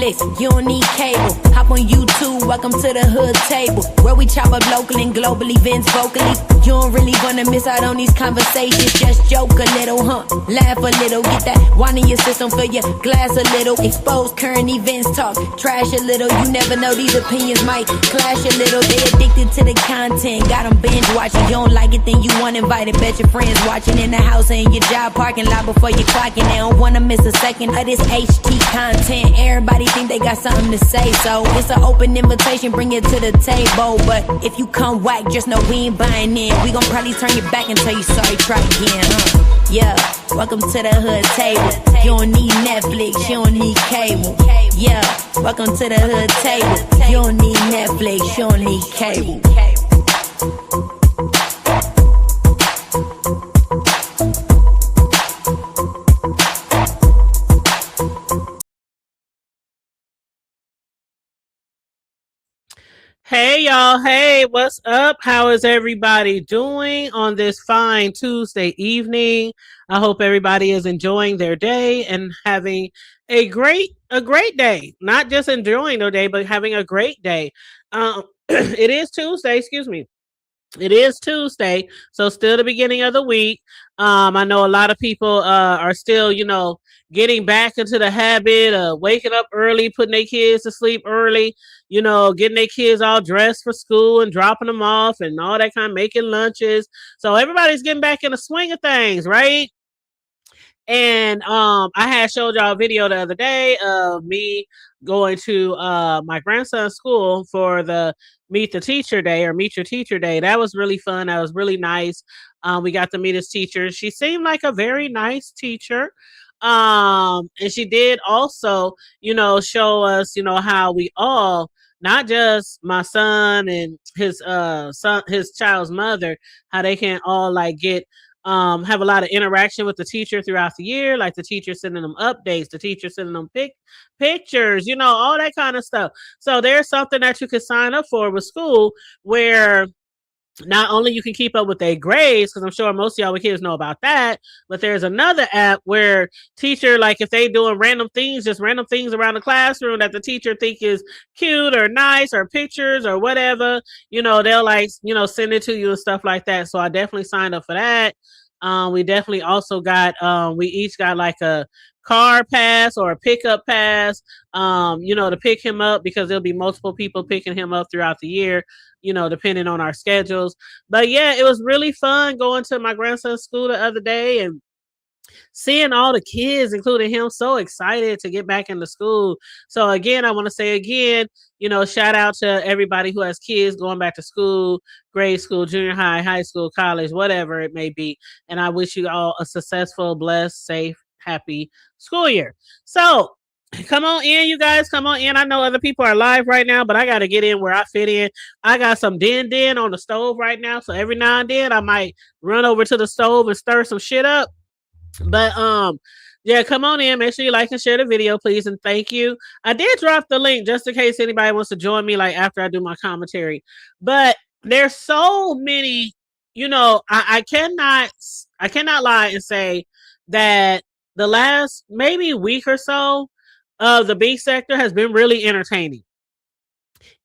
Netflix, you don't need cable. Hop on YouTube, welcome to the hood table, where we chop up local and global events vocally. You don't really wanna miss out on these conversations. Just joke a little, laugh a little, get that wine in your system, fill your glass a little. Expose current events, talk trash a little. You never know, these opinions might clash a little. They addicted to the content, got them binge watching. You don't like it, then you want invited. Bet your friends watching in the house or in your job parking lot before you clocking. They don't wanna miss a second of this HT content. Everybody think they got something to say, so it's an open invitation, bring it to the table. But if you come whack, just know we ain't buying in. We gon' probably turn your back and tell you sorry, try again, Yeah, welcome to the hood table. You don't need Netflix, you don't need cable. Yeah, welcome to the hood table. You don't need Netflix, you don't need cable. Hey y'all, hey, what's up? How is everybody doing on this fine Tuesday evening? I hope everybody is enjoying their day and having a great day. Not just enjoying their day, but having a great day. It is Tuesday, excuse me. It is Tuesday, so still the beginning of the week. I know a lot of people are still, getting back into the habit of waking up early, putting their kids to sleep early, getting their kids all dressed for school and dropping them off and all that kind of making lunches. So everybody's getting back in the swing of things, right? And I had showed y'all a video the other day of me going to my grandson's school for the Meet the Teacher Day or Meet Your Teacher Day. That was really fun. That was really nice. We got to meet his teacher. She seemed like a very nice teacher. And she did also, show us, how we all, not just my son and his child's mother, how they can all like get have a lot of interaction with the teacher throughout the year, like the teacher sending them updates, the teacher sending them pictures, all that kind of stuff. So there's something that you could sign up for with school where not only you can keep up with their grades, because I'm sure most of y'all with kids know about that, but there's another app where teacher, like if they doing random things, just random things around the classroom that the teacher think is cute or nice or pictures or whatever, they'll like, send it to you and stuff like that. So I definitely signed up for that. We definitely also got, we each got like a car pass or a pickup pass, to pick him up because there'll be multiple people picking him up throughout the year, depending on our schedules. But yeah, it was really fun going to my grandson's school the other day and seeing all the kids, including him, so excited to get back into school. So again, I want to say again, shout out to everybody who has kids going back to school, grade school, junior high, high school, college, whatever it may be. And I wish you all a successful, blessed, safe, happy school year. So come on in, you guys. Come on in. I know other people are live right now, but I got to get in where I fit in. I got some din on the stove right now. So every now and then I might run over to the stove and stir some shit up. But yeah, come on in. Make sure you like and share the video, please, and thank you. I did drop the link just in case anybody wants to join me like after I do my commentary. But there's so many, I cannot lie and say that the last maybe week or so of the B sector has been really entertaining.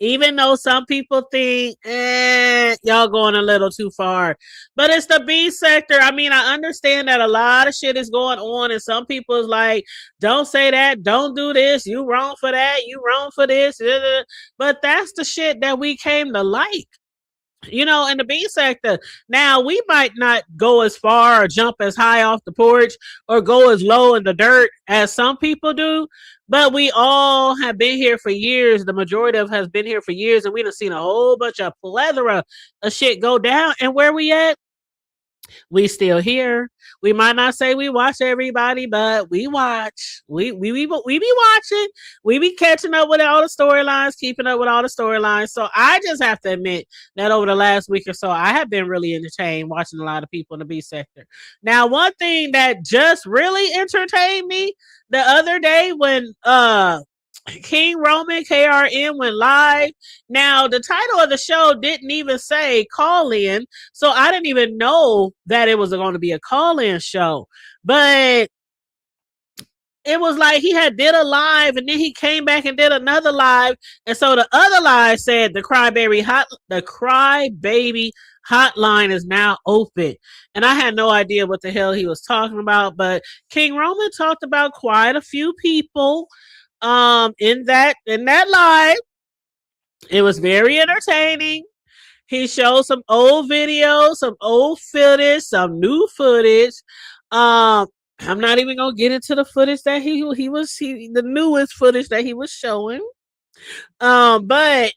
Even though some people think, y'all going a little too far. But it's the B sector. I mean, I understand that a lot of shit is going on, and some people's like, don't say that, don't do this, you wrong for that, you wrong for this. But that's the shit that we came to like. In the B sector. Now, we might not go as far or jump as high off the porch or go as low in the dirt as some people do, but we all have been here for years. The majority of us has been here for years, and we done seen a whole bunch of plethora of shit go down. And where we at? We still here. We might not say we watch everybody, but we watch. We be watching. We be catching up with all the storylines, keeping up with all the storylines. So I just have to admit that over the last week or so, I have been really entertained watching a lot of people in the B sector. Now, one thing that just really entertained me the other day when King Roman KRN went live. Now, the title of the show didn't even say call in, so I didn't even know that it was going to be a call in show. But it was like he had did a live and then he came back and did another live. And so the other live said the crybaby hotline is now open. And I had no idea what the hell he was talking about, but King Roman talked about quite a few people in that live. It was very entertaining. He showed some old videos, some old footage, some new footage. Um, I'm not even gonna get into the footage that the newest footage that he was showing. But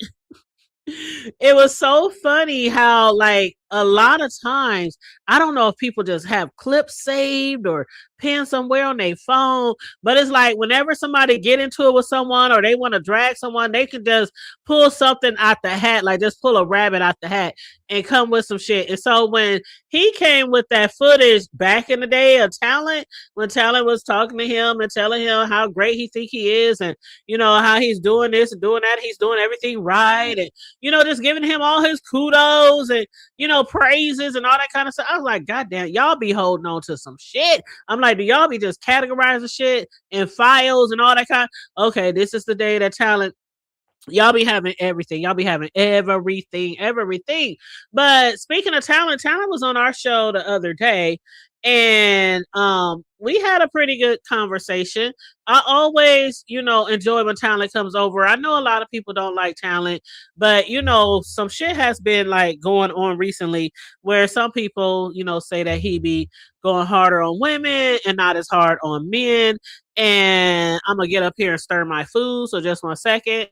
it was so funny how like a lot of times I don't know if people just have clips saved or pinned somewhere on their phone, but it's like whenever somebody get into it with someone or they want to drag someone, they can just pull something out the hat, like just pull a rabbit out the hat and come with some shit. And so when he came with that footage back in the day of Talent, when Talent was talking to him and telling him how great he think he is, and how he's doing this and doing that, he's doing everything right, and just giving him all his kudos and, praises and all that kind of stuff. I was like, God damn, y'all be holding on to some shit. I'm like, do y'all be just categorizing shit in files and all that kind? Okay, this is the day that Talent. Y'all be having everything. Y'all be having everything. But speaking of Talent was on our show the other day, and we had a pretty good conversation. I always, enjoy when Talent comes over. I know a lot of people don't like Talent, but some shit has been like going on recently where some people, say that he be going harder on women and not as hard on men. And I'm gonna get up here and stir my food. So just 1 second.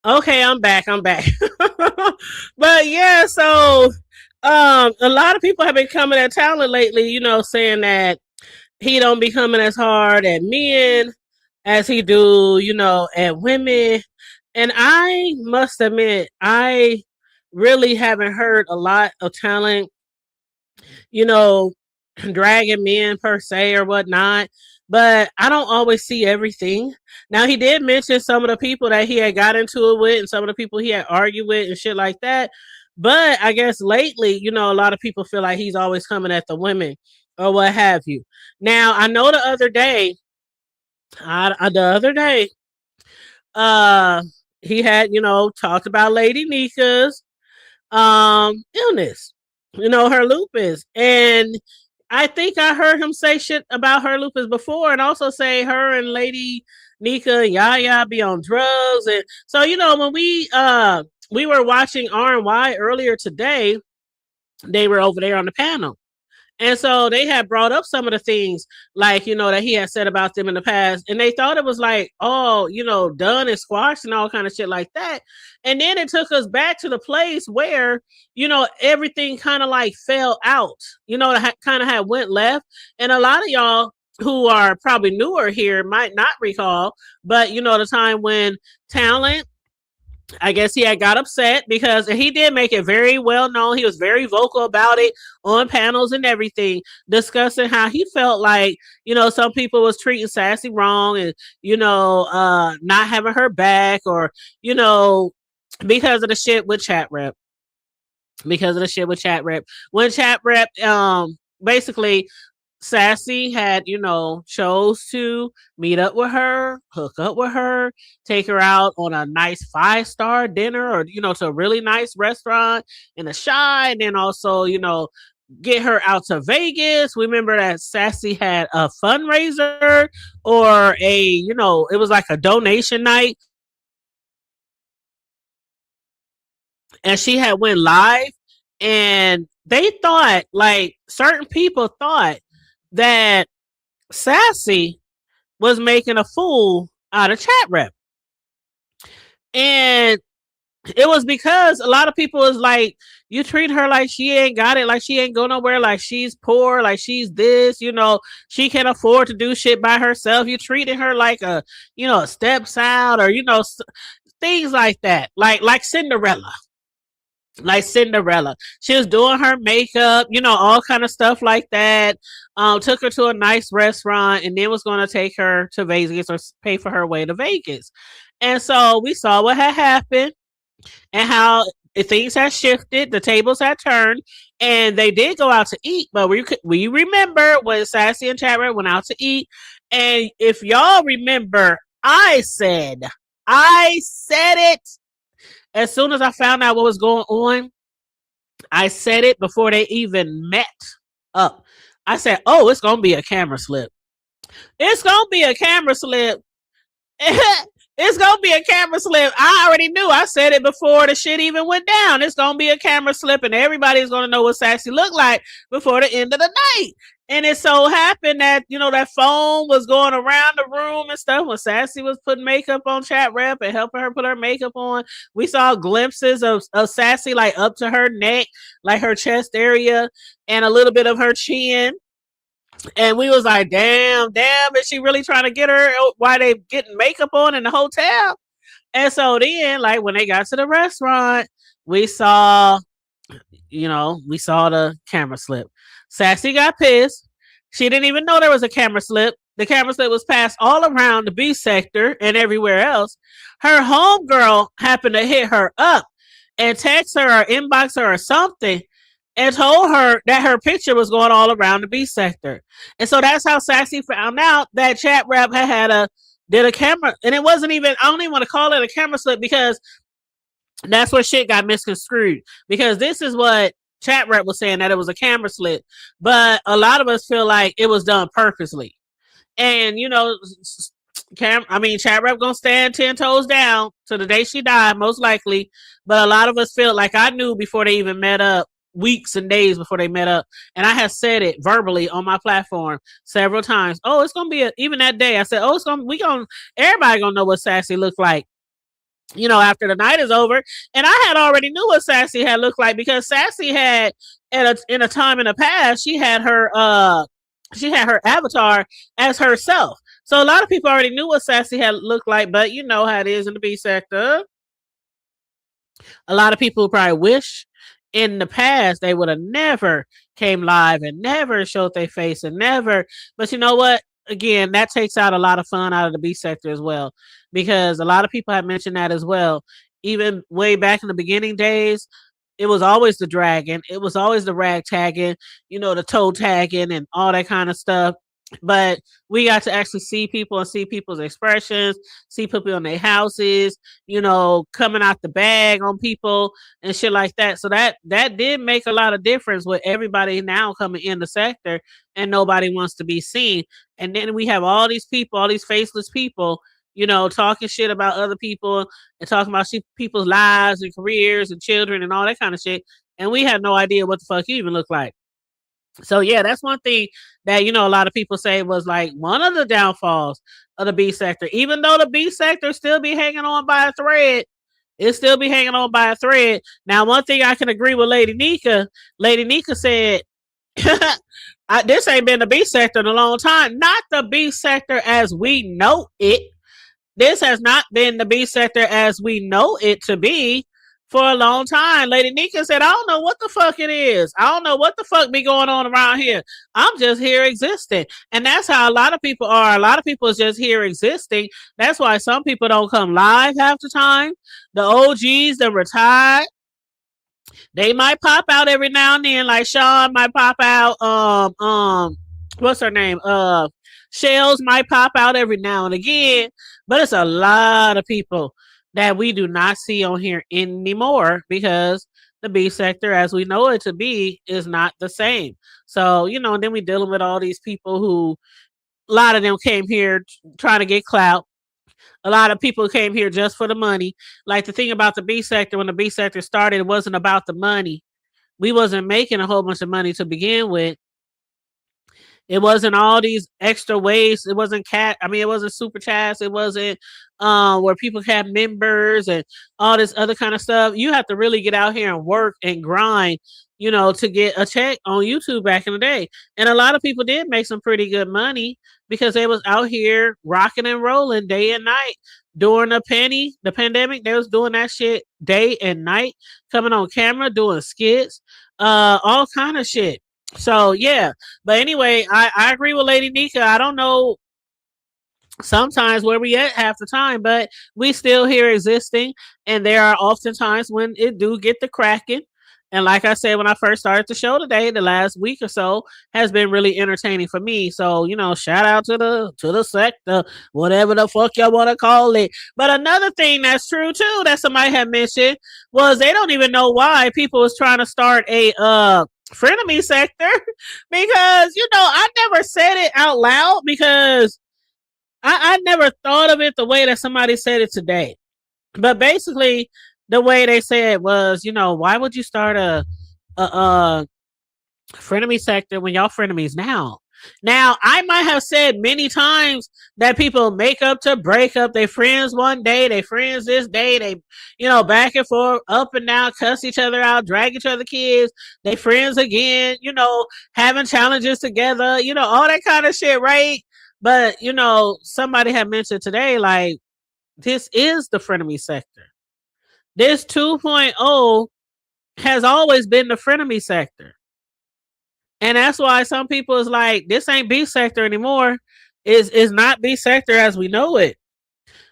Okay, I'm back. I'm back. But yeah, so a lot of people have been coming at Talent lately, saying that he don't be coming as hard at men as he do, at women. And I must admit, I really haven't heard a lot of Talent, you know, dragging men per se or whatnot. But I don't always see everything. Now he did mention some of the people that he had got into it with and some of the people he had argued with and shit like that. But I guess lately, a lot of people feel like he's always coming at the women or what have you. Now I know the other day, uh, he had talked about Lady Nika's illness, her lupus. And I think I heard him say shit about her lupus before and also say her and Lady Nika and Yaya be on drugs. And so, when we were watching R&Y earlier today, they were over there on the panel. And so they had brought up some of the things like, that he had said about them in the past. And they thought it was like, oh, done and squashed and all kind of shit like that. And then it took us back to the place where, everything kind of like fell out, kind of had went left. And a lot of y'all who are probably newer here might not recall, but the time when Talent, I guess he had got upset because he did make it very well known. He was very vocal about it on panels and everything, discussing how he felt like, some people was treating Sassy wrong and, not having her back or, because of the shit with Chat Rep. Because of the shit with Chat Rep. When Chat Rep basically Sassy had, chose to meet up with her, hook up with her, take her out on a nice 5-star dinner or, to a really nice restaurant in a Shy, and then also, get her out to Vegas. Remember that Sassy had a fundraiser or it was like a donation night and she had went live, and they thought, like, certain people thought that Sassy was making a fool out of Chat Rep. And it was because a lot of people was like, you treat her like she ain't got it, like she ain't go nowhere, like she's poor, like she's this, she can't afford to do shit by herself. You treating her like a stepchild, or things like that, like Cinderella. Like Cinderella, she was doing her makeup, all kind of stuff like that. Took her to a nice restaurant, and then was going to take her to Vegas, or pay for her way to Vegas. And so we saw what had happened, and how things had shifted, the tables had turned, and they did go out to eat. But we remember when Sassy and Chad went out to eat, and if y'all remember, I said it as soon as I found out what was going on. I said it before they even met up. I said, "Oh, it's gonna be a camera slip. It's gonna be a camera slip." It's gonna be a camera slip. I already knew. I said it before the shit even went down. It's gonna be a camera slip, and everybody's gonna know what Sassy looked like before the end of the night. And it so happened that that phone was going around the room and stuff when Sassy was putting makeup on Chat Rep and helping her put her makeup on. We saw glimpses of Sassy, like up to her neck, like her chest area, and a little bit of her chin. And we was like, damn, is she really trying to get her while they getting makeup on in the hotel? And so then, like, when they got to the restaurant, we saw the camera slip. Sassy got pissed. She didn't even know there was a camera slip. The camera slip was passed all around the B sector and everywhere else. Her homegirl happened to hit her up and text her or inbox her or something, and told her that her picture was going all around the B sector. And so that's how Sassy found out that Chat Rep did a camera. And it wasn't even, I don't even want to call it a camera slip, because that's where shit got misconstrued. Because this is what Chat Rep was saying, that it was a camera slip. But a lot of us feel like it was done purposely. And, Chat Rep gonna stand 10 toes down to the day she died, most likely. But a lot of us feel like, I knew before they even met up, weeks and days before they met up, and I have said it verbally on my platform several times. Oh, it's gonna be even that day. I said, oh, everybody gonna know what Sassy looked like, after the night is over. And I had already knew what Sassy had looked like, because Sassy had in a time in the past, she had her avatar as herself. So a lot of people already knew what Sassy had looked like, but you know how it is in the B sector. A lot of people probably wish in the past they would have never came live and never showed their face and never. But you know what? Again, that takes out a lot of fun out of the B sector as well, because a lot of people have mentioned that as well. Even way back in the beginning days, it was always the dragging, it was always the rag tagging, the toe tagging and all that kind of stuff. But we got to actually see people and see people's expressions, see people in their houses, coming out the bag on people and shit like that. So that did make a lot of difference with everybody now coming in the sector, and nobody wants to be seen. And then we have all these people, all these faceless people, talking shit about other people and talking about people's lives and careers and children and all that kind of shit. And we have no idea what the fuck you even look like. So yeah, that's one thing that a lot of people say was like one of the downfalls of the B sector. Even though the B sector still be hanging on by a thread, it still be hanging on by a thread. Now, one thing I can agree with Lady Nika. Lady Nika said, "This ain't been the B sector in a long time. Not the B sector as we know it. This has not been the B sector as we know it to be." For a long time. Lady Nika said, I don't know what the fuck it is. I don't know what the fuck be going on around here. I'm just here existing. And that's how a lot of people are. A lot of people is just here existing. That's why some people don't come live half the time. The OGs that retired, they might pop out every now and then. Like Sean might pop out. What's her name? Shells might pop out every now and again. But it's a lot of people that we do not see on here anymore, because the B sector as we know it to be is not the same. So, and then we dealing with all these people who, a lot of them came here trying to get clout. A lot of people came here just for the money. Like the thing about the B sector, when the B sector started, it wasn't about the money. We wasn't making a whole bunch of money to begin with. It wasn't all these extra ways. It wasn't it wasn't super chats. It wasn't where people had members and all this other kind of stuff. You have to really get out here and work and grind, to get a check on YouTube back in the day. And a lot of people did make some pretty good money because they was out here rocking and rolling day and night. During the pandemic, they was doing that shit day and night, coming on camera, doing skits, all kind of shit. So yeah, but anyway, I agree with Lady Nika. I don't know sometimes where we at half the time, but we still here existing, and there are often times when it do get the cracking. And like I said, when I first started the show today, the last week or so has been really entertaining for me. So, shout out to the sector, whatever the fuck y'all want to call it. But another thing that's true too that somebody had mentioned was they don't even know why people was trying to start a frenemy sector because I never said it out loud because I never thought of it the way that somebody said it today. But basically, the way they said it was, why would you start a frenemy sector when y'all frenemies now? Now, I might have said many times that people make up to break up. They friends one day, they friends this day, they, back and forth, up and down, cuss each other out, drag each other kids, they friends again, having challenges together, all that kind of shit, right? But, somebody had mentioned today, like, this is the frenemy sector. This 2.0 has always been the frenemy sector. And that's why some people is like, this ain't B sector anymore. Is not B sector as we know it.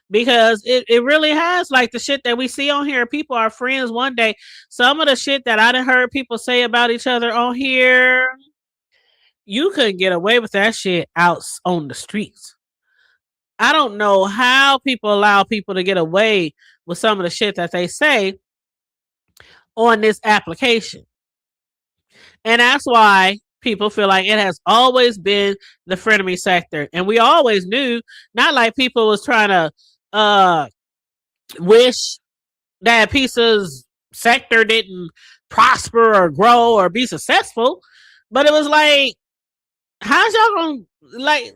Because it really has, like, the shit that we see on here. People are friends one day. Some of the shit that I done heard people say about each other on here, you couldn't get away with that shit out on the streets. I don't know how people allow people to get away with some of the shit that they say on this application. And that's why people feel like it has always been the frenemy sector. And we always knew, not like people was trying to wish that piece's sector didn't prosper or grow or be successful. But it was like, how's y'all gonna, like,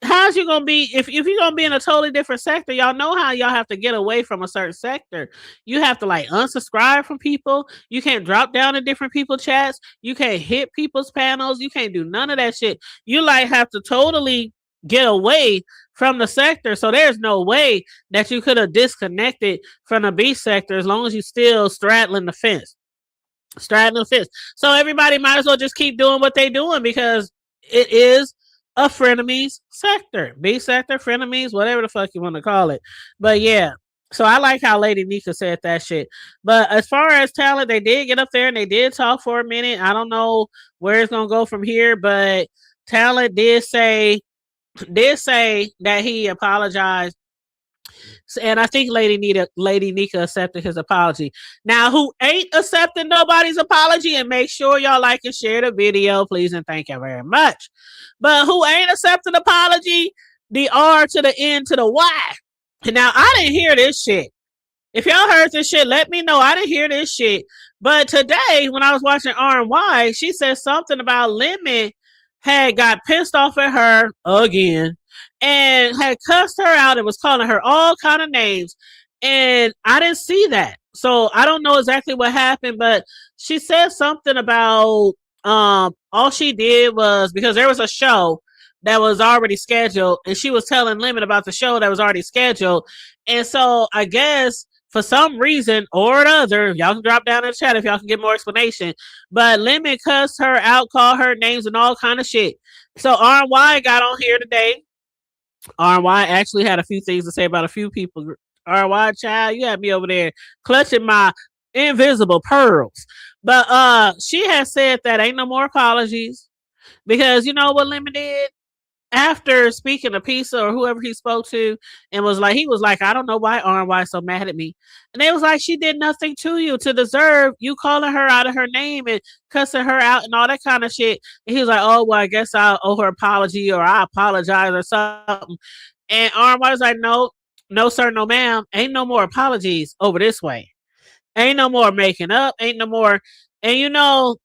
how's you gonna be if you're gonna be in a totally different sector? Y'all know how y'all have to get away from a certain sector. You have to, like, unsubscribe from people. You can't drop down in different people chats. You can't hit people's panels. You can't do none of that shit. You, like, have to totally get away from the sector. So there's no way that you could have disconnected from the B sector as long as you still straddling the fence. So everybody might as well just keep doing what they're doing because it is a frenemies sector. B sector, frenemies, whatever the fuck you want to call it. But yeah, so I like how Lady Nika said that shit. But as far as talent, they did get up there and they did talk for a minute. I don't know where it's gonna go from here, but talent did say that he apologized. And I think Lady Nika accepted his apology. Now, who ain't accepting nobody's apology? And make sure y'all like and share the video, please, and thank you very much. But who ain't accepting apology? The R to the N to the Y. Now, I didn't hear this shit. If y'all heard this shit, let me know. I didn't hear this shit. But today, when I was watching R and Y, she said something about Lemon had got pissed off at her again and had cussed her out and was calling her all kind of names. And I didn't see that. So I don't know exactly what happened, but she said something about all she did was, because there was a show that was already scheduled and she was telling Lemon about the show that was already scheduled. And so I guess for some reason or another, y'all can drop down in the chat if y'all can get more explanation. But Lemon cussed her out, called her names and all kind of shit. So RY got on here today. RY actually had a few things to say about a few people. RY, child, you had me over there clutching my invisible pearls. But she has said that ain't no more apologies because you know what Lemon did? After speaking to Pisa or whoever he spoke to, and he was like, I don't know why RY so mad at me. And they was like, she did nothing to you to deserve you calling her out of her name and cussing her out and all that kind of shit. And he was like, oh, well, I guess I'll owe her apology or I apologize or something. And RY was like, no, no sir, no ma'am, ain't no more apologies over this way. Ain't no more making up. Ain't no more. And you know,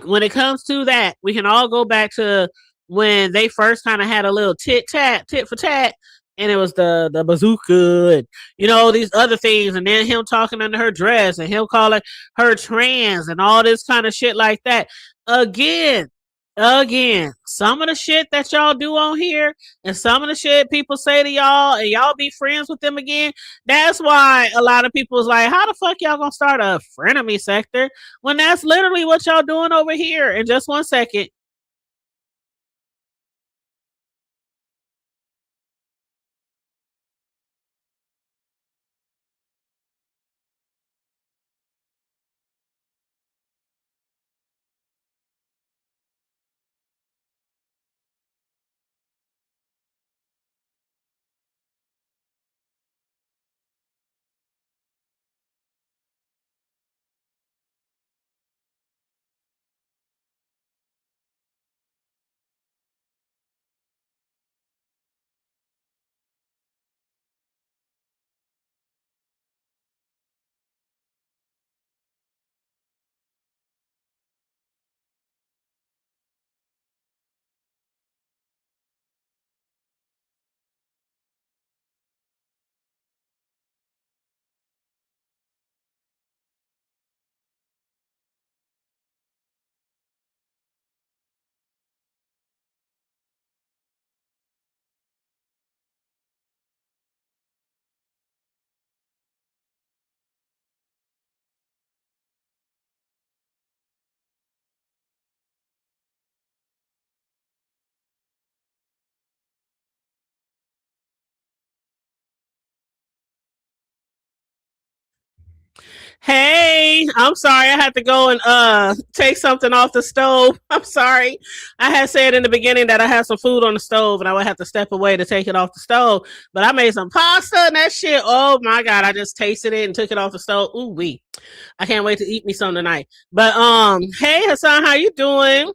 when it comes to that, we can all go back to when they first kind of had a little tit for tat, and it was the bazooka and you know these other things, and then him talking under her dress and him calling her trans and all this kind of shit like that. Again, some of the shit that y'all do on here and some of the shit people say to y'all and y'all be friends with them again. That's why a lot of people is like, how the fuck y'all gonna start a frenemy sector when that's literally what y'all doing over here? In just 1 second. Hey, I'm sorry. I had to go and take something off the stove. I'm sorry. I had said in the beginning that I had some food on the stove and I would have to step away to take it off the stove. But I made some pasta and that shit. Oh my god, I just tasted it and took it off the stove. Ooh wee. I can't wait to eat me some tonight. But hey Hassan, how you doing?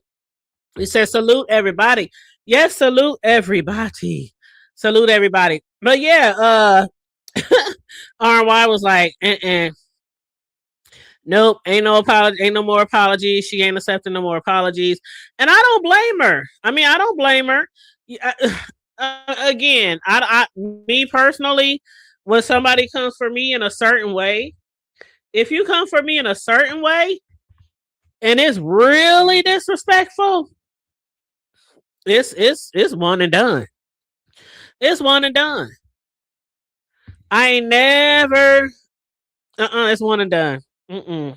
He said salute everybody. Yes, salute everybody. Salute everybody. But yeah, RY was like, nope, ain't no apology, ain't no more apologies. She ain't accepting no more apologies, and I don't blame her. I mean, I don't blame her. Again, me personally, when somebody comes for me in a certain way, if you come for me in a certain way, and it's really disrespectful, it's one and done. It's one and done. I ain't never. It's one and done. Mm-mm.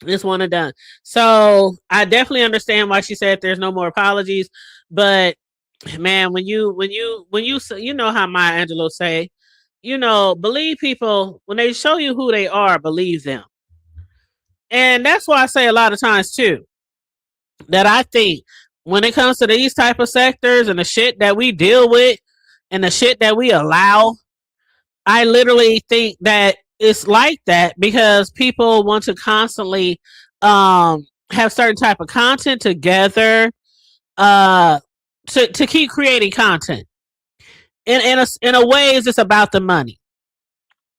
It's one and done. So I definitely understand why she said there's no more apologies. But man, you know how Maya Angelou say, you know, believe people when they show you who they are, believe them. And that's why I say a lot of times too that I think when it comes to these type of sectors and the shit that we deal with and the shit that we allow, I literally think that it's like that because people want to constantly have certain type of content together uh, to keep creating content. In a ways, it's about the money.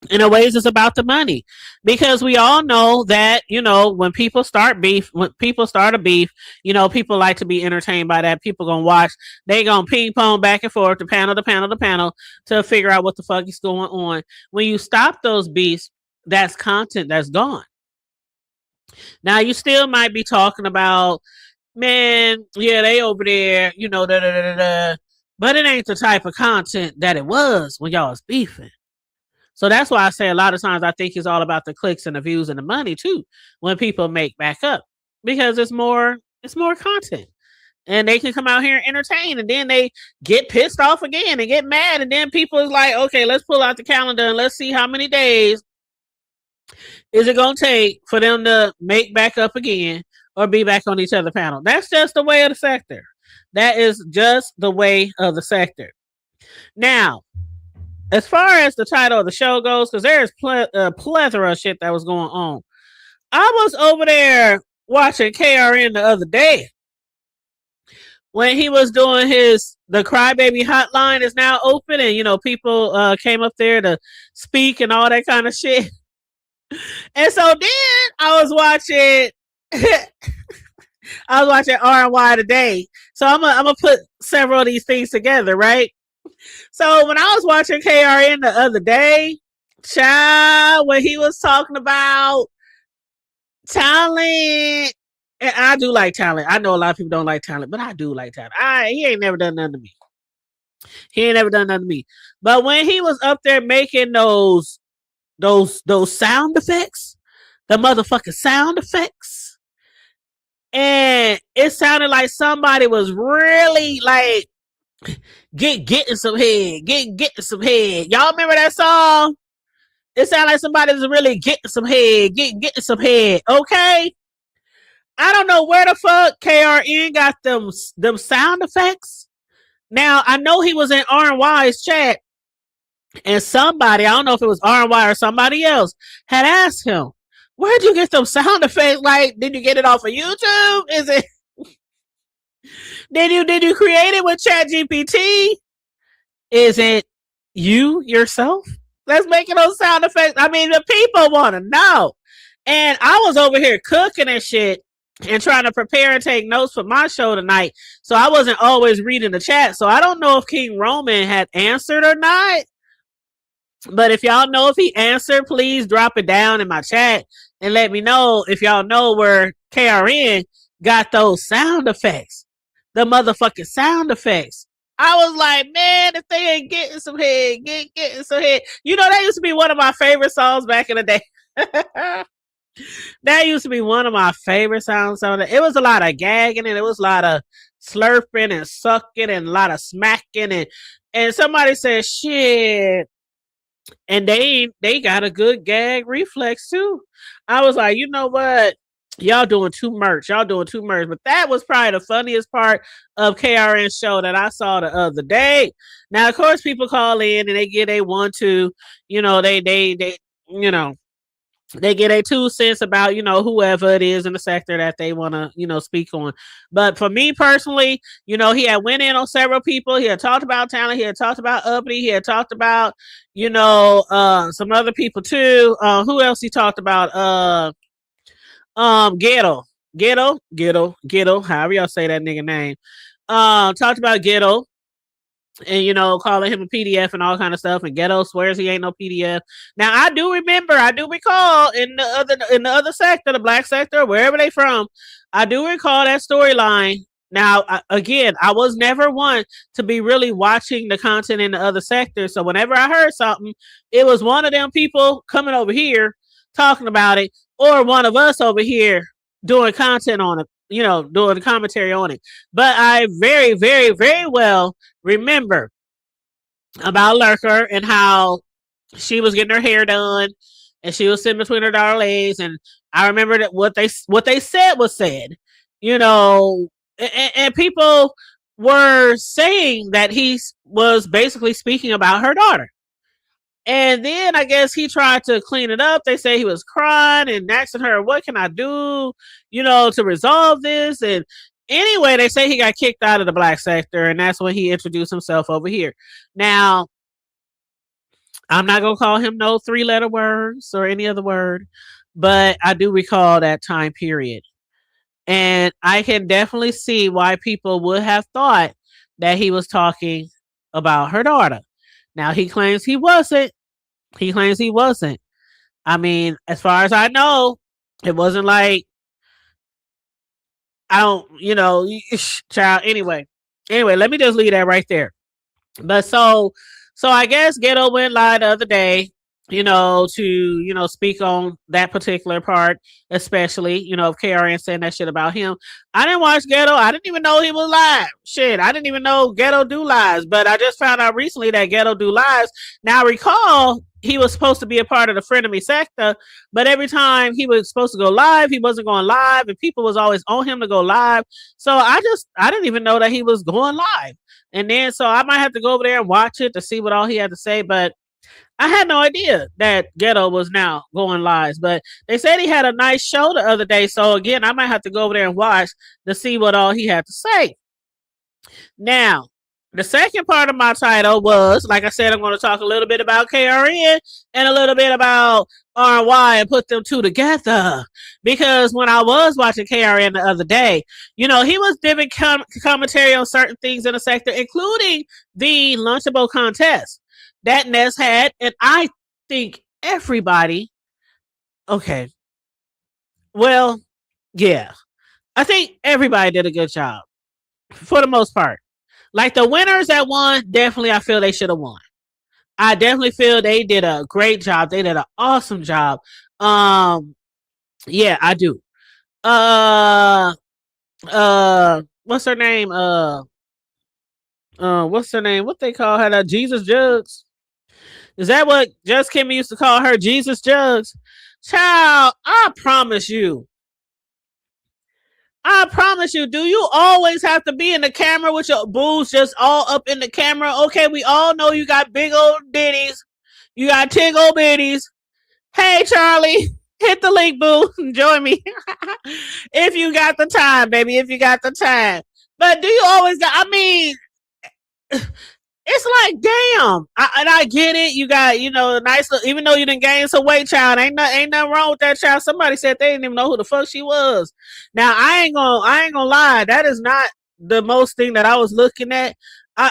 In a ways, it's about the money because we all know that you know when people start beef, when people start a beef, you know people like to be entertained by that. People gonna watch. They gonna ping pong back and forth, the panel, to figure out what the fuck is going on. When you stop those beefs, that's content that's gone. Now you still might be talking about, man, yeah, they over there, you know, da da da da da. But it ain't the type of content that it was when y'all was beefing. So that's why I say a lot of times I think it's all about the clicks and the views and the money too. When people make back up, because it's more content, and they can come out here and entertain, and then they get pissed off again and get mad, and then people is like, okay, let's pull out the calendar and let's see how many days is it gonna take for them to make back up again or be back on each other panel. That's just the way of the sector. That is just the way of the sector. Now, as far as the title of the show goes, because there's a plethora of shit that was going on. I was over there watching KRN the other day when he was doing his the Crybaby hotline is now open, and people came up there to speak and all that kind of shit. And so then I was watching RNY today. So I'm gonna put several of these things together, right? So when I was watching KRN the other day, child, when he was talking about talent, and I do like talent. I know a lot of people don't like talent, but I do like talent. He ain't never done nothing to me. But when he was up there making those sound effects, the motherfucking sound effects, and it sounded like somebody was really like getting some head, getting some head. Y'all remember that song? It sounded like somebody was really getting some head, getting some head. Okay, I don't know where the fuck KRN got them sound effects. Now I know he was in R&Y's chat, and somebody, I don't know if it was R&Y or somebody else, had asked him, "Where'd you get them sound effects? Like, did you get it off of YouTube? Is it? Did you create it with ChatGPT? Is it you yourself that's making those sound effects? I mean, the people want to know." And I was over here cooking and shit and trying to prepare and take notes for my show tonight. So I wasn't always reading the chat. So I don't know if King Roman had answered or not. But if y'all know if he answered, please drop it down in my chat and let me know if y'all know where KRN got those sound effects. The motherfucking sound effects. I was like, man, if they ain't getting some head, getting some head. That used to be one of my favorite songs back in the day. That used to be one of my favorite songs. It was a lot of gagging, and it was a lot of slurping and sucking and a lot of smacking. And somebody said, shit. And they got a good gag reflex too. I was like, you know what? Y'all doing too much. But that was probably the funniest part of KRN's show that I saw the other day. Now, of course, people call in and they get a 1-2. They get a 2 cents about, whoever it is in the sector that they want to, speak on. But for me personally, he had went in on several people. He had talked about talent. He had talked about Uppity. He had talked about, some other people too. Who else he talked about? Ghetto, however y'all say that nigga name. Talked about Ghetto. And calling him a PDF and all kind of stuff, and Ghetto swears he ain't no PDF. Now I do recall in the other sector, the black sector, wherever they from, I do recall that storyline. Now I was never one to be really watching the content in the other sector, so whenever I heard something, it was one of them people coming over here talking about it, or one of us over here doing content on it, doing commentary on it. But I very, very, very well remember about Lurker and how she was getting her hair done and she was sitting between her daughter legs. And I remember that what they said was said, and people were saying that he was basically speaking about her daughter. And then I guess he tried to clean it up. They say he was crying and asking her, what can I do, to resolve this? And anyway, they say he got kicked out of the black sector, and that's when he introduced himself over here. Now, I'm not going to call him no 3-letter words or any other word, but I do recall that time period. And I can definitely see why people would have thought that he was talking about her daughter. Now, he claims he wasn't. I mean, as far as I know, it wasn't like, I don't, child. Anyway, let me just leave that right there. But so I guess Ghetto went live the other day, to, speak on that particular part, especially, of KRN saying that shit about him. I didn't watch Ghetto. I didn't even know he was live. Shit, I didn't even know Ghetto do lives, but I just found out recently that Ghetto do lives. Now, recall, he was supposed to be a part of the Frenemy sector, but every time he was supposed to go live, he wasn't going live, and people was always on him to go live. So I didn't even know that he was going live. And then, so I might have to go over there and watch it to see what all he had to say, but I had no idea that Ghetto was now going live, but they said he had a nice show the other day. So again, I might have to go over there and watch to see what all he had to say. Now, The second part of my title was, like I said, I'm going to talk a little bit about KRN and a little bit about RY and put them two together. Because when I was watching KRN the other day, he was giving commentary on certain things in the sector, including the Lunchable contest that Ness had. And I think everybody, okay, well, yeah, I think everybody did a good job for the most part. Like the winners that won, definitely I feel they should have won. I definitely feel they did a great job. They did an awesome job. Yeah, I do. What's her name? What's her name? What they call her? Jesus Jugs. Is that what Just Kimmy used to call her? Jesus Jugs. Child, I promise you. I promise you, do you always have to be in the camera with your boobs just all up in the camera? Okay, we all know you got big old ditties. You got tig old bitties. Hey, Charlie, hit the link, boo. Join me. If you got the time, baby, if you got the time. But do you always got, I mean, it's like, damn. And I get it. You got, a nice, even though you didn't gain some weight, child, ain't nothing wrong with that child. Somebody said they didn't even know who the fuck she was. Now, I ain't gonna lie. That is not the most thing that I was looking at. I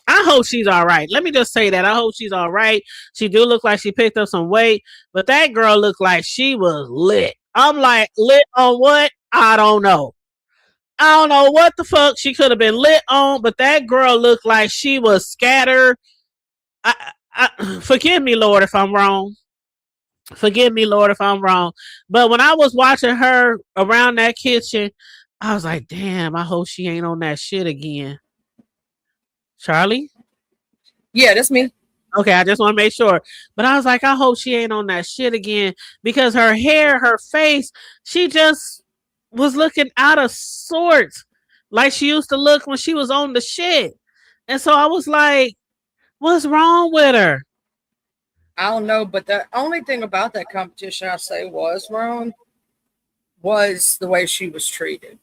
hope she's all right. Let me just say that. I hope she's all right. She do look like she picked up some weight, but that girl looked like she was lit. I'm like, lit on what? I don't know. I don't know what the fuck she could have been lit on, but that girl looked like she was scattered. Forgive me, Lord, if I'm wrong. Forgive me, Lord, if I'm wrong. But when I was watching her around that kitchen, I was like, damn, I hope she ain't on that shit again. Charlie? Yeah, that's me. Okay, I just want to make sure. But I was like, I hope she ain't on that shit again because her hair, her face, she just was looking out of sorts like she used to look when she was on the shit. And so I was like, what's wrong with her? I don't know, but the only thing about that competition I say was wrong was the way she was treated.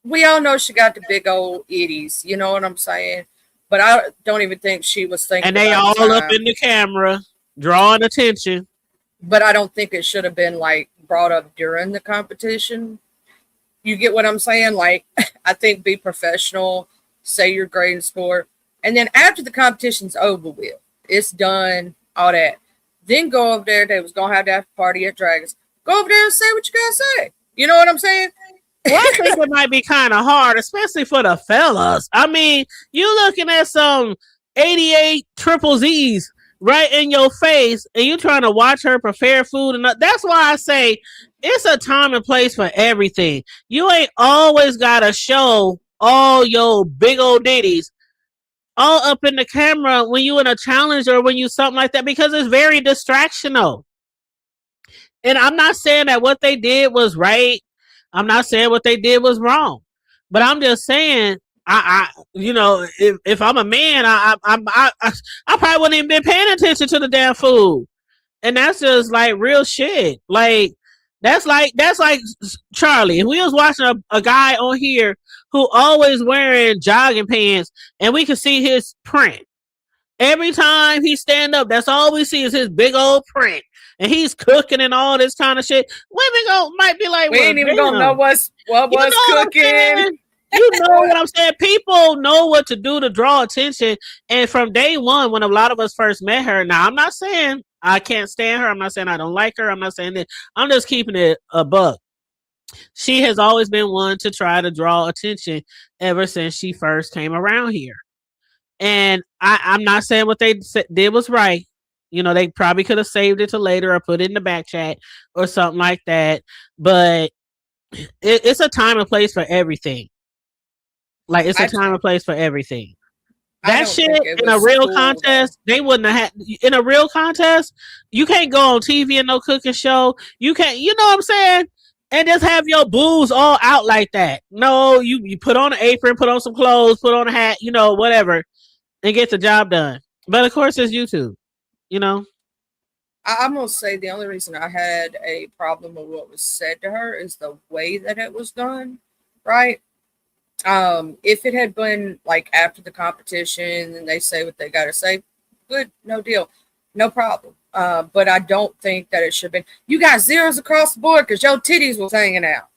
We all know she got the big old itties, you know what I'm saying? But I don't even think she was And thinking they about the all up time. in the camera, drawing attention. But I don't think it should have been like brought up during the competition. You get what I'm saying? Like, I think be professional, say your grade and score, and then after the competition's over with, it's done, all that. Then go over there. They was gonna have that party at Dragons. Go over there and say what you gotta say. You know what I'm saying? Well, I think it might be kind of hard, especially for the fellas. I mean, you looking at some 88 triple Z's right in your face, and you trying to watch her prepare food, and that's why I say it's a time and place for everything. You ain't always gotta show all your big old ditties all up in the camera when you in a challenge or when you something like that because it's very distractional. And I'm not saying that what they did was right. I'm not saying what they did was wrong. But I'm just saying, if I'm a man, I probably wouldn't even been paying attention to the damn food. And that's just like real shit. Like that's like Charlie. If we was watching a guy on here who always wearing jogging pants, and we could see his print. Every time he stand up, that's all we see is his big old print. And he's cooking and all this kind of shit. Women might be like, We well, ain't even gonna know damn. what You know was what I'm cooking. saying? You know what I'm saying? People know what to do to draw attention. And from day one, when a lot of us first met her, now I'm not saying I can't stand her. I'm not saying I don't like her. I'm not saying that. I'm just keeping it a buck. She has always been one to try to draw attention ever since she first came around here. And I'm not saying what they did was right. They probably could have saved it to later or put it in the back chat or something like that. But it's a time and place for everything. Like it's a I time and place for everything. I That don't shit think it in a was real cool though. contest, they wouldn't have had. In a real contest, you can't go on TV and no cooking show. You can't, you know what I'm saying? And just have your boobs all out like that. No, you put on an apron, put on some clothes, put on a hat, whatever, and get the job done. But of course, it's YouTube. You know, I'm gonna say the only reason I had a problem with what was said to her is the way that it was done, right? If it had been like after the competition and they say what they got to say, good, no deal, no problem. But I don't think that it should have been. You got zeros across the board because your titties was hanging out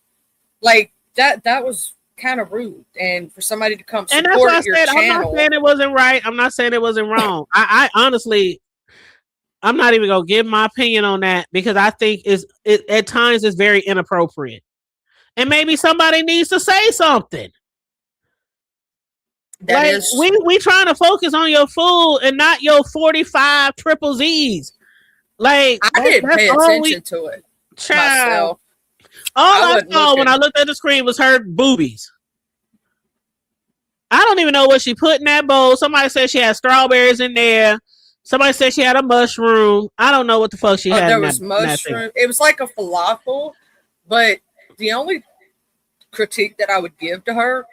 like that. That was kind of rude, and for somebody to come And that's why I support your said I'm not channel. saying it wasn't right. I'm not saying it wasn't wrong. I honestly, I'm not even gonna give my opinion on that because I think it at times is very inappropriate, and maybe somebody needs to say something. That Like is, we trying to focus on your food and not your 45 triple Z's. Like I didn't that's pay all we attention to it child. myself. All I I wasn't saw when I looking. looked at the screen was her boobies. I don't even know what she put in that bowl. Somebody said she had strawberries in there. Somebody said she had a mushroom. I don't know what the fuck she Oh, had there in was that thing. mushroom. It was like a falafel, but the only critique that I would give to her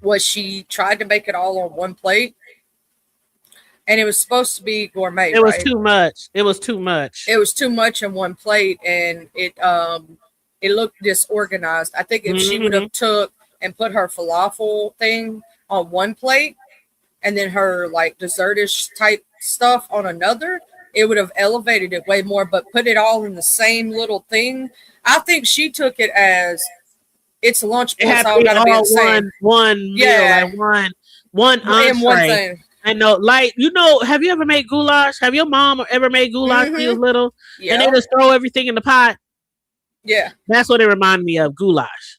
was she tried to make it all on one plate, and it was supposed to be gourmet, It was right? too much. It was too much. It was too much in one plate, and it looked disorganized. I think if she would Mm-hmm. have took and put her falafel thing on one plate and then her like dessertish type stuff on another, it would have elevated it way more. But put it all in the same little thing. I think she took it as it's a It lunchable. had It's to all be got to be the all same. one meal, like Yeah, one in one entree. thing. I know, like have you ever made goulash? Have your mom ever made goulash when you was Mm-hmm. little? And they Yeah, just throw everything in the pot. yeah. That's what it reminded me of, goulash.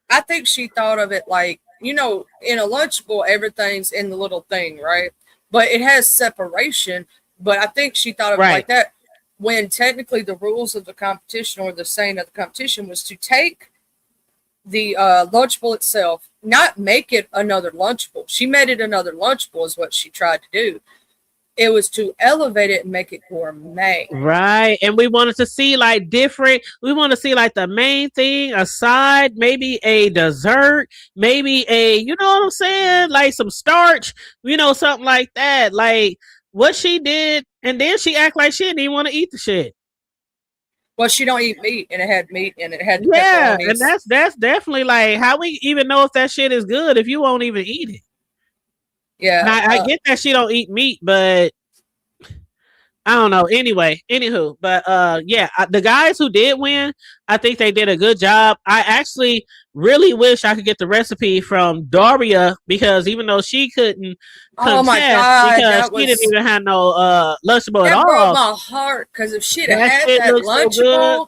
I think she thought of it like, in a lunchable, everything's in the little thing, right? But it has separation. But I think she thought of it Right. like that when technically the rules of the competition or the saying of the competition was to take the lunchable itself, not make it another lunchable. She made it another lunchable, is what she tried to do. It was to elevate it and make it gourmet. Right. And we wanted to see like different, we want to see like the main thing, a side, maybe a dessert, maybe you know what I'm saying? Like some starch, something like that. Like what she did. And then she act like she didn't even want to eat the shit. Well, she don't eat meat, and it had meat, and it had the Yeah. And pepperonis. that's definitely like how we even know if that shit is good if you won't even eat it. And Yeah, I get that she don't eat meat, but I don't know. Anyway, anywho, but yeah, the guys who did win, I think they did a good job. I actually really wish I could get the recipe from Daria because even though she couldn't oh my contest God, because she didn't even have no lunchable at that broke all. my heart because if she'd have That had shit that looks so good, Lunchable,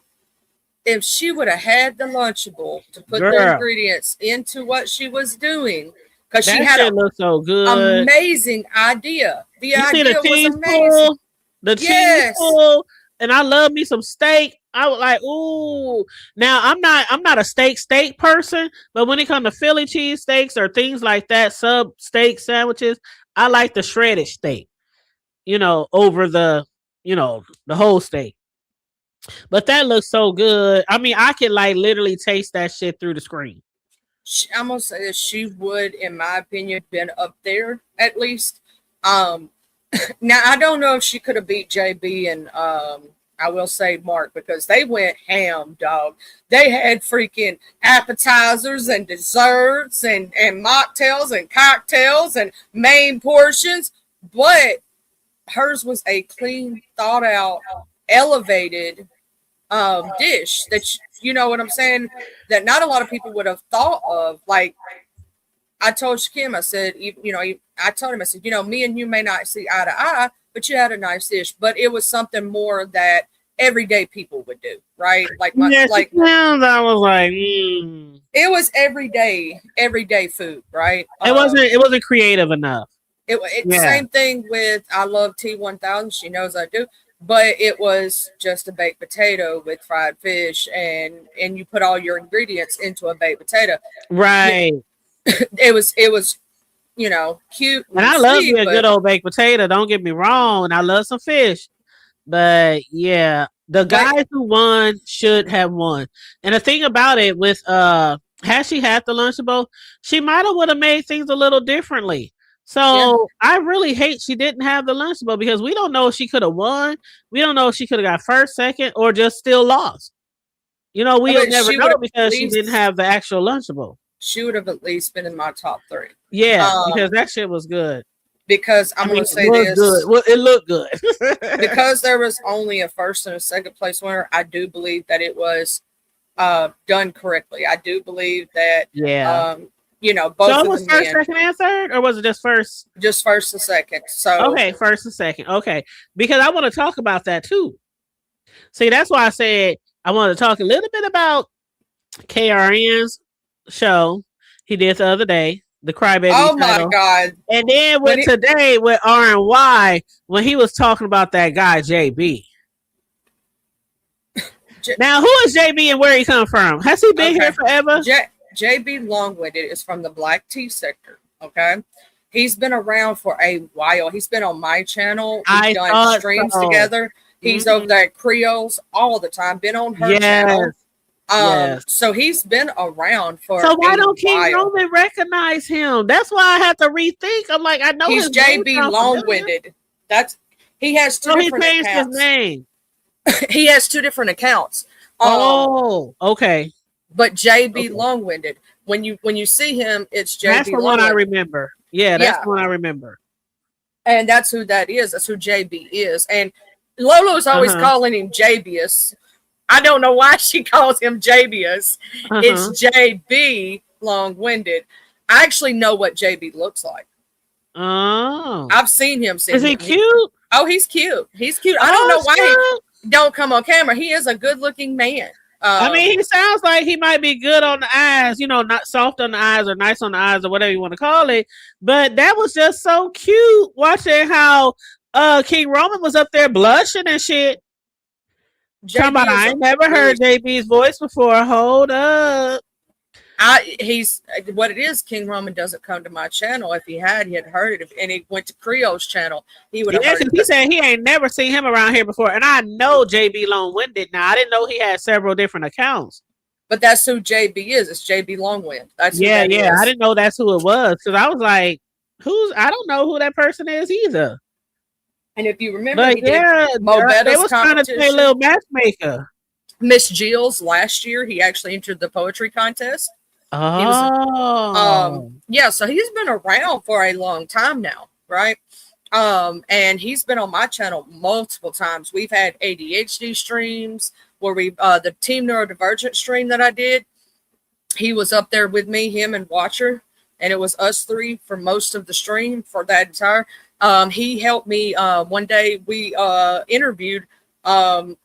if she would have had the Lunchable to put the girl. ingredients into what she was doing, because she That had shit an looks so good. amazing idea. The You see the idea was cheese amazing. pull, the cheese Yes. pull, and I love me some steak. I was like, ooh. Now I'm not a steak person, but when it comes to Philly cheese steaks or things like that, sub steak sandwiches, I like the shredded steak, over the whole steak. But that looks so good. I mean, I can like literally taste that shit through the screen. I'm gonna say that she would, in my opinion, been up there at least. Um, Now I don't know if she could have beat JB and I will say Mark because they went ham, dog. They had freaking appetizers and desserts and mocktails and cocktails and main portions, but hers was a clean, thought out, elevated dish that you know what I'm saying, that not a lot of people would have thought of. Like I told Shakim, I said, I told him, I said, me and you may not see eye to eye, but you had a nice dish. But it was something more that everyday people would do, right? Yes, Like I was like, it was everyday food, right? it wasn't creative enough. It Yeah. same thing with I love T1000. She knows I do, but it was just a baked potato with fried fish, and you put all your ingredients into a baked potato. Right. It was cute And I love sweet, me a good old baked potato. Don't get me wrong. And I love some fish. But yeah, the guys who won should have won. And the thing about it with had she had the Lunchable, she might have would have made things a little differently. So I really hate she didn't have the Lunchable because we don't know if she could have won. We don't know if she could have got first, second, or just still lost. We'll never know because she didn't have the actual Lunchable. she would have at least been in my top 3. Yeah, because that shit was good. Because I'm going to say this. Good. Well, it looked good. Because there was only a first and a second place winner, I do believe that it was done correctly. I do believe that, you know, both so of it was the first, men, second, and third, or was it just first? Just first and second. So okay, first and second. Okay, because I want to talk about that too. See, that's why I said I want to talk a little bit about KRN's show he did the other day, the Crybaby oh title. my God. And then with today with R&Y when he was talking about that guy JB. Now, who is JB and where he come from? Has he been here forever? JB Longwinded is from the Black Tea sector. Okay, he's been around for a while. He's been on my channel. We've done streams together. He's over there at Creoles all the time. Been on her channel. So he's been around for. So why don't King Roman recognize him? That's why I have to rethink. I'm like, I know he's JB Longwinded. He has two different accounts. He changed his name. He has 2 different accounts. Okay. But JB Longwinded. When you see him, it's JB. That's the one I remember. Yeah, that's the one I remember. And that's who that is. That's who JB is. And Lolo's always calling him JBius. I don't know why she calls him JBius. It's JB Longwinded. I actually know what JB looks like. Oh. I've seen him. Is he cute? Oh, he's cute. He's cute. I don't know why he don't come on camera. He is a good-looking man. I mean, he sounds like he might be good on the eyes, you know, not soft on the eyes or nice on the eyes or whatever you want to call it. But that was just so cute watching how King Roman was up there blushing and shit. I ain't never heard JB's voice before. Hold up. He's what it is. King Roman doesn't come to my channel. If he had heard it. And he went to Creole's channel, he would have heard it. He said he ain't never seen him around here before. And I know JB Longwinded now. I didn't know he had several different accounts. But that's who JB is. It's JB Longwind. That's I didn't know that's who it was. Because I was like, I don't know who that person is either. And if you remember, they was trying to play a little matchmaker. Miss Jills last year, he actually entered the poetry contest. Oh. So he's been around for a long time now, right? And he's been on my channel multiple times. We've had ADHD streams where the Team Neurodivergent stream that I did, he was up there with me, him and Watcher, and it was us 3 for most of the stream for that entire. He helped me one day. We interviewed Resto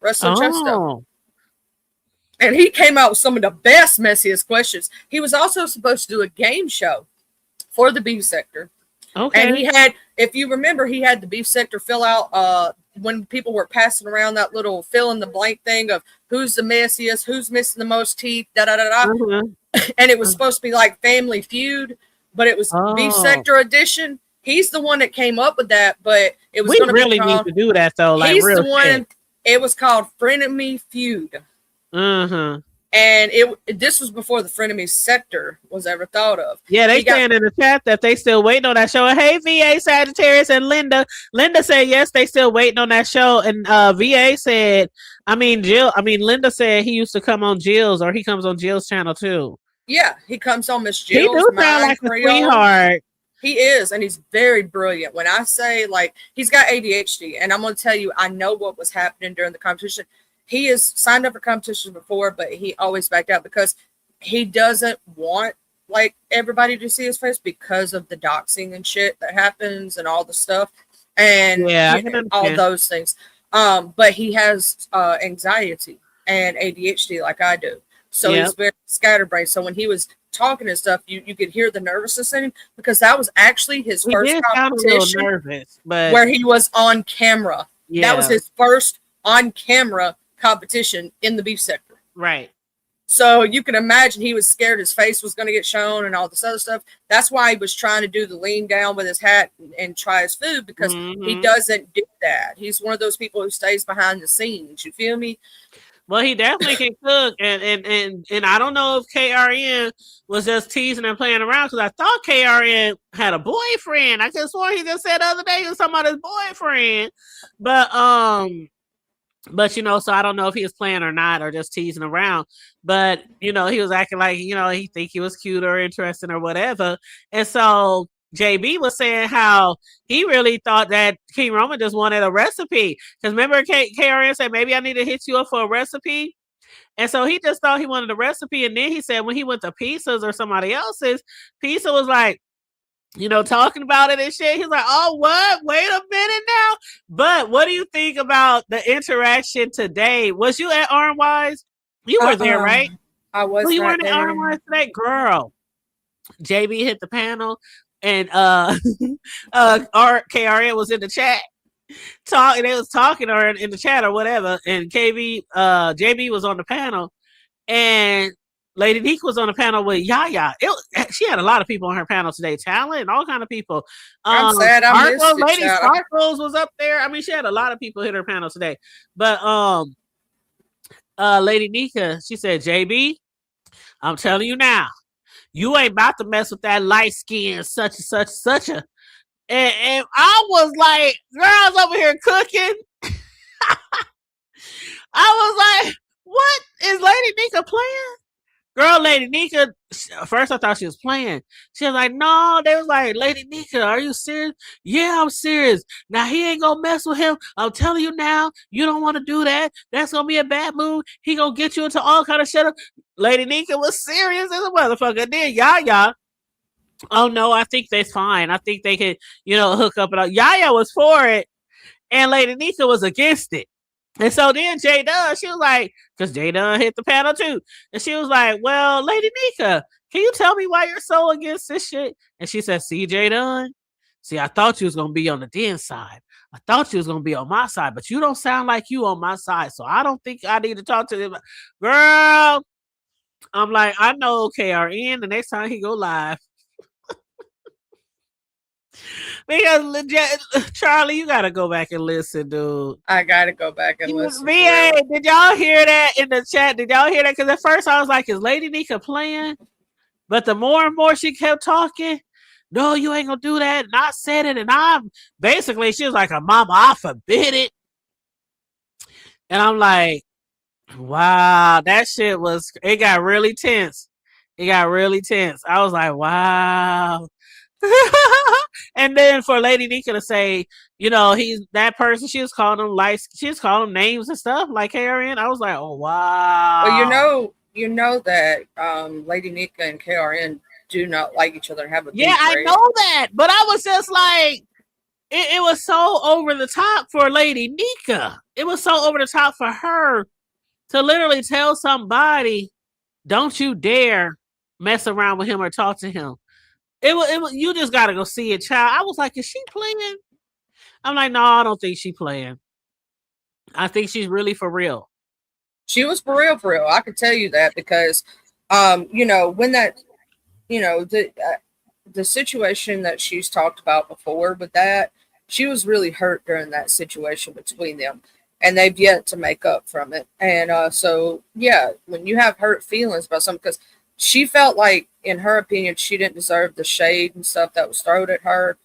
Chesto. And he came out with some of the best, messiest questions. He was also supposed to do a game show for the beef sector. Okay. And he had, if you remember, he had the beef sector fill out when people were passing around that little fill in the blank thing of who's the messiest, who's missing the most teeth, And it was supposed to be like Family Feud, but it was beef sector edition. He's the one that came up with that, but it was going to really need to do that though. Like, he's the one. It was called Frenemy Feud. And this was before the Frenemies sector was ever thought of. Yeah, they saying in the chat that they still waiting on that show. Hey, VA, Sagittarius, and Linda. Linda said yes, they still waiting on that show. And VA said, Linda said he used to come on Jill's, or he comes on Jill's channel too. Yeah, he comes on Miss Jill's. He do sound like a sweetheart. He is, and he's very brilliant. When I say, like, he's got ADHD, and I'm going to tell you, I know what was happening during the competition. He has signed up for competitions before, but he always backed out because he doesn't want, like, everybody to see his face because of the doxing and shit that happens and all the stuff. And all those things. But he has anxiety and ADHD like I do. So he's very scatterbrained. So when he was talking and stuff, you could hear the nervousness in him because that was actually his first competition where he was on camera. Yeah. That was his first on camera competition in the beef sector. Right. So you can imagine he was scared his face was going to get shown and all this other stuff. That's why he was trying to do the lean down with his hat and try his food because he doesn't do that. He's one of those people who stays behind the scenes. You feel me? Well, he definitely can cook, and I don't know if KRN was just teasing and playing around because I thought KRN had a boyfriend. I just swore he just said the other day he was talking about his boyfriend, but so I don't know if he was playing or not or just teasing around. but he was acting like he think he was cute or interesting or whatever. And so JB was saying how he really thought that King Roman just wanted a recipe. Because remember, KRN said, maybe I need to hit you up for a recipe. And so he just thought he wanted a recipe. And then he said when he went to Pisa's or somebody else's, Pisa was like, talking about it and shit. He's like, oh, what? Wait a minute now. But what do you think about the interaction today? Was you at Armwise? You were there, right? I was. You weren't at Armwise today? Girl. JB hit the panel and KRN was in the chat. They was talking or in the chat or whatever. And JB was on the panel. And Lady Nika was on the panel with Yaya. She had a lot of people on her panel today, talent and all kind of people. I'm sad I missed it, Lady Sparkles was up there. I mean, she had a lot of people hit her panel today. But Lady Nika, she said, JB, I'm telling you now, you ain't about to mess with that light skin, such and such, such a. And I was like, girls over here cooking. I was like, what is Lady Nika playing? Girl, Lady Nika, first I thought she was playing. She was like, no, they was like, Lady Nika, are you serious? Yeah, I'm serious. Now, he ain't gonna mess with him. I'm telling you now, you don't want to do that. That's gonna be a bad move. He gonna get you into all kind of shit. Lady Nika was serious as a motherfucker. Then Yaya, oh no, I think that's fine. I think they could, hook up. And Yaya was for it, and Lady Nika was against it. And so then J Dunn, she was like, because J Dunn hit the panel too. And she was like, well, Lady Nika, can you tell me why you're so against this shit? And she said, see, J Dunn, I thought you was going to be on the Den side. I thought you was going to be on my side, but you don't sound like you on my side. So I don't think I need to talk to them. Girl, I'm like, I know KRN the next time he go live. Because Charlie, you gotta go back and listen, dude. I gotta go back and listen. VA, did y'all hear that in the chat? Did y'all hear that? Because at first I was like, is Lady Nika playing? But the more and more she kept talking, no, you ain't gonna do that. And I said it, and I'm basically, she was like, mama, I forbid it. And I'm like, wow, that shit it got really tense. It got really tense. I was like, wow. And then for Lady Nika to say, he's that person, she was calling him she was calling him names and stuff like KRN. I was like, oh wow. Well, you know that Lady Nika and KRN do not like each other and have a beef, I know that, but I was just like, it was so over the top for Lady Nika. It was so over the top for her to literally tell somebody, don't you dare mess around with him or talk to him. It was you just gotta go see it, child. I was like, is she playing? I'm like, no, I don't think she's playing. I think she's really for real. She was for real. I can tell you that because, when that, the situation that she's talked about before with that, she was really hurt during that situation between them, and they've yet to make up from it. And so, yeah, when you have hurt feelings about something, because she felt like, in her opinion, she didn't deserve the shade and stuff that was thrown at her,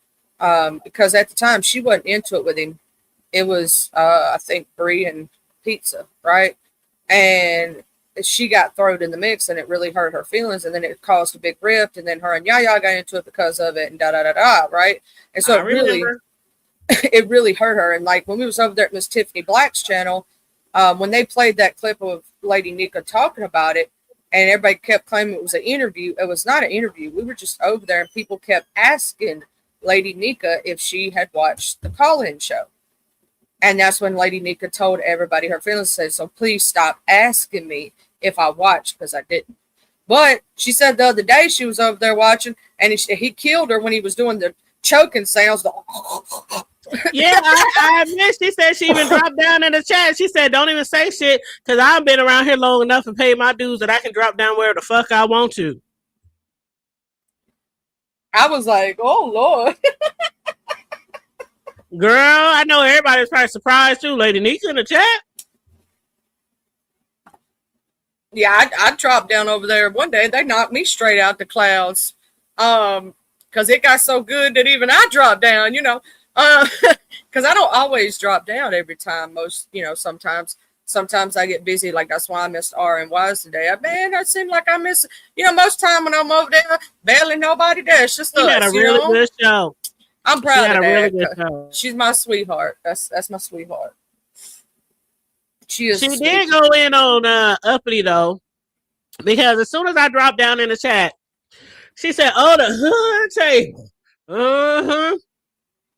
because at the time she wasn't into it with him. It was, I think, Brie and Pizza, right? And she got thrown in the mix, and it really hurt her feelings, and then it caused a big rift, and then her and Yaya got into it because of it, and right? And so it really hurt her. And like when we was over there at Miss Tiffany Black's channel, when they played that clip of Lady Nika talking about it, and everybody kept claiming it was an interview. It was not an interview. We were just over there, and people kept asking Lady Nika if she had watched the call-in show. And that's when Lady Nika told everybody her feelings, said, so please stop asking me if I watched, because I didn't. But she said the other day she was over there watching, and he killed her when he was doing the choking sounds. Yeah, I admit, she said she even dropped down in the chat. She said, don't even say shit, because I've been around here long enough and paid my dues that I can drop down where the fuck I want to. I was like, oh, Lord. Girl, I know everybody's probably surprised too. Lady Nika in the chat. Yeah, I dropped down over there. One day they knocked me straight out the clouds. Because it got so good that even I dropped down, because I don't always drop down every time. Sometimes sometimes I get busy. Like that's why I missed R and Y's today. Man, that seemed like I miss. Most time when I'm over there, barely nobody there. It's just She had a us. really good show. I'm proud of that. Really good show. She's my sweetheart. That's my sweetheart. She is. She did go in on Uppity though, because as soon as I dropped down in the chat, she said, "Oh, the hood table.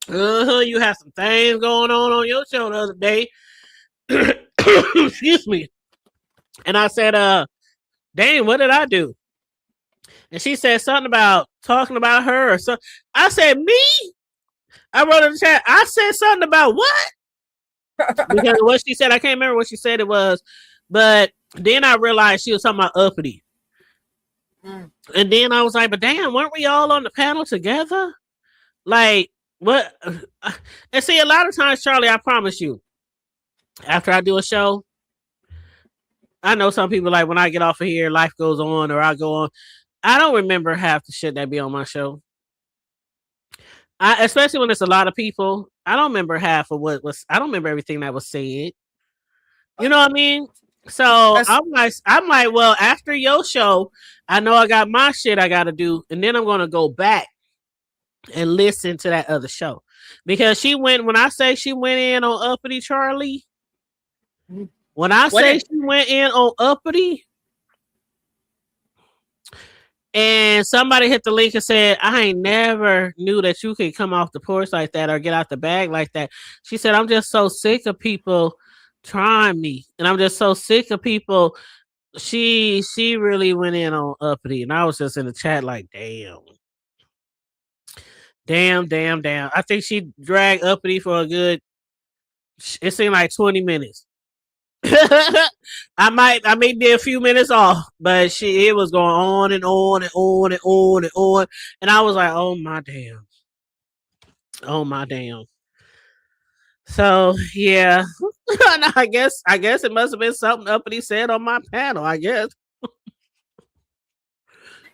You have some things going on your show the other day." Excuse me. And I said, dang, what did I do? And she said something about talking about her or something. I said, me? I wrote in the chat, I said something about what? Because what she said, I can't remember what she said it was. But then I realized she was talking about Uppity. And then I was like, but damn, weren't we all on the panel together? Like, what? And see, a lot of times, Charlie, I promise you, after I do a show, I know some people like when I get off of here, life goes on or I go on. I don't remember half the shit that be on my show. Especially when it's a lot of people. I don't remember half of what was. I don't remember everything that was said. You know what I mean? So I'm like, well, after your show, I know I got my shit I got to do, and then I'm gonna go back and listen to that other show because she went. When I say she went in on Uppity, Charlie. When I say she went in on Uppity, and somebody hit the link and said, I ain't never knew that you could come off the porch like that or get out the bag like that. She said, I'm just so sick of people trying me. And I'm just so sick of people. She really went in on Uppity. And I was just in the chat like, damn. I think she dragged Uppity for a good, it seemed like 20 minutes. I may be a few minutes off, but it was going on and on and on and on and on, and I was like, oh my damn. So yeah, I guess it must have been something Uppity said on my panel. I guess.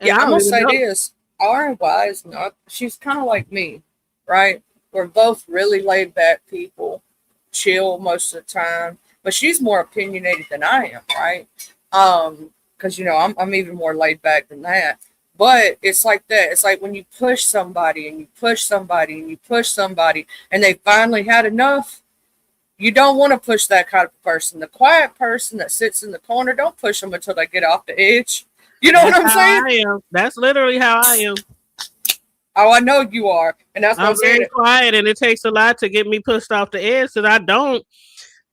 Yeah, I'm gonna say this: R and Y is not. She's kind of like me, right? We're both really laid back people, chill most of the time. But she's more opinionated than I am, right? Because I'm even more laid back than that. But it's like that. It's like when you push somebody and you push somebody and you push somebody and they finally had enough. You don't want to push that kind of person. The quiet person that sits in the corner, don't push them until they get off the edge. You know what I'm saying? I am. That's literally how I am. Oh, I know you are, and that's what I'm very quiet, and it takes a lot to get me pushed off the edge because I don't.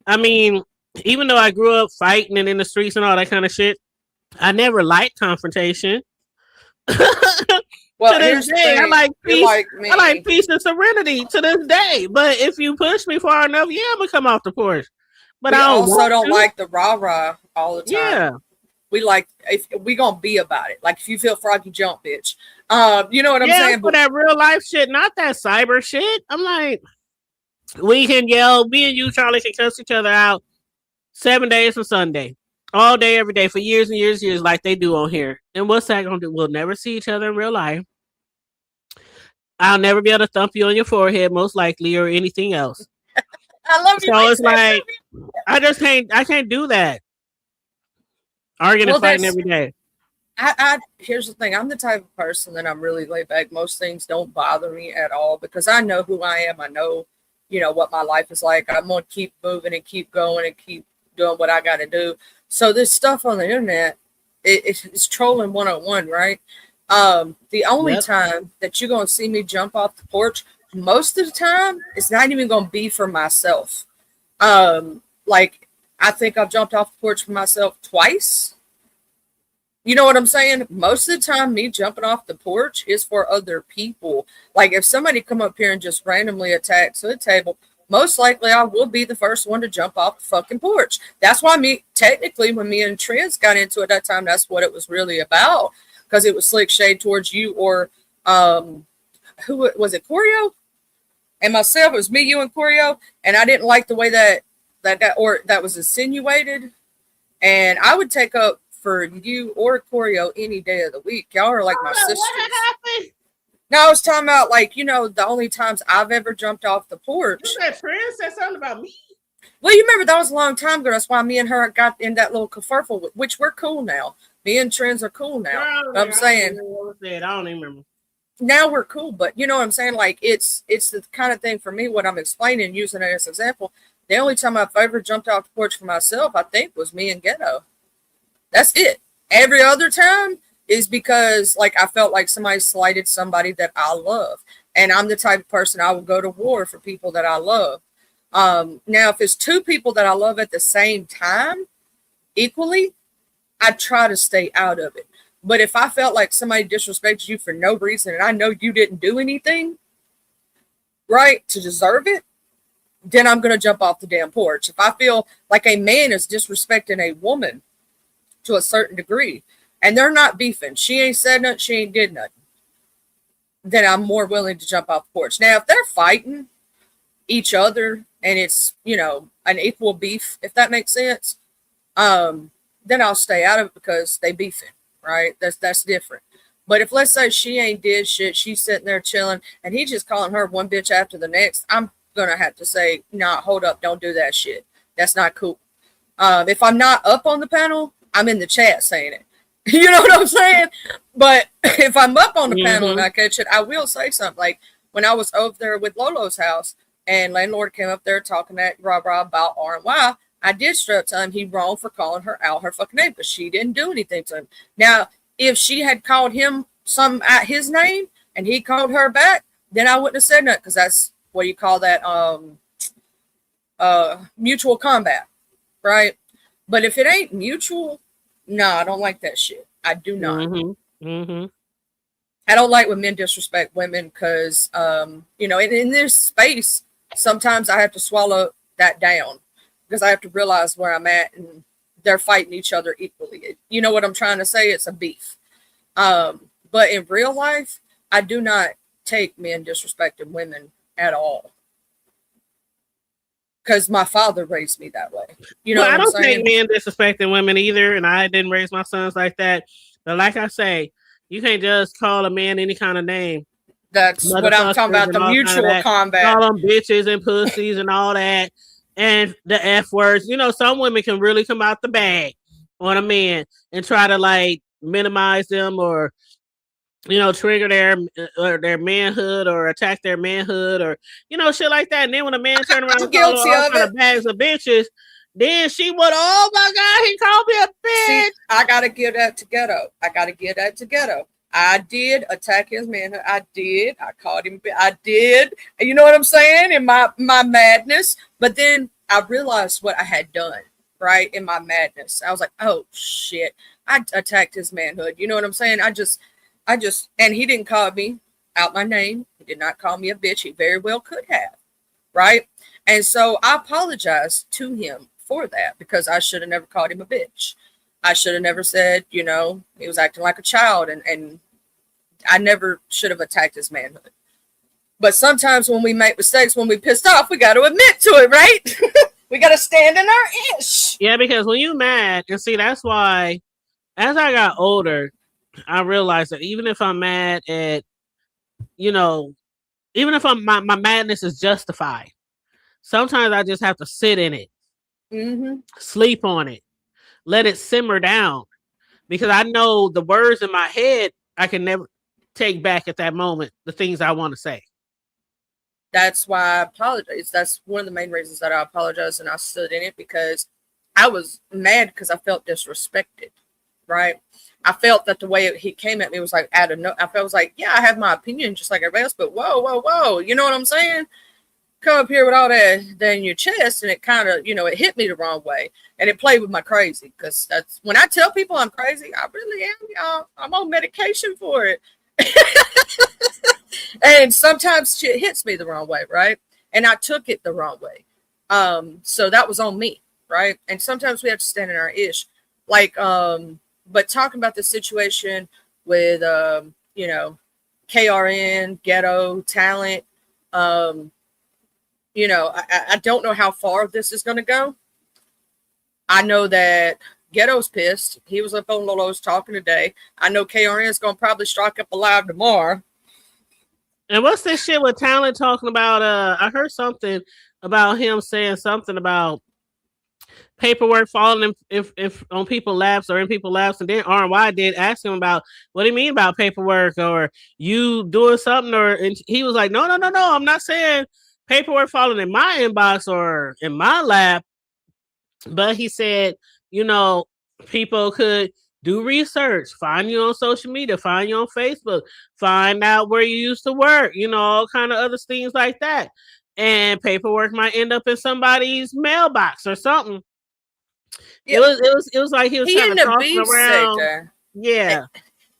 I mean, even though I grew up fighting and in the streets and all that kind of shit, I never liked confrontation. Well, to this day, I like peace. I like peace and serenity to this day. But if you push me far enough, yeah, I'm gonna come off the porch. But I also don't like the rah-rah all the time. Yeah. We like if we gonna be about it. Like if you feel froggy, jump, bitch. You know what I'm saying? For that real life shit, not that cyber shit. I'm like, we can yell. Me and you, Charlie, can cuss each other out 7 days from Sunday, all day, every day, for years and years and years, like they do on here. And what's that gonna do? We'll never see each other in real life. I'll never be able to thump you on your forehead, most likely, or anything else. I love you. So it's like I can't do that. Arguing and fighting every day. Here's the thing. I'm the type of person that I'm really laid back. Most things don't bother me at all because I know who I am. I know, what my life is like. I'm going to keep moving and keep going and keep doing what I got to do. So this stuff on the internet, it's trolling 101, right? The only time that you're going to see me jump off the porch, most of the time, it's not even going to be for myself. Like, I think I've jumped off the porch for myself twice. You know what I'm saying? Most of the time, me jumping off the porch is for other people. Like, if somebody come up here and just randomly attacks the table, most likely I will be the first one to jump off the fucking porch. That's why technically, when me and Trez got into it that time, that's what it was really about. Because it was slick shade towards you or, who was it, Corio? And myself, it was me, you, and Corio. And I didn't like the way that was insinuated. And I would take up for you or Corio any day of the week. Y'all are like my sisters. What happened? No, I was talking about the only times I've ever jumped off the porch. You said Trez said something about me? Well, you remember that was a long time ago. That's why me and her got in that little kerfuffle, which we're cool now. Me and Trends are cool now. Girl, I'm saying I don't even remember. now we're cool, but you know what I'm saying? Like it's the kind of thing for me, what I'm explaining, using it as an example. The only time I've ever jumped off the porch for myself, I think, was me and Ghetto. That's it. Every other time is because like I felt like somebody slighted somebody that I love. And I'm the type of person I will go to war for people that I love. Now if it's two people that I love at the same time, equally, I try to stay out of it. But if I felt like somebody disrespected you for no reason and I know you didn't do anything right to deserve it, then I'm going to jump off the damn porch. If I feel like a man is disrespecting a woman to a certain degree and they're not beefing, she ain't said nothing, she ain't did nothing, then I'm more willing to jump off the porch. Now, if they're fighting each other and it's, you know, an equal beef, if that makes sense, then I'll stay out of it because they beefing, right? That's different. But if let's say she ain't did shit, she's sitting there chilling, and he just calling her one bitch after the next, I'm gonna have to say, nah, hold up, don't do that shit. That's not cool. If I'm not up on the panel, I'm in the chat saying it. You know what I'm saying? But if I'm up on the panel and I catch it, I will say something. Like when I was over there with Lolo's house, and landlord came up there talking that rah about R&Y, I did straight up tell him he wrong for calling her out her fucking name, but she didn't do anything to him. Now, if she had called him some at his name and he called her back, then I wouldn't have said nothing, because that's what you call that mutual combat, right? But if it ain't mutual, no, I don't like that shit. I do not. I don't like when men disrespect women because, you know, in this space, sometimes I have to swallow that down because I have to realize where I'm at, and they're fighting each other equally. You know what I'm trying to say? It's a beef. But in real life, I do not take men disrespecting women at all, because my father raised me that way. You know, well, what I I'm don't saying? take men disrespecting women either, and I didn't raise my sons like that. But like I say, you can't just call a man any kind of name. That's what I'm talking about, the mutual combat. Call them bitches and pussies and all that, and the F words. You know, some women can really come out the bag on a man and try to like minimize them, or you know, trigger their manhood, or attack their manhood, or you know, shit like that. And then when a man turn around and call all kind of bags of bitches, then she would, oh my God, he called me a bitch. See, I gotta give that to Ghetto. I did attack his manhood. I did. I called him. I did. You know what I'm saying? In my madness. But then I realized what I had done, right? In my madness. I was like, oh shit. I attacked his manhood. You know what I'm saying? I just, and he didn't call me out my name. He did not call me a bitch. He very well could have, right? And so I apologize to him for that, because I should have never called him a bitch. I should have never said, you know, he was acting like a child, and I never should have attacked his manhood. But sometimes when we make mistakes, when we pissed off, we got to admit to it, right? We got to stand in our ish. Yeah, because when you mad, and see, that's why as I got older, I realized that even if I'm mad at, you know, even if my madness is justified, sometimes I just have to sit in it, sleep on it, let it simmer down, because I know the words in my head, I can never take back at that moment the things I want to say. That's why I apologize. That's one of the main reasons that I apologize, and I stood in it, because I was mad because I felt disrespected, right? I felt that the way he came at me was like out of no. I felt like, yeah, I have my opinion just like everybody else, but whoa, you know what I'm saying? Come up here with all that in your chest, and it kind of, you know, it hit me the wrong way, and it played with my crazy, because that's when I tell people I'm crazy, I really am, y'all. I'm on medication for it. And sometimes shit hits me the wrong way, right? And I took it the wrong way. So that was on me, right? And sometimes we have to stand in our ish. Like, but talking about the situation with, you know, KRN, Ghetto, Talent, you know, I don't know how far this is going to go. I know that Ghetto's pissed. He was up on Lolo's talking today. I know KRN is going to probably strike up a live tomorrow. And what's this shit with Talent talking about? I heard something about him saying something about paperwork falling if on people laps or in people laps, and then RY did ask him about what do you mean about paperwork or you doing something, or and he was like, no, I'm not saying paperwork falling in my inbox or in my lap, but he said, you know, people could do research, find you on social media, find you on Facebook, find out where you used to work, you know, all kind of other things like that. And paperwork might end up in somebody's mailbox or something. Yeah, It was like he was he kind in of the tossing beef around. sector. Yeah.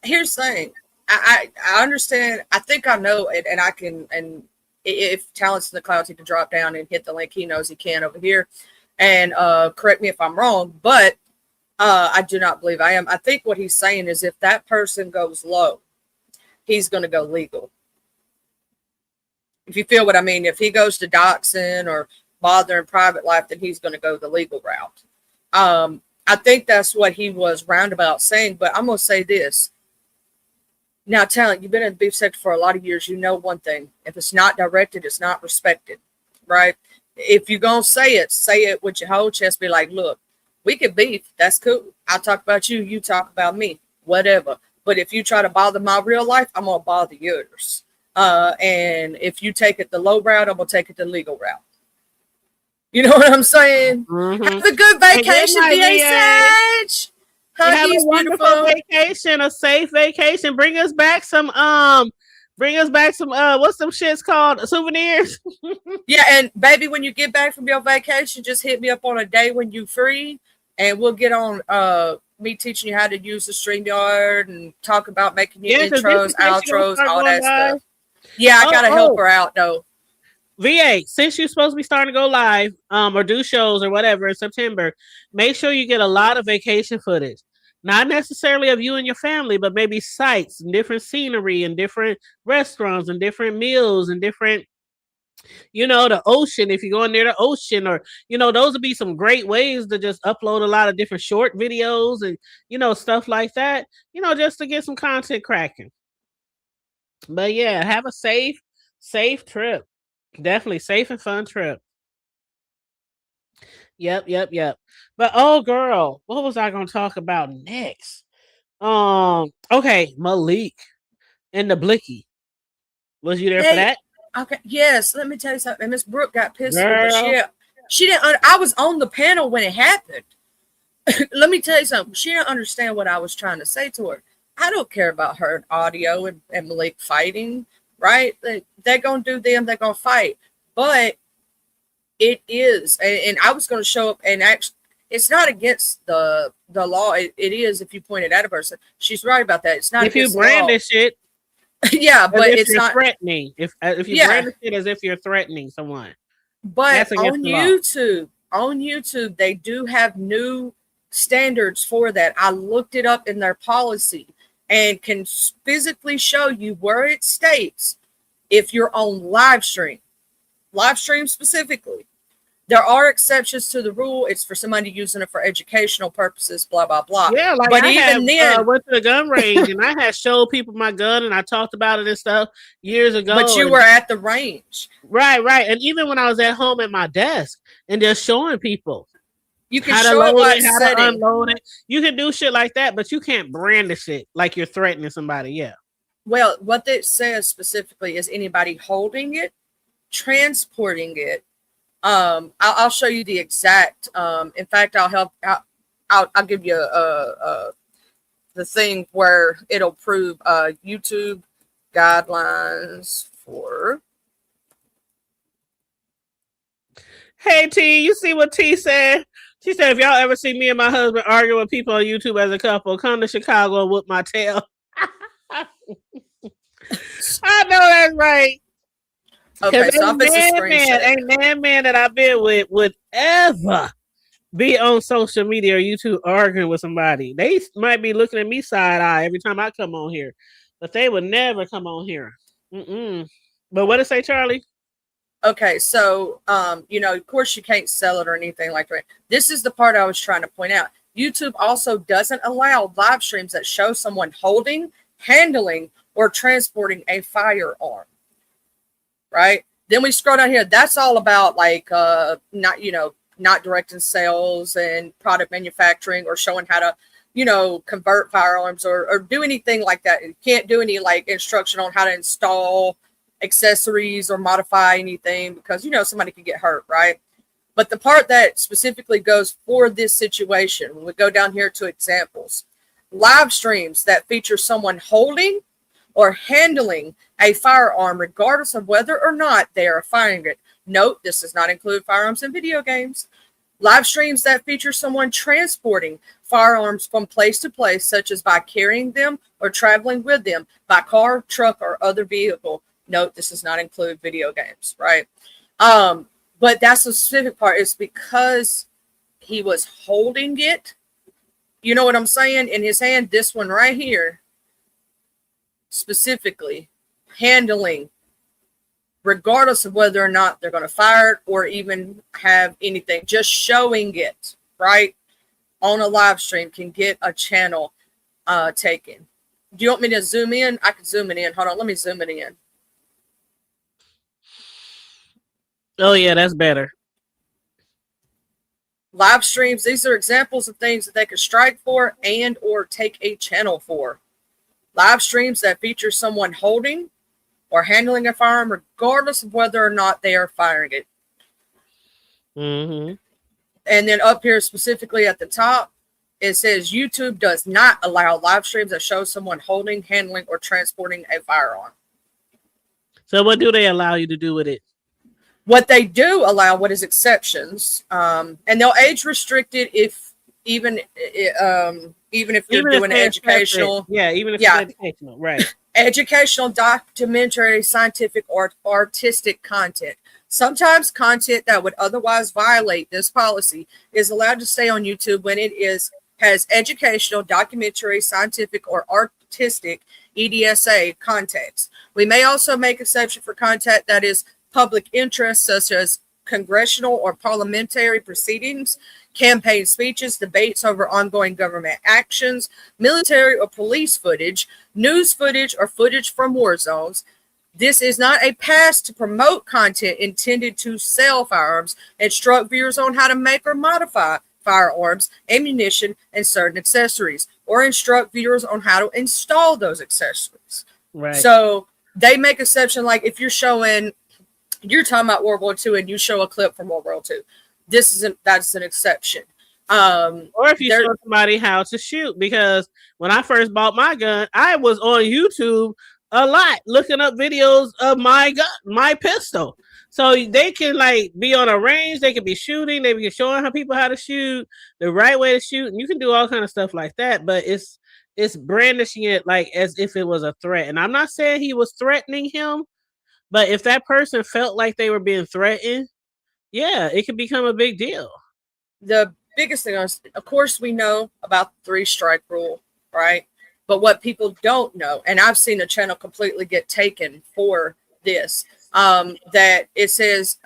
Here's the thing. I understand. I think I know it, and I can. And if Talent's in the Clouds, he can drop down and hit the link. He knows he can over here. And correct me if I'm wrong, but I do not believe I am. I think what he's saying is if that person goes low, he's going to go legal. If you feel what I mean, if he goes to doxing or bothering private life, then he's going to go the legal route. I think that's what he was roundabout saying, but I'm going to say this. Now, Talent, you've been in the beef sector for a lot of years. You know one thing. If it's not directed, it's not respected, right? If you're going to say it with your whole chest. Be like, look, we can beef. That's cool. I'll talk about you. You talk about me. Whatever. But if you try to bother my real life, I'm going to bother yours. And if you take it the low route, I'm going to take it the legal route. You know what I'm saying? Mm-hmm. Have a good vacation, VA Sage. Have a wonderful vacation, a safe vacation. Bring us back some what's some shits called? Souvenirs. Yeah, and baby, when you get back from your vacation, just hit me up on a day when you free, and we'll get on me teaching you how to use the StreamYard and talk about making your intros, outros, all that stuff. Yeah, I gotta help her out though. VA, since you're supposed to be starting to go live, or do shows or whatever in September, make sure you get a lot of vacation footage. Not necessarily of you and your family, but maybe sites and different scenery and different restaurants and different meals and different, you know, the ocean. If you're going near the ocean, or, you know, those would be some great ways to just upload a lot of different short videos and, you know, stuff like that, you know, just to get some content cracking. But yeah, have a safe trip. Definitely safe and fun trip. Yep. But oh girl, what was I gonna talk about next? Okay, Malik and the Blicky. Was you there for that? Okay, yes. Let me tell you something. Miss Brooke got pissed with the she didn't. I was on the panel when it happened. Let me tell you something. She didn't understand what I was trying to say to her. I don't care about her and audio and Malik fighting. Right? They're gonna do them. They're gonna fight. But it is, and I was going to show up and actually, it's not against the law. It is if you point it at a person. She's right about that. It's not if you brandish it. Yeah, but it's not threatening. If you brandish it as if you're threatening someone. But on YouTube, they do have new standards for that. I looked it up in their policy and can physically show you where it states if you're on live stream specifically. There are exceptions to the rule. It's for somebody using it for educational purposes, blah, blah, blah. Yeah, like but I went to the gun range and I had showed people my gun and I talked about it and stuff years ago. But you were at the range. Right. And even when I was at home at my desk and just showing people. You can show it by setting. To unload it. You can do shit like that, but you can't brandish it like you're threatening somebody. Yeah. Well, what it says specifically is anybody holding it, transporting it. I'll show you the exact. In fact, I'll give you the thing where it'll prove YouTube guidelines for. Hey T, you see what T said? She said, if y'all ever see me and my husband arguing with people on YouTube as a couple, come to Chicago and whoop my tail. I know that's right. Okay, so ain't man that I've been with would ever be on social media or YouTube arguing with somebody. They might be looking at me side eye every time I come on here, but they would never come on here. But what did it say, Charlie? Okay, so you know, of course you can't sell it or anything like that. This is the part I was trying to point out. YouTube also doesn't allow live streams that show someone holding, handling, or transporting a firearm. right? Then we scroll down here. That's all about like not directing sales and product manufacturing or showing how to convert firearms or do anything like that. You can't do any like instruction on how to install accessories or modify anything because somebody could get hurt, right? But the part that specifically goes for this situation, when we go down here to examples, live streams that feature someone holding or handling a firearm, regardless of whether or not they are firing it. Note, this does not include firearms in video games. Live streams that feature someone transporting firearms from place to place, such as by carrying them or traveling with them by car, truck, or other vehicle. Note, this does not include video games, right? But that's the specific part. It's because he was holding it. You know what I'm saying? In his hand, this one right here, specifically handling, regardless of whether or not they're going to fire it or even have anything, just showing it, right, on a live stream can get a channel taken. Do you want me to zoom in? I can zoom it in. Hold on, let me zoom it in. Oh, yeah, that's better. Live streams, these are examples of things that they could strike for and or take a channel for. Live streams that feature someone holding or handling a firearm, regardless of whether or not they are firing it. Mm-hmm. And then up here specifically at the top, it says YouTube does not allow live streams that show someone holding, handling, or transporting a firearm. So what do they allow you to do with it? What they do allow, what is exceptions, and they'll age restrict it if even if you're doing educational. Yeah, even if it's educational, right. Educational, documentary, scientific, or artistic content. Sometimes content that would otherwise violate this policy is allowed to stay on YouTube when it has educational, documentary, scientific, or artistic EDSA context. We may also make exception for content that is public interest, such as congressional or parliamentary proceedings, campaign speeches, debates over ongoing government actions, military or police footage, news footage, or footage from war zones. This is not a pass to promote content intended to sell firearms, instruct viewers on how to make or modify firearms, ammunition, and certain accessories, or instruct viewers on how to install those accessories. Right. So they make exception, like if you're talking about World War II and you show a clip from World War II. That's an exception. Or if you show somebody how to shoot, because when I first bought my gun, I was on YouTube a lot looking up videos of my gun, my pistol. So they can like be on a range, they can be shooting, they can be showing how people how to shoot, the right way to shoot, and you can do all kind of stuff like that. But it's brandishing it like as if it was a threat. And I'm not saying he was threatening him. But if that person felt like they were being threatened, yeah, it could become a big deal. The biggest thing is, of course, we know about the 3-strike rule, right? But what people don't know, and I've seen a channel completely get taken for this, that it says,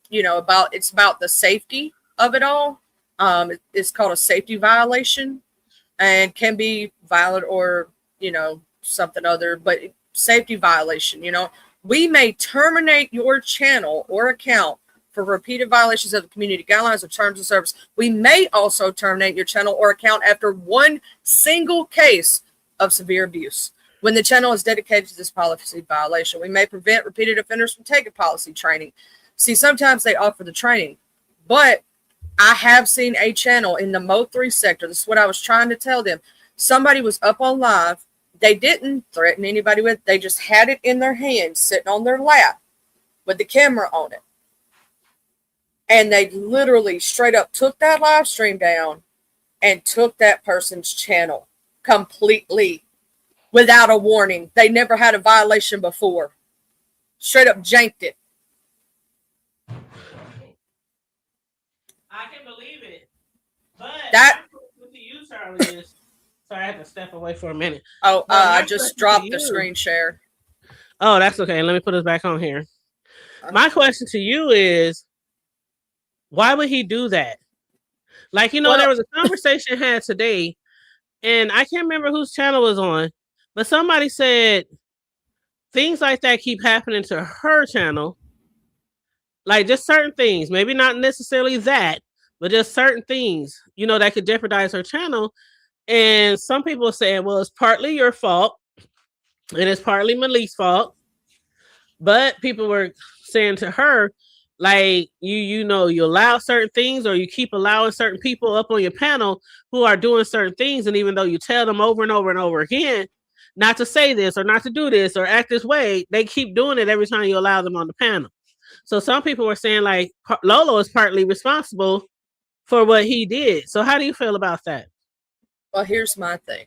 it's about the safety of it all. It's called a safety violation and can be violent or, something other, but safety violation, we may terminate your channel or account for repeated violations of the community guidelines or terms of service. We may also terminate your channel or account after one single case of severe abuse. When the channel is dedicated to this policy violation, we may prevent repeated offenders from taking policy training. See, sometimes they offer the training, but I have seen a channel in the Mo3 sector. This is what I was trying to tell them. Somebody was up on live. They didn't threaten anybody with it. They just had it in their hands, sitting on their lap with the camera on it. And they literally straight up took that live stream down and took that person's channel completely without a warning. They never had a violation before. Straight up janked it. I can believe it. But that to you, Charlie, is sorry, I had to step away for a minute. Oh, I just dropped the screen share. Oh, that's okay. Let me put us back on here. My question to you is, why would he do that? Like, there was a conversation had today, and I can't remember whose channel was on, but somebody said things like that keep happening to her channel. Like just certain things, maybe not necessarily that, but just certain things, that could jeopardize her channel. And some people are saying, well, it's partly your fault and it's partly Malik's fault. But people were saying to her, like, you allow certain things, or you keep allowing certain people up on your panel who are doing certain things. And even though you tell them over and over and over again not to say this or not to do this or act this way, they keep doing it every time you allow them on the panel. So some people were saying like Lolo is partly responsible for what he did. So how do you feel about that? Well, here's my thing.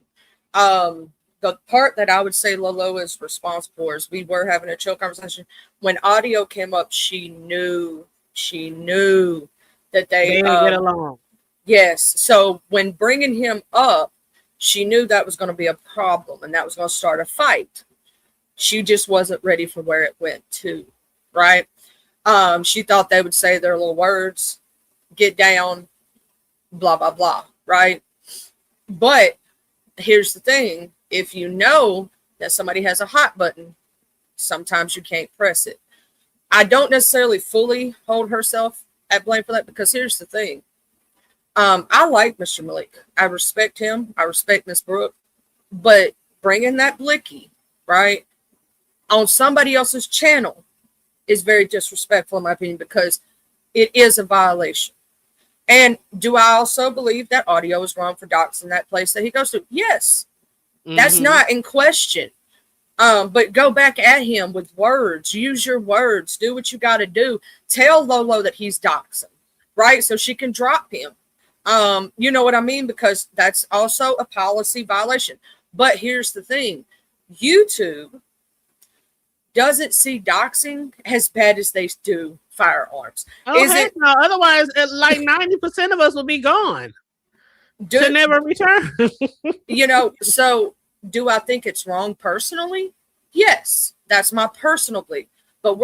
The part that I would say Lolo is responsible for is we were having a chill conversation. When audio came up, she knew that they didn't get along. Yes. So when bringing him up, she knew that was going to be a problem and that was going to start a fight. She just wasn't ready for where it went to, right? She thought they would say their little words, get down, blah, blah, blah, right? But here's the thing. If you know that somebody has a hot button, sometimes you can't press it. I don't necessarily fully hold herself at blame for that, because here's the thing. I like Mr. Malik. I respect him. I respect Miss Brooke. But bringing that blicky, right, on somebody else's channel is very disrespectful, in my opinion, because it is a violation. And do I also believe that audio is wrong for doxing that place that he goes to? Yes. That's not in question. But go back at him with words. Use your words. Do what you got to do. Tell Lolo that he's doxing, right? So she can drop him. You know what I mean? Because that's also a policy violation. But here's the thing. YouTube doesn't see doxing as bad as they do firearms. Is it? No, otherwise, like 90% of us will be gone to never return. So do I think it's wrong personally? Yes, that's my personal belief. But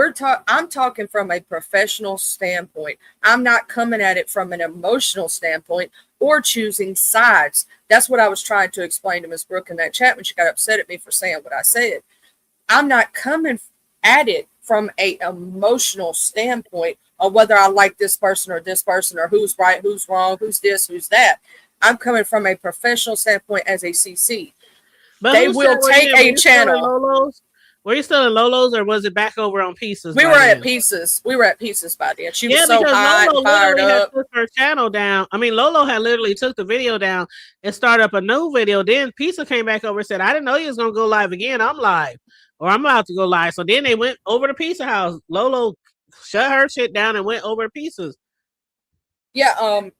I'm talking from a professional standpoint. I'm not coming at it from an emotional standpoint or choosing sides. That's what I was trying to explain to Ms. Brooke in that chat when she got upset at me for saying what I said. I'm not coming at it from an emotional standpoint of whether I like this person or who's right, who's wrong, who's this, who's that. I'm coming from a professional standpoint as a CC. But they will take a channel. Were you still in Lolo's, or was it back over on Pieces? We were at Pieces. We were at Pieces by then. She was so hot and fired up. Took her channel down. I mean, Lolo had literally took the video down and started up a new video. Then Pieces came back over and said, I didn't know you was going to go live again. I'm live. Or I'm about to go live. So then they went over to Pizza House. Lolo shut her shit down and went over to Pieces. Yeah.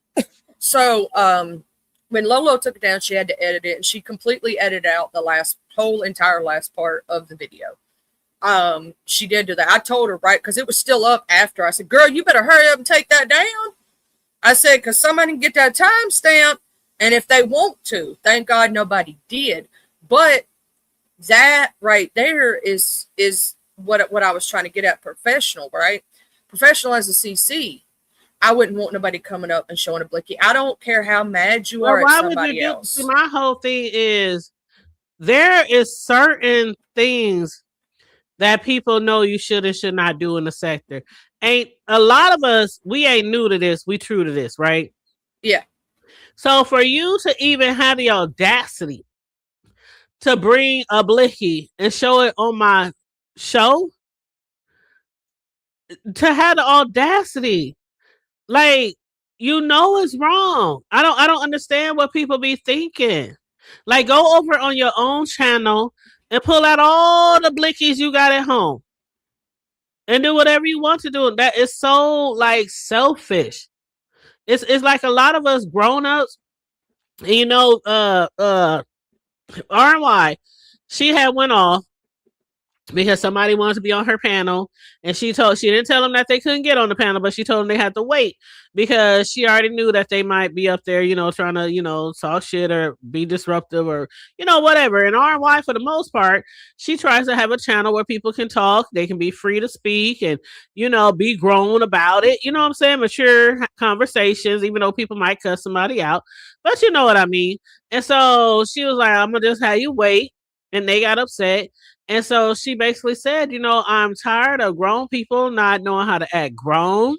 When Lolo took it down, she had to edit it, and she completely edited out the entire last part of the video. She did do that. I told her, right, because it was still up after. I said, girl, you better hurry up and take that down. I said, because somebody can get that timestamp, and if they want to. Thank God nobody did. But that right there is what I was trying to get at. Professional, right? Professional as a CC. I wouldn't want nobody coming up and showing a blicky. I don't care how mad you are at somebody else. See, my whole thing is there is certain things that people know you should and should not do in the sector. Ain't a lot of us, we ain't new to this. We true to this, right? Yeah. So for you to even have the audacity to bring a blicky and show it on my show, to have the audacity, like, it's wrong. I don't understand what people be thinking. Like, go over on your own channel and pull out all the blickies you got at home and do whatever you want to do. That is so like selfish. It's like a lot of us grown-ups, RY, she had went off because somebody wanted to be on her panel, and she didn't tell them that they couldn't get on the panel, but she told them they had to wait because she already knew that they might be up there, trying to, talk shit or be disruptive or, whatever. And RY, for the most part, she tries to have a channel where people can talk, they can be free to speak and, be grown about it. You know what I'm saying? Mature conversations, even though people might cuss somebody out, but you know what I mean? And so she was like, I'm going to just have you wait. And they got upset. And so she basically said, I'm tired of grown people not knowing how to act grown.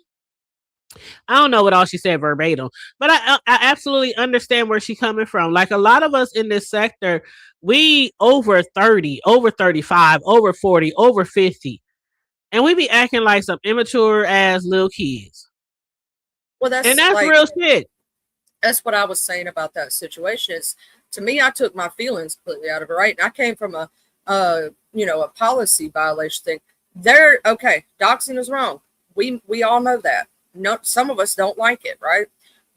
I don't know what all she said verbatim, but I absolutely understand where she's coming from. Like a lot of us in this sector, we over 30, over 35, over 40, over 50, and we be acting like some immature ass little kids. Well, And that's that's like, real shit. that's what I was saying about that situation. Is to me, I took my feelings completely out of it, right? And I came from a policy violation thing. There, okay, doxing is wrong. We all know that. No, some of us don't like it, right?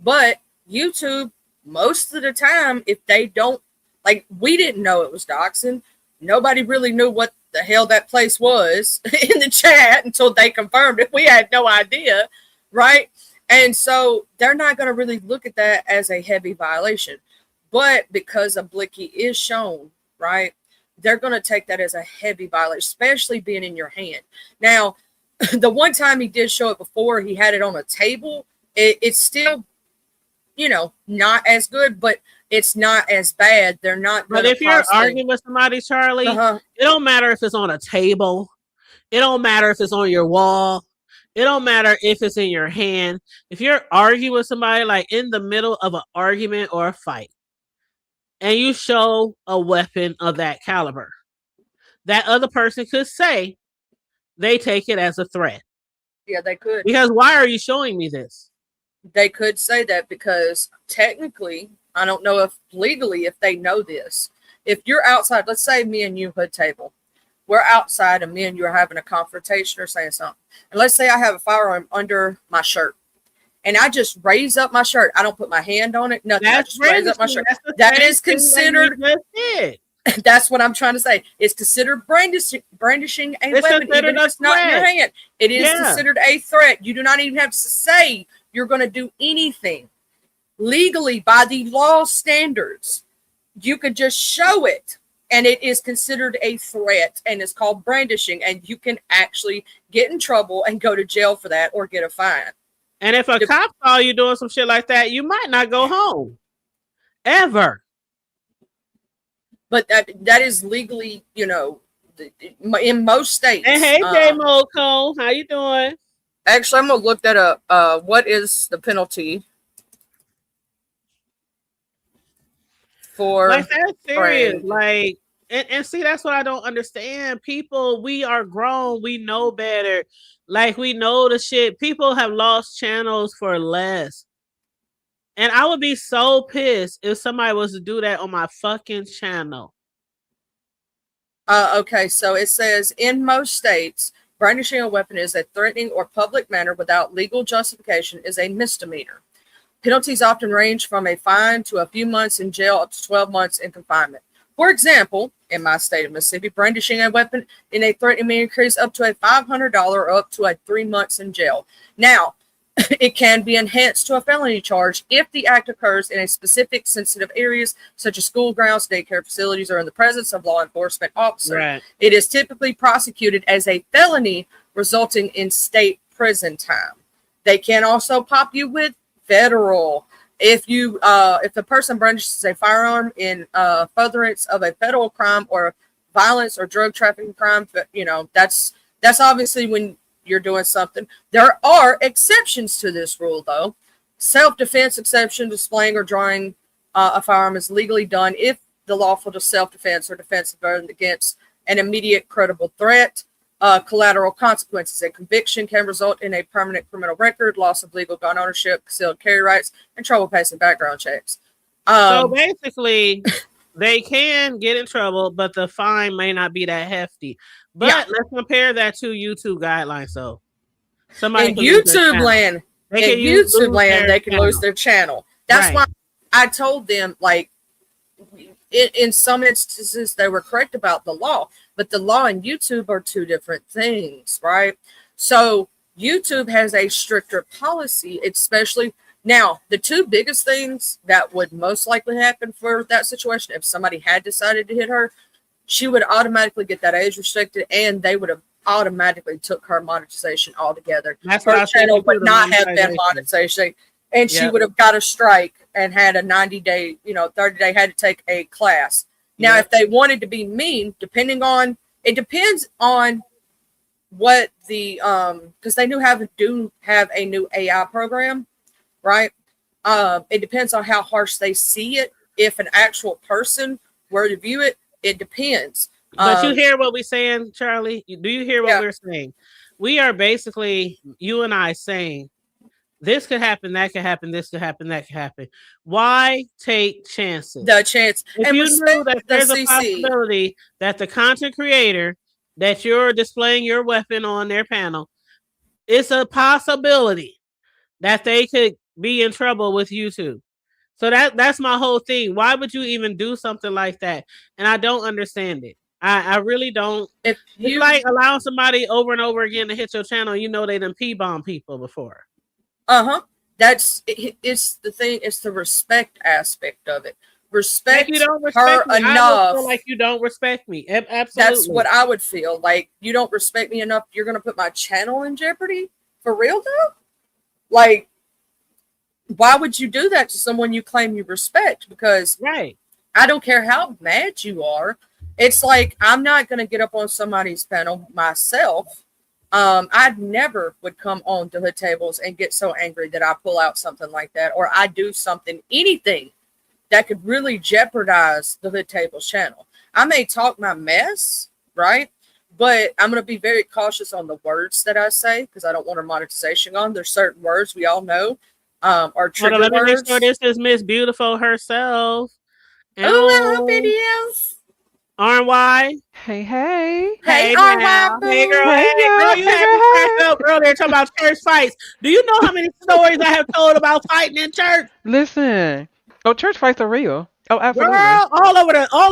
But YouTube, most of the time, if they don't like, we didn't know it was doxing. Nobody really knew what the hell that place was in the chat until they confirmed it. We had no idea, right? And so they're not going to really look at that as a heavy violation. But because a blicky is shown, right, they're going to take that as a heavy violation, especially being in your hand. Now, the one time he did show it before, he had it on a table. It's still, not as good, but it's not as bad. They're not. But if you're arguing with somebody, Charlie, it don't matter if it's on a table. It don't matter if it's on your wall. It don't matter if it's in your hand. If you're arguing with somebody, like in the middle of an argument or a fight, and you show a weapon of that caliber, that other person could say they take it as a threat. Yeah, they could. Because why are you showing me this? They could say that because technically, I don't know if legally, if they know this. If you're outside, let's say me and you, hood table, we're outside and me and you are having a confrontation or saying something. And let's say I have a firearm under my shirt and I just raise up my shirt. I don't put my hand on it. Nothing. I just raise up my shirt. That is considered. That's what I'm trying to say. It's considered brandishing a weapon, even if it's not in your hand. It is considered a threat. You do not even have to say you're going to do anything. Legally, by the law standards, you could just show it, and it is considered a threat, and it's called brandishing, and you can actually get in trouble and go to jail for that or get a fine. And if a cop saw you doing some shit like that, you might not go home. Ever. But that is legally, in most states. And hey, J Moco, how you doing? Actually, I'm gonna look that up. What is the penalty for? Like that's serious. Like, and see, that's what I don't understand. People, we are grown. We know better. Like, we know the shit. People have lost channels for less. And I would be so pissed if somebody was to do that on my fucking channel. Okay, so it says in most states, brandishing a weapon is a threatening or public manner without legal justification is a misdemeanor. Penalties often range from a fine to a few months in jail up to 12 months in confinement. For example, in my state of Mississippi, brandishing a weapon in a threatening manner carries up to a $500 or up to a 3 months in jail. Now, it can be enhanced to a felony charge if the act occurs in a specific sensitive areas such as school grounds, daycare facilities, or in the presence of law enforcement officer. Right. It is typically prosecuted as a felony, resulting in state prison time. They can also pop you with federal. If the person brandishes a firearm in furtherance of a federal crime or violence or drug trafficking crime, that's obviously when you're doing something. There are exceptions to this rule, though. Self-defense exception, displaying or drawing a firearm is legally done if the lawful self-defense or defense against an immediate credible threat. Collateral consequences. A conviction can result in a permanent criminal record, loss of legal gun ownership, concealed carry rights, and trouble passing background checks. So basically, they can get in trouble, but the fine may not be that hefty. But let's compare that to YouTube guidelines. So somebody in YouTube land, they can lose their channel. That's why I told them, like, in some instances they were correct about the law, but the law and YouTube are two different things, right? So YouTube has a stricter policy, especially now. The two biggest things that would most likely happen for that situation, if somebody had decided to hit her, she would automatically get that age restricted, and they would have automatically took her monetization altogether. Her channel would not have been monetization, and she would have got a strike and had a 90-day, 30-day, had to take a class. Now, if they wanted to be mean, depending on It depends on what the because they do have a new AI program, right? It depends on how harsh they see it. If an actual person were to view it, it depends. But you hear what we're saying, Charlie? Do you hear what Yeah, we're saying? We are basically, you and I, saying this could happen, that could happen, this could happen, that could happen. Why take chances? the chance If and you knew respect that the there's a CC. possibility that the content creator that you're displaying your weapon on their panel, it's a possibility that they could be in trouble with YouTube. So that's my whole thing. Why would you even do something like that? And I don't understand it. I really don't. If It's you like allowing somebody over and over again to hit your channel. You know they done P-bomb people before. That's it's the thing. It's the respect aspect of it. Like Respect you don't her respect me. I would feel enough. like you don't respect me. That's Absolutely. what I would feel like. You don't respect me enough. You're gonna put my channel in jeopardy for real though. Like, why would you do that to someone you claim you respect? Because Right. I don't care how mad you are. It's like I'm not gonna get up on somebody's panel myself. I never would come on to Hood Tables and get so angry that I pull out something like that, or I do something, anything that could really jeopardize the Hood Tables channel. I may talk my mess, right? But I'm going to be very cautious on the words that I say because I don't want our monetization on. There's certain words we all know are Hold on, trigger let me make sure words. this is Miss Beautiful herself. Oh, I love Oh, videos. RY. Hey, hey. Hey, Hey RY now. Hey girl. Boo. Hey, Hey girl. y'all. You Hey, had girl, me cracked hey. up earlier talking about church fights. Do you know how many stories I have told about fighting in church? Listen. Oh, church fights are real. Oh, absolutely. Girl, all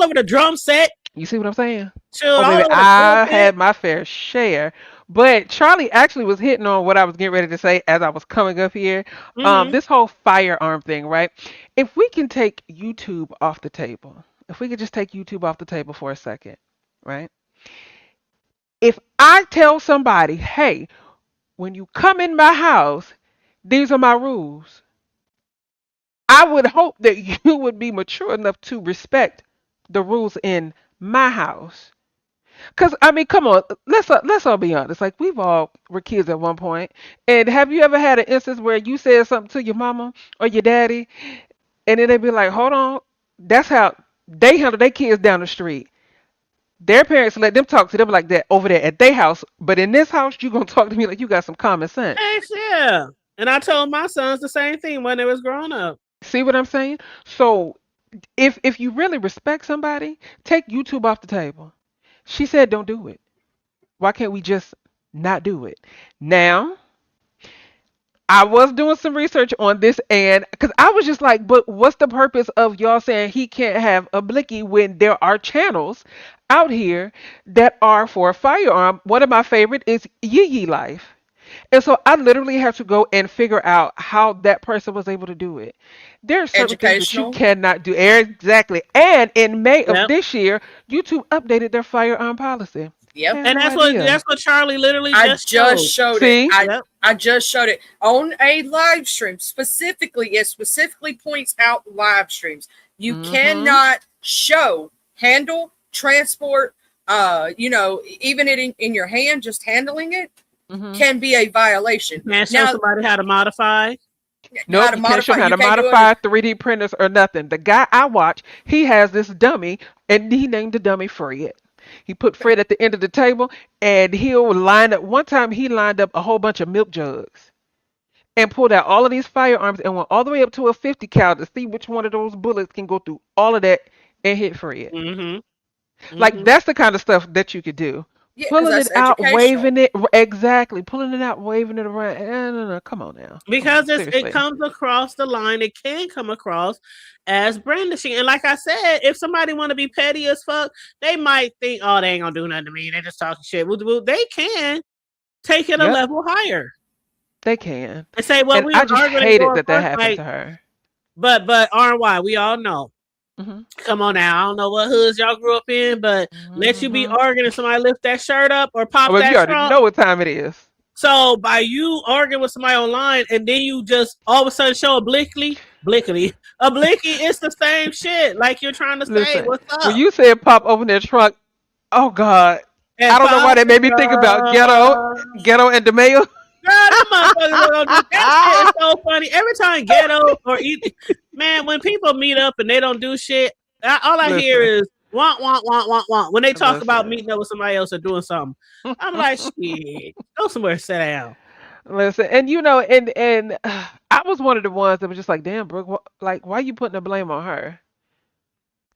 over the drum set. You see what I'm saying? Shoot, Oh, all baby, over the I pulpit. had my fair share. But Charlie actually was hitting on what I was getting ready to say as I was coming up here. Mm-hmm. This whole firearm thing, right? If we can take YouTube off the table, if we could just take YouTube off the table for a second, right? If I tell somebody, hey, when you come in my house, these are my rules. I would hope that you would be mature enough to respect the rules in my house. Cause I mean, come on, let's all be honest. Like we've all were kids at one point, and have you ever had an instance where you said something to your mama or your daddy, and then they be like, "Hold on, that's how they handle their kids down the street. Their parents let them talk to them like that over there at their house, but in this house, you gonna talk to me like you got some common sense." Heck yeah. And I told my sons the same thing when they was growing up. See what I'm saying? So if you really respect somebody, take YouTube off the table. She said don't do it. Why can't we just not do it? Now, I was doing some research on this and because I was just like, but what's the purpose of y'all saying he can't have a blicky when there are channels out here that are for a firearm? One of my favorite is Yee Yee Life. And so I literally have to go and figure out how that person was able to do it. There are certain things that you Educational. cannot do. Exactly. And in May of Yep. this year, YouTube updated their firearm policy. Yep. Had And no that's idea. what Charlie literally I just just showed. showed it. See? I Yep. I just showed it on a live stream. Specifically, it specifically points out live streams. You Mm-hmm. cannot show, handle, transport, even it in your hand, just handling it Mm-hmm. can be a violation. Can't show Now, somebody how to modify. how Nope, to you can't show modify, them how you to can't do modify 3D printers or nothing. The guy I watch, he has this dummy, and he named the dummy Fred. He put Fred at the end of the table, and he'll line up. One time, he lined up a whole bunch of milk jugs and pulled out all of these firearms and went all the way up to a 50 cal to see which one of those bullets can go through all of that and hit Fred. Mm-hmm. Like Mm-hmm. that's the kind of stuff that you could do. Yeah, because Pulling it that's out, educational. waving it, exactly. Pulling it out, waving it around. No, come on now. Come Because on, it seriously. comes across the line. It can come across as brandishing. And like I said, if somebody want to be petty as fuck, they might think, oh, they ain't gonna do nothing to me. They're just talking shit. Well, they can take it a Yep, level higher they can. and say, well, And we I was just arguing and hated going that for that it. happened Like, to her. but RY, we all know. Hmm. Come on now. I don't know what hoods y'all grew up in, but let you be Hmm. arguing and somebody lift that shirt up or Oh, pop baby, you that already trunk. know what time it is. So by you arguing with somebody online and then you just all of a sudden show a a blicky, it's the same shit. Like you're trying to say, Listen, what's when up? you said pop open their trunk, oh God, And I don't know why that made me think about ghetto and DeMayo. Girl, them motherfuckers are gonna do that shit is so funny. Every time Ghetto or man, when people meet up and they don't do shit, all I hear Listen, is want. When they talk about listen, meeting up with somebody else or doing something, I'm like, shit, go somewhere, sit down. listen, and you know, and I was one of the ones that was just like, damn, Brooke, like, why you putting the blame on her?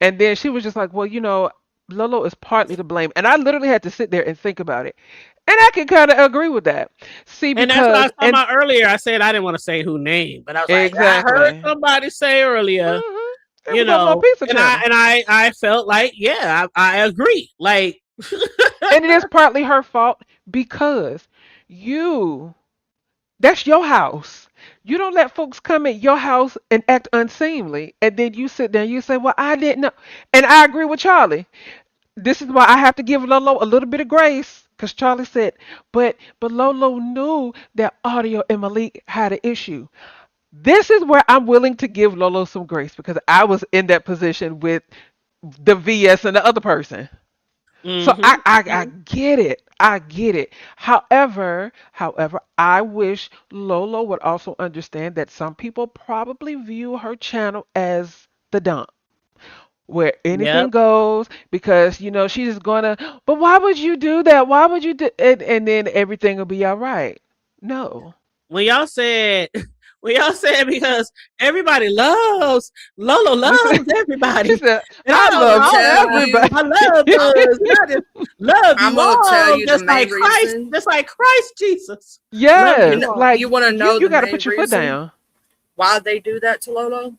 And then she was just like, well, you know, Lolo is partly to blame, and I literally had to sit there and think about it, and I can kind of agree with that. See, And that's what I because was talking about earlier. I said I didn't want to say who name, but I was like, I heard exactly, somebody say earlier, it was on my pizza and channel. I felt like, yeah, I agree. Like, And it is partly her fault because you, that's your house. You don't let folks come in your house and act unseemly. And then you sit there and you say, well, I didn't know. And I agree with Charlie. This is why I have to give Lolo a little bit of grace. Because Charlie said, but Lolo knew that Audio and Malik had an issue. This is where I'm willing to give Lolo some grace because I was in that position with the VS and the other person. So I get it. I get it. However, I wish Lolo would also understand that some people probably view her channel as the dump, where anything yep. goes because you know she's just gonna. But why would you do that? Why would you do? And then everything will be all right. No. when y'all said because everybody loves Lolo Listen, loves she everybody. said, And I'm I gonna love tell everybody. you. I love I'm, us. And I just love I'm you gonna tell all you the just main reason. like Christ Jesus. Love You you Yes, know, all. like you want to know you the got to main put your foot reason down. why they do that to Lolo?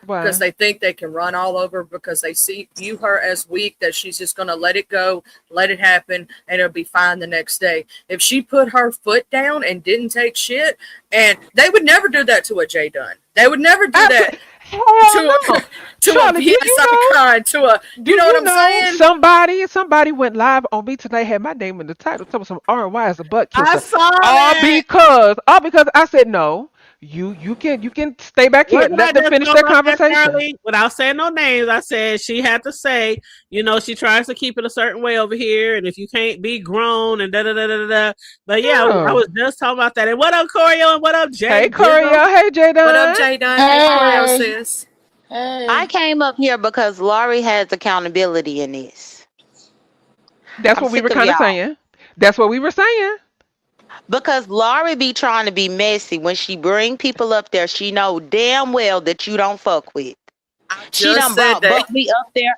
Because Why? they think they can run all over because they view her as weak, that she's just going to let it go, let it happen, and it'll be fine the next day. If she put her foot down and didn't take shit, and they would never do that to a Jay Dunn. They would never do that Absolutely. Hell to no. a Charlie, do VS you know? icon, to a, Do you know what you I'm know saying? somebody went live on me tonight, had my name in the title, talking some R&Y as a butt I kisser. saw All that. because I said no. You can stay back What here. did I Let them just finish know their about that, conversation. Charlie? Without saying no names, I said she had to say, she tries to keep it a certain way over here, and if you can't be grown and da da da da da. But yeah, I Oh. was just talking about that. And what up, Corio? And what up, Jay Hey Bizzle? Corio, hey J What up, Dunn. Jay Dunn? Hey, Choreo Hey, sis. I Hey. came up here because Laurie has accountability in this. That's I'm what we were sick of kind of y'all. saying. That's what we were saying. Because Laurie be trying to be messy when she bring people up there she know damn well that you don't fuck with. I She just done said that. brought me up there.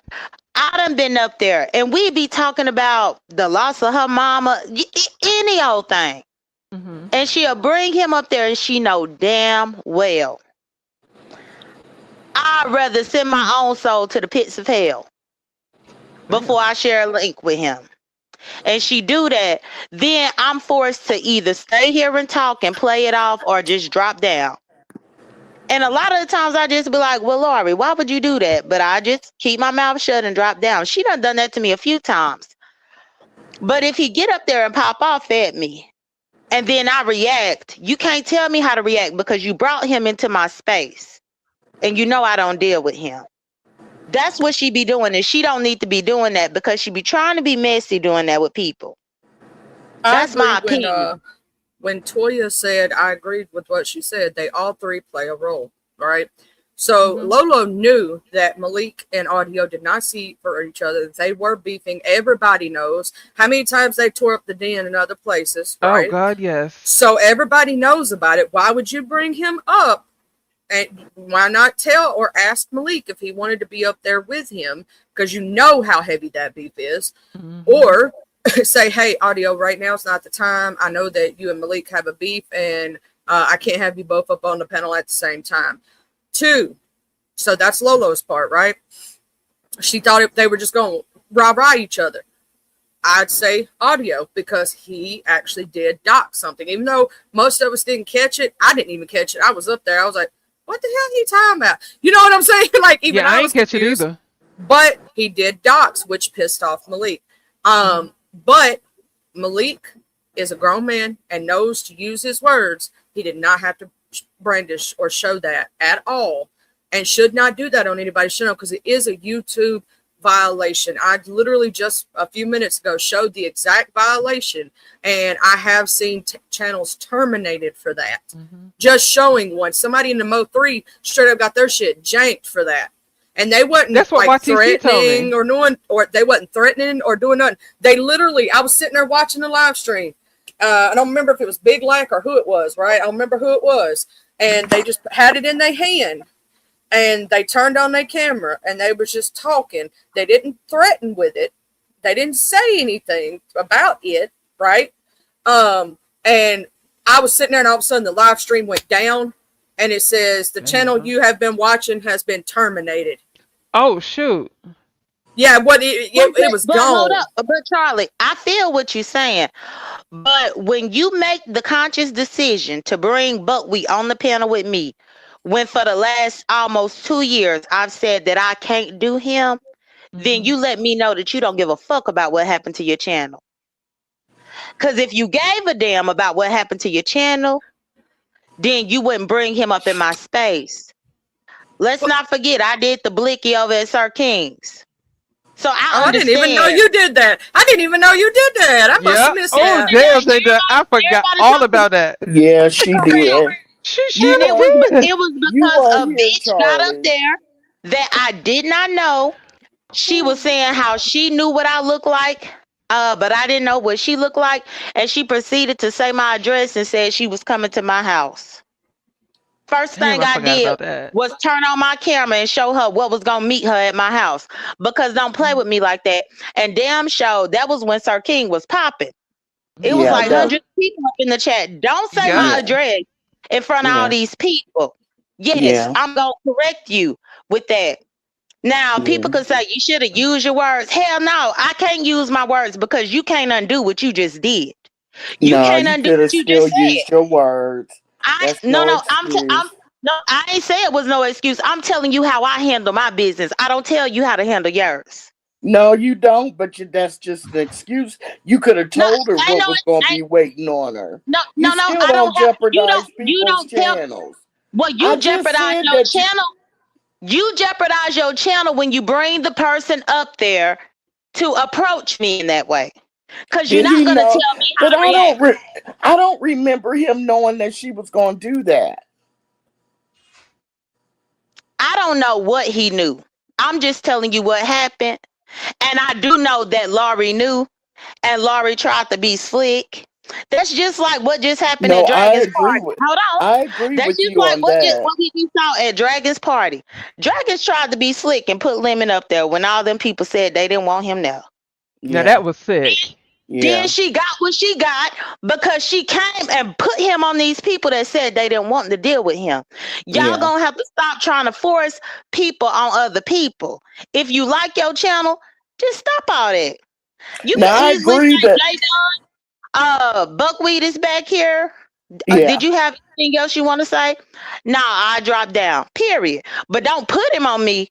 I done been up there and we be talking about the loss of her mama, any old thing. Hmm. And she'll bring him up there and she know damn well. I'd rather send my own soul to the pits of hell Damn. before I share a link with him. And she do that, then I'm forced to either stay here and talk and play it off or just drop down. And a lot of the times I just be like, well, Laurie, why would you do that? But I just keep my mouth shut and drop down. She done that to me a few times. But if he get up there and pop off at me and then I react, you can't tell me how to react because you brought him into my space and you know I don't deal with him. That's what she be doing, and she don't need to be doing that because she be trying to be messy doing that with people. I That's agree my opinion. when Toya said, I agreed with what she said. They all three play a role, right? So Hmm. Lolo knew that Malik and Audio did not see for each other. They were beefing. Everybody knows how many times they tore up the den in other places, Oh right? God, yes. So everybody knows about it. Why would you bring him up? And why not tell or ask Malik if he wanted to be up there with him? Because you know how heavy that beef is. Hmm. Or say, hey, Audio, right now is not the time. I know that you and Malik have a beef, and I can't have you both up on the panel at the same time. Two, so that's Lolo's part, right? She thought they were just going to rah-rah each other. I'd say Audio because he actually did dock something. Even though most of us didn't catch it, I didn't even catch it. I was up there. I was like, what the hell are you talking about? You know what I'm saying? Like, even Yeah, I I was ain't catch it confused. either. But he did dox, which pissed off Malik. Hmm. But Malik is a grown man and knows to use his words. He did not have to brandish or show that at all, and should not do that on anybody's channel because it is a YouTube violation. I literally just a few minutes ago showed the exact violation, and I have seen channels terminated for that. Just showing one. Somebody in the Mo3 straight up got their shit janked for that. And they wasn't That's what like YTC told me. threatening or doing, or they wasn't threatening or doing nothing. They literally, I was sitting there watching the live stream. I don't remember if it was Big Lack or who it was, right? I don't remember who it was. And they just had it in their hand. And they turned on their camera and they was just talking. They didn't threaten with it. They didn't say anything about it, right? And I was sitting there and all of a sudden the live stream went down and it says the channel you have been watching has been terminated. Oh shoot. Yeah, it was but gone. hold up, but Charlie, I feel what you're saying. But when you make the conscious decision to bring Buckwheat on the panel with me, when for the last almost 2 years I've said that I can't do him, then you let me know that you don't give a fuck about what happened to your channel. Because if you gave a damn about what happened to your channel, then you wouldn't bring him up in my space. Let's not forget, I did the blicky over at Sir King's. So I didn't even know you did that. I didn't even know you did that. I must have missed Oh that. damn, they did. I forgot all about that. Yeah, she did. She And should have did. it was You because a weren't here, bitch got up Charlie. there that I did not know. She was saying how she knew what I looked like, but I didn't know what she looked like. And she proceeded to say my address and said she was coming to my house. First Damn, thing I I forgot did about that. was turn on my camera and show her what was going to meet her at my house. Because don't play with me like that. And damn show, that was when Sir King was popping. It was Yeah, like that- hundreds of people up in the chat. Don't say Yeah. my address in front of all these people. Yes, Yeah. I'm going to correct you with that. Now, people could say you should have used your words. Hell no, I can't use my words because you can't undo what you just did. You No, can't you undo could have what you still just said. used your words. That's No, no I'm excuse. no, I ain't say it was no excuse. I'm telling you how I handle my business. I don't tell you how to handle yours. No, you don't, but that's just an excuse. You could have told her I what know was it. going to be waiting on her. No, You no, still I don't don't have. jeopardize You people's don't tell. channels. Well, I you just jeopardize said your that you- channel. You jeopardize your channel when you bring the person up there to approach me in that way. Because you're Did not he going to know? tell me how But to react. I don't remember him knowing that she was going to do that. I don't know what he knew. I'm just telling you what happened. And I do know that Laurie knew, and Laurie tried to be slick. That's just like what just happened No, at Dragon's Party. Hold on. I agree That's with just you like on what that. we saw at Dragon's Party. Dragons tried to be slick and put Lemon up there when all them people said they didn't want him there. Now Yeah. that was sick. Yeah. Then she got what she got because she came and put him on these people that said they didn't want to deal with him. Y'all gonna have to stop trying to force people on other people. If you like your channel, just stop all that. You Now, can I easily agree say, that- Buckwheat is back here. Yeah. Did you have anything else you want to say? Nah, I dropped down. Period. But don't put him on me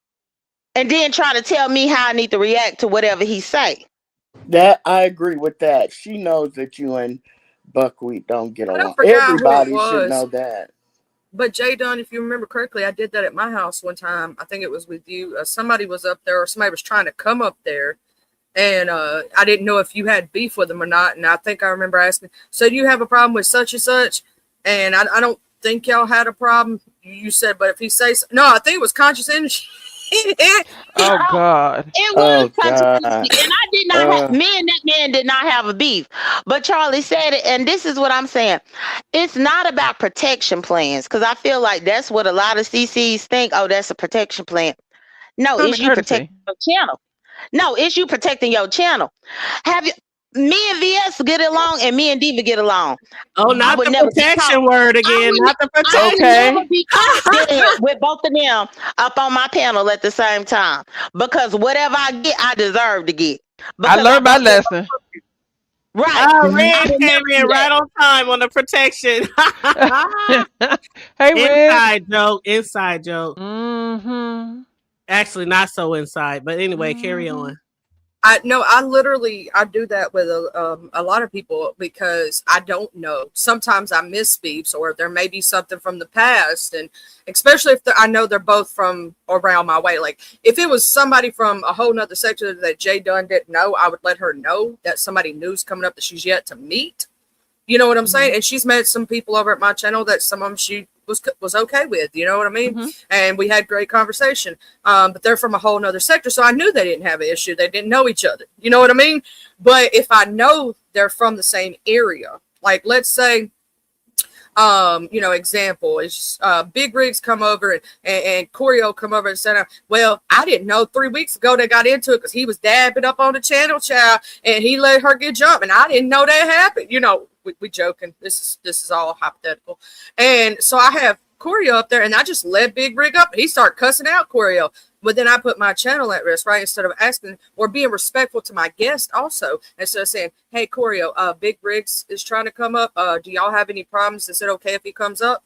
and then try to tell me how I need to react to whatever he say. That I agree with that. She knows that you and Buckwheat don't get I along. forgot who it Everybody was. should know that. But Jay Dunn, if you remember correctly, I did that at my house one time. I think it was with you. Somebody was up there, or somebody was trying to come up there, and I didn't know if you had beef with them or not. And I think I remember asking, "So do you have a problem with such and such?" And I don't think y'all had a problem. You said, but if he says no, I think it was conscious energy. Oh God. It was Oh, controversy, God. and I did not have, me and that man did not have a beef. But Charlie said it, and this is what I'm saying. It's not about protection plans, because I feel like that's what a lot of CCs think. Oh, that's a protection plan. No, Common it's you courtesy. protecting your channel. No, it's you protecting your channel. Have you? Me and VS get along, and me and Diva get along. Oh, I not would the never be protection caught. word again. would- Not the I protection. would Okay. never be caught dead with both of them up on my panel at the same time, because whatever I get, I deserve to get. I Because learned my brought them- lesson. Right. Oh, I Red would came never in do that. right on time on the protection. Hey, Red. Inside joke. Inside joke. Mm-hmm. Actually, not so inside. But anyway, carry on. I do that with a lot of people because I don't know. Sometimes I miss beeps, or there may be something from the past, and especially if I know they're both from around my way. Like if it was somebody from a whole nother sector that Jay Dunn didn't know, I would let her know that somebody new's coming up that she's yet to meet. You know what I'm saying? And she's met some people over at my channel that some of them she was okay with. You know what I mean? And we had great conversation. But they're from a whole nother sector, so I knew they didn't have an issue. They didn't know each other. You know what I mean? But if I know they're from the same area, like let's say example is Big Rigs come over and Corio come over and said, well, I didn't know 3 weeks ago they got into it because he was dabbing up on the channel, child, and he let her get jumped, and I didn't know that happened. We joking. This is all hypothetical. And so I have Corio up there, and I just let Big Rig up. He started cussing out Corio. But then I put my channel at risk, right? Instead of asking or being respectful to my guest also. Instead of saying, hey, Corio, Big Rigs is trying to come up. Do y'all have any problems? Is it okay if he comes up?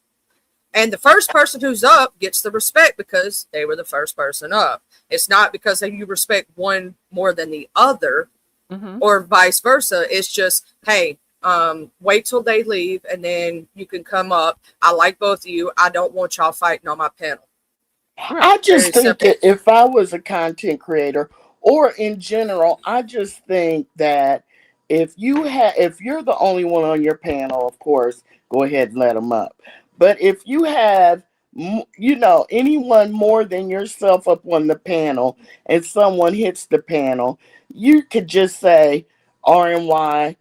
And the first person who's up gets the respect because they were the first person up. It's not because you respect one more than the other or vice versa. It's just, hey, wait till they leave and then you can come up. I like both of you. I don't want y'all fighting on my panel. I just think that if I was a content creator or in general, I just think that if you're the only one on your panel, of course, go ahead and let them up. But if you have, anyone more than yourself up on the panel and someone hits the panel, you could just say RNY.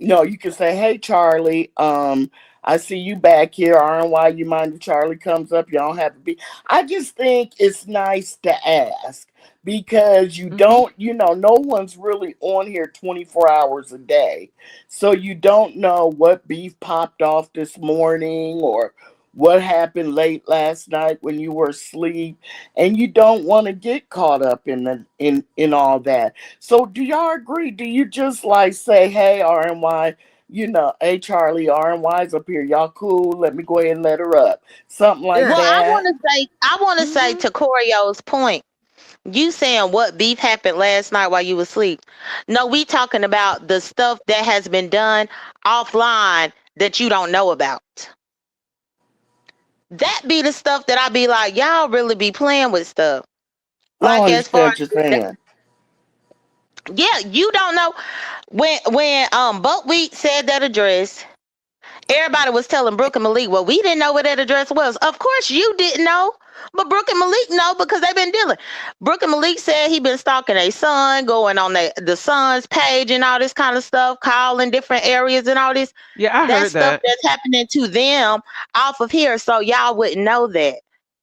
No, you can say, hey, Charlie, I see you back here. RNY, you mind if Charlie comes up? You don't have to be. I just think it's nice to ask because you don't, no one's really on here 24 hours a day. So you don't know what beef popped off this morning or what happened late last night when you were asleep, and you don't want to get caught up in all that. So do y'all agree? Do you just like say, hey, RNY, hey, Charlie, RNY's up here. Y'all cool? Let me go ahead and let her up. Something like Well, that. I want to say to Corio's point, you saying what beef happened last night while you were asleep. No, we talking about the stuff that has been done offline that you don't know about. That be the stuff that I be like, y'all really be playing with stuff. I don't Like as understand far what you're saying. yeah, you don't know when Buckwheat said that address. Everybody was telling Brooke and Malik, well, we didn't know what that address was. Of course you didn't know, but Brooke and Malik know because they've been dealing. Brooke and Malik said he been stalking their son, going on the son's page and all this kind of stuff, calling different areas and all this. Yeah, I That's heard stuff that. that's happening to them off of here, so y'all wouldn't know that.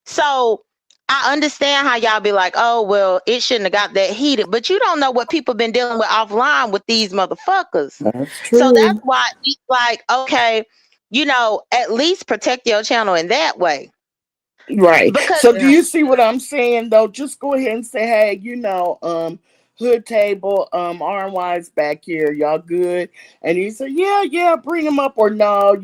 So I understand how y'all be like, oh, well, it shouldn't have got that heated, but you don't know what people been dealing with offline with these motherfuckers. That's So that's true. why it's like, okay, at least protect your channel in that way. Right. Because So do you see what I'm saying though? Just go ahead and say, hey, hood table, RNY's back here. Y'all good? And he said, yeah, bring him up. Or no,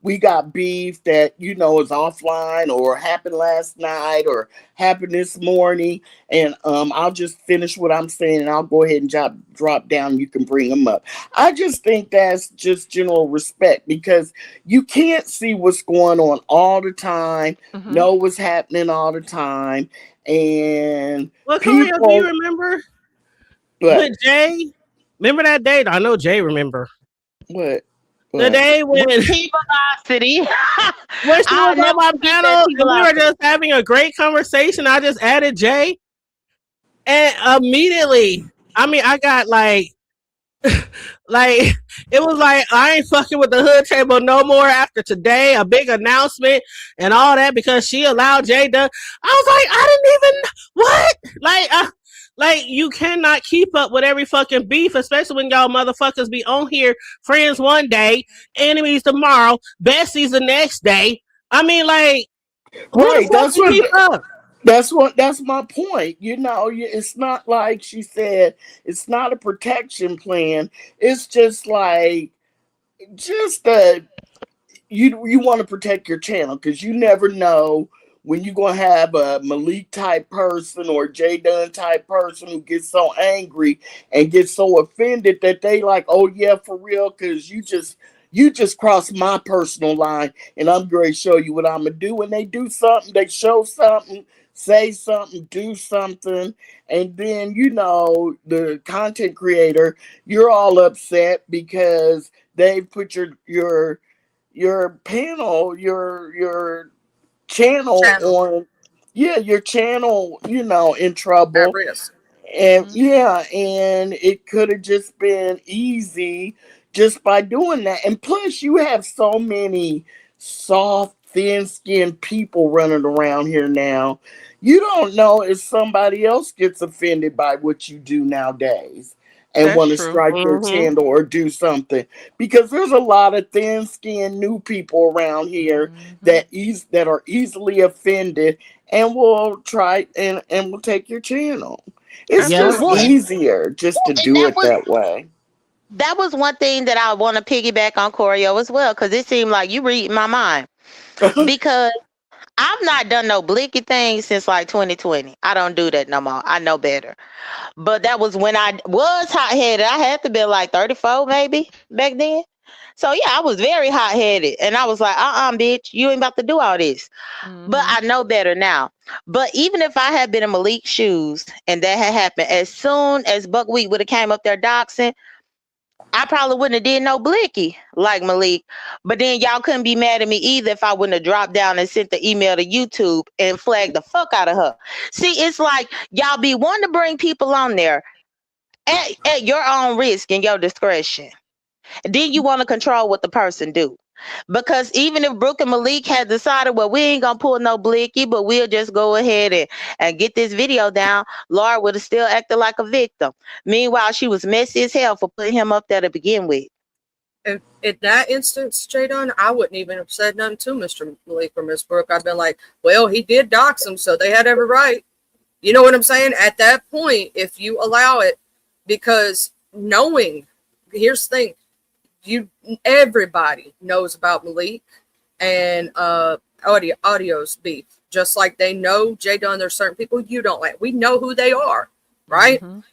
we got beef that, is offline or happened last night or happened this morning. And I'll just finish what I'm saying and I'll go ahead and drop down. You can bring him up. I just think that's just general respect because you can't see what's going on all the time, know what's happening all the time. And Well, Corio, do you people, remember but with Jay? Remember that date? I know Jay remember. what, The what? day when P Velocity, when she was I'll on never my forget that panel P and we were Velocity. just having a great conversation. I just added Jay. And immediately, I mean, I got like it was like I ain't fucking with the hood table no more after today. A big announcement and all that because she allowed Jay to. I was like, I didn't even what like you cannot keep up with every fucking beef, especially when y'all motherfuckers be on here friends one day, enemies tomorrow, besties the next day. I mean, like who the Right. fuck can keep up? That's my point. It's not like she said, it's not a protection plan. It's just like, just you want to protect your channel because you never know when you're gonna have a Malik type person or Jay Dunn type person who gets so angry and gets so offended that they like, oh yeah, for real, because you just crossed my personal line, and I'm going to show you what I'm gonna do. When they do something, they show something, say something, do something, and then the content creator, you're all upset because they put your panel, your channel Channel on, yeah, your channel, in at trouble. risk. And Mhm. yeah, and it could have just been easy just by doing that. And plus, you have so many soft, thin skinned people running around here now. You don't know if somebody else gets offended by what you do nowadays and That's want to true. strike their Mm-hmm. channel or do something, because there's a lot of thin skinned new people around here Mhm. that are easily offended and will try and will take your channel. It's just Yep. Well, Absolutely. easier just to and do it that way. that was one thing that I want to piggyback on Choreo as well, because it seemed like you read my mind. Because I've not done no blicky thing since like 2020. I don't do that no more. I know better. But that was when I was hot headed. I had to be like 34 maybe back then. So yeah, I was very hot headed. And I was like, bitch, you ain't about to do all this. But Mhm. I know better now. But even if I had been in Malik's shoes and that had happened, as soon as Buckwheat would have came up there doxing, I probably wouldn't have did no blicky like Malik. But then y'all couldn't be mad at me either if I wouldn't have dropped down and sent the email to YouTube and flagged the fuck out of her. See, it's like y'all be wanting to bring people on there at your own risk and your discretion. Then you want to control what the person do. Because even if Brooke and Malik had decided, well, we ain't gonna pull no blicky, but we'll just go ahead and get this video down, Laura would have still acted like a victim. Meanwhile, she was messy as hell for putting him up there to begin with. And in that instance, Jadon, I wouldn't even have said nothing to Mr. Malik or Miss Brooke. I've been like, well, he did dox him, so they had every right. You know what I'm saying? At that point, if you allow it, because knowing, here's the thing, you everybody knows about Malik and audio's beef. Just like they know Jay Dunn, there's certain people you don't like. We know who they are, right? Mhm.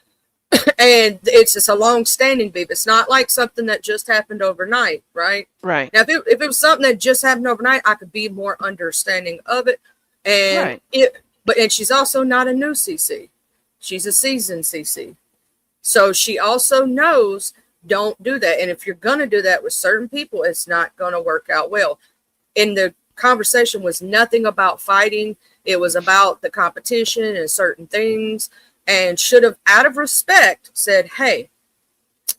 And it's just a long standing beef. It's not like something that just happened overnight, right? Right. Now, if it was something that just happened overnight, I could be more understanding of it. And Right. and she's also not a new CC. She's a seasoned CC. So she also knows don't do that. And if you're going to do that with certain people, it's not going to work out well. And the conversation was nothing about fighting. It was about the competition and certain things, and should have, out of respect, said, hey,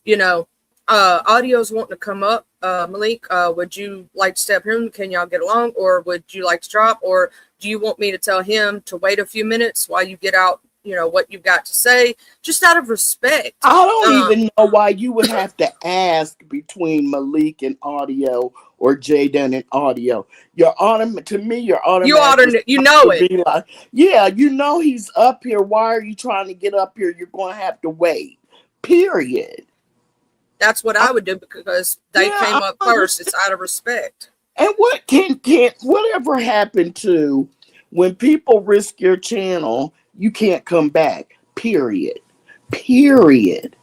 you know, audio's wanting to come up. Malik, would you like to step in? Can y'all get along? Or would you like to drop? Or do you want me to tell him to wait a few minutes while you get out, what you've got to say? Just out of respect. I don't Um, even know why you would have to ask between Malik and audio or Jaden and audio. To me, your you automatic ought to, response would it. be like, yeah, he's up here. Why are you trying to get up here? You're going to have to wait. Period. That's what I, I would do because they yeah, came I up first. understand. It's out of respect. And what can whatever happened to when people risk your channel, you can't come back. Period. Period.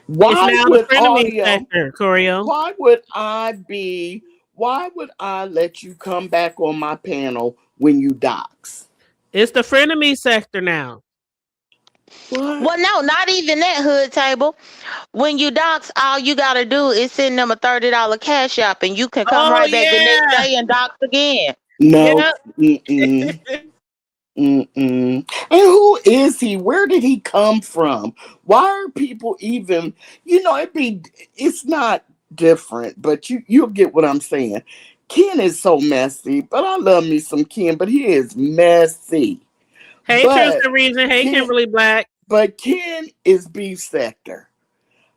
It's Why now the would frenemy audio? sector, Choreo. Why would I be? Why would I let you come back on my panel when you dox? It's the frenemy sector now. What? Well, no, not even that hood table. When you dox, all you gotta do is send them a $30 cash app, and you can come Oh right back the next yeah. day and dox again. No. Yep. Mm-mm. Mm-mm. And who is he? Where did he come from? Why are people even? It's not different, but you'll get what I'm saying. Ken is so messy, but I love me some Ken, but he is messy. Hey, Truth But and Reason. Hey, Ken, Kimberly Black. but Ken is beef sector.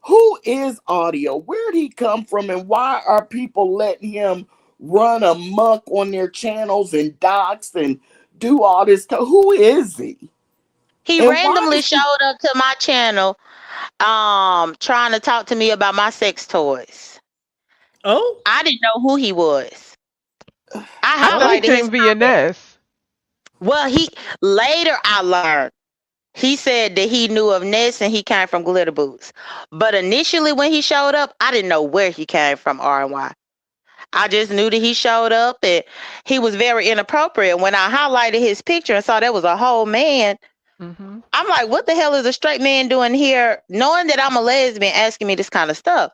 Who is audio? Where'd he come from, and why are people letting him run amok on their channels and docs and do all this stuff? Who is he? He And why randomly is he? showed up to my channel, trying to talk to me about my sex toys. Oh, I didn't know who he was. I I thought he oh. highlighted his came via comment. Ness. Well, he later I learned he said that he knew of Ness and he came from Glitter Boots. But initially when he showed up, I didn't know where he came from R and Y. I just knew that he showed up and he was very inappropriate. When I highlighted his picture and saw that was a whole man, Mm-hmm. I'm like, what the hell is a straight man doing here, knowing that I'm a lesbian, asking me this kind of stuff?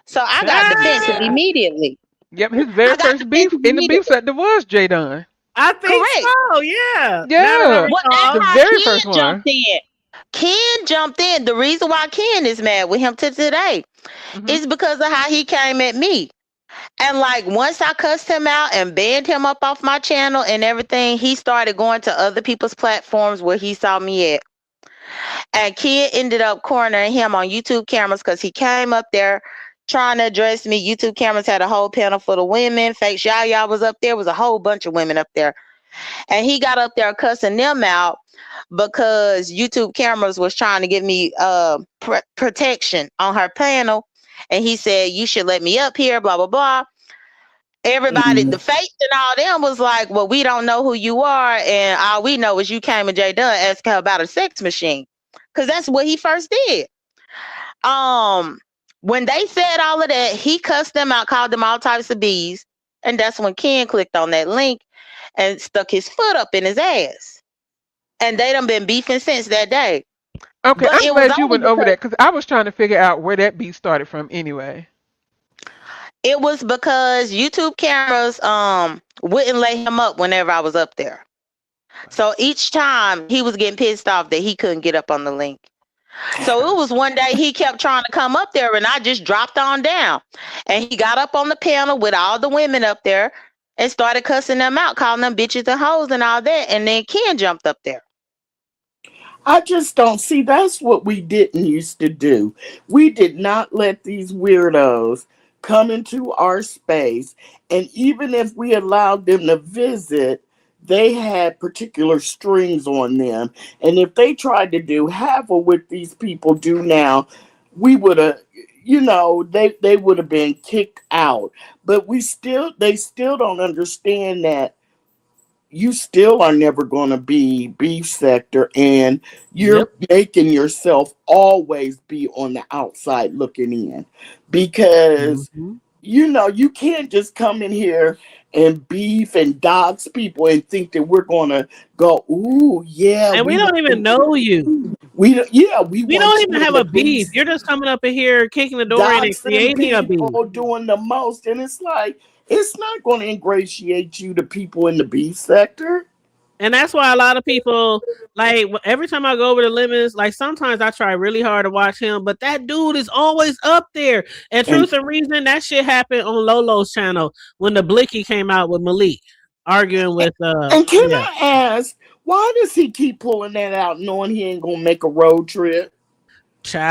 So I got defensive Child, immediately. Yep, his very I got first beef defensive in the beef immediately. sector was J Dunn. I think Correct. so. Yeah. Now that I Yeah, Well, that's the recall. how very first Ken one. jumped in. Ken jumped in. The reason why Ken is mad with him to today Hmm. is because of how he came at me. And like once I cussed him out and banned him up off my channel and everything, he started going to other people's platforms where he saw me at. And Ken ended up cornering him on YouTube cameras because he came up there trying to address me. YouTube cameras had a whole panel full of women. Fake Yaya was up there. Was a whole bunch of women up there. And he got up there cussing them out because YouTube cameras was trying to give me protection on her panel. And he said, you should let me up here, blah, blah, blah. Everybody, the Mm. face and all them was like, well, we don't know who you are. And all we know is you came and Jay Dunn asking her about a sex machine. Because that's what he first did. Um, when they said all of that, he cussed them out, called them all types of bees. And that's when Ken clicked on that link and stuck his foot up in his ass. And they done been beefing since that day. Okay, But I'm it was glad you only went over because that because I was trying to figure out where that beef started from anyway. YouTube cameras wouldn't let him up whenever I was up there. So each time he was getting pissed off that he couldn't get up on the link. So it was one day he kept trying to come up there and I just dropped on down. And he got up on the panel with all the women up there and started cussing them out, calling them bitches and hoes and all that. And then Ken jumped up there. I just don't see that's what we didn't used to do. We did not let these weirdos come into our space. And even if we allowed them to visit, they had particular strings on them. And if they tried to do half of what these people do now, we would have, they would have been kicked out. But they still don't understand that you still are never going to be beef sector, and Yep. you're making yourself always be on the outside looking in, because Mhm. you can't just come in here and beef and dox people and think that we're going to go, ooh, yeah, And we we don't want even know you. we We want don't you even in have the a beef. beef. You're just coming up in here, kicking the door in and Doxing creating a beef. people, doing the most, and it's like, it's not going to ingratiate you to people in the beef sector. And that's why a lot of people like every time I go over the limits, like sometimes I try really hard to watch him, but that dude is always up there. And And truth and reason, that shit happened on Lolo's channel when the Blicky came out with Malik arguing with And can yeah, I ask, why does he keep pulling that out knowing he ain't gonna make a road trip?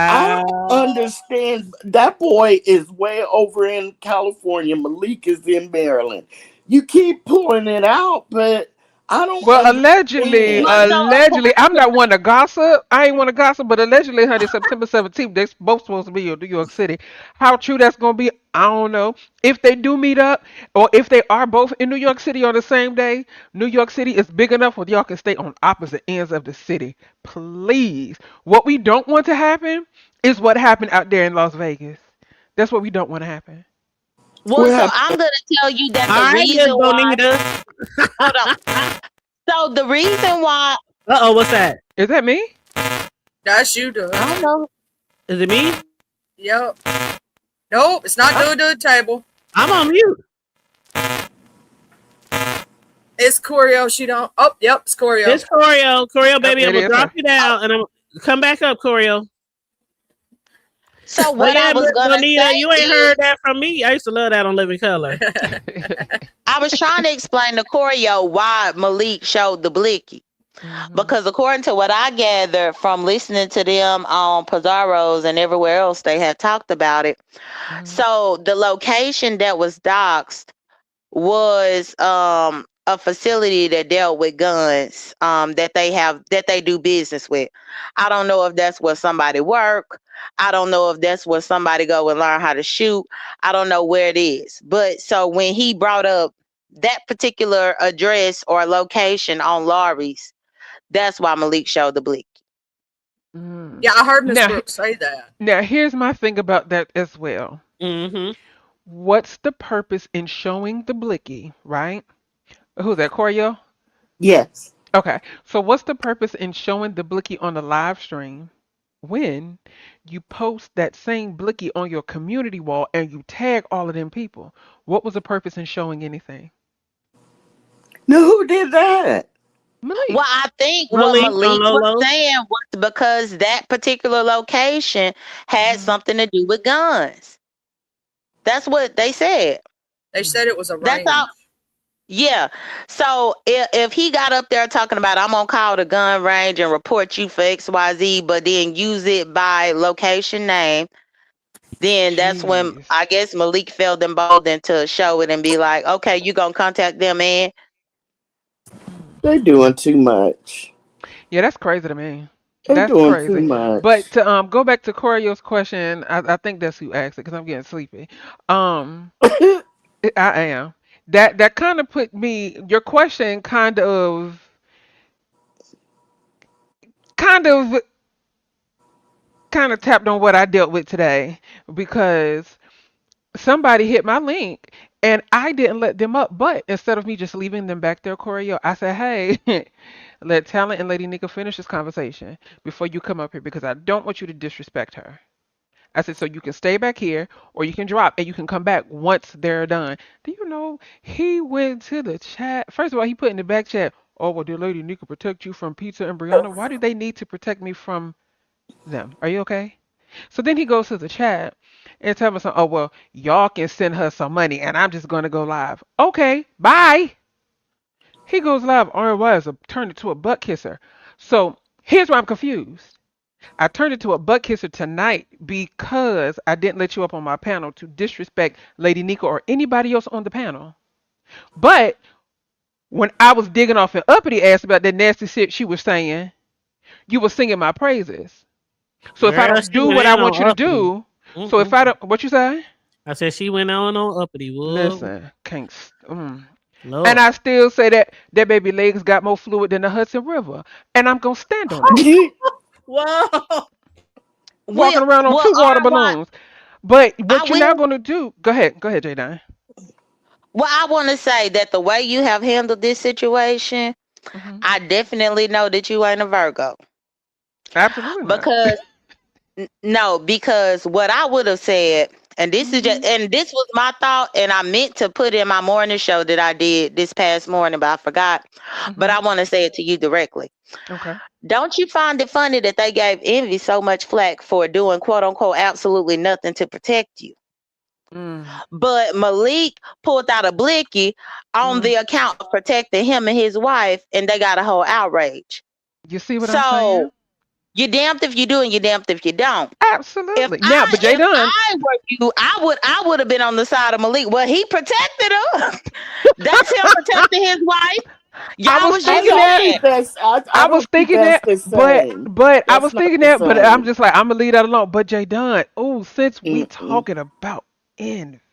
I don't child. understand. That boy is way over in California. Malik is in Maryland. You keep pulling it out, but I don't Well, allegedly, understand. Well, so allegedly, I'm not one to gossip. I ain't want to gossip, but allegedly, honey, September 17th, they're both supposed to be in New York City. How true that's gonna be, I don't know. If they do meet up, or if they are both in New York City on the same day, New York City is big enough where y'all can stay on opposite ends of the city. Please. What we don't want to happen is what happened out there in Las Vegas. That's what we don't want to happen. What so happened? I'm gonna tell you that All the right, reason Miss why. Bonita. Hold on. So the reason why Uh-oh, what's that? Is that me? That's you I doing. don't know. Is it me? Yep. Nope, it's not I- doing to the table. I'm on mute. It's Choreo. She don't. Oh, yep, it's Choreo. It's Choreo. Choreo, Yep, baby, I'm it gonna is drop her. you down and I'm come back up, Choreo. So But what I yeah, was Miss gonna Bonita, you say ain't heard is that from me. I used to love that on Living Color. I was trying to explain to Corio why Malik showed the blicky. Mhm, Because according to what I gathered from listening to them on Pizarro's and everywhere else, they had talked about it. mhm, So the location that was doxed was a facility that dealt with guns that they do business with. I don't know if that's where somebody work. I don't know if that's where somebody go and learn how to shoot. I don't know where it is. But so when he brought up that particular address or location on Laurie's. That's why Malik showed the blick. Mm. Yeah, I heard Miss Now, Brooks say that. now here's my thing about that as well. Mm-hmm. What's the purpose in showing the blicky, right? Who's that, Corio? Yes. Okay, so what's the purpose in showing the blicky on the live stream when you post that same blicky on your community wall and you tag all of them people? What was the purpose in showing anything? No, who did that? Well, Malik. I think what Malik on Malik was Lolo's. saying was because that particular location had Mhm. something to do with guns. That's what they said. They said it was That's all. arranged. Yeah. So if he got up there talking about I'm gonna call the gun range and report you for XYZ, but then use it by location name, then that's when Jeez. I guess Malik felt emboldened to show it and be like, okay, you gonna contact them, man. Mm. They doing too much. Yeah, that's crazy to me. They That's doing too crazy. But much. to go back to Corio's question, I think that's who asked it because I'm getting sleepy. Um, I am. That kind of put me. Your question kind of kind of tapped on what I dealt with today because somebody hit my link and I didn't let them up. But instead of me just leaving them back there, Corey, I said, hey, let Talent and Lady Nika finish this conversation before you come up here because I don't want you to disrespect her. I said, so you can stay back here or you can drop and you can come back once they're done. Do you know he went to the chat? First of all, he put in the back chat, oh, well, did Lady Nika protect you from Pizza and Brianna? Why do they need to protect me from them? Are you okay? So then he goes to the chat and tells me, oh, well, y'all can send her some money and I'm just going to go live. Okay, bye. He goes live. RY is turned it to a butt kisser. So here's why I'm confused. I turned it to a butt kisser tonight because I didn't let you up on my panel to disrespect Lady Nika or anybody else on the panel. But when I was digging off and uppity ass about that nasty shit she was saying, you were singing my praises. So if I Girl, don't she do went what I in want you on to uppity. do, so if I Mm-mm. don't, what you say? I said she went on uppity. Whoa, Listen, can't. And Lord. I still say that that baby legs got more fluid than the Hudson River, and I'm gonna stand on that. Whoa. Well, Walking around on well, two water RY, balloons. But I what you're not will. gonna do? Go ahead, Jay. Well, I want to say that the way you have handled this situation, Hmm. I definitely know that you ain't a Virgo Absolutely not. because no, because what I would have said, and this is just, Hmm. and this was my thought, and I meant to put in my morning show that I did this past morning, but I forgot. But Hmm. I want to say it to you directly. Okay. Don't you find it funny that they gave Envy so much flack for doing quote unquote absolutely nothing to protect you? Mm. But Malik pulled out a blicky on Mm. the account of protecting him and his wife, and they got a whole outrage. You see what I'm So saying? you're damned if you do, and you're damned if you don't. If Absolutely. Now, I but Jay if Dunn, I were you, I would have been on the side of Malik. Well, he protected her. That's him protecting his wife. I Y'all was was I just thinking don't that. think playing. that's. I I was don't think thinking that's that, the but same. I That's was not thinking the that, but I'm same. just like I'm gonna leave that alone. But Jay Dunn, oh, since we Mm-mm. talking about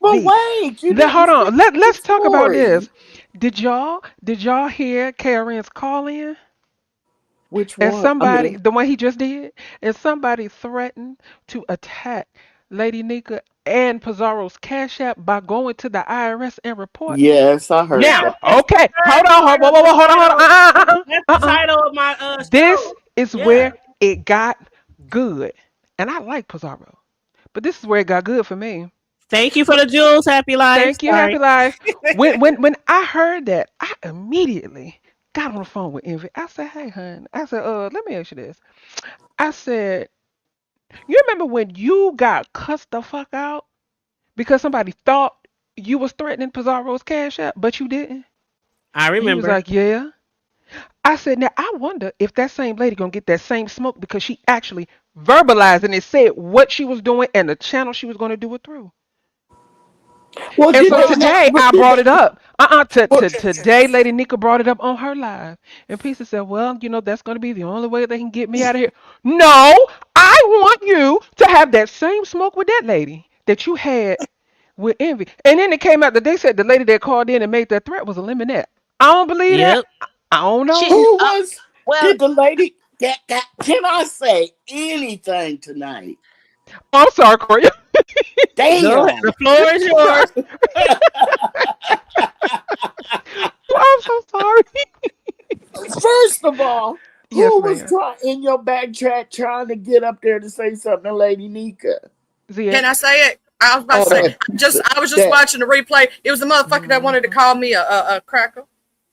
But envy, wait, you now didn't hold on. finish the Let's talk about story. this. Did y'all hear Karen's call in? Which And one? I somebody, mean, the one he just did, and somebody threatened to attack Lady Nika and Pizarro's Cash App by going to the IRS and reporting it. yes, I heard Yes, that. Now, that's okay, the hold on, hold, whoa, title. whoa, The whoa, hold on, hold on, title. That's the uh. title of my This show. is Yeah. where it got good, and I like Pizarro, but this is where it got good for me. Thank you for the jewels. Happy life. Thank you, Happy Sorry. Life. When I heard that, I immediately got on the phone with Envy. I said, "Hey, hun," I said, let me ask you this." I said, "You remember when you got cussed the fuck out because somebody thought you was threatening Pizarro's Cash App, but you didn't?" I And he was remember. like, "Yeah." I said, "Now I wonder if that same lady gonna get that same smoke because she actually verbalized and it said what she was doing and the channel she was gonna do it through." Well, And did so they Well, not? today But I did brought it they? up. Well, Today, Lady Nika brought it up on her live, and Pisa said, "Well, that's gonna be the only way they can get me out of here." No, I want you to have that same smoke with that lady that you had with envy. And then it came out that they said the lady that called in and made that threat was a Lemonette. I don't believe that. Yep. I don't She, know. Who was? well, Did the lady? Can I say anything tonight? Oh, I'm sorry, Corey. Go ahead. Damn. The floor is Sorry. yours. I'm so sorry. First of all, Yes, who was ma'am. trying in your back chat trying to get up there to say something to Lady Nika? Can I ZS. say it? I was about Oh, to say, that I was just that watching the replay. It was the motherfucker that wanted to Mm-hmm. call me a cracker.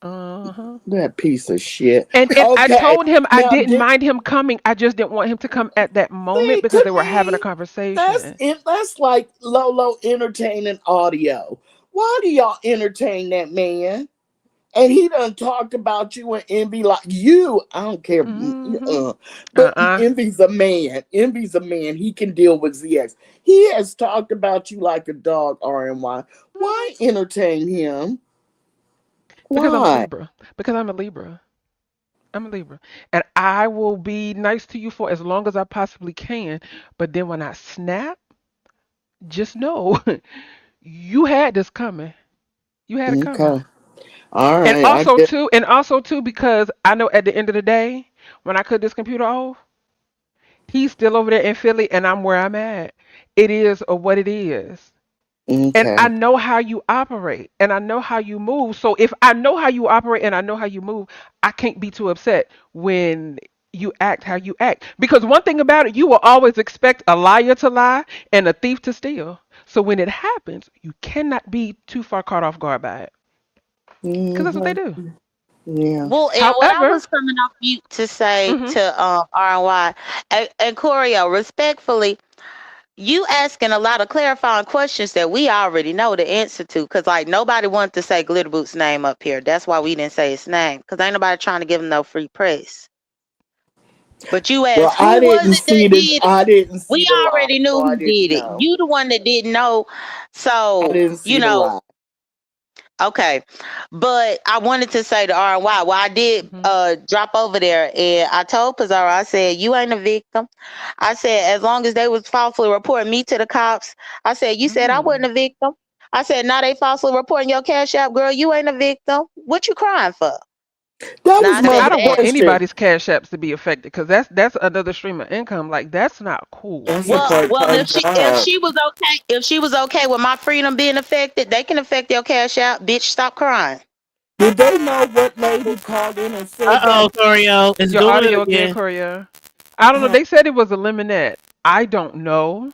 Uh-huh. that piece of shit. And I Okay, told him I now didn't did mind him coming. I just didn't want him to come at that moment see because to they were having a me that's conversation. it. That's like Lolo entertaining audio. Why do y'all entertain that man? And he done talked about you and Envy like you. I don't care. Mm-hmm. But Uh-uh. Envy's a man. Envy's a man. He can deal with ZX. He has talked about you like a dog, RNY. Mm-hmm. Why entertain him? Because I'm a Why? Libra. Because I'm a Libra. I'm a Libra. And I will be nice to you for as long as I possibly can. But then when I snap, just know you had this coming. You had it coming. Okay. All And right. I also get too, and also too, because I know at the end of the day, when I cut this computer off, he's still over there in Philly and I'm where I'm at. It is or what it is. And I okay. know how you operate and I know how you move. So if I know how you operate and I know how you move, I can't be too upset when you act how you act. Because one thing about it, you will always expect a liar to lie and a thief to steal. So when it happens, you cannot be too far caught off guard by it. Because that's what they Hmm. do. Yeah. well, and what I However, was coming off mute to say hmm to R&Y and Corio, respectfully, you asking a lot of clarifying questions that we already know the answer to. Cause like nobody wanted to say Glitterboot's name up here. That's why we didn't say his name. Cause ain't nobody trying to give him no free press. But you Well, asked who was it that did it? I didn't see We the live, already knew so I who didn't did it. know. You the one that didn't know. I So, didn't see you the know, live. okay. But I wanted to say to R and Y, well, I did hmm drop over there and I told Pizarro, I said, you ain't a victim. I said, as long as they was falsely reporting me to the cops, I said, you said I wasn't mm, a victim. I said, now they falsely reporting your cash app, girl, you ain't a victim. What you crying for? That Now was I and my said I don't that. want question. anybody's cash apps to be affected because that's another stream of income. Like that's not cool. That's a Well, part-time if job. she was okay, if she was okay with my freedom being affected, they can affect your cash app. Bitch, stop crying. Did they know what lady called in and said Uh-oh, that? Torio. It's Your doing it audio again, again. Courier. I don't know. Huh? They said it was a Lemonette. I don't know.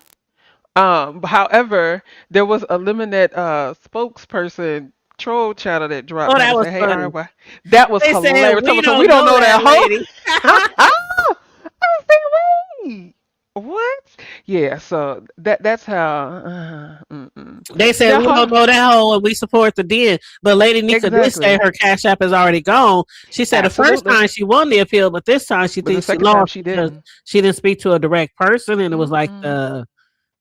However, there was a Lemonette spokesperson troll channel that dropped Oh, down that and was said, "Hey, funny. RY." That was They said hilarious. we So we don't don't know know that that lady. hoe. I was thinking, wait, what? Yeah. So that's how. They said Now, we don't know that hoe and we support the den. But Lady Nika did say exactly. her cash app is already gone. She said the first Absolutely. time she won the appeal, but this time she But the thinks she second time lost she because didn't. she didn't speak to a direct person and it was like Mm-mm. the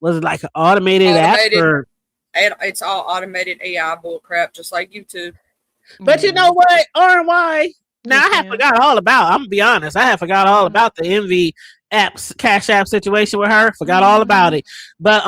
was it like an automated app Automated. or It's all automated AI bull crap, just like YouTube. but you know Yeah. what? R and Y. Now Yes, I had ma'am. forgot all about. I'm gonna be honest. I had forgot all Mm-hmm. about the Envy apps cash app situation with her. Forgot all about Mm-hmm. it. But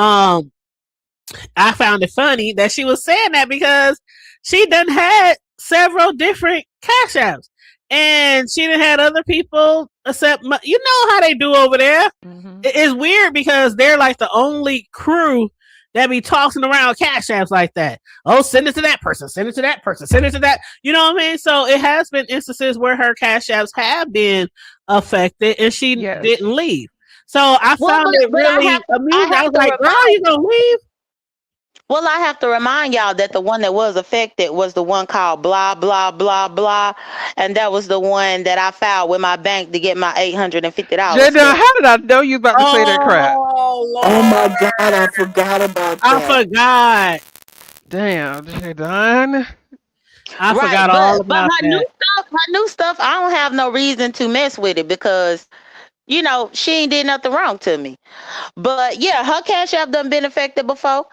I found it funny that she was saying that because she done had several different cash apps. And she done had other people accept, you know how they do over there. Mm-hmm. It's weird because they're like the only crew that be tossing around cash apps like that. Oh, send it to that person, send it to that person, send it to that. You know what I mean? So it has been instances where her cash apps have been affected and she Yes. didn't leave. So I Well, found it but really I amusing. I have was to like, girl, remind you gonna leave? well, I have to remind y'all that the one that was affected was the one called blah blah blah blah, and that was the one that I filed with my bank to get my $850 Jada, back. how did I know you was about to say that crap? Oh Oh my Lord, God, I forgot about I that. forgot. Damn, Jada. I Right, forgot all but about that. her new stuff, I don't have no reason to mess with it because she ain't did nothing wrong to me. But yeah, her cash app done been affected before.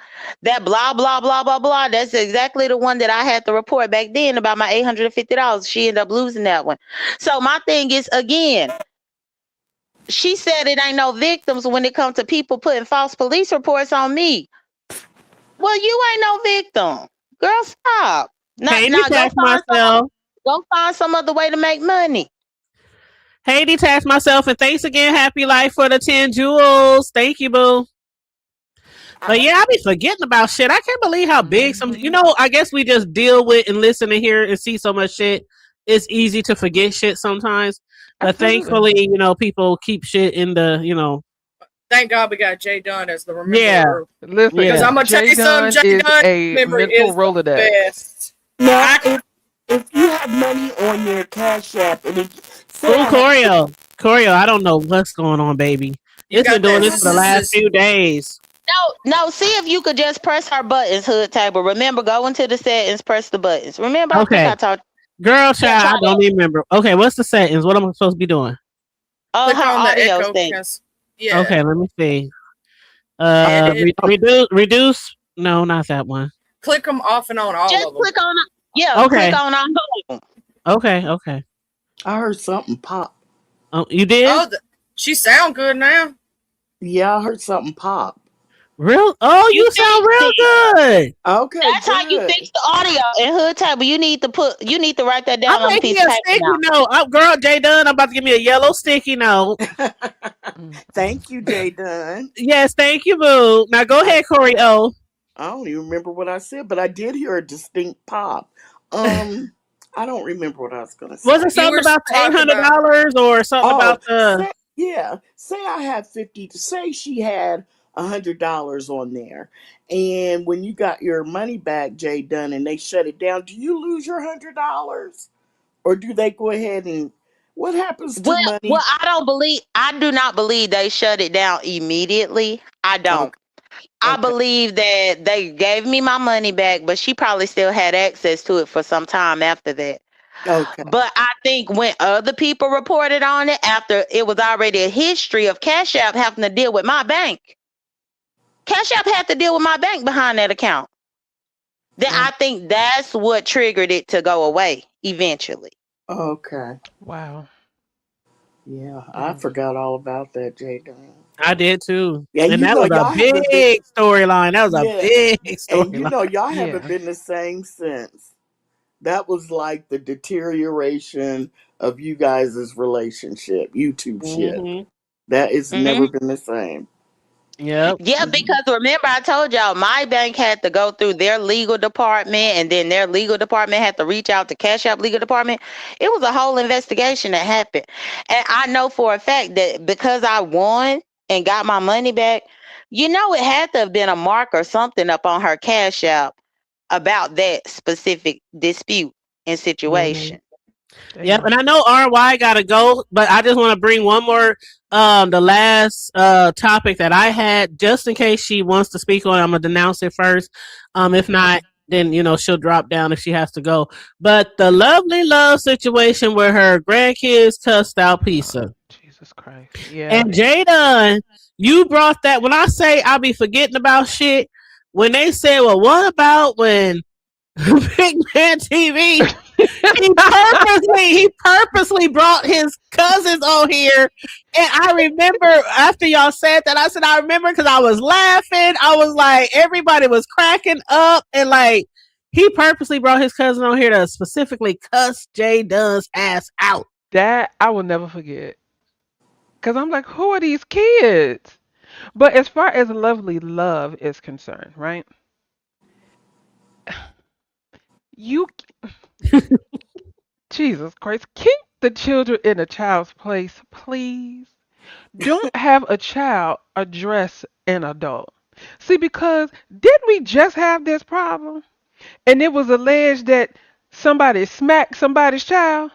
That blah blah blah blah blah. That's exactly the one that I had to report back then about my $850. She ended up losing that one. So my thing is again, she said it ain't no victims when it comes to people putting false police reports on me. Well, you ain't no victim. Girl, stop. Hey, Now detach myself. go find some other way to make money. Hey, detach myself, and thanks again, Happy Life, for the 10 jewels. Thank you, boo. But yeah, I be forgetting about shit. I can't believe how big some. You know, I guess we just deal with and listen and hear and see so much shit. It's easy to forget shit sometimes. But Absolutely. thankfully, people keep shit in the. Thank God we got Jay Dunn as the Yeah, rememberer. Listen, Because yeah. I'm gonna tell Jay you something, Dunn Jay is Dunn a memory mental is the Rolodex. best. Now, I if you have money on your Cash App, and say Oh, I have, Choreo, I don't know what's going on, baby. you It's been got doing that this for the last sis. few days. No, see if you could just press her buttons, hood table. Remember, go into the settings, press the buttons. Remember, I think Okay, I taught girl, yeah, try child, I don't that. even remember. Okay, what's the settings? What am I supposed to be doing? Click Her on the audio echo. thing. Yeah, Okay, let me see. edit. Reduce. No, not that one. Click them off and on all Just of them. click on yeah, click Okay, on home. okay. I heard something pop. Oh, you did? Oh, she sound good now. Yeah, I heard something pop. Real? Oh, You you sound fixed real it. good. Okay, That's how you good. fix the audio in hood table. You need to write that I'm down on a making piece of a paper sticky now. note. Girl, Jay Dunn, I'm about to give me a yellow sticky note. Mm. Thank you, Jay Dunn. Yes, thank you, boo. Now go I ahead, Corey O. I don't even remember what I said, but I did hear a distinct pop. Um, I don't remember what I was gonna Was it say. You something were about the eight talking hundred about dollars or something Oh, about the? say yeah. Say I had 50. Say she had $100 on there, and when you got your money back, Jay Dunn, and they shut it down, do you lose your $100, or do they go ahead and what happens to Well, money? I do not believe they shut it down immediately. I don't. Okay, I okay, believe that they gave me my money back, but she probably still had access to it for some time after that. okay, But I think when other people reported on it after it was already a history of Cash App having to deal with my bank, Cash App had to deal with my bank behind that account. Then oh, I think that's what triggered it to go away eventually. okay. Wow. Yeah, I Mm. forgot all about that, Jay Dunn. I did too, Yeah, and you that know, was a y'all haven't been. big storyline. That was a Yeah, big and you storyline. know, y'all haven't Yeah. been the same since. That was like the deterioration of you guys' relationship, YouTube ship. Hmm. That has Hmm. never been the same. Yep. Yeah, because remember I told y'all my bank had to go through their legal department and then their legal department had to reach out to Cash App legal department. It was a whole investigation that happened. And I know for a fact that because I won and got my money back, it had to have been a mark or something up on her Cash App about that specific dispute and Hmm. situation. Yep, Damn. and I know RY gotta go, but I just want to bring one more the last topic that I had just in case she wants to speak on it. I'm gonna denounce it first. If not, then she'll drop down if she has to go. But the lovely love situation where her grandkids cussed out Oh, Pizza. Jesus Christ. Yeah. And Jada, you brought that when I say I'll be forgetting about shit, when they said, well, what about when Big Man TV he purposely brought his cousins on here. And I remember after y'all said that, I said I remember because I was laughing. I was like, everybody was cracking up, and like he purposely brought his cousin on here to specifically cuss Jay Dunn's ass out. That I will never forget. Cause I'm like, who are these kids? But as far as lovely love is concerned, right? You, Jesus Christ, keep the children in a child's place, please. Don't have a child address an adult. See, because didn't we just have this problem? And it was alleged that somebody smacked somebody's child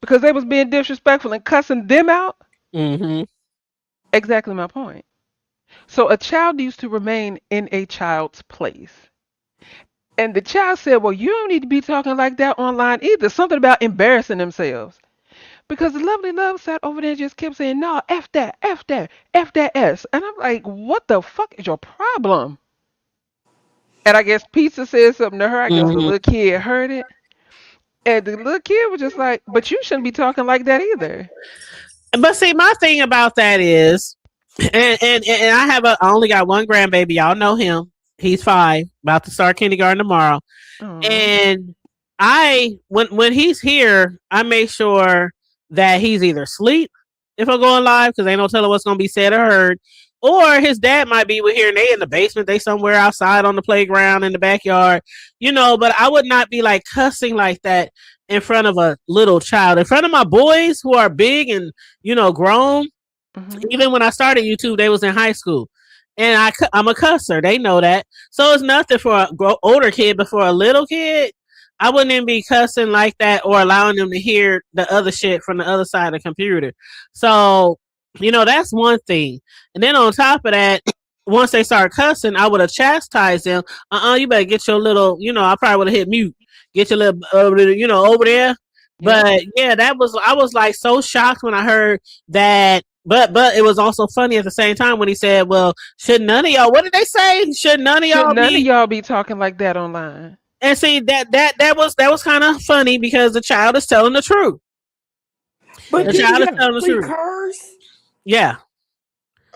because they was being disrespectful and cussing them out. Mm-hmm. Exactly my point. So a child needs to remain in a child's place. And the child said, well, you don't need to be talking like that online either. Something about embarrassing themselves. Because the lovely love sat over there and just kept saying, no, F that S. And I'm like, what the fuck is your problem? And I guess Pizza said something to her. I guess the Mm-hmm. little kid heard it. And the little kid was just like, but you shouldn't be talking like that either. But see, my thing about that is, and I only got one grandbaby. Y'all know him. He's 5, about to start kindergarten tomorrow. Oh. And I when he's here, I make sure that he's either asleep if I'm going live because ain't no telling what's gonna be said or heard. Or his dad might be with here and they in the basement, they somewhere outside on the playground in the backyard, but I would not be like cussing like that in front of a little child. In front of my boys who are big and grown, Mhm. even when I started YouTube, they was in high school, and I'm a cusser. They know that, so it's nothing for a older kid, but for a little kid, I wouldn't even be cussing like that or allowing them to hear the other shit from the other side of the computer. So that's one thing, and then on top of that. Once they start cussing, I would have chastised them. You better get your little, I probably would have hit mute. Get your little, over there. Yep. But yeah, I was like so shocked when I heard that, but it was also funny at the same time when he said, "Well, should none of y'all? What did they say? Should none of Should y'all none of be?" y'all be talking like that online? And see that was kind of funny because the child is telling the truth. But The did child he is telling the actually truth. curse? Yeah,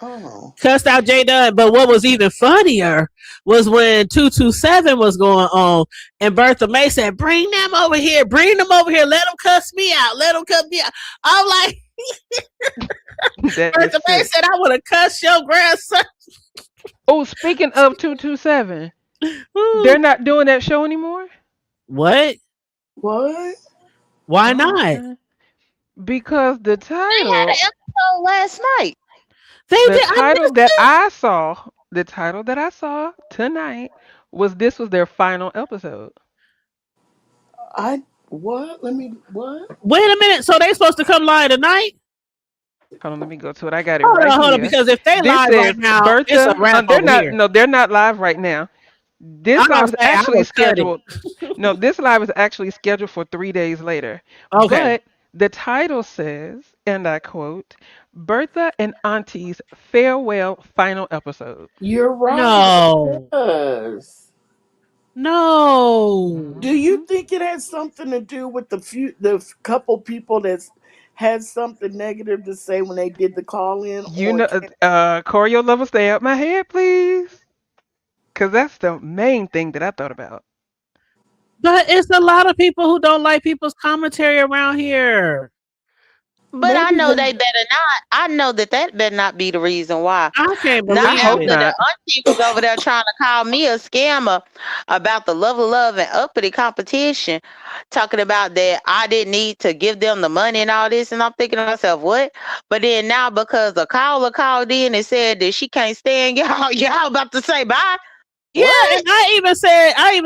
Oh. cussed out J Dunn. But what was even funnier was when 227 was going on, and Bertha May said, "Bring them over here. Bring them over here. Let them cuss me out. Let them cuss me out." I'm like, That is Bertha May sick. said, "I would have cussed your grandson." Oh, speaking of 227, they're not doing that show anymore? What? What? Why Oh, not? okay. Because They had an episode last night. They the did. I title missed that it. I saw, the title that I saw tonight was this was their final episode. I what? Let me what? Wait a minute. So they supposed to come live tonight? Hold on, let me go to it. I got it right Hold on. here. Because if they This live right says now, it's a Bertha. wrap They're over not. here. No, they're not live right now. I'm This live gonna is say I actually would cut it. scheduled. No, this live is actually scheduled for 3 days later. Okay. But the title says, and I quote, "Bertha and Auntie's farewell final episode." You're right. It No. does. No. Do you Mhm. think it has something to do with the couple people that's had something negative to say when they did the call in You on know, camera? choreo level, stay out my head, please, because that's the main thing that I thought about. But it's a lot of people who don't like people's commentary around here. But I Maybe know they they better not. I know that better not be the reason why. I can't Not I believe hope after it. the not. auntie was over there trying to call me a scammer about the love and uppity competition, talking about that I didn't need to give them the money and all this. And I'm thinking to myself, what? But then now because a caller called in and said that she can't stand y'all, y'all about to say bye. Yeah, What? and I even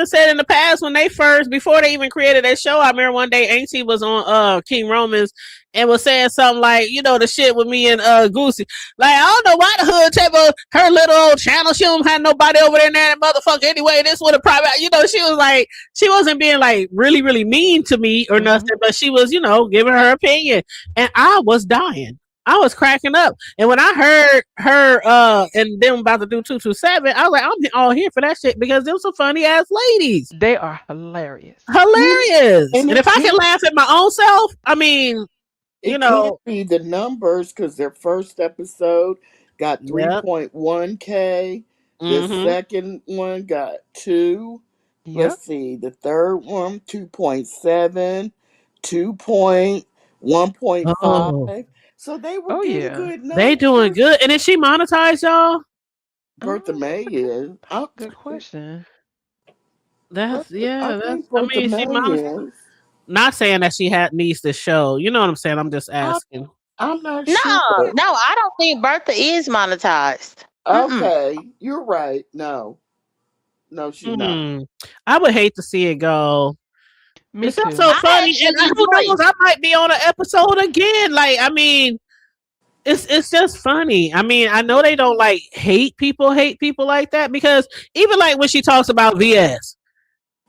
said in the past when they first before they even created that show, I remember one day Auntie was on King Romans and was saying something like, the shit with me and Goosey. Like, I don't know why the hood table her little old channel, she don't have nobody over there in that motherfucker anyway. This would have probably she was like she wasn't being like really, really mean to me or Hmm. nothing, but she was, giving her opinion. And I was dying. I was cracking up. And when I heard her and them about to do 227, I was like, I'm all here for that shit because them some funny ass ladies. They are hilarious. Hilarious. and And if it I can can't laugh at my own self, I mean, you it can't know, be the numbers because their first episode got yep. 3.1K. The Mm-hmm. second one got 2. Yep. Let's see. The third one 2.7, 2.1.5. Oh, So they were Oh getting yeah. good they doing numbers. good. And is she monetized, y'all? Bertha May is. Good question. I That's, think I Bertha mean, she May monetized. is. Not saying that she needs to show. You know what I'm saying? I'm just I, asking. I'm not No, sure. no, I don't think Bertha is monetized. Mm-mm. Okay, you're right. No, no, she's not. Hmm. I would hate to see it go. Me It's just too. so I funny, and actually who agree. knows? I might be on an episode again. Like, I mean, it's just funny. I mean, I know they don't like hate people like that because even like when she talks about VS,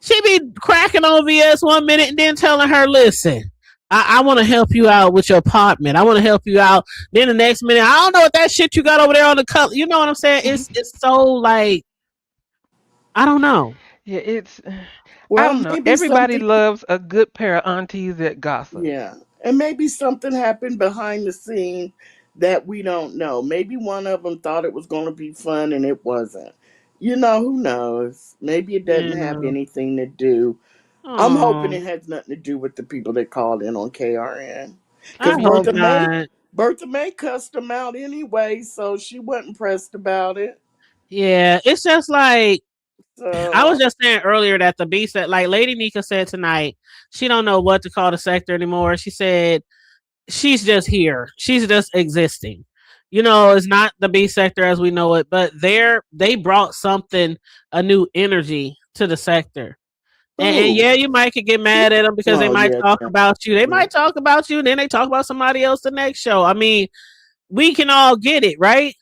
she be cracking on VS one minute and then telling her, "Listen, I want to help you out with your apartment. I want to help you out." Then the next minute, I don't know what that shit you got over there on the cut. You know what I'm saying? It's so like I don't know. Yeah, it's. I Well, don't know. maybe Everybody something. loves a good pair of aunties that gossip. Yeah, and maybe something happened behind the scene that we don't know. Maybe one of them thought it was going to be fun and it wasn't. Who knows? Maybe it doesn't have Yeah. anything to do. I'm hoping Oh, it has nothing to do with the people that called in on KRN. I Because hope not. Bertha May cussed them out anyway, so she wasn't pressed about it. Yeah, it's just like I was So, just saying earlier that the B set, like Lady Nika said tonight, she don't know what to call the sector anymore. She said she's just here. She's just existing. It's not the B sector as we know it, but they brought something, a new energy to the sector. And ooh. yeah, you might could get mad at them because they Oh, might yeah. talk Yeah. about you. They Yeah. might talk about you, and then they talk about somebody else the next show. I mean, we can all get it, right?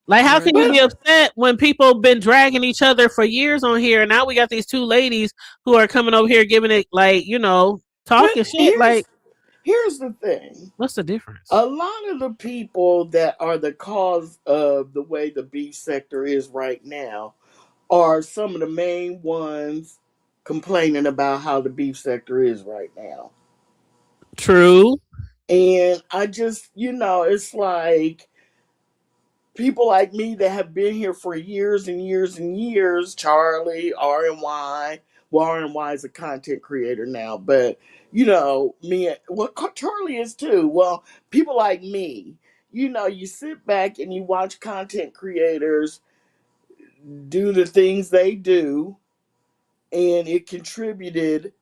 Like, how can Right. you be Well, upset when people been dragging each other for years on here, and now we got these two ladies who are coming over here giving it like but talking shit? Like, here's the thing. what's the difference? A lot of the people that are the cause of the way the beef sector is right now are some of the main ones complaining about how the beef sector is right now. True. And I just, it's like people like me that have been here for years and years and years, Charlie, RNY. Well, RNY is a content creator now, but me, well, Charlie is too. Well, people like me, you sit back and you watch content creators do the things they do, and it contributed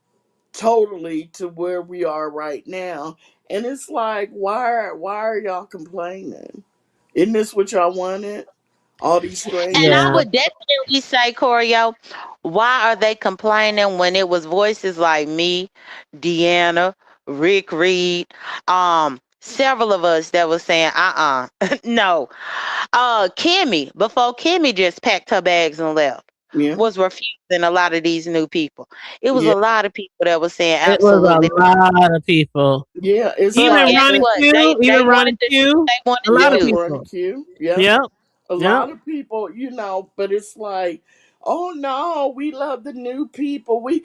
totally to where we are right now. And it's like, why are y'all complaining? Isn't this what y'all wanted? All these And I Yeah. strangers. would definitely say, Corio, why are they complaining when it was voices like me, Deanna, Rick Reed, several of us that was saying, no. Kimmy, before Kimmy just packed her bags and left, Yeah, was refusing a lot of these new people. It was yeah, a lot of people that was saying It was absolutely. a lot of people. yeah. It's But Even like guess Ronnie that. what? Q, They even wanted Ronnie to Q, they a wanted lot Yeah, of to. Ronnie people. Q. Yep. Yep. A Yep. lot of people, but it's like, oh no, we love the new people. We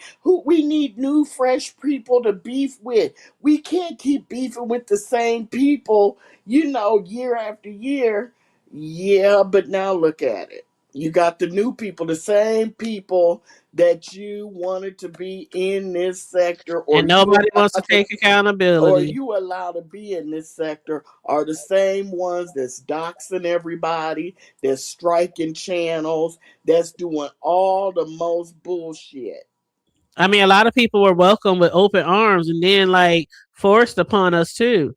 need new, fresh people to beef with. We can't keep beefing with the same people, year after year. Yeah, but now look at it. You got the new people, the same people that you wanted to be in this sector, And nobody wants to take accountability. you allow to be in this sector are the same ones that's doxing everybody, that's striking channels, that's doing all the most bullshit. I mean, a lot of people were welcome with open arms and then like forced upon us too.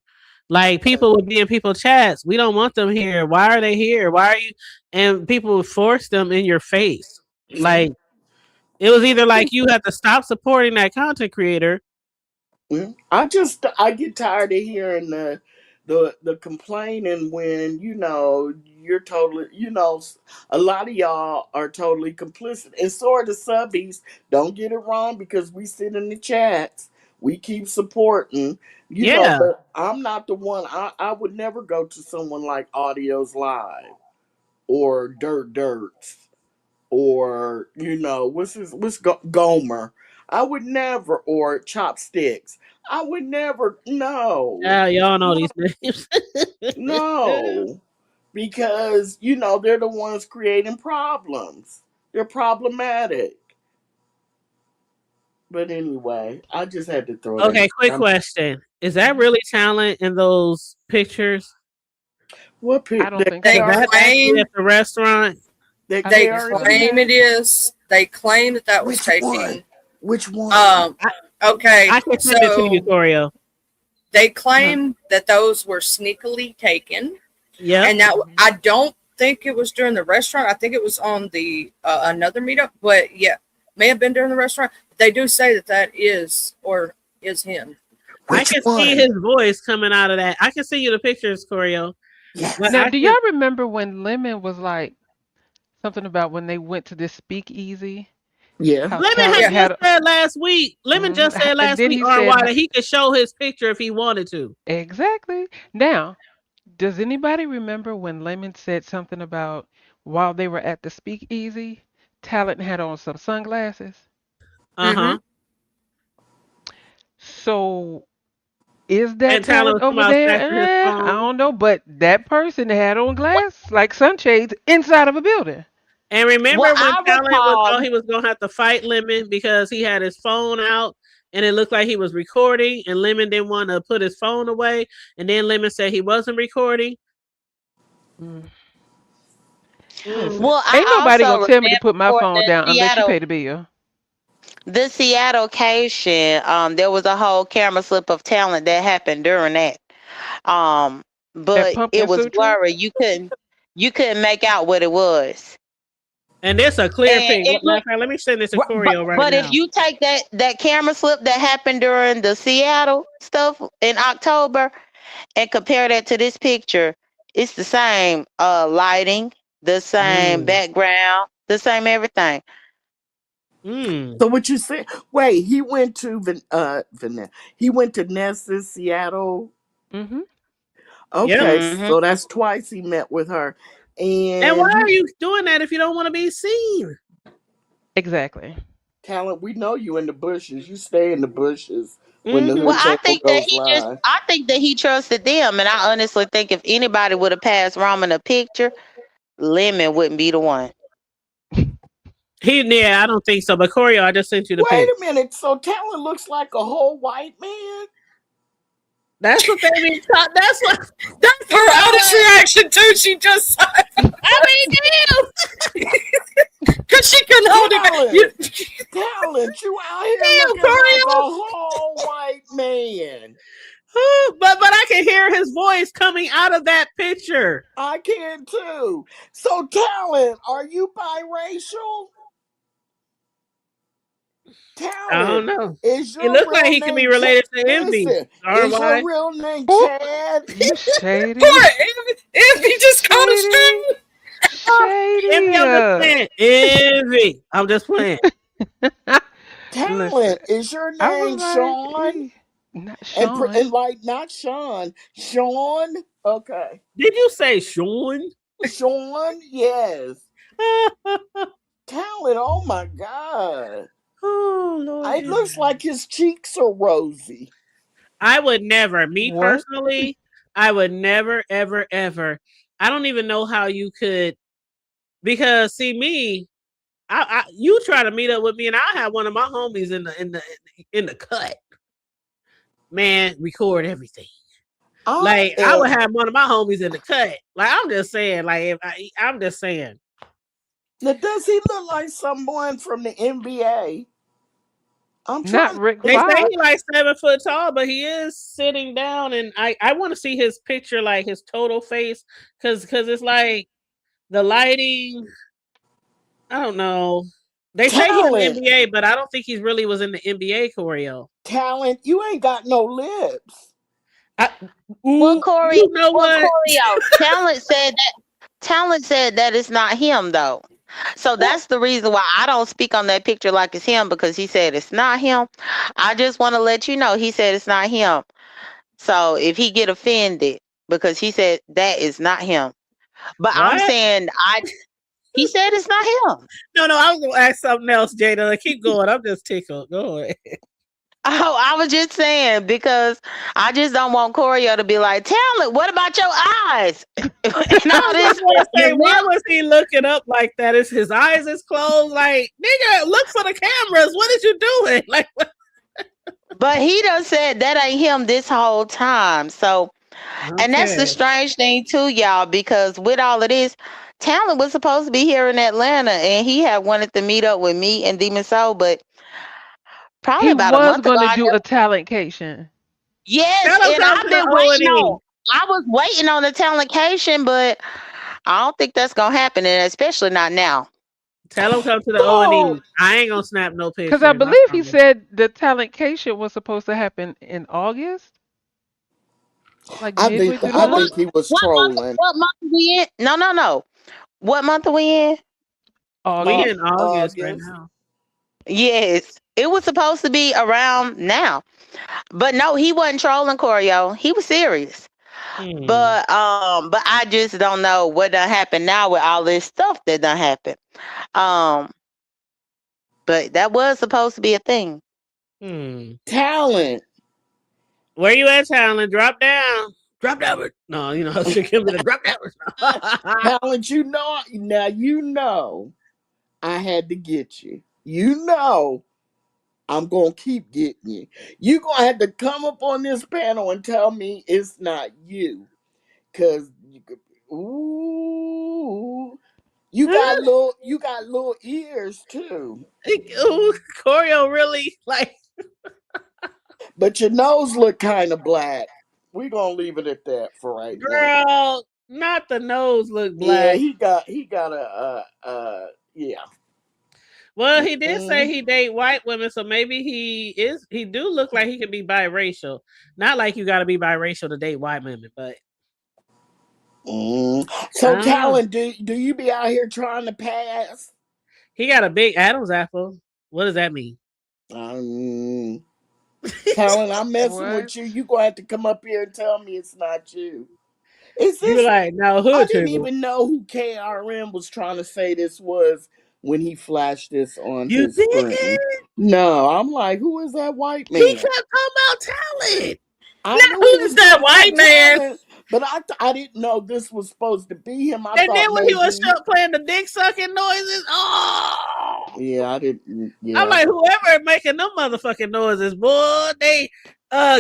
Like people would be in people chats. We don't want them here. Why are they here? Why are you? And people would force them in your face. Yeah. Like it was either like you have to stop supporting that content creator. Yeah. I get tired of hearing the complaining when you're totally a lot of y'all are totally complicit, and so are the subbies. Don't get it wrong, because we sit in the chats, we keep supporting, Yeah. but I'm not the one. I would never go to someone like Audios Live or Dirts, or Gomer. I would never, or Chopsticks. I would never. No, Yeah, y'all know no, these names. no, because they're the ones creating problems. They're problematic. But anyway, I just had to throw that. Okay, quick Um, question. Is that really talent in those pictures? what I pick don't that think Is They so. that actually at claim the restaurant? that I don't they think KRN so. claim it had? is. They claim that that was Which one? taking. Which one? Um. I, Okay, I can send it to you, so Corio. they Huh? claim that those were sneakily taken, Yep. and that Hmm. I don't think it was during the restaurant. I think it was on the another meetup, but yeah, may have been during the restaurant. They do say that that is or is him. I Which can see one? his voice coming out of that. I can see you the pictures, Corio. But Yes. Now, I do can. y'all remember when Lemon was like something about when they went to this speakeasy? Yeah. How Lemon had Talent Yeah. had just a, said last week. Lemon just said and last then week, he said RY, that he could show his picture if he wanted to. exactly. Now, does anybody remember when Lemon said something about while they were at the speakeasy, Talent had on some sunglasses? Uh Mm-hmm. huh. So is that And Tyler Talent was over talking about there? snatching his I phone. don't know, but that person had on glass like sunshades inside of a building. And remember What when I Talent was recall, thought he was gonna have to fight Lemon because he had his phone out and it looked like he was recording, and Lemon didn't want to put his phone away, and then Lemon said he wasn't recording. Mm. Mm. Listen, well, ain't I nobody also gonna tell me to remember put my for phone down unless you pay the bill. the Seattle occasion. There was a whole camera slip of Talent that happened during that. Um, At but it Pumpkin was Sutra. blurry. You couldn't make out what it was. And it's a clear And pic. it Matter looked, of fact, let me send this to but Corio right but if now. you take that camera slip that happened during the Seattle stuff in October and compare that to this picture, it's the same lighting, the same Mm. background, the same everything. Mm. So what you said? Wait, he went to he went to Ness's Seattle. Mm-hmm. Yep. Okay, Hmm. so that's twice he met with her, And why and are you doing that if you don't want to be seen? Exactly. Talent. We know you in the bushes. You stay in the bushes when the Well, hood Mm-hmm. table goes live. I think that he trusted them, and I honestly think if anybody would have passed Roman a picture, Lemon wouldn't be the one. Yeah, I don't think so. But Corio, I just sent you the Wait pic. a minute. So Talent looks like a whole white man. That's what they be taught. That's what. That's her honest reaction too. She just I mean, because she couldn't hold it back. Talent, Talent, you out here damn, looking like a Corio. whole white man. But I can hear his voice coming out of that picture. I can too. So Talent, are you biracial? I don't Talent, know. is He your looked like real he could be name Chad? related to Envy. Listen, is your RY. real name Ooh, Chad? you Poor shady, if he just caught a shady, string. Envy, I'm just shady. playing. Envy. I'm just playing. Listen, Talent, is your I was name like, Sean? not And Sean. like not Sean, Sean. Okay, Did you say Sean? Sean. Yes, Talent. Oh my God, Oh, Lord it Jesus. looks like his cheeks are rosy. I would never, me What? personally, I would never, ever, ever. I don't even know how you could, because see me, you try to meet up with me, and I have one of my homies in the cut. Man, record everything. I Like I would am. have one of my homies in the cut. Like I'm just saying. Like I'm just saying. Now, does he look like someone from the NBA? I'm Not trying to Rick They think. say he like Fox. 7 foot tall, but he is sitting down, and I want to see his picture, like his total face, because it's like the lighting. I don't know. They say he in the Talent, NBA, but I don't think he really was in the NBA, Choreo. talent. You ain't got no lips. I, Well, ooh, Corey, you know well, what? Corey, Talent said that it's not him though. So Well, that's the reason why I don't speak on that picture like it's him because he said it's not him. I just want to let you know he said it's not him. So if he get offended because he said that is not him, but I'm What? saying he said it's not him. No, I was gonna ask something else, Jada. Keep going. I'm just tickled. Go ahead. Oh, I was just saying because I just don't want Choreo to be like, Talent, what about your eyes? And I all was this, just gonna your say, why lip. was he looking up like that? Is his eyes is closed? Like, nigga, look for the cameras. What is you doing? Like, what? But he done said that ain't him this whole time. So, and that's the Okay. strange thing too, y'all, because with all of this, Talent was supposed to be here in Atlanta and he had wanted to meet up with me and Demon Soul, but probably He about a was month ago, gonna do a talentcation. yes, Tell him and come to I've the been O and waiting E. on, I was waiting on the talentcation, but I don't think that's gonna happen, and especially not now. Tell him come to the O and so E. I ain't gonna snap no Because I pictures. I believe he promise. said the talentcation was supposed to happen in August, like midway through the I Well, month. think he was what month? trolling. What month are we in? No, no, no. What month are we in? We in August. August right August. now. Yes, it was supposed to be around now, but no, he wasn't trolling Choreo. He was serious. Hmm. But I just don't know what done happened now with all this stuff that done happened. Um, but that was supposed to be a thing. Hmm. Talent. Where you at, Talon? Drop down. Drop down. No, she give me the drop down. Talent, you know now you know. I had to get you. You know I'm gonna keep getting you. You gonna have to come up on this panel and tell me it's not you. Cause you could ooh, you got little ears too. Ooh, Choreo really like, But your nose look kind of black. We gonna leave it at that for right now. girl, not the nose look Yeah, black. he got yeah. Well, he did say Mm, he date white women, so maybe he do look like he could be biracial. Not like you got to be biracial to date white women, but mm. I So, don't know. Talon, do you be out here trying to pass? He got a big Adam's apple. What does that mean? Um, Talon, I'm messing with you. What? You gonna have to come up here and tell me it's not you. Is You were this? like, no, I hood didn't trigger. even know who KRM was trying to say this was when he flashed this on You his screen. did? No, I'm like, who is that white He man? kept talking about talent. I Now knew who he is was that talking white about man? talent, but I didn't know this was supposed to be him. I And then thought when he was maybe. playing the dick sucking noises, oh, Yeah, I didn't. I'm Yeah. like, whoever making them motherfucking noises, boy, they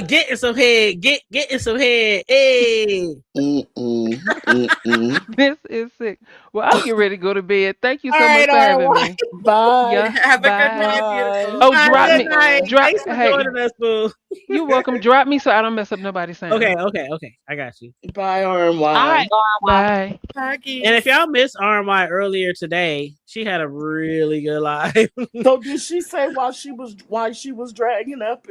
getting some head, getting some head. Hey, Mm-mm. Mm-mm. This is sick. Well, I'm getting ready to go to bed. Thank you all so much right, for all having right. me. Bye. Yeah, Have a good bye. night, Bye. beautiful. Oh, All right, drop good me. night. Bye. Drop. Thanks for Hey, joining us, boo. you're welcome. Drop me so I don't mess up nobody's sound. Okay, okay, okay. I got you. Bye, All right, RMY. RY. Bye. And if Huggies. y'all missed RMY earlier today, she had a really good live. So did she say why she was dragging up?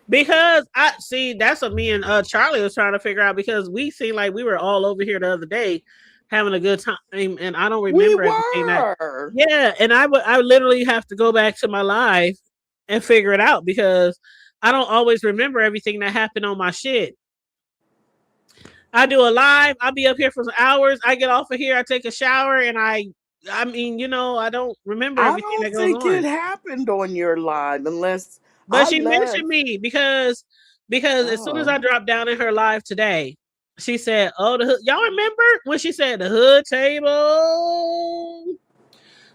Because I see that's what me and Charlie was trying to figure out because we seemed like we were all over here the other day having a good time, and I don't We remember everything that. were. Yeah, and I would literally have to go back to my live and figure it out because I don't always remember everything that happened on my shit. I do a live, I'll be up here for some hours. I get off of here, I take a shower, and I mean, I don't remember I everything don't that goes think it on. happened on your live unless But I she mentioned left. me because as soon as I Oh. dropped down in her live today, she said, "Oh, the hood." Y'all remember when she said the hood table?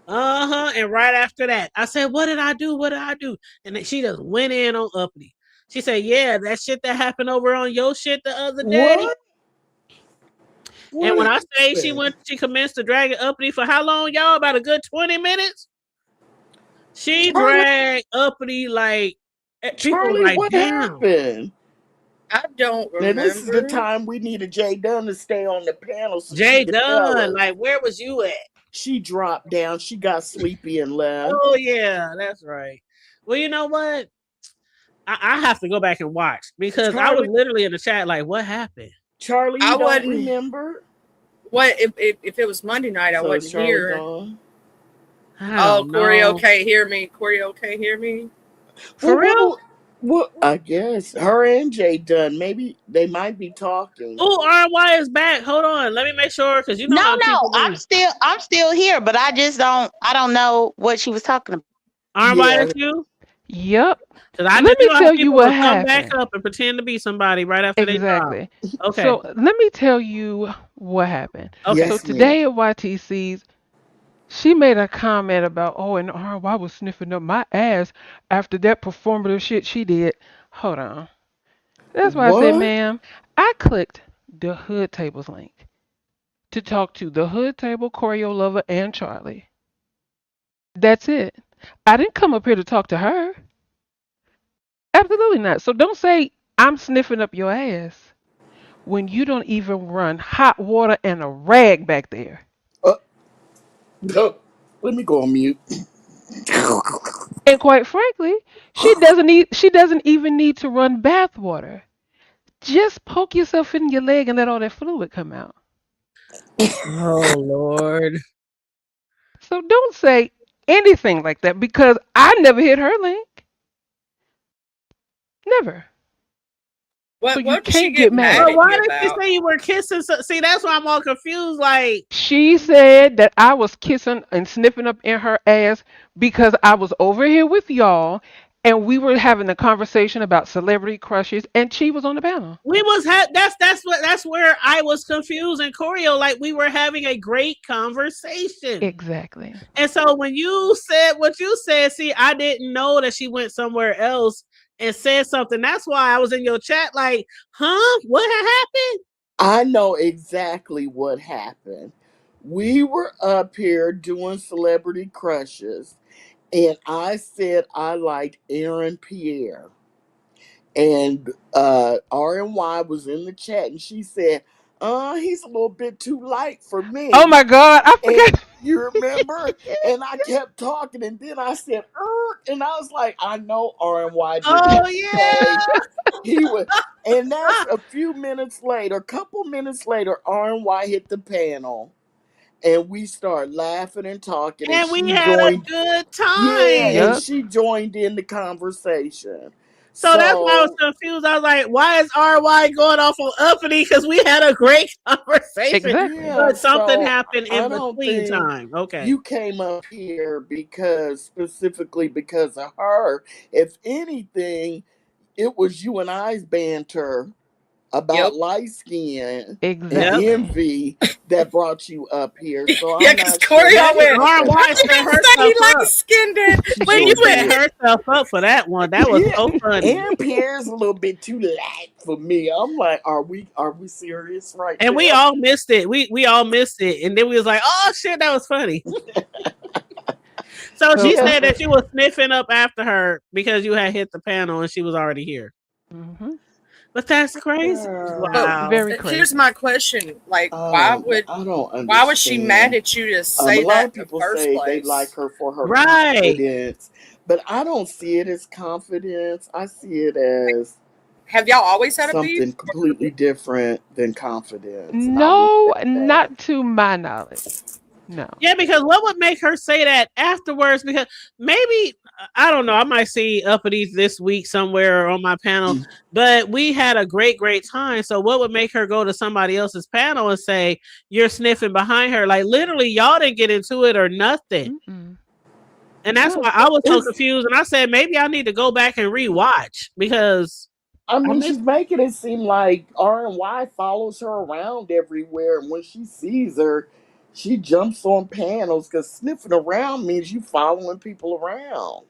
And right after that, I said, "What did I do? What did I do?" And then she just went in on Uppity. She said, "Yeah, that shit that happened over on your shit the other day." What? And when What I say happened? she commenced to drag it Uppity for how long, y'all? About a good 20 minutes. She Charlie dragged Uppity like people were Charlie, like, what "Damn." happened? I don't Now this is the remember. time we needed Jay Dunn to stay on the panel so she Jay could tell Dunn, us. like, where was you at? She dropped down. She got sleepy and left. Oh yeah, that's right. Well, you know what? I have to go back and watch because I was Charlie, literally in the chat like, what happened? Charlie, I you don't wasn't. remember? What if it was Monday night? I So is wasn't Charlie here. gone? I Oh, don't Corey, know. okay, hear me. Corey, okay, hear me. For Well, real? I guess her and Jay Dunn. Maybe they might be talking. Oh, RY is back. Hold on. Let me make sure because you know No, how no, people be. I'm still here, but I don't know what she was talking about. RY, Yeah. that's you? Yep. Because I Let just me know how tell you people what will come back happened. up and pretend to be somebody right after they drop. Exactly. Okay. So let me tell you what happened. Okay. So Yes, ma'am. today at YTC's, she made a comment about, oh, and I was sniffing up my ass after that performative shit she did. Hold on. That's why I said, What? ma'am, I clicked the Hood Tables link to talk to the Hood Table, Choreo Lover, and Charlie. That's it. I didn't come up here to talk to her. Absolutely not. So don't say I'm sniffing up your ass when you don't even run hot water and a rag back there. Uh, let me go on mute. And quite frankly, she doesn't even need to run bath water. Just poke yourself in your leg and let all that fluid come out. Oh, Lord. So don't say anything like that because I never hit her link. Never. So you What did she can't get get But mad mad. at why you did she about? say you were kissing? See, that's why I'm all confused. Like, She said that I was kissing and sniffing up in her ass because I was over here with y'all and we were having a conversation about celebrity crushes, and she was on the panel. We was that's where I was confused and choreo. Like we were having a great conversation. Exactly. And so when you said what you said, see, I didn't know that she went somewhere else and said something. That's why I was in your chat like, huh? What had happened? I know exactly what happened. We were up here doing celebrity crushes, and I said I liked Aaron Pierre. And RNY was in the chat, and she said, he's a little bit too light for Oh me. my God, I And forgot. you remember? And I kept talking, and then I said, and I was like, I know RNY didn't Oh want to say yeah. he would. And that's a few minutes later, a couple minutes later, RNY hit the panel, and we started laughing and talking, and And we she had a joined. good Yeah, and time. Yep. she joined in the conversation. So that's why I was So confused. I was like, why is RY going off on uppity? Because we had a great conversation, Exactly. yeah, but something so happened I in don't between think time. Okay. you came up here because specifically because of her. If anything, it was you and I's banter about Yep. light skin and Yep. Exactly. envy that brought you up here. So Yeah, I'm because not sure Corey what That all is went, happened. RY why you set didn't say herself he light up. skinned it? She When She you sure set went, did. herself up for that one. That was Yeah, so funny. Aaron Pierre's a little bit too light for me. I'm like, are we serious right And we there? all missed it. We all missed it. And then we was like, oh shit, that was funny. So So she Yeah. said that you was sniffing up after her because you had hit the panel and she was already here. hmm But that's crazy. but Girl, Wow. very here's crazy. my question: like, I don't why was she mad understand. at you to A say lot that of in the people first say they like place? her for her Right. confidence, but I don't see it as confidence. I see it as Have y'all always had a beef? something completely different than confidence, and I'll leave No, it at that. not to my knowledge. No. Yeah, because what would make her say that afterwards? Because maybe I don't know. I might see uppity this week somewhere on my panel, but we had a great time. So what would make her go to somebody else's panel and say you're sniffing behind her? Like literally, y'all didn't get into it or nothing. Mm-mm. And that's why No. I was so It's confused. And I said maybe I need to go back and rewatch because I I mean, missed. she's making it seem like RNY follows her around everywhere, and when she sees her, she jumps on panels because sniffing around means you following people around.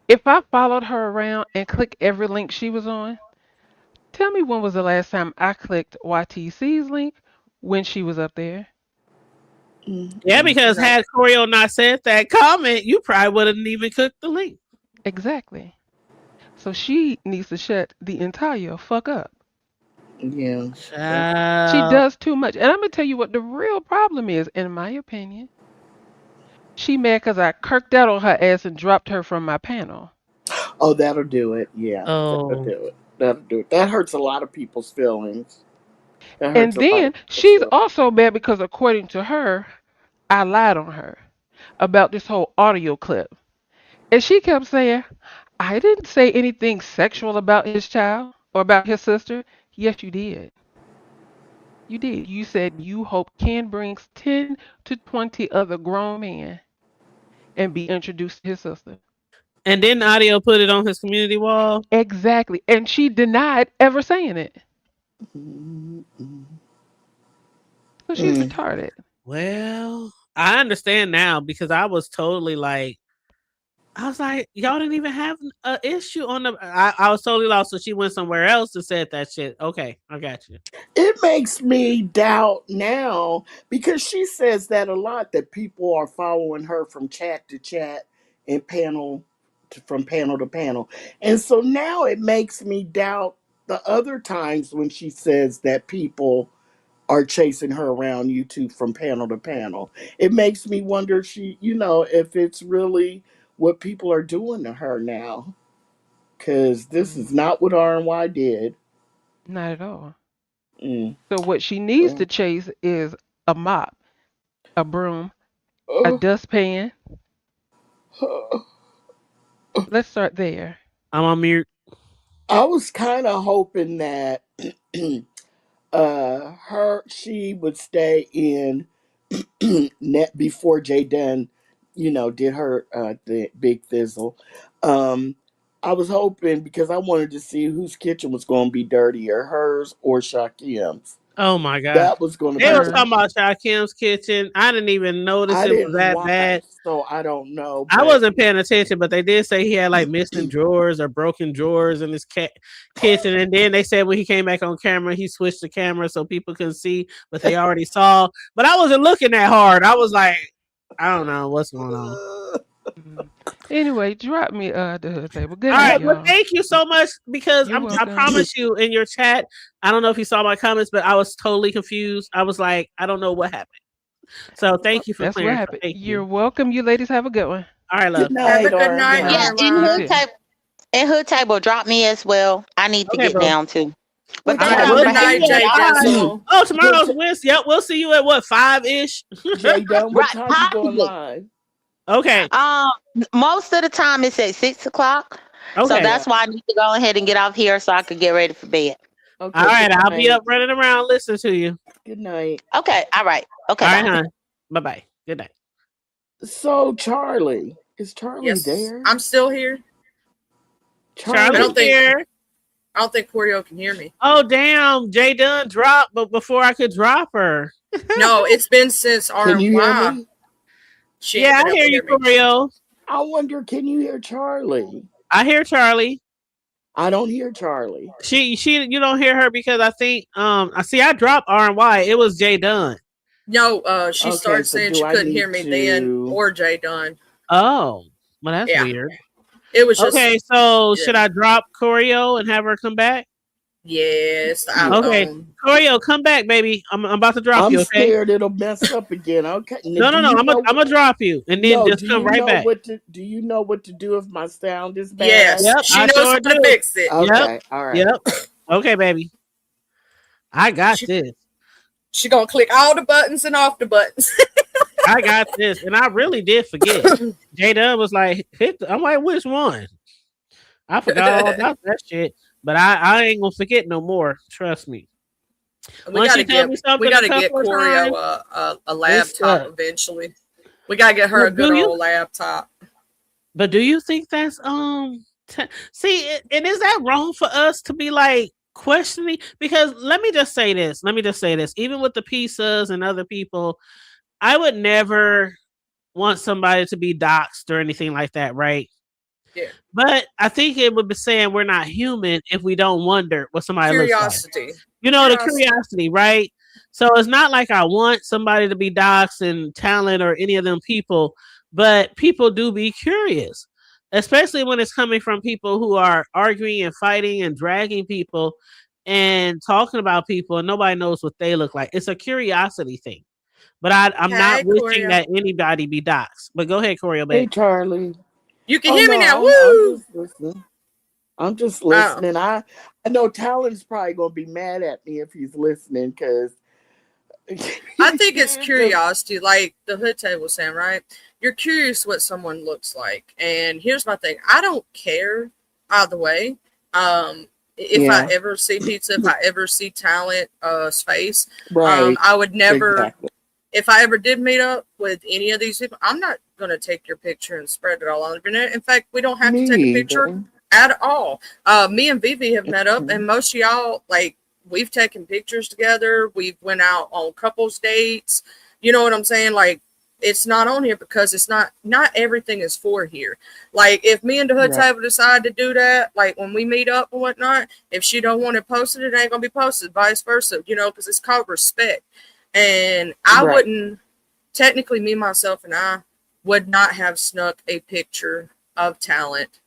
If I followed her around and clicked every link she was on, tell me when was the last time I clicked YTC's link when she was up there? Yeah, Mm-mm. because No. had Choreo not said that comment, you probably wouldn't even click the link. Exactly. So she needs to shut the entire fuck up. Yeah, that, She Child. does too much. And I'm going to tell you what the real problem is, in my opinion. She mad because I kirked out on her ass and dropped her from my panel. oh, that'll do it. Yeah, that'll Oh. do it. That'll do it. That hurts a lot of people's feelings. That hurts And a lot of then people's she's feelings. also mad because, according to her, I lied on her about this whole audio clip. And she kept saying, I didn't say anything sexual about his child or about his sister. Yes, you did. You did. You said you hope Ken brings 10 to 20 other grown men and be introduced to his sister. And then Audio put it on his community wall. Exactly. And she denied ever saying it. Mm-mm. So she's Mm. retarded. Well, I understand now because I was totally like, I was like, y'all didn't even have an issue on the. I was totally lost. So she went somewhere else and said that shit. Okay, I got you. It makes me doubt now because she says that a lot that people are following her from chat to chat and from panel to panel. And so now it makes me doubt the other times when she says that people are chasing her around YouTube from panel to panel. It makes me wonder if if it's really what people are doing to her now. Because this is Mm, not what RNY did. not at all. Mm. So what she needs to chase is a mop, a broom, a Uh, dustpan. uh, Let's start there. I'm on mute. I was kind of hoping that she would stay in net before Jay Dunn, did her the big fizzle. Um, I was hoping because I wanted to see whose kitchen was going to be dirtier, hers or Shakim's. Oh my god. That was going to They be was the. talking about Kim's kitchen. I didn't even notice I it was didn't that watch, bad. so I don't know. I But wasn't paying attention, but they did say he had like missing drawers or broken drawers in his kitchen. And then they said when he came back on camera, he switched the camera so people could see what they already saw. But I wasn't looking that hard. I was like, I don't know what's going on. Mhm. Anyway, drop me the hood table. Good All night, right. Well, y'all. thank you so much because You're I welcome. promise you in your chat, I don't know if you saw my comments, but I was totally confused. I was like, I don't know what happened. So thank you for That's what clearing. happened. Thank You're you. welcome. You ladies have a good one. All right, good love. Have a night, good night, Yeah, Aria. and You Irma. hood too. table and hood table drop me as well. I need to Okay, get bro. down too. But What All thank right, y'all time we'll for you see Night, having you getting? at Jay me. 5. Dizzle. Oh, What? tomorrow's Wednesday. Yep, we'll see you at what, 5-ish? Jay Dunn, what Right, time you going possibly. live? Okay. Um, Most of the time it's at 6 o'clock, so Okay. Yeah. that's why I need to go ahead and get off here so I could get ready for bed. All Okay. Good right. I'll be night. up running around listening to you. Good night. Okay, all right. Okay, All right, bye. hon. Bye-bye. Good night. So Charlie, is Charlie Yes, there? I'm still here. I Charlie's Charlie, don't think here. I don't think Corio can hear me. Oh, damn. Jay Dunn dropped, but before I could drop her. No, it's been since can you hear RY. me? She ain't Yeah, been I able hear to you, hear me. Corio. I wonder, can you hear Charlie? I hear Charlie. I don't hear Charlie. You don't hear her because I think I see I dropped R and Y. It was Jay Dunn. No, she Okay, started so saying do she I couldn't hear need me then to? or Jay Dunn. Oh, well, that's Yeah, weird. it was just Okay, so should yeah. I drop Corio and have her come back? Yes, the Yeah. Okay, iPhone. Corio, come back, baby. I'm about to drop I'm you. Okay. scared it'll mess up again. Okay. Now, No, do no, no. you know? I'm gonna drop you and then No. just Do come you right know back. what to? Do you know what to do if my sound is bad? Yes, Yep, she I knows sure how to do. fix it. Yep, Okay. All right. yep. Okay, baby. I got She this. she gonna click all the buttons and off the buttons. I got this, and I really did forget. J Dub was like, I'm like, which one? I forgot all about that shit, but I ain't gonna forget no more. Trust me. we Once gotta you tell get me we something a gotta get couple of Corio times, a it's laptop stuck. eventually. We gotta get her a But good do you? old laptop. But do you think that's see? And is that wrong for us to be like questioning? Because let me just say this. Let me just say this. Even with the pizzas and other people, I would never want somebody to be doxxed or anything like that, right? Yeah, But I think it would be saying we're not human if we don't wonder what somebody looks like. curiosity, You know, the curiosity. curiosity, right? So it's not like I want somebody to be doxxed and talent or any of them people, but people do be curious, especially when it's coming from people who are arguing and fighting and dragging people and talking about people and nobody knows what they look like. It's a curiosity thing. But I'm not Hey, wishing Corio, that anybody be doxxed. But go ahead, Corio, Hey, babe. Charlie. you can Oh hear me no, now. I'm Woo! just listening. I'm just Oh, listening. I know Talon's probably gonna be mad at me if he's listening because I think it's because curiosity, like the hood table was saying, right? You're curious what someone looks like. And here's my thing. I don't care either way. If I yeah, ever see pizza, if I ever see talent face, right, I would never, exactly, if I ever did meet up with any of these people, I'm not going to take your picture and spread it all on the internet. In fact, we don't have to me take a picture either. at all. Me and Vivi have met up, and most of y'all, like, we've taken pictures together. We've went out on couples dates. You know what I'm saying? Like, it's not on here because it's not everything is for here. Like, if me and the hood Right, table decide to do that, like when we meet up and whatnot, if she don't want it posted, it ain't gonna be posted. Vice versa, you know, because it's called respect. And I right, wouldn't technically, me myself and I would not have snuck a picture of talent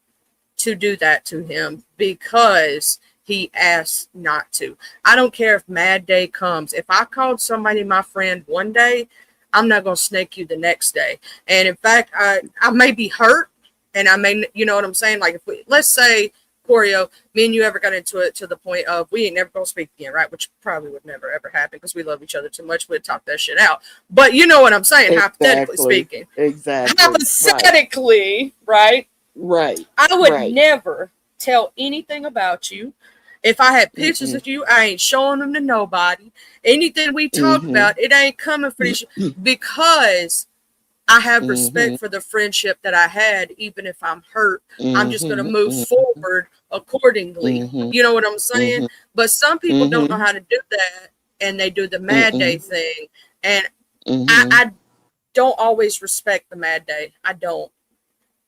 to do that to him because he asked not to. I don't care if Mad Day comes. If I called somebody my friend one day, I'm not going to snake you the next day. And in fact, I may be hurt and I may, you know what I'm saying? Like, if we, let's say, Corio, me and you ever got into it to the point of we ain't never going to speak again, right? Which probably would never ever happen because we love each other too much. We'd talk that shit out. But you know what I'm saying, hypothetically exactly, speaking. exactly, right, Hypothetically, right? right, I would right. never tell anything about you. If I had pictures Mm-mm, of you, I ain't showing them to nobody. Anything we talk mm-hmm. about, it ain't coming for this because I have Mm-hmm. respect for the friendship that I had, even if I'm hurt. I'm just going to Mm-hmm. move Mm-hmm. forward accordingly. Mm-hmm. You know what I'm saying? Mm-hmm. But some people don't know Mm-hmm. how to do that, and they do the mad day Mm-hmm. thing. And Mm-hmm. I don't always respect the mad day. I don't.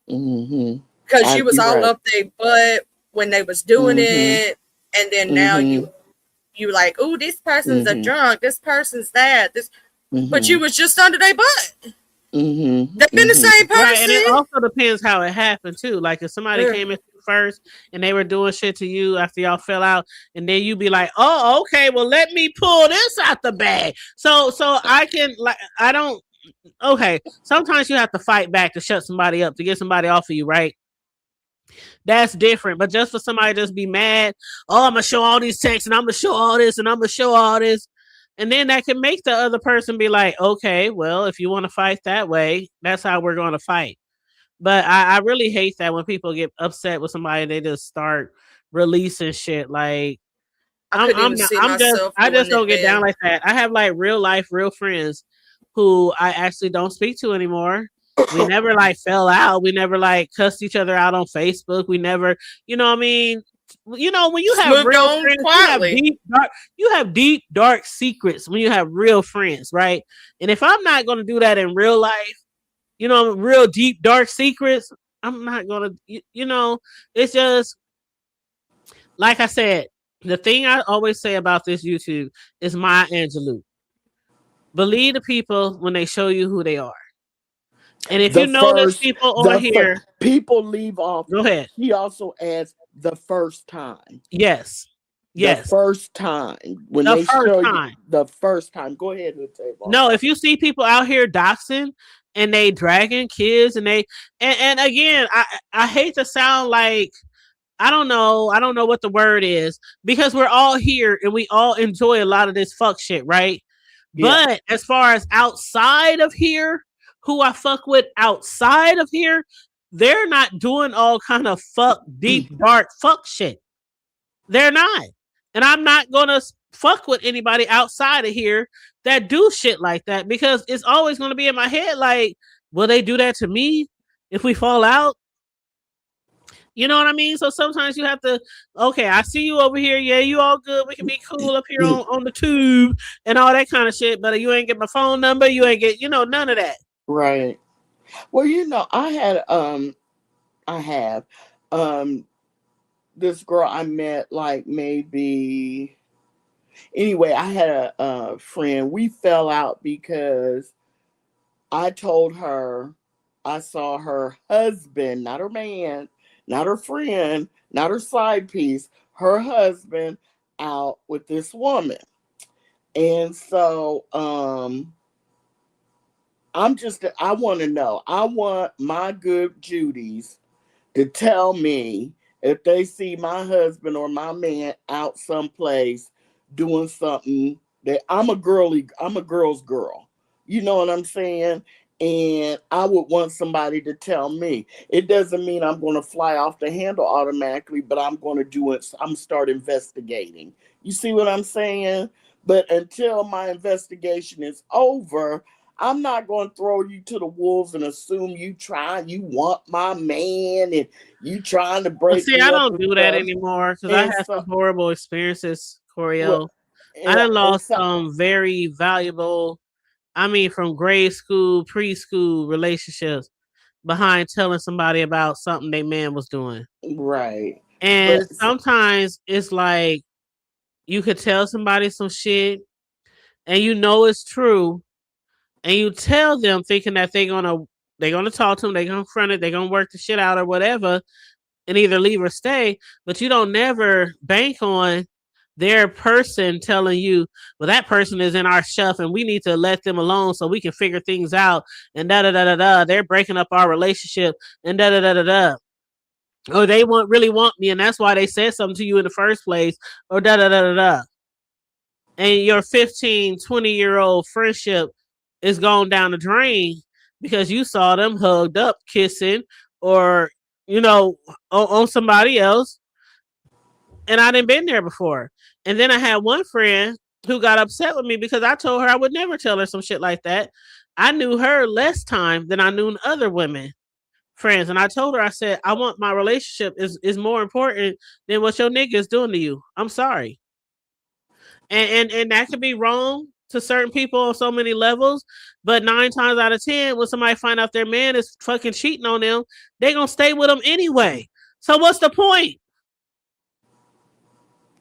Mm-hmm. Because you was You're all right. up their butt when they was doing Mm-hmm. it. And then now Mm-hmm. you like, oh, this person's a Mm-hmm. drunk. This person's that. This, but you Mm-hmm. was just under their butt. Mm-hmm. They've been the Mm-hmm. same Right, and it person. also depends how it happened too. Like if somebody Yeah. came at you first and they were doing shit to you after y'all fell out, and then you be like, "Oh, okay, well let me pull this out the bag." So I can like I don't okay. Sometimes you have to fight back to shut somebody up to get somebody off of you, right? That's different. But just for somebody to just be mad, oh, I'm gonna show all these texts and I'm gonna show all this and I'm gonna show all this. And then that can make the other person be like, okay, well, if you want to fight that way, that's how we're going to fight. But I really hate that when people get upset with somebody, they just start releasing shit. Like I couldn't even see myself I doing just it don't get down then. like that. I have like real life, real friends who I actually don't speak to anymore. We never like fell out. We never like cussed each other out on Facebook. We never, you know what I mean? You know, when you Just have moved real on friends, quietly. you have deep, dark secrets when you have real friends, right? And if I'm not gonna do that in real life, you know, real deep, dark secrets, I'm not gonna, you know, it's just like I said, the thing I always say about this YouTube is my Angelou. Believe the people when they show you who they are. And if you The notice first, people on here, people leave off. go ahead. She also adds the first time. Yes. The Yes. first time when The they first show you time. the first time. Go ahead, Hood. I'm No, if sorry. you see people out here doxing and they dragging kids and they and again, I hate to sound like I don't know what the word is because we're all here and we all enjoy a lot of this fuck shit, right? Yeah. But as far as outside of here, who I fuck with outside of here, they're not doing all kind of fuck deep dark fuck shit. They're not. And I'm not gonna fuck with anybody outside of here that do shit like that because it's always gonna be in my head like, will they do that to me if we fall out? You know what I mean? So sometimes you have to, okay, I see you over here. Yeah, you all good. We can be cool up here on the tube and all that kind of shit. But you ain't get my phone number. You ain't get, none of that. Right. Well, I have um this girl I met like maybe anyway, I had a friend. We fell out because I told her I saw her husband, not her man, not her friend, not her side piece, her husband out with this woman. And so I want to know. I want my good Judies to tell me if they see my husband or my man out someplace doing something that I'm a girl's girl. You know what I'm saying? And I would want somebody to tell me. It doesn't mean I'm going to fly off the handle automatically, but I'm going to do it. I'm start investigating. You see what I'm saying? But until my investigation is over, I'm not going to throw you to the wolves and assume you want my man and you trying to But break see, me I up don't and do that stuff. anymore because I And had so, some horrible experiences, well, Coriel. I yeah, done and lost so, some very valuable, I mean, from grade school, preschool relationships behind telling somebody about something they man was doing. right. And But sometimes it's like you could tell somebody some shit and you know it's true, and you tell them thinking that they're gonna talk to them, they're gonna confront it, they're gonna work the shit out or whatever, and either leave or stay. But you don't never bank on their person telling you, well, that person is in our shelf and we need to let them alone so we can figure things out and da da da da da. They're breaking up our relationship and da da da da da. Or they really want me and that's why they said something to you in the first place or da da da da da. And your 15, 20-year-old friendship is going down the drain because you saw them hugged up, kissing, or, on somebody else. And I didn't been there before. And then I had one friend who got upset with me because I told her I would never tell her some shit like that. I knew her less time than I knew other women friends. And I told her, I said, I want my relationship is more important than what your nigga is doing to you. I'm sorry. And that could be wrong to certain people on so many levels, but 9 times out of 10, when somebody find out their man is fucking cheating on them, they gonna stay with them anyway. So what's the point?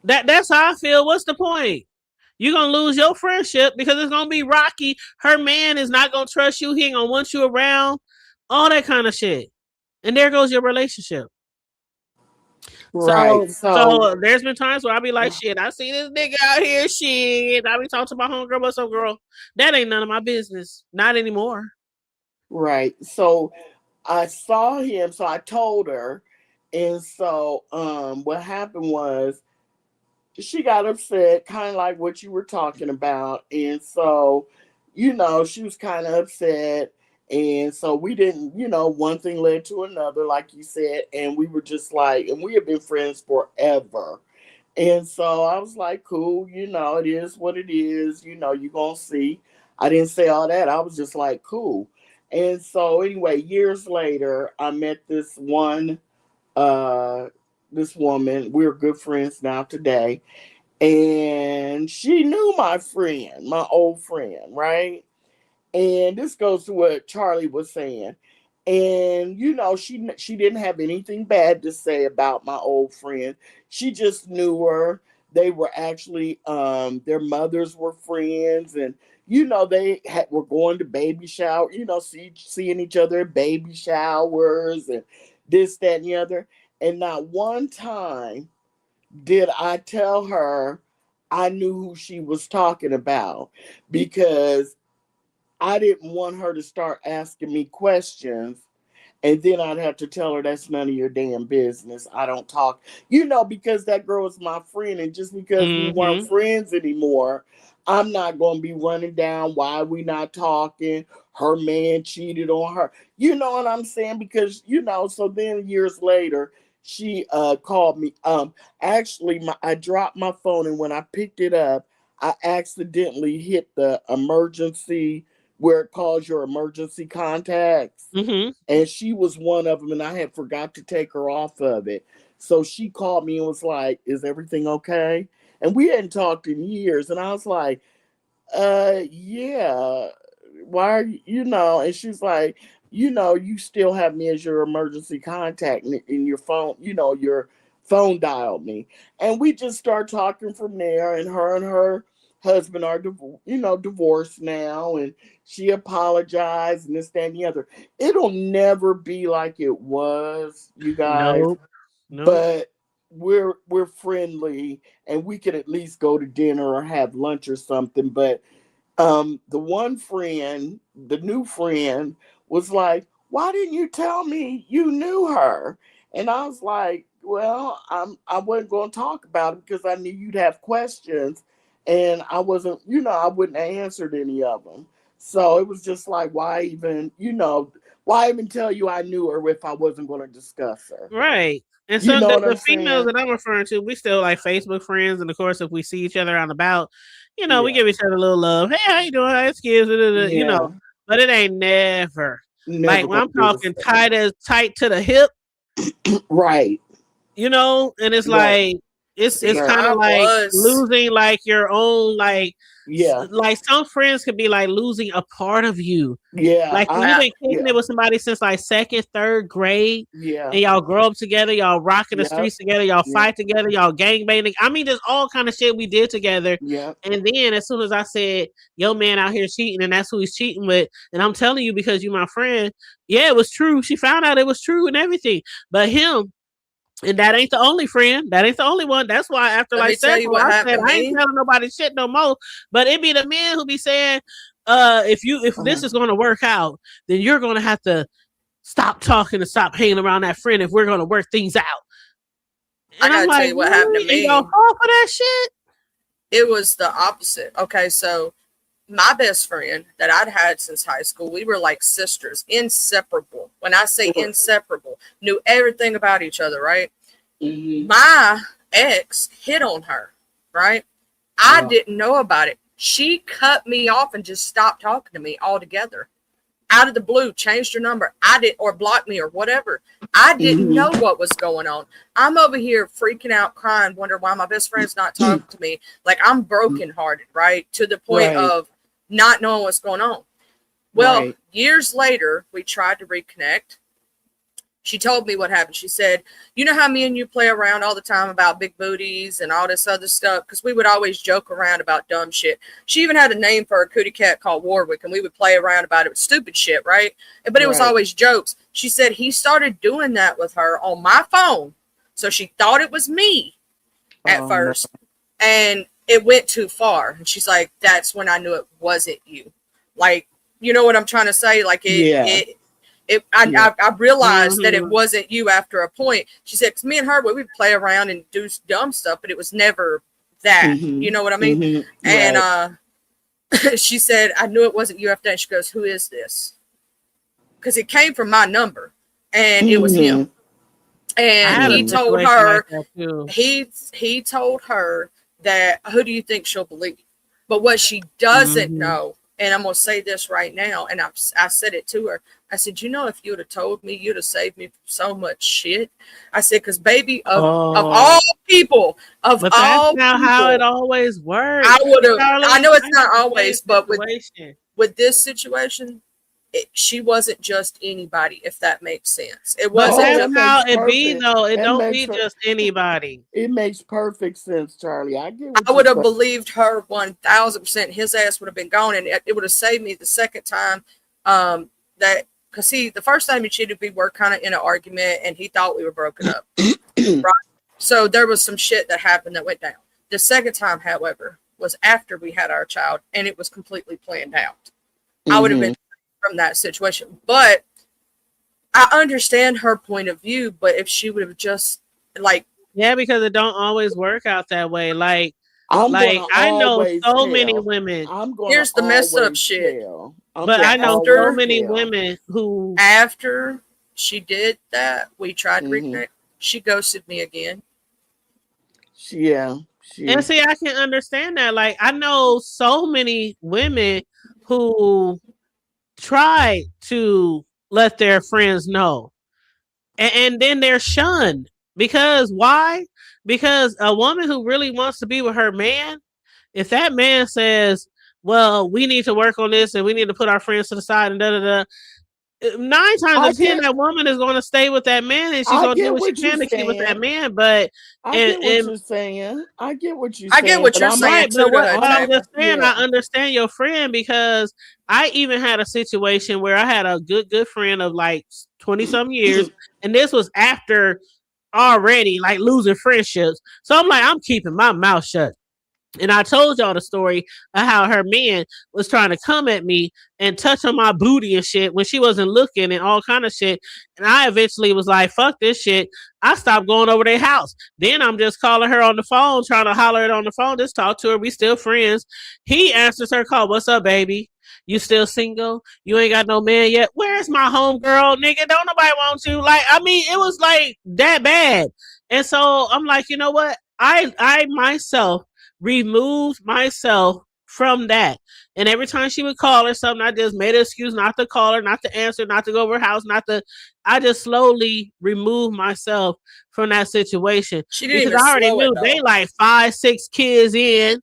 That's how I feel. What's the point? You're gonna lose your friendship because it's gonna be rocky. Her man is not gonna trust you. He ain't gonna want you around. All that kind of shit. And there goes your relationship. Right. So there's been times where I be like, shit, I see this nigga out here, shit. I be talking to my homegirl, what's up, girl? That ain't none of my business. Not anymore. Right. So I saw him, so I told her. And so what happened was she got upset, kind of like what you were talking about. And so, she was kind of upset. And so we didn't, one thing led to another, like you said. And we were just like, and we have been friends forever. And so I was like, cool, it is what it is. You're going to see. I didn't say all that. I was just like, cool. And so anyway, years later, I met this woman. We're good friends now today. And she knew my friend, my old friend, right? And this goes to what Charlie was saying. And she didn't have anything bad to say about my old friend. She just knew her. They were actually their mothers were friends, and were going to baby shower, seeing each other at baby showers and this, that, and the other. And not one time did I tell her I knew who she was talking about, because I didn't want her to start asking me questions, and then I'd have to tell her that's none of your damn business. I don't talk, because that girl is my friend. And just because we weren't friends anymore, I'm not going to be running down why we not talking. Her man cheated on her. You know what I'm saying? Because, so then years later, she called me. Actually, I dropped my phone, and when I picked it up, I accidentally hit the emergency where it calls your emergency contacts. Mm-hmm. And she was one of them, and I had forgot to take her off of it. So she called me and was like, is everything okay? And we hadn't talked in years. And I was like, yeah. Why are and she's like, you still have me as your emergency contact in your phone, your phone dialed me. And we just start talking from there, and her husband are divorced now, and she apologized and this, that, and the other. It'll never be like it was, you guys. Nope. But we're friendly, and we could at least go to dinner or have lunch or something. But the one friend, the new friend, was like, why didn't you tell me you knew her? And I was like, well, I wasn't going to talk about it because I knew you'd have questions, and I wasn't, I wouldn't have answered any of them. So it was just like, why even tell you I knew her if I wasn't going to discuss her? Right. And You so know what the I'm females saying? that I'm referring to, we still like Facebook friends. And of course, if we see each other on about, we Yeah. give each other a little love. Hey, how you doing? How it's kids? Yeah. But it ain't never Never like when going I'm to be the talking same. tight to the hip, Right. and it's Right. like, it's See, kind I of like was. losing like your own, Yeah. like some friends could be like losing a part of you. Yeah. Like when you've been kicking Yeah. it with somebody since like second, third grade, Yeah. and y'all grow up together, y'all rocking the Yep. streets together, y'all Yep. fight together, y'all gangbanging. I mean, there's all kind of shit we did together. Yep. And then as soon as I said, "Yo, man out here cheating," and that's who he's cheating with, and I'm telling you because you my friend, yeah, it was true. She found out it was true and everything. But him, and that ain't the only friend. That ain't the only one. That's why after Let like me tell you several, what I happened said to I ain't me. telling nobody shit no more. But it be the men who be saying, if this is gonna work out, then you're gonna have to stop talking and stop hanging around that friend if we're gonna work things out. I And I'm gotta tell like, you what happened to really? And y'all me. fall for that shit? It was the opposite. Okay, so my best friend that I'd had since high school, we were like sisters, inseparable. When I say inseparable, knew everything about each other, right? Mm-hmm. My ex hit on her, right? I didn't know about it. She cut me off and just stopped talking to me altogether. Out of the blue, changed her number. I did, or blocked me or whatever. I didn't know what was going on. I'm over here freaking out, crying, wondering why my best friend's not talking to me. Like I'm brokenhearted, right? To the point of not knowing what's going on. Well, years later, we tried to reconnect. She told me what happened. She said, you know how me and you play around all the time about big booties and all this other stuff? Because we would always joke around about dumb shit. She even had a name for her cootie cat called Warwick, and we would play around about it with stupid shit, right? But it was always jokes. She said he started doing that with her on my phone. So she thought it was me at first. No. And it went too far. And she's like, that's when I knew it wasn't you. Like, you know what I'm trying to say? Like, I realized that it wasn't you after a point. She said, because me and her, we would play around and do dumb stuff, but it was never that. You know what I mean? And she said, I knew it wasn't you after that. She goes, who is this? Because it came from my number, and it was him. And he told her, he told her that, who do you think she'll believe? But what she doesn't know, and I'm going to say this right now, and I said it to her. I said, you know, if you would have told me, you'd have saved me from so much shit. I said, because baby, of all people, but that's not how it always works. I would have. I know it's not always, but with this situation, she wasn't just anybody. If that makes sense, it wasn't. That's how it be though. It don't be just anybody. It makes perfect sense, Charlie. I would have believed her 1,000%. His ass would have been gone, and it would have saved me the second time. That. Because the first time he cheated, we were kind of in an argument, and he thought we were broken up. Right? So there was some shit that happened that went down. The second time, however, was after we had our child, and it was completely planned out. I would have been from that situation. But I understand her point of view, but if she would have just, like... Yeah, because it don't always work out that way. Like I know so many women. Here's the messed up shit. But I know so many women who, after she did that, we tried to reconnect. She ghosted me again. And see, I can understand that. Like, I know so many women who try to let their friends know, and then they're shunned. Because why? Because a woman who really wants to be with her man, if that man says, well, we need to work on this and we need to put our friends to the side and 9 times out of 10, that woman is going to stay with that man, and she's going to do what she can to keep with that man. But I get what you're saying. I get what you're saying. But what I'm just saying, I understand your friend, because I even had a situation where I had a good friend of like 20-some years, and this was after already like losing friendships. So I'm like, I'm keeping my mouth shut. And I told y'all the story of how her man was trying to come at me and touch on my booty and shit when she wasn't looking and all kind of shit. And I eventually was like, fuck this shit. I stopped going over their house. Then I'm just calling her on the phone, trying to holler it on the phone, just talk to her. We still friends. He answers her call. What's up, baby? You still single? You ain't got no man yet? Where's my homegirl, nigga? Don't nobody want you. Like, I mean, it was like that bad. And so I'm like, you know what? I myself removed myself from that. And every time she would call or something, I just made an excuse not to call her, not to answer, not to go over her house, I just slowly removed myself from that situation. Because I already knew they like 5-6 kids in.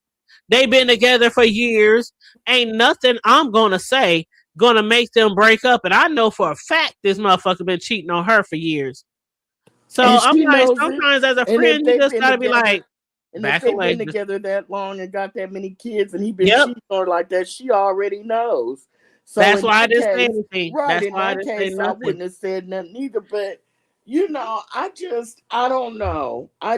They've been together for years. Ain't nothing I'm gonna say gonna make them break up. And I know for a fact this motherfucker been cheating on her for years. So I'm like, sometimes as a friend, you just gotta be like, and if they've been together that long and got that many kids, and he been cheating on her like that, she already knows. So that's why I didn't say anything. Right, that's in that case, I wouldn't have said nothing either. But I don't know. I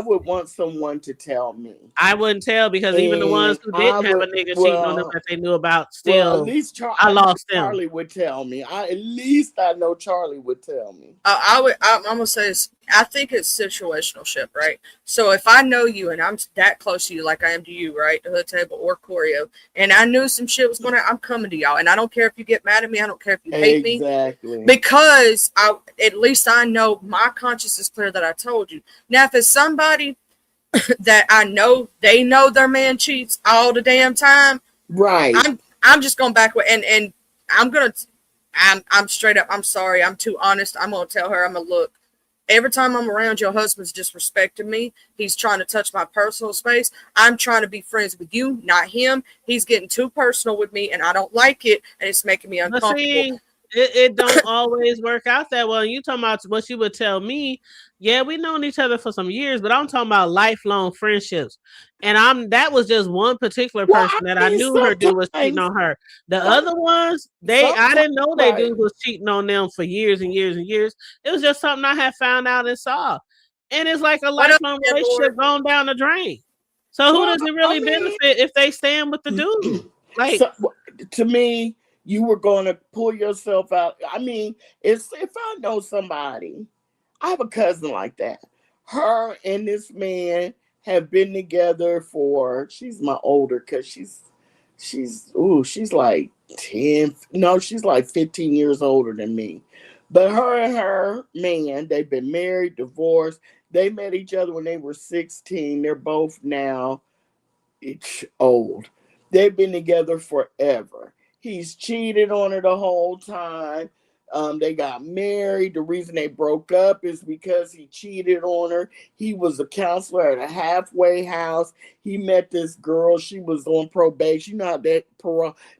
would want someone to tell me. I wouldn't tell, because even the ones who didn't have a nigga cheating on them that they knew about, still, at least I lost them. Charlie would tell me. At least I know Charlie would tell me. I'm gonna say this. I think it's situational shit, right? So if I know you and I'm that close to you, like I am to you, right, the hood table or Choreo, and I knew some shit was going to, I'm coming to y'all, and I don't care if you get mad at me, I don't care if you hate me, because at least I know my conscience is clear that I told you. Now, if it's somebody that I know they know their man cheats all the damn time, Right. I'm just going back with and I'm gonna I'm straight up. I'm sorry. I'm too honest. I'm gonna tell her. I'm gonna look. Every time I'm around, your husband's disrespecting me. He's trying to touch my personal space. I'm trying to be friends with you, not him. He's getting too personal with me, and I don't like it, and it's making me But uncomfortable. see, it don't always work out that well. And you talking about what you would tell me? Yeah, we known each other for some years, but I'm talking about lifelong friendships. And that was just one particular Well, I person that I mean, knew her dude was cheating sometimes, on her. The some, other ones, I sometimes, didn't know they right. dude was cheating on them for years and years and years. It was just something I had found out and saw. And it's like a What up, lifelong landlord? relationship going down the drain. So who Well, does it I really mean, benefit if they stand with the dude? Like, so, to me, you were going to pull yourself out. I mean, if I know somebody, I have a cousin like that. Her and this man have been together for. She's my older because she's like 10. No, she's like 15 years older than me. But her and her man, they've been married, divorced. They met each other when they were 16. They're both now it's old. They've been together forever. He's cheated on her the whole time. They got married. The reason they broke up is because he cheated on her. He was a counselor at a halfway house. He met this girl. She was on probation. You know how that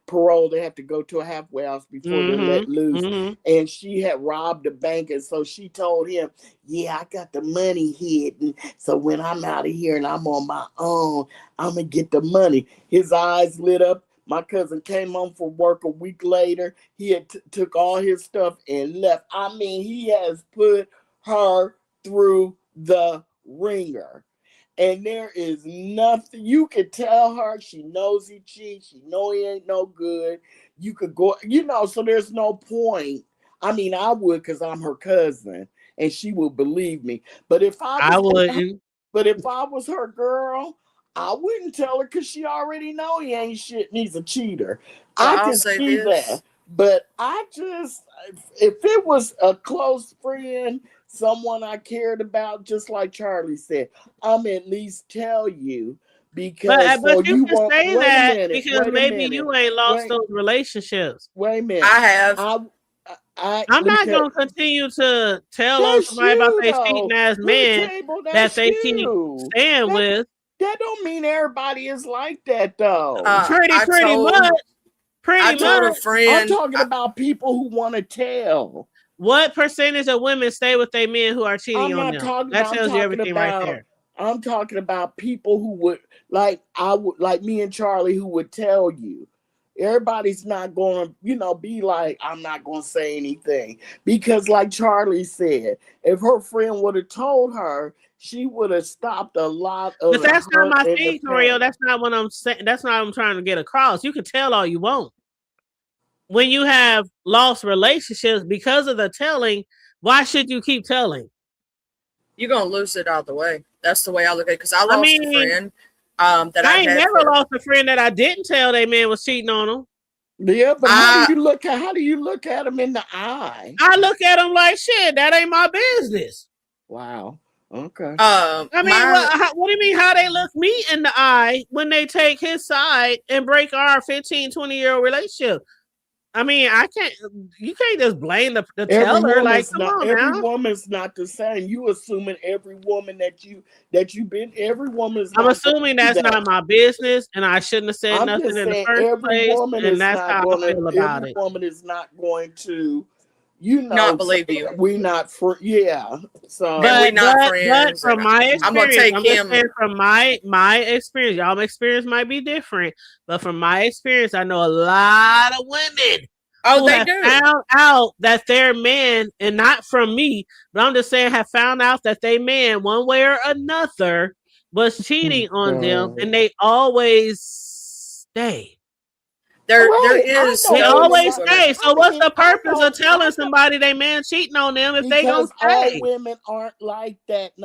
parole, they have to go to a halfway house before they're let mm-hmm, loose. mm-hmm. And she had robbed a bank. And so she told him, yeah, I got the money hidden. So when I'm out of here and I'm on my own, I'm gonna get the money. His eyes lit up. My cousin came home from work a week later. He had took all his stuff and left. I mean, he has put her through the ringer. And there is nothing you could tell her. She knows he cheats. She know he ain't no good. You could go, so there's no point. I mean, I would because I'm her cousin and she would believe me. But if I I was wouldn't. but if I was her girl, I wouldn't tell her because she already know he ain't shit and he's a cheater. Well, I I'll can say see that. this. But if it was a close friend, someone I cared about, just like Charlie said, I'm at least tell you because But so you you can won't. say that because Wait a maybe minute, you ain't lost wait, those relationships. wait a minute. I have. I I'm let me not tell. gonna continue to tell on That's somebody about you their cheating though. ass Hood man table, that that's they keep you. staying That with. that don't mean everybody is like that though. I Pretty much, told pretty I told a much. I'm friend. talking about people who want to tell. What percentage of women stay with their men who are cheating I'm on not them? talking That about tells you everything right there. I'm talking about people who would like me and Charlie who would tell you. Everybody's not going to, be like, I'm not going to say anything. Because, like Charlie said, if her friend would have told her, she would have stopped a lot of But the that's not hurt my and the thing, Torio. pain. That's not what I'm saying. That's not what I'm trying to get across. You can tell all you want. When you have lost relationships because of the telling, why should you keep telling? You're gonna lose it all the way. That's the way I look at it. Because I I lost a mean, friend that I I ain't had never for. lost a friend that I didn't tell they man was cheating on them. Yeah, but I how do you look at them in the eye? I look at them like shit. That ain't my business. Wow. Okay. I mean, my what do you mean how they look me in the eye when they take his side and break our 15, 20-year-old relationship? I mean, you can't just blame the teller. Like, come on Every now. woman's not the same. You assuming every woman every woman is I'm not going assuming to do that's that. not my business, and I shouldn't have said I'm nothing just in the saying first place, and that's how I feel about every it. woman is not going to, not believe you, we not for yeah. and So we But not but but friends. And from my I'm gonna experience, take I'm just him. saying from my experience, y'all experience might be different, but from my experience, I know a lot of women Oh, who they have do. found out that their man, and not from me, but I'm just saying have found out that their man, one way or another, was cheating on them, and they always stay. There right, I is They know women always those that women. stay. I So what's mean, the I purpose of know telling somebody they man cheating on them if they gonna because all stay? women aren't like that. And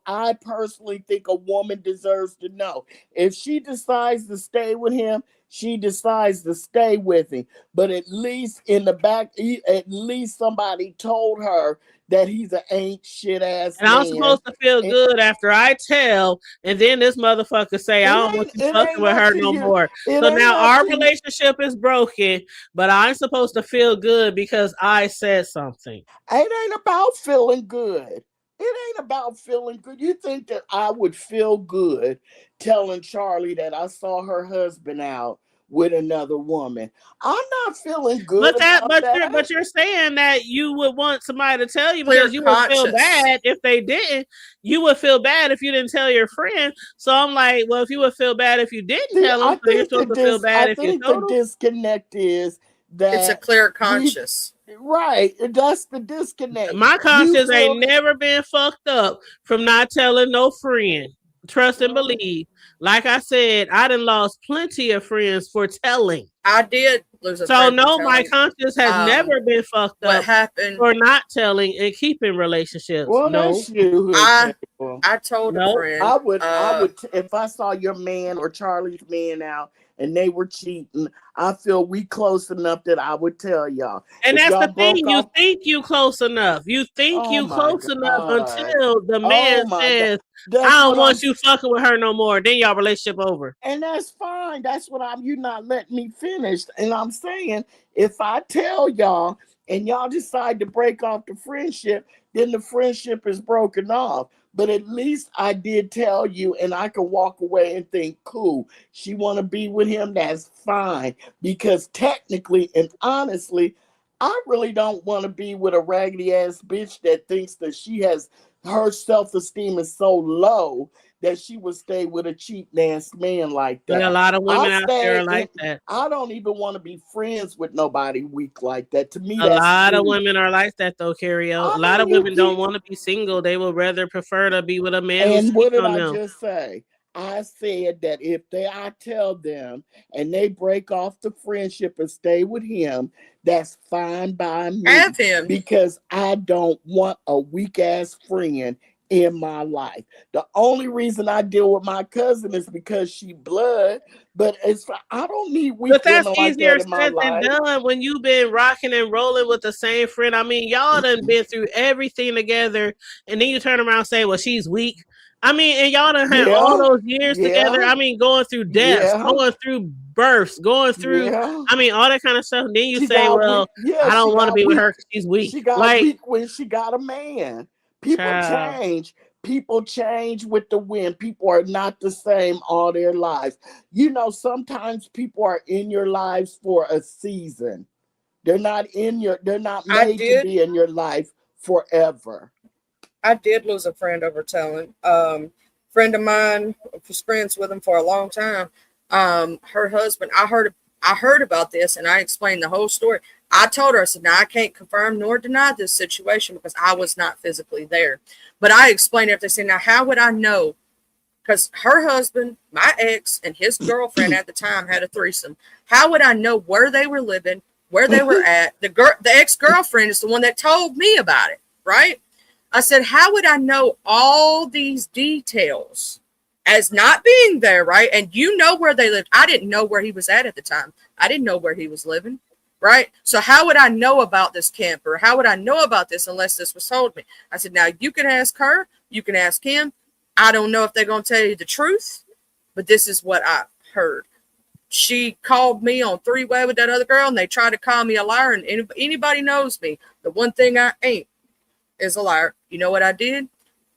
I personally think a woman deserves to know. If she decides to stay with him, she decides to stay with him. But at least in the back, at least somebody told her that he's an ain't shit ass And I'm man. supposed to feel And good after I tell, and then this motherfucker say, I don't want you it fucking ain't with up her to no you. more. It So ain't now up our to you. relationship is broken, but I'm supposed to feel good because I said something. It ain't about feeling good. It ain't about feeling good. You think that I would feel good telling Charlie that I saw her husband out with another woman? I'm not feeling good about that. But you're saying that you would want somebody to tell you Clear because you would feel conscious. bad if they didn't. You would feel bad if you didn't tell your friend. So I'm like, well, if you would feel bad if you didn't See, tell them, so you're supposed to feel I bad if you think the told them. disconnect is It's a that clear we conscience. right. That's the disconnect. My You conscience feel ain't never been fucked up from not telling no friend. Trust and mm, believe. Like I said, I done lost plenty of friends for telling. I did lose a So friend for no, my telling. conscience has never been fucked What up happened? for not telling and keeping relationships. well. No, That's you, hood I table. I told a no. friend. I would, if I saw your man or Charlie's man out and they were cheating, I feel we close enough that I would tell y'all. And If that's y'all the broke thing. You off, think you close enough. You think oh you my close enough God. until the man Oh my God. says, That's I don't what I'm want you fucking with her no more. Then y'all relationship over. and that's fine. That's what I'm. You're not letting me finish. And I'm saying, if I tell y'all and y'all decide to break off the friendship, then the friendship is broken off. But at least I did tell you, and I can walk away and think, cool. She want to be with him. That's fine. Because technically and honestly, I really don't want to be with a raggedy ass bitch that thinks that she has her self esteem is so low that she would stay with a cheap ass man like But a that. lot of I women out there stay are in. like that. I don't even want to be friends with nobody weak like that. To me, A that's lot of weak. women are like that though, Carrio. A I lot mean, of you women don't get. want to be single. They would rather prefer to be with a man who's And what cheating did on I them. just say? I said that if I tell them and they break off the friendship and stay with him, that's fine by have me him. because I don't want a weak ass friend in my life. The only reason I deal with my cousin is because she blood, but I don't need weak But that's women like easier that in my said than life. done when you've been rocking and rolling with the same friend. I mean, y'all done been through everything together, and then you turn around and say, well, she's weak. I mean, and y'all done had all Yeah, those years together. yeah, I mean, going through deaths, yeah, going through births, going through, yeah. I mean, all that kind of stuff. And then you She say, got well, weak. Yeah, I she don't want to got be with weak. her because she's weak. She got Like, weak when she got a man. People child. change. People change with the wind. People are not the same all their lives. You know, sometimes people are in your lives for a season. They're not I made to did. be in your life forever. I did lose a friend over telling. Friend of mine was friends with him for a long time. Her husband. I heard about this, and I explained the whole story. I told her, I said, now I can't confirm nor deny this situation because I was not physically there. But I explained everything. I said, now how would I know? Because her husband, my ex, and his girlfriend at the time had a threesome. How would I know where they were living, where they were at? The ex girlfriend is the one that told me about it, right? I said, how would I know all these details as not being there, right? And you know where they lived. I didn't know where he was at the time. I didn't know where he was living, right? So how would I know about this camper? How would I know about this unless this was told me? I said, now you can ask her, you can ask him. I don't know if they're going to tell you the truth, but this is what I heard. She called me on three-way with that other girl, and they tried to call me a liar. And anybody knows me. The one thing I ain't is a liar. You know what I did?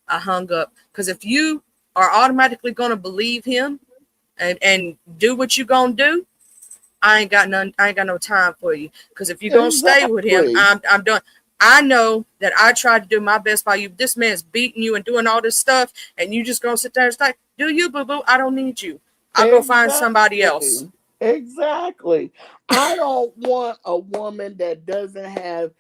I hung up. Because if you are automatically going to believe him and do what you going to do, I ain't got none. I ain't got no time for you. Because if you're going to stay with him, Exactly. I'm done. I know that I tried to do my best by you. This man's beating you and doing all this stuff, and you just going to sit there and say, do you, boo-boo? I don't need you. I'll go find somebody else. Exactly. Exactly. I don't want a woman that doesn't have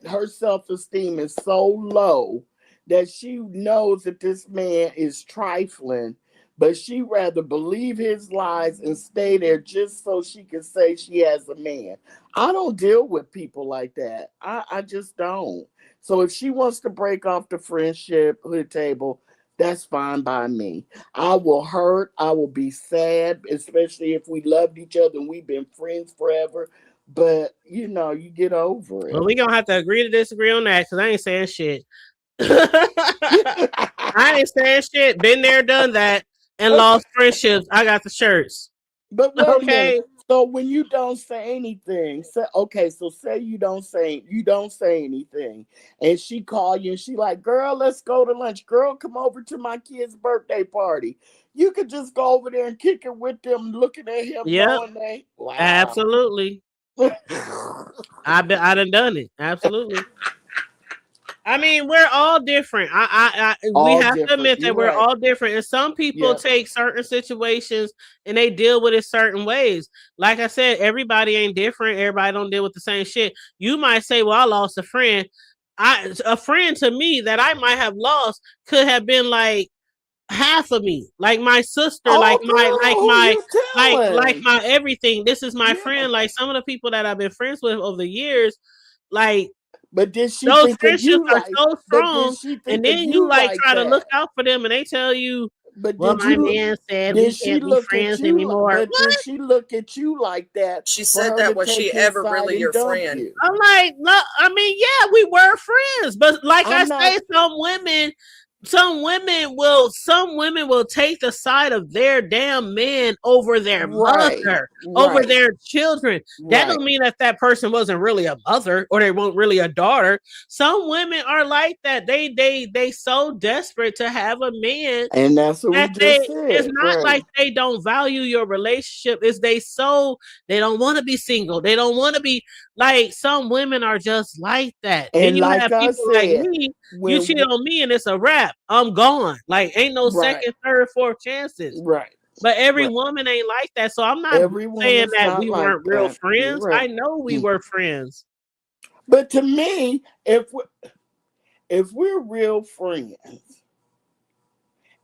her self esteem is so low that she knows that this man is trifling, but she rather believe his lies and stay there just so she can say she has a man. I don't deal with people like that. I just don't. So if she wants to break off the friendship hood table, that's fine by me. I will hurt. I will be sad, especially if we loved each other and we've been friends forever. but you know, you get over Well, it. we gonna have to agree to disagree on that because I ain't saying shit. I ain't saying shit. Been there, done that, and lost friendships. I got the shirts. But wait a minute. Okay. So when you don't say anything, say okay. So say you don't say anything, and she call you and she like, girl, let's go to lunch. Girl, come over to my kid's birthday party. You could just go over there and kick it with them, looking at him, Yep. knowing they wow. Absolutely. I done it. Absolutely. I mean, we're all different. We All have to different. admit You're that we're right. all different, and some people Yep. take certain situations and they deal with it certain ways. Like I said, everybody ain't different. Everybody don't deal with the same shit. You might say, "Well, I lost a friend." A friend to me that I might have lost could have been like half of me, like my sister, Oh, girl, who you like telling? my everything. This is my Yeah. friend. Like some of the people that I've been friends with over the years, like But did she those think of friendships you are like? so But did strong, she and think of then you you like like try to look that? out for them, and they tell you, But "Well, did my you? man said Did we she can't be look at friends you? anymore." But did she look at you like that She for said her that, to was take she his ever side really and your dump friend? you? I'm like, no, I mean, yeah, we were friends, but like I I'm not say, some women will take the side of their damn man over their right, mother, over right, their children. That right. don't mean that person wasn't really a mother or they weren't really a daughter. Some women are like that. They so desperate to have a man And that's what we that just it's said, not right? like they don't value your relationship. It's they don't want to be single. They don't want to be like some women are just like that. Then And you like have I people like said, me, you cheat when on me and it's a wrap. I'm gone. Like ain't no right, second, third, fourth chances. right, But every right. woman ain't like that. So I'm not Every saying woman's that not we like weren't real that. You're friends. right. I know we Mm. were friends. But to me, if we're real friends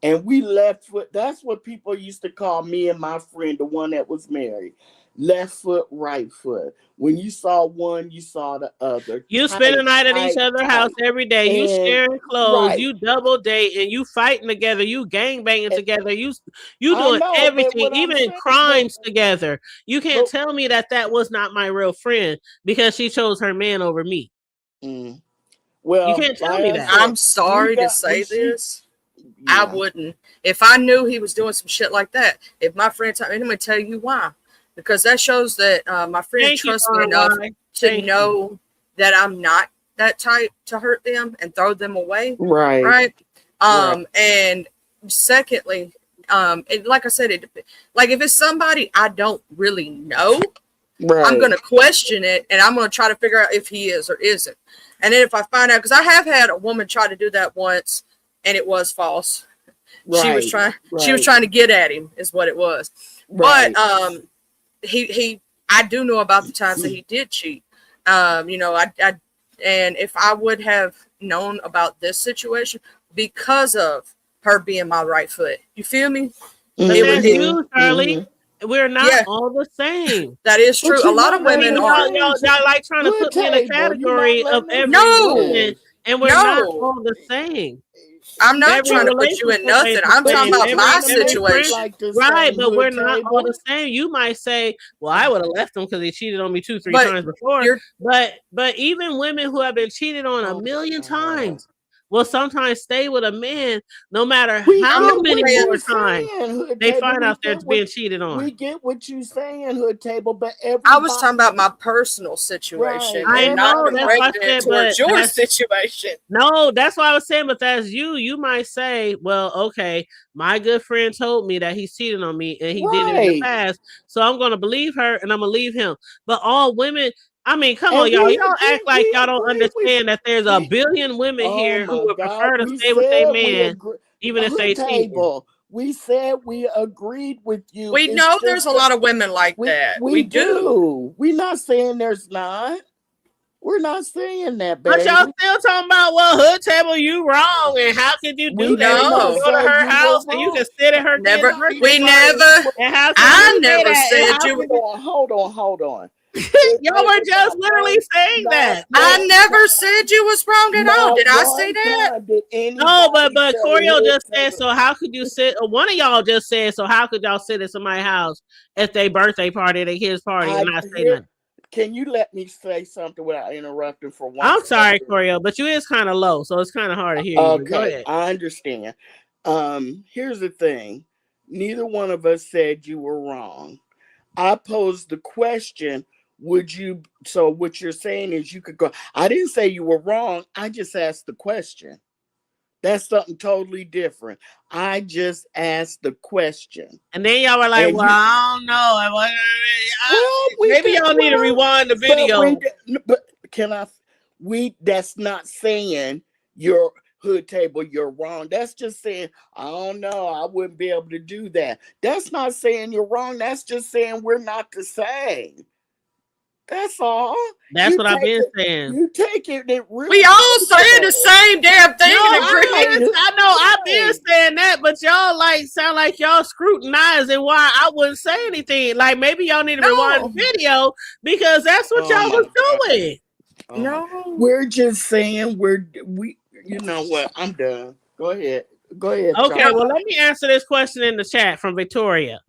and we left foot, that's what people used to call me and my friend, the one that was married. Left foot, right foot. When you saw one, you saw the other. You spend the Tight, night at each tight, other's house tight. every day. You And sharing clothes. right. You double dating. You fighting together. You gang banging And together. You I doing know, but everything, what I'm even saying, crimes together. You can't but tell me that was not my real friend because she chose her man over me. mm, You well, can't tell like me I that. said, I'm we sorry to got when say she this. I yeah. wouldn't. If I knew he was doing some shit like that, if my friend told me, I'm going to tell you why. Because that shows that my friend Thank you, trusts me enough RY. to Thank you. know that I'm not that type to hurt them and throw them away. Right. Right. Right. And secondly, like I said, like if it's somebody I don't really know, I'm Right. going to question it and I'm going to try to figure out if he is or isn't. And then if I find out, because I have had a woman try to do that once and it was false. She was Right. trying, she was Right. trying to get at him is what it was. But Right. I do know about the times that he did cheat. And if I would have known about this situation because of her being my right foot, you feel me? But It would, that's it, you, Mm-hmm. Charlie. Mm-hmm. We're not yeah, all the same. that is But true. A you're lot not of I letting women mean, us aren't. y'all like trying to hood put me in a table. You're not category of letting us every No, woman, live. and we're not no, all the same. I'm not Every trying But to put you in relationship nothing. ain't the I'm but talking same. you're about my trying to Every make it friend, situation. like the right? same But we're hood not all the table. same. You might say, "Well, I would have left him because he cheated on me two, three But times before." you're, But even women who have been cheated on a Oh my million God. times will sometimes stay with a man no matter I'm how not many saying, more you times saying, hood they table. find out they're being cheated on. We get what you saying, hood table. But I was everybody, talking about my personal situation right? I and not know that's why I directing it said, but towards your that's situation. no, that's why I was saying, but that's you. You might say, well, okay, my good friend told me that he's cheating on me and he did it in the Right. past. So I'm going to believe her and I'm going to leave him. But all women, I mean, come on, And y'all. we Y'all agree. act like We y'all don't agree with understand that there's a we. billion women Oh here who my would God. prefer to We stay with their said we man agree. even if Hood they cheating. table. We said we agreed with you. We It's know there's just a lot of women like we that. we We do. do. We're not saying there's not. We're not saying that, But y'all baby. still talking about, well, hood table, you wrong. And how could you do We that? did And you can not No, go to say her you were house and you wrong. can sit at her kid's never. birthday We party. never. And how could I you say never that? And said how you. could you Hold on. Hood y'all were table, just literally saying that. I never said you was wrong at all. not Did I say one that? time did No, anybody but say Corio hood just said, table. so how could you sit? Or one of y'all just said, so how could y'all sit at somebody's house at their birthday party, their kid's party, and I not say here nothing? Can you let me say something without interrupting for one I'm sorry, second? Corio, but you is kind of low, so it's kind of hard to hear you. But go Okay, ahead. I understand. Here's the thing. Neither one of us said you were wrong. I posed the question, would you, so what you're saying is you could go, I didn't say you were wrong. I just asked the question. That's something totally different. I just asked the question. And then y'all were like, And well, you, I don't know. well, we Maybe could, y'all need to well, rewind the but when, video. but can I, that's not saying your hood table, you're wrong. That's just saying, I don't know, I wouldn't be able to do that. That's not saying you're wrong. That's just saying we're not the same. That's all. That's You what I've take been it, saying. you take it real We all saying the personal. same damn No, thing and I've agree. been, Right, I know I've been right. saying that, but y'all like sound like y'all scrutinizing why I wouldn't say anything. Like maybe y'all need to rewind the No, video because that's what Oh y'all my was God. doing. Oh my. no. We're just saying we. You know what? I'm done. Go ahead. Go ahead, Okay, Charles. well let me answer this question in the chat from Victoria.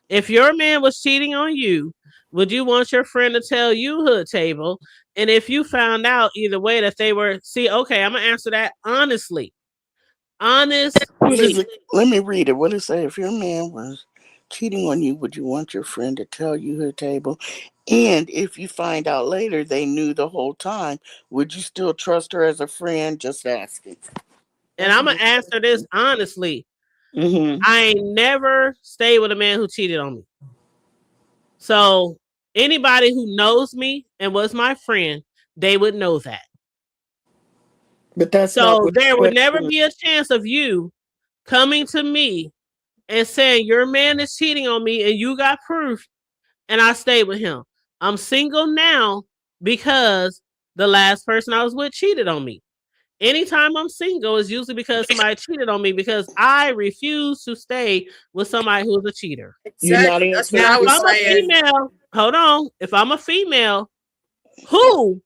If your man was cheating on you, would you want your friend to tell you, hood table? And if you found out either way that they were, see, okay, I'm gonna answer that honestly. What is Honestly. it? Let me read it. What does it say? If your man was cheating on you, would you want your friend to tell you her table? And if you find out later they knew the whole time, would you still trust her as a friend? Just asking. And That's a I'm gonna good answer this question. honestly. Mm-hmm. I ain't never stayed with a man who cheated on me. So anybody who knows me and was my friend, they would know that. But that's not So what there the would never question. be a chance of you coming to me and saying your man is cheating on me and you got proof and I stayed with him. I'm single now because the last person I was with cheated on me. Anytime I'm single is usually because somebody cheated on me because I refuse to stay with somebody who's a cheater. You're not Exactly. That's what answering Now, I if the was I'm a saying. question. female, hold on. If I'm a female who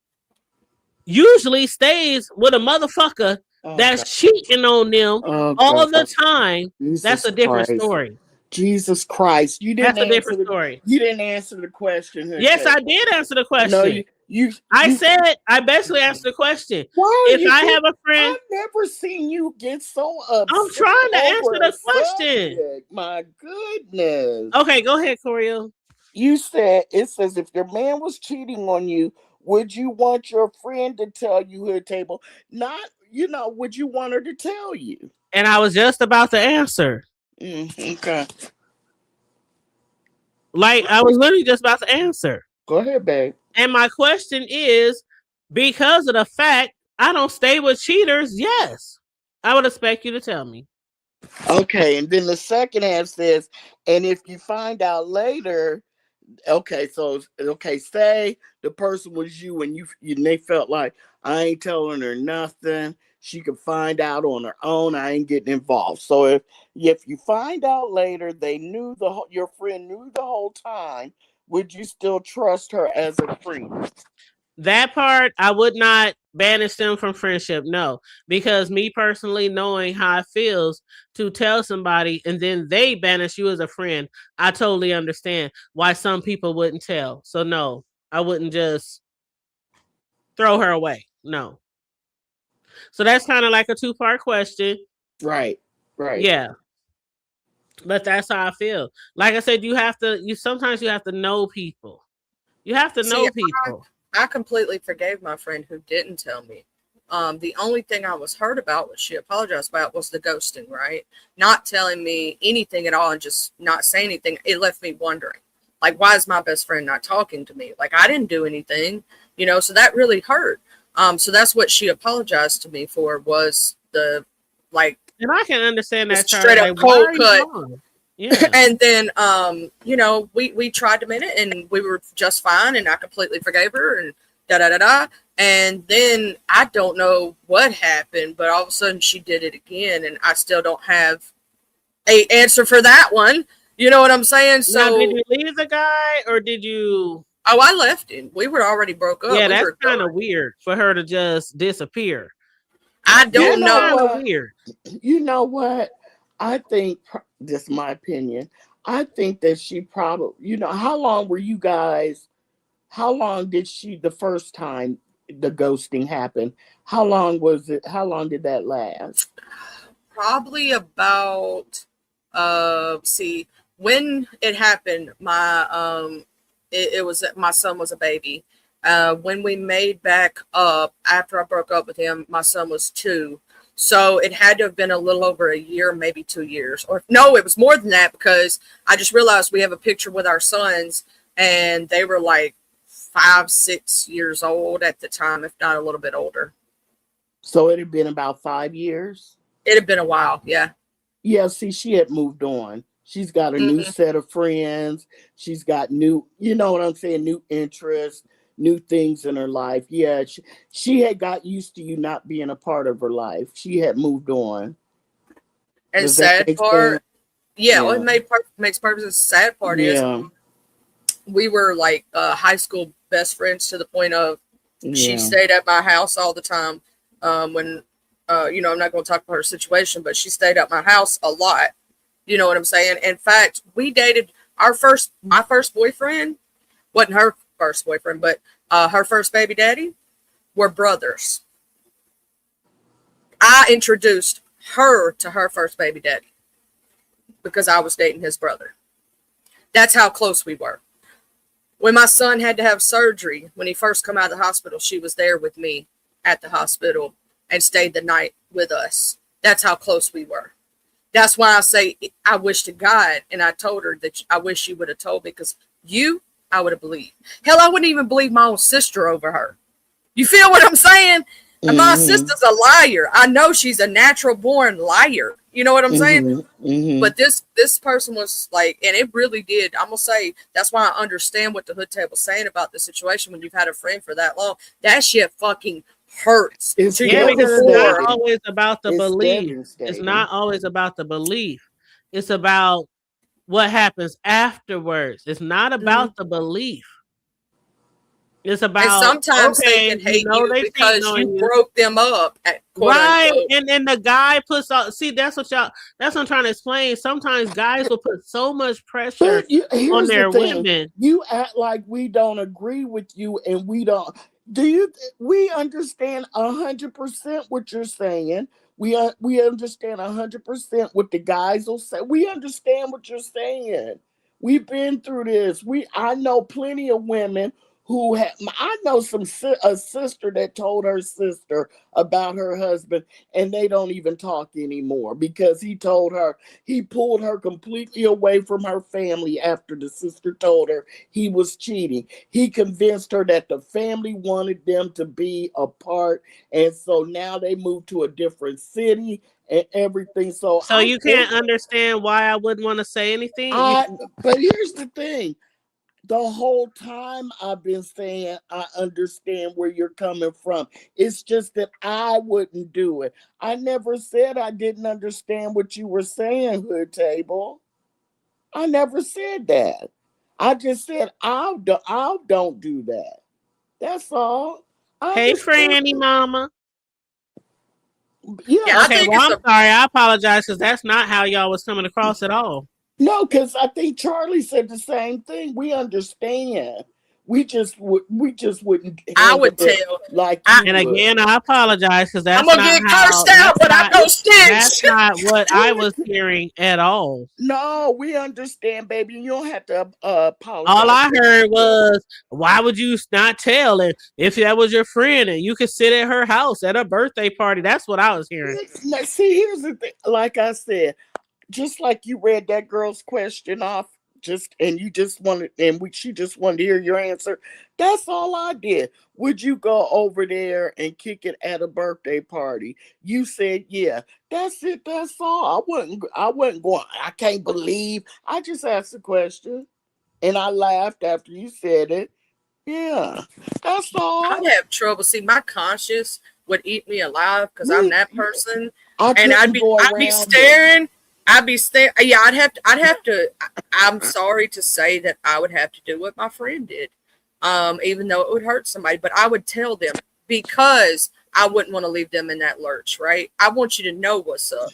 usually stays with a motherfucker Oh that's God. cheating on them Oh all the God. time, that's Jesus a different Christ. story. Jesus Christ. You didn't That's a answer different the. story. You didn't answer the question, her Yes, I table. did answer the No, question. I you. said, I basically answered the question. Why are If you I get? have a friend, I've never seen you get so I'm upset trying to answer over a the question. subject. My goodness. Okay, go ahead, Corio. You said it says if your man was cheating on you, would you want your friend to tell you her table? Not, would you want her to tell you? And I was just about to answer. Okay. Like, I was literally just about to answer. Go ahead, babe. And my question is because of the fact I don't stay with cheaters, yes. I would expect you to tell me. Okay, and then the second half says, and if you find out later, okay, so okay, say the person was you and and they felt like I ain't telling her nothing. She could find out on her own. I ain't getting involved. So if you find out later they knew your friend knew the whole time, would you still trust her as a friend? That part, I would not banish them from friendship. No, because me personally knowing how it feels to tell somebody and then they banish you as a friend, I totally understand why some people wouldn't tell. So no, I wouldn't just throw her away. No. So that's kind of like a two-part question. Right, right. Yeah, but that's how I feel. Like I said, you sometimes you have to know people. You have to See, know people. I completely forgave my friend who didn't tell me. The only thing I was hurt about, what she apologized about, was the ghosting, right? Not telling me anything at all and just not saying anything. It left me wondering, like, why is my best friend not talking to me? Like, I didn't do anything, so that really hurt. So that's what she apologized to me for, was the, like, And I can understand that, just Charlie. straight up Like, why cold are you cut. gone? Yeah. And then we tried to mend it and we were just fine and I completely forgave her and da da da da. And then I don't know what happened, but all of a sudden she did it again and I still don't have a answer for that one. You know what I'm saying? Now, did So you leave the guy or did you? I left him. We were already broke up. Yeah, We that's were kind of done. weird for her to just disappear. I You don't That's know kind know. of what? weird. You know what? I think this is my opinion. I think that she probably, how long were you guys How long did the first time the ghosting happened? How long was it? How long did that last? Probably about see, when it happened, it was my son was a baby. When we made back up after I broke up with him, my son was 2. So it had to have been a little over a year, maybe 2 years. Or no, it was more than that, because I just realized we have a picture with our sons, and they were like 5, 6 years old at the time, if not a little bit older. So it had been about 5 years. It had been a while, yeah. Yeah, see, she had moved on. She's got a new Mm-hmm. set of friends. She's got new, you know what I'm saying, new interests, new things in her life. Yeah, she had got used to you not being a part of her life. She had moved on. And Does that sad make part, sense? yeah, Yeah. it makes perfect sense. Sad part is Yeah. we were like high school best friends, to the point of she Yeah. stayed at my house all the time. When I'm not going to talk about her situation, but she stayed at my house a lot. You know what I'm saying? In fact, we dated my first boyfriend wasn't her first boyfriend, but her first baby daddy were brothers. I introduced her to her first baby daddy because I was dating his brother. That's how close we were. When my son had to have surgery, when he first come out of the hospital, she was there with me at the hospital and stayed the night with us. That's how close we were. That's why I say I wish to God, and I told her that I wish you would have told me, because I would have believed. Hell, I wouldn't even believe my own sister over her. You feel what I'm saying? And my sister's a liar. I know she's a natural born liar. You know what I'm saying? But this person was like, and it really did. I'm gonna say that's why I understand what the hood table's saying about the situation when you've had a friend for that long. That shit fucking hurts. It's Yeah, because it's devastating. not always about the It's belief. It's devastating. not always about the belief. It's about what happens afterwards. It's not about the belief. It's And about, sometimes they okay, can hate you they cheating because on you you. broke them up, quote Right. unquote. And then the guy puts out, see, that's what I'm trying to explain. Sometimes guys will put so much pressure But on here's the their thing: women. you act like we don't agree with you, and we don't. We understand 100% what you're saying. We understand 100% what the guys will say. We understand what you're saying. We've been through this. I know plenty of women who have. I know a sister that told her sister about her husband, and they don't even talk anymore because he pulled her completely away from her family after the sister told her he was cheating. He convinced her that the family wanted them to be apart, and so now they moved to a different city and everything. So So you can't understand why I wouldn't want to say anything. but here's the thing. The whole time I've been saying I understand where you're coming from. It's just that I wouldn't do it. I never said I didn't understand what you were saying, Hood Table. I never said that. I just said I don't do that. That's all. I Hey, understand. Franny Mama. Yeah. Yeah, I Okay, think well, it's I'm sorry. I apologize because that's not how y'all was coming across at all. No, because I think Charlie said the same thing. We understand. We just wouldn't I handle would it tell. like I, you And would. again, I apologize because I'm that's gonna not get how. cursed out when I go stitch. That's not what I was hearing at all. No, we understand, baby. You don't have to All apologize. I heard was, "Why would you not tell?" And if that was your friend, and you could sit at her house at a birthday party. That's what I was hearing. Now, see, here's the thing. Like I said, just like you read that girl's question off, and you just wanted, she just wanted to hear your answer. That's all I did. Would you go over there and kick it at a birthday party? You said, yeah. That's it. That's all. I wasn't going. I can't believe. I just asked the question, and I laughed after you said it. Yeah, that's all. I'd have trouble. See, my conscience would eat me alive because I'm Me, that person, I and couldn't go I'd be around it. staring. I'd be staring. Yeah, I'd have to. I'm sorry to say that I would have to do what my friend did, even though it would hurt somebody. But I would tell them because I wouldn't want to leave them in that lurch. Right? I want you to know what's up.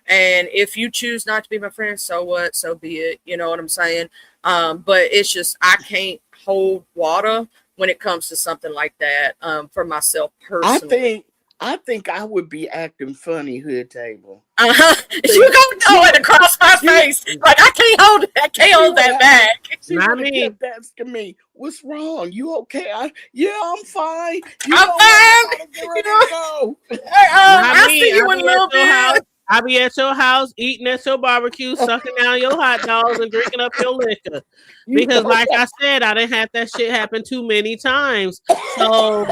And if you choose not to be my friend, so what? So be it. You know what I'm saying? But it's just I can't hold water when it comes to something like that. For myself personally, I think I would be acting funny, Hood Table. you gonna throw it across my face like I can't hold that back. She Not would have me. kept asking me, "What's wrong? You okay?" Yeah, I'm fine. You I'm know what? fine. I gotta get ready to go. Not I'll me. see you in a little bit. I be at your house, eating at your barbecue, sucking down your hot dogs, and drinking up your liquor. You Because, know like I said, I didn't have that shit happen too many times. So,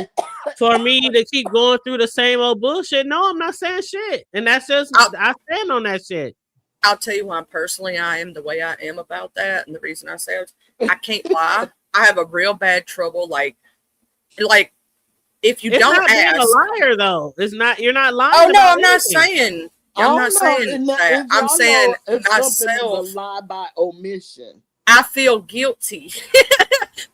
for me to keep going through the same old bullshit, no, I'm not saying shit. And that's just, I stand on that shit. I'll tell you why personally I am the way I am about that, and the reason I say it, I can't lie. I have a real bad trouble, like if you It's don't not being a ask. liar, though. It's not. You're not lying. Oh no, about I'm not anything. saying. I I'm don't not know saying that. if I'm y'all saying know if something is a myself. lie by omission. I feel guilty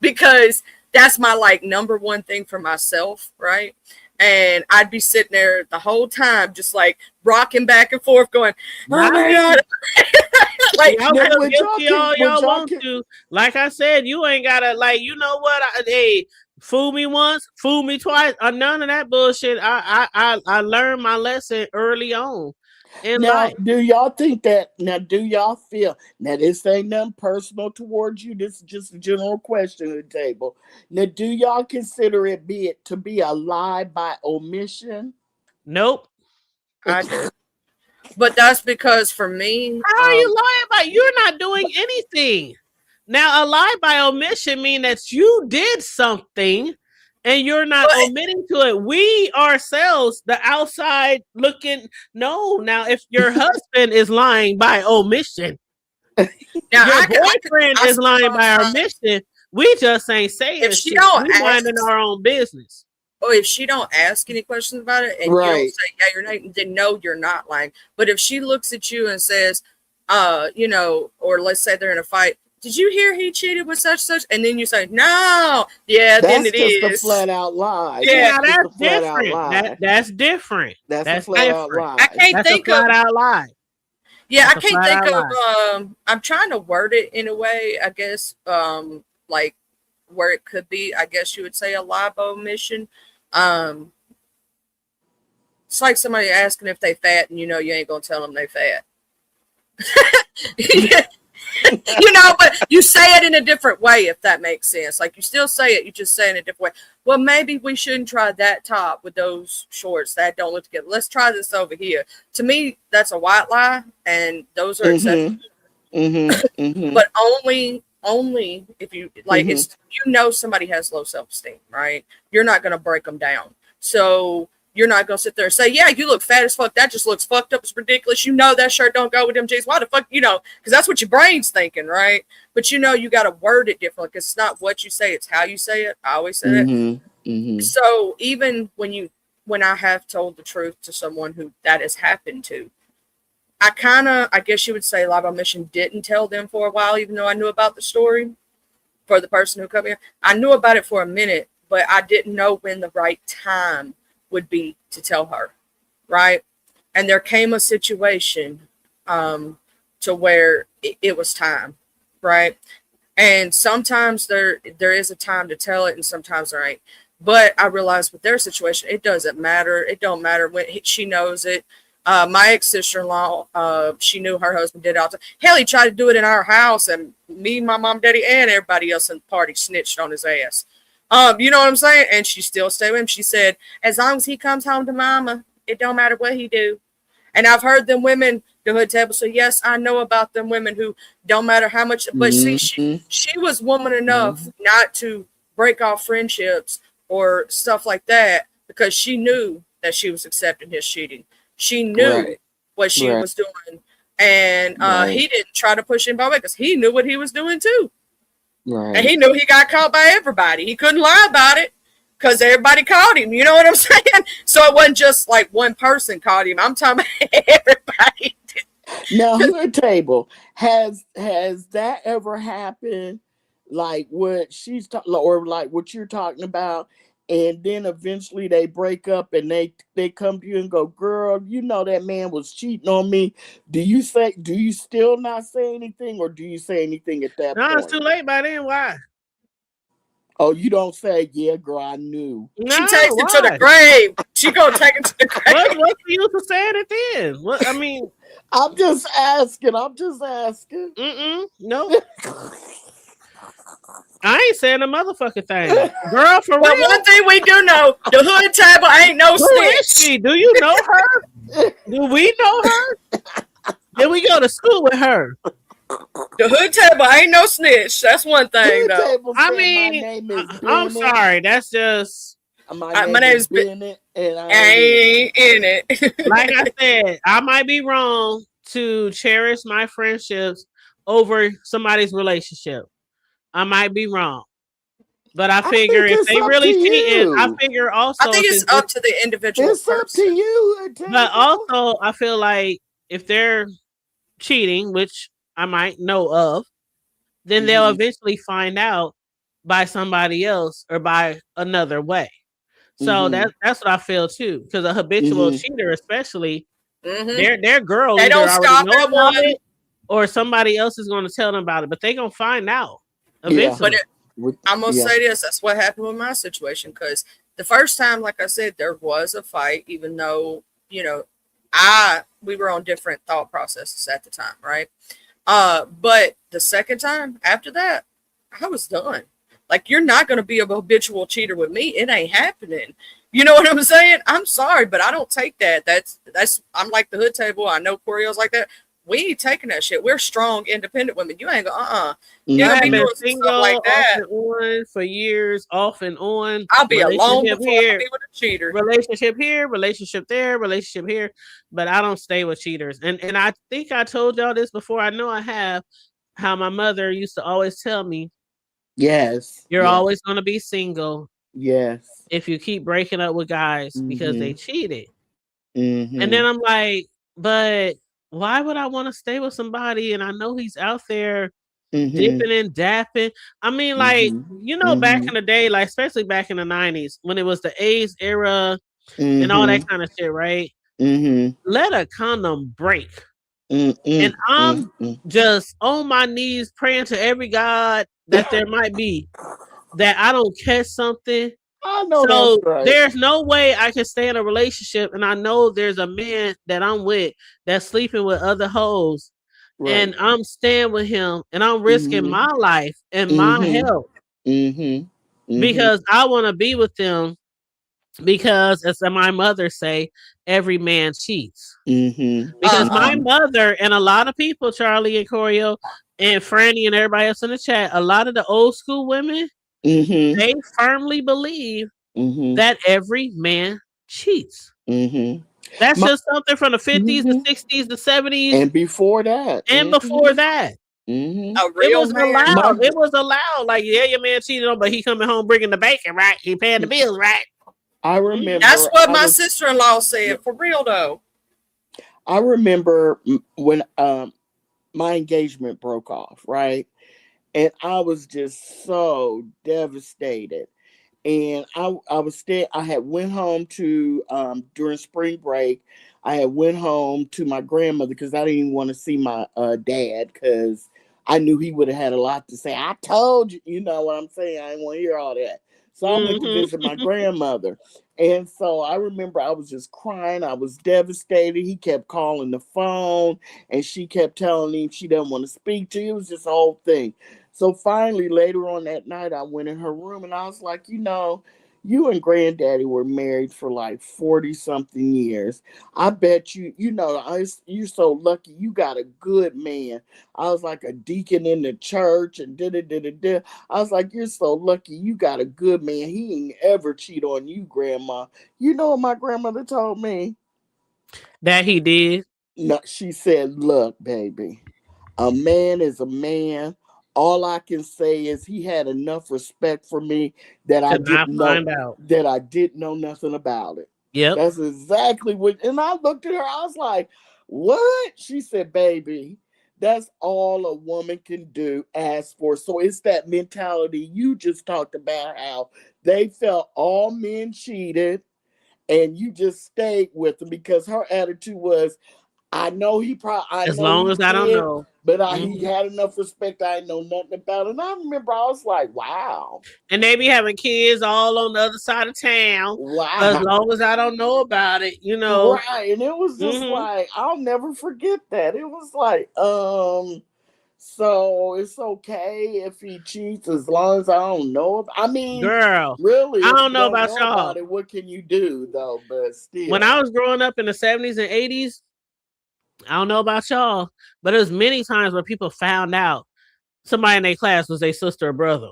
because that's my like number one thing for myself, right? And I'd be sitting there the whole time, just like rocking back and forth, going, "Oh Not my me. god!" Like, Y'all Now, feel would guilty all y'all want can, to. Like I said, you ain't gotta like. You know what? Hey, fool me once, fool me twice. None of that bullshit. I learned my lesson early on in now, life. do y'all think that? Now, do y'all feel? Now, this ain't nothing personal towards you. This is just a general question at the table. Now, do y'all consider it to be a lie by omission? Nope. I do, but that's because for me, How are you lying about? You're not doing anything. Now, a lie by omission mean that you did something and you're not but omitting to it. We ourselves, the outside looking, no. Now, if your husband is lying by omission, now your boyfriend I is lying suppose by like, omission, we just ain't if saying she shit. don't We minding ask, our own business. or if she don't ask any questions about it, and you don't Right. say, "Yeah, you're not," then no, you're not lying. But if she looks at you and says, or let's say they're in a fight, "Did you hear he cheated with such?" And then you say, "No," yeah, then That's it just a is. flat out lie. See, Yeah, now That's just a that's flat out different. lie. That's different. That's a That's flat out different. I lie. can't That's a think flat of. out lie. Yeah, I That's a can't flat think out of. lie. I'm trying to word it in a way, I guess, like where it could be. I guess you would say a lie by omission. Um, it's like somebody asking if they fat, and you know you ain't gonna tell them they fat. But you say it in a different way, if that makes sense. Like you still say it, you just say it in a different way. Well, maybe we shouldn't try that top with those shorts that don't look together. Let's try this over here. To me, that's a white lie, and those are exceptions. But only if you like, Mm-hmm. it's somebody has low self-esteem, right? You're not going to break them down, so you're not going to sit there and say, "Yeah, you look fat as fuck. That just looks fucked up. It's ridiculous. That shirt don't go with them jeans. Why the fuck?" Because that's what your brain's thinking, right? But you got to word it differently, because it's not what you say, it's how you say it. I always say that. Mm-hmm. Mm-hmm. So even when I have told the truth to someone who that has happened to, I guess you would say, lie by omission, didn't tell them for a while, even though I knew about the story. For the person who come here, I knew about it for a minute, but I didn't know when the right time would be to tell her, right? And there came a situation to where it was time, right? And sometimes there is a time to tell it, and sometimes there ain't. But I realized with their situation, it doesn't matter. It don't matter when she knows it. My ex sister-in-law, she knew her husband did it all the time. Hell, he tried to do it in our house, and me, my mom, daddy, and everybody else in the party snitched on his ass. You know what I'm saying? And she still stayed with him. She said, as long as he comes home to mama, it don't matter what he do. And I've heard them women, the hood table, so yes, I know about them women who don't matter how much, but see, she was woman enough not to break off friendships or stuff like that, because she knew that she was accepting his cheating. She knew Right. what she Right. was doing. And Right. he didn't try to push anybody away, because he knew what he was doing too. And Right. he knew he got caught by everybody. He couldn't lie about it because everybody caught him. You know what I'm saying? So it wasn't just like one person caught him. I'm talking about everybody. Now, Hood Table, has that ever happened? Like what she's talking, or like what you're talking about, and then eventually they break up and they come to you and go, "Girl, you know that man was cheating on me." Do you still not say anything, or do you say anything at that No, it's point? too late by then. Why? Oh, you don't say, yeah, girl, I knew. No, She takes it to the why? grave. She gonna take it to the grave. What's the use of saying it then? What I mean, I'm just asking. I'm just asking. nope. I ain't saying a motherfucking thing, girl. For But real. one thing we do know, the hood table ain't no Who is snitch. she? Do you know her? Do we know her? Did we go to school with her? The hood table ain't no snitch. That's one thing, Hood though. table I said, my mean, name is I'm Bennett. sorry. That's just My My name name's is Bennett, and I ain't in it. like I said. I might be wrong to cherish my friendships over somebody's relationship. I might be wrong. But I I figure think if it's they up to really cheating, I you. figure I also think it's up to the individual It's up to person. you, Hood but table. also I feel like if they're cheating, which I might know of, then they'll Mm-hmm. eventually find out by somebody else or by another way. So Mm-hmm. that's what I feel too. Because a habitual Mm-hmm. cheater, especially, Hmm. their girl They either don't already stop know at about one. it or somebody else is going to tell them about it. But they gonna find out Yeah. But eventually. I'm gonna Yeah. say this: that's what happened with my situation. Because the first time, like I said, there was a fight, even though we were on different thought processes at the time, right? But the second time after that, I was done. Like, you're not gonna be a habitual cheater with me. It ain't happening. You know what I'm saying? I'm sorry, but I don't take that. That's I'm like the hood table. I know Coriel's like that. We ain't taking that shit. We're strong, independent women. You ain't gonna You I ain't gonna have be Mm-hmm. been doing some stuff single like off that. and on for years, off and on. I'll be alone Relationship before I'll here, be with a cheater. relationship here, relationship there, relationship here. But I don't stay with cheaters. And I think I told y'all this before. I know I have. How my mother used to always tell me, Yes. "You're Yeah. always going to be single Yes. if you keep breaking up with guys because they Mm-hmm. cheated." And Mm-hmm. then I'm like, "But why would I want to stay with somebody and I know he's out there Mm-hmm. dipping and dapping?" I mean, like, Mm-hmm. back Mm-hmm. in the day, like especially back in the 90s when it was the AIDS era and all that Mm-hmm. kind of shit, right? Mm-hmm. Let a condom break. And Mm-mm. I'm Mm-mm. just on my knees praying to every God that there might be that I don't catch something. I know that's So right. there's no way I can stay in a relationship and I know there's a man that I'm with that's sleeping with other hoes Right. and I'm staying with him and I'm risking Mm-hmm. my life and my Mm-hmm. health Mm-hmm. Mm-hmm. because I want to be with them because as my mother say, every man cheats. Mm-hmm. Because my Mm-hmm. mother and a lot of people, Charlie and Corio and Franny and everybody else in the chat, a lot of the old school women, Mm-hmm. they firmly believe Mm-hmm. that every man cheats. Mm-hmm. That's My, just something from the 50s, the mm-hmm. 60s, the 70s, And before that. and Mm-hmm. before that. Mm-hmm. A It real was man. My allowed. It was allowed. Like, yeah, your man cheated on, but he coming home bringing the bacon, right? He paying the bills, right? I That's remember what I my was sister-in-law said. For real though. I remember when my engagement broke off, right? And I was just so devastated. And I had went home to during spring break. I had went home to my grandmother because I didn't even want to see my dad because I knew he would have had a lot to say. I told you, you know what I'm saying. I didn't want to hear all that. So I went to Mm-hmm. visit my grandmother. And so I remember I was just crying. I was devastated. He kept calling the phone and she kept telling him she doesn't want to speak to you. It was just a whole thing. So finally, later on that night, I went in her room and I was like, you and granddaddy were married for like 40 something years. I bet you're so lucky you got a good man. I was like a deacon in the church and da. I was like, you're so lucky you got a good man. He ain't ever cheat on you, grandma. You know what my grandmother told me? That he did. No, she said, look, baby. A man is a man. All I can say is he had enough respect for me that I To not didn't know find out. nothing about it. Yep. That's exactly what. And I looked at her. I was like, "What?" She said, "Baby, that's all a woman can do. Ask for." So it's that mentality you just talked about. How they felt all men cheated, and you just stayed with them because her attitude was, I know As long he as I don't did. know. But he had enough respect. I didn't know nothing about it. And I remember I was like, wow. And they be having kids all on the other side of town. As Wow. long as I don't know about it, Right. And it was just Mm-hmm. like, I'll never forget that. It was like, so it's okay if he cheats as long as I don't know. I mean, Girl, really, I if don't you know don't about know y'all. about it, what can you do though? But When I still. was growing up in the 70s and 80s, I don't know about y'all, but there's many times where people found out somebody in their class was their sister or brother.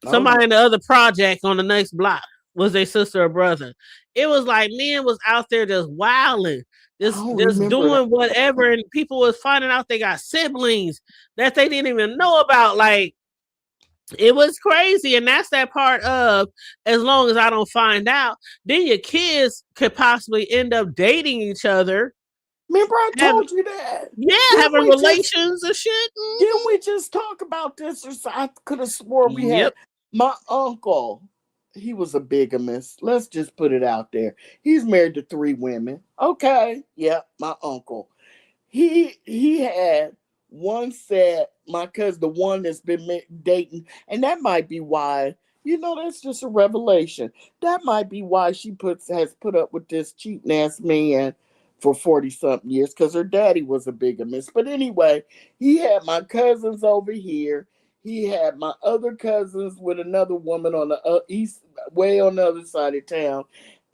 Oh yeah. Somebody in the other project on the next block was their sister or brother. It was like men was out there just wilding, I just don't just remember that. doing whatever, and people was finding out they got siblings that they didn't even know about. Like, it was crazy, and that's that part of, as long as I don't find out, then your kids could possibly end up dating each other, Remember I having told you that. Didn't having we just relations and shit. didn't we just talk about this? Or I could have swore we had Yep. my uncle. He was a bigamist. Let's just put it out there. He's married to 3 women. Okay. Yep, my uncle. He had one set, my cousin, the one that's been dating, and that might be why, that's just a revelation. That might be why she has put up with this cheating ass man for 40 something years, because her daddy was a bigamist. But anyway, he had my cousins over here. He had my other cousins with another woman on the east, way on the other side of town.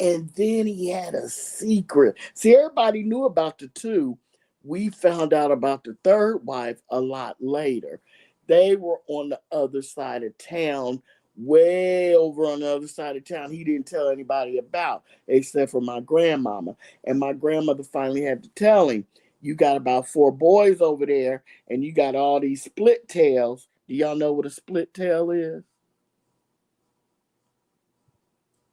And then he had a secret. See, everybody knew about the 2. We found out about the 3rd wife a lot later. They were on the other side of town, way over on the other side of town. He didn't tell anybody about, except for my grandmama. And my grandmother finally had to tell him, you got about 4 boys over there, and you got all these split tails. Do y'all know what a split tail is?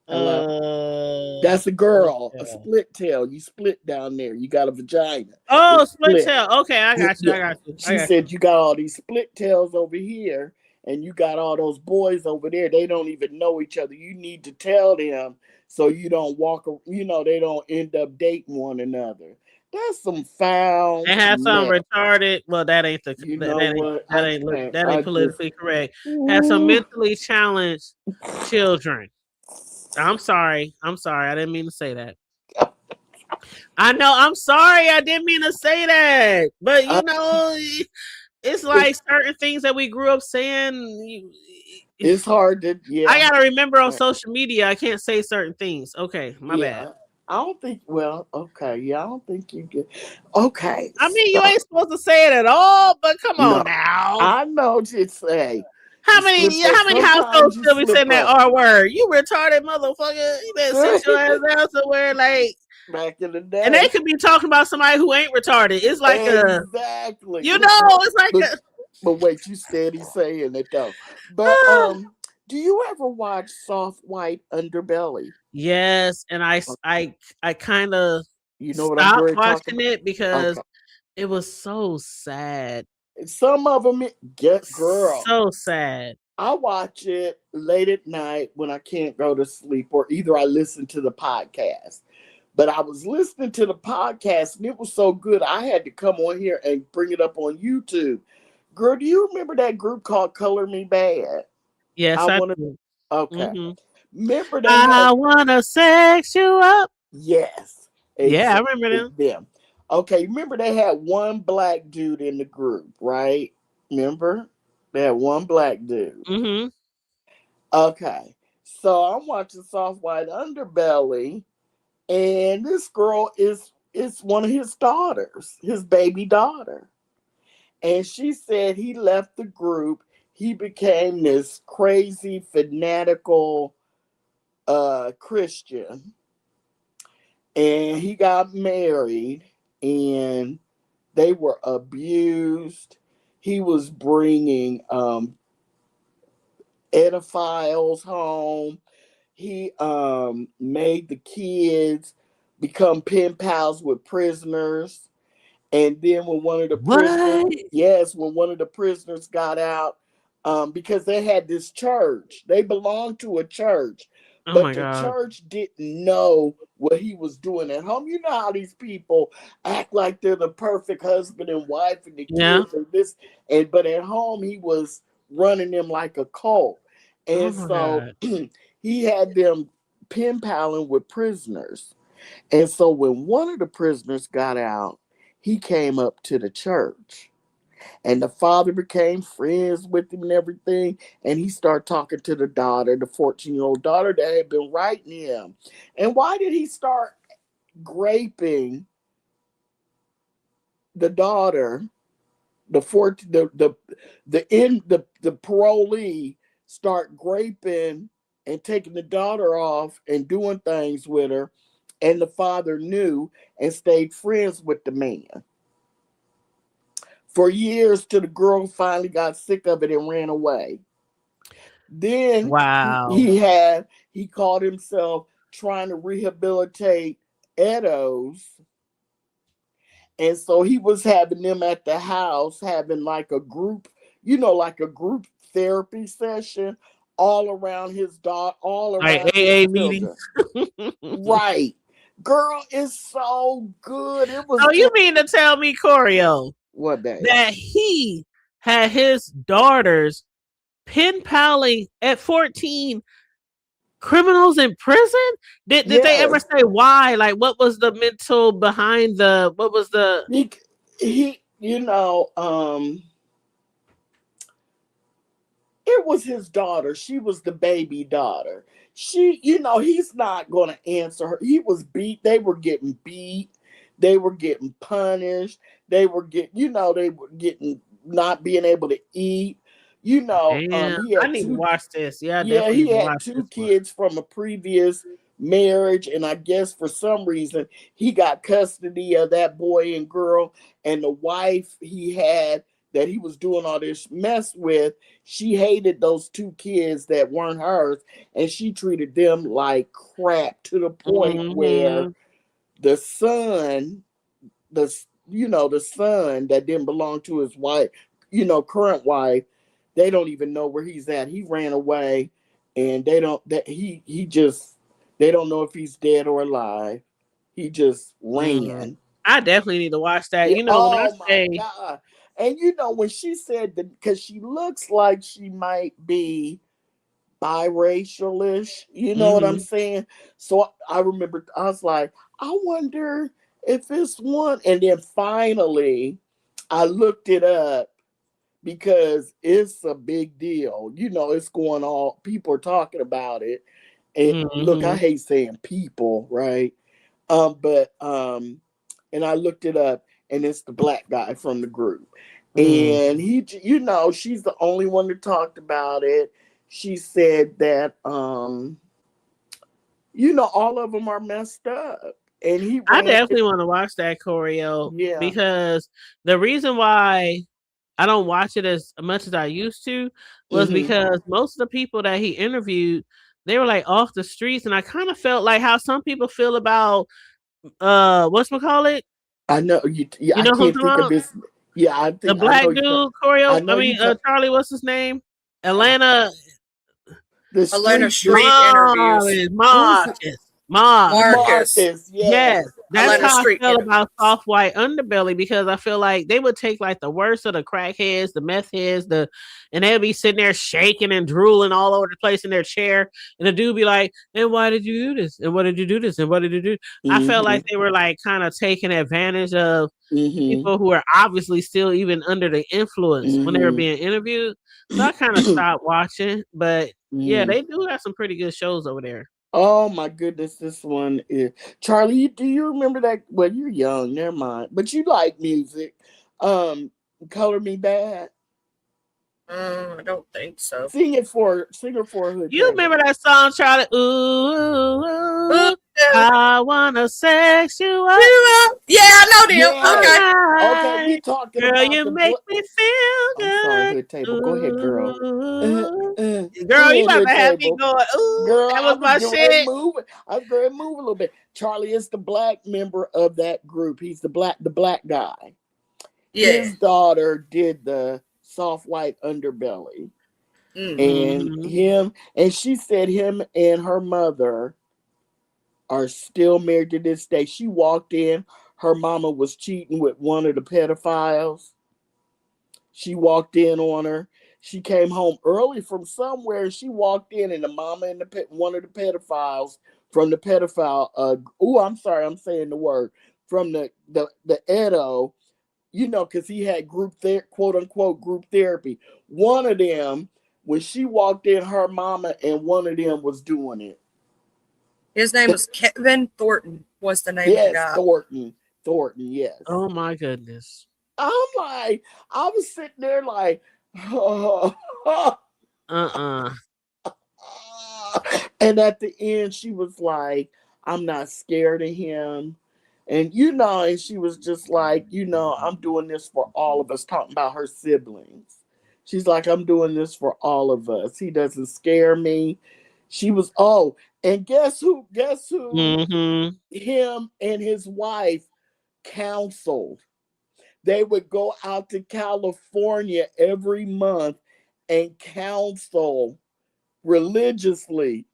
Hello? That's a Split girl, a tail. split tail. You split down there. You got a vagina. Oh, It's split split. tail. Okay, I got you. Yeah. I got you. I She got said you. you got all these split tails over here, and you got all those boys over there. They don't even know each other. You need to tell them so you don't they don't end up dating one another. That's some foul And have some mess. retarded. Well, that ain't You know what? I can't. that I ain't just. politically correct. Have some Ooh. mentally challenged children. I'm sorry. I'm sorry. I didn't mean to say that. I know. I'm sorry. I didn't mean to say that. But I, it's it, like certain things that we grew up saying. it's hard to. I Yeah. gotta remember on social media. I can't say certain things. Okay, my bad. Yeah. I don't think. Well, okay. Yeah, I don't think you get. Okay. I mean, you So ain't supposed to say it at all. But come on no, now. I know. Just say How you slip many up. how many households Sometimes you still be saying slip that up. R word? You retarded motherfucker. You better sit your ass down somewhere, like, Back in the and they day. could be talking about somebody who ain't retarded. It's like Exactly. it's like but but wait, you steady saying it though. But a do you ever watch Soft White Underbelly? yes, and I kind of You know what I'm stopped going to talk watching about? it because Okay. it was so sad, Some of them get girl. so sad. I watch it late at night when I can't go to sleep, or either I listen to the podcast. But I was listening to the podcast and it was so good, I had to come on here and bring it up on YouTube. Girl, do you remember that group called Color Me Bad? I Yes, I want to. do. Okay. Hmm. Remember they had. I wanna sex you up. Yes, Yeah, I exactly remember them. them. Okay, remember they had one black dude in the group, right? Remember? They had one black dude. Hmm. Okay. So I'm watching Soft White Underbelly, and this girl is one of his daughters, his baby daughter. And she said he left the group. He became this crazy, fanatical Christian, and he got married, and they were abused. He was bringing pedophiles home. He made the kids become pen pals with prisoners. And then when one of the prisoners, What? yes, when one of the prisoners got out, because they had this church, they belonged to a church, Oh but my the god. church didn't know what he was doing at home. You know how these people act like they're the perfect husband and wife and the Yeah. kids and this, but at home he was running them like a cult. Oh And my so God. he had them pen paling with prisoners. And so when one of the prisoners got out, he came up to the church. And the father became friends with him and everything. And he started talking to the daughter, the 14-year-old daughter that had been writing him. And why did he start graping the daughter? The parolee start graping and taking the daughter off and doing things with her. And the father knew and stayed friends with the man for years till the girl finally got sick of it and ran away. Then Wow. he called himself trying to rehabilitate Edos. And so he was having them at the house, having like a group, like a group therapy session all around his dog, all Like around his AA meetings. children. Right. Girl, it's so good. It was So you just mean to tell me, Corio, what, babe? that he had his daughters pen paling at 14 criminals in prison? Did they ever Yes. say why? Like, what was the mental behind what was the. He it was his daughter. She was the baby daughter. He's not going to answer her. He was beat. They were getting beat. They were getting punished. They were getting not being able to eat. Damn, He I had need to two. watch this. Yeah, I Yeah, definitely he need to had watch two this one. kids from a previous marriage, and I guess for some reason he got custody of that boy and girl, and the wife he had that he was doing all this mess with, she hated those two kids that weren't hers, and she treated them like crap to the point where Mm-hmm. the son, the son that didn't belong to his wife, current wife, they don't even know where he's at. He ran away, and they don't that he just they don't know if he's dead or alive. He just Mm. ran. I definitely need to watch that. Yeah, You know, when I oh my say, God. And when she said that, because she looks like she might be biracialish, you know what I'm mm-hmm, saying? So I remember I was like, I wonder if it's one. And then finally I looked it up because it's a big deal. It's going on. People are talking about it. And look, I mm-hmm, hate saying people, right? But and I looked it up, and it's the black guy from the group, mm. and she's the only one that talked about it. She said that all of them are messed up, and he I ran. definitely want to watch that, Choreo, Yeah. because the reason why I don't watch it as much as I used to was Hmm. because most of the people that he interviewed, they were like off the streets, and I kind of felt like how some people feel about whatchamacallit? I know you. Yeah, You I know who I'm can't talking think of about? this. Yeah, The I black know you. dude, I Choreo. know I you. mean, Charlie. What's his name? Atlanta The Atlanta street. street interviews. Who's it? Marcus. Marcus. Marcus. Yes. Yes, that's Atlanta how I street felt about interviews. soft white underbelly, because I feel like they would take like the worst of the crackheads, the meth heads, and they'd be sitting there shaking and drooling all over the place in their chair, and the dude be like, "And why did you do this? And what did you do this? And what did you do?" I felt like Hmm. they were like kind of taking advantage of Hmm. people who are obviously still even under the influence when they were Hmm. being interviewed. So I kind of stopped watching, but yeah, Mm. they do have some pretty good shows over there. Oh my goodness, this one is Charlie. Do you remember that? Well, you're young, never mind. But you like music. Um, Color Me Bad. I don't think so. Sing her for a hood You table. remember that song, Charlie? Ooh, Ooh, yeah, I wanna sex you up yeah, I know them. Yes. Okay. Okay, we tonight. talking Girl, about you the make me feel I'm sorry, good. hood table. Go ahead, girl. Ooh. Go Girl, you ahead, about to hood have me table. going, ooh, Girl, that I was was my getting ready to shit. move. I was going to move a little bit. Charlie is the black member of that group. He's the black guy. Yeah. His daughter did the soft white underbelly, Mm. and Mm-hmm. she said him and her mother are still married to this day. She walked in, her mama was cheating with one of the pedophiles. She walked in on her. She came home early from somewhere. She walked in, and the mama and one of the pedophiles from the pedophile. I'm sorry, I'm saying the word from the Edo. Because he had quote unquote group therapy. One of them, when she walked in, her mama and one of them was doing it. His name was Kevin Thornton. Was the name of the Yes, guy? Thornton. Yes. Oh my goodness. I'm like, I was sitting there like, and at the end, she was like, I'm not scared of him. And she was just like, I'm doing this for all of us, talking about her siblings. She's like, I'm doing this for all of us. He doesn't scare me. She was, and guess who? Mm-hmm. Him and his wife counseled. They would go out to California every month and counsel religiously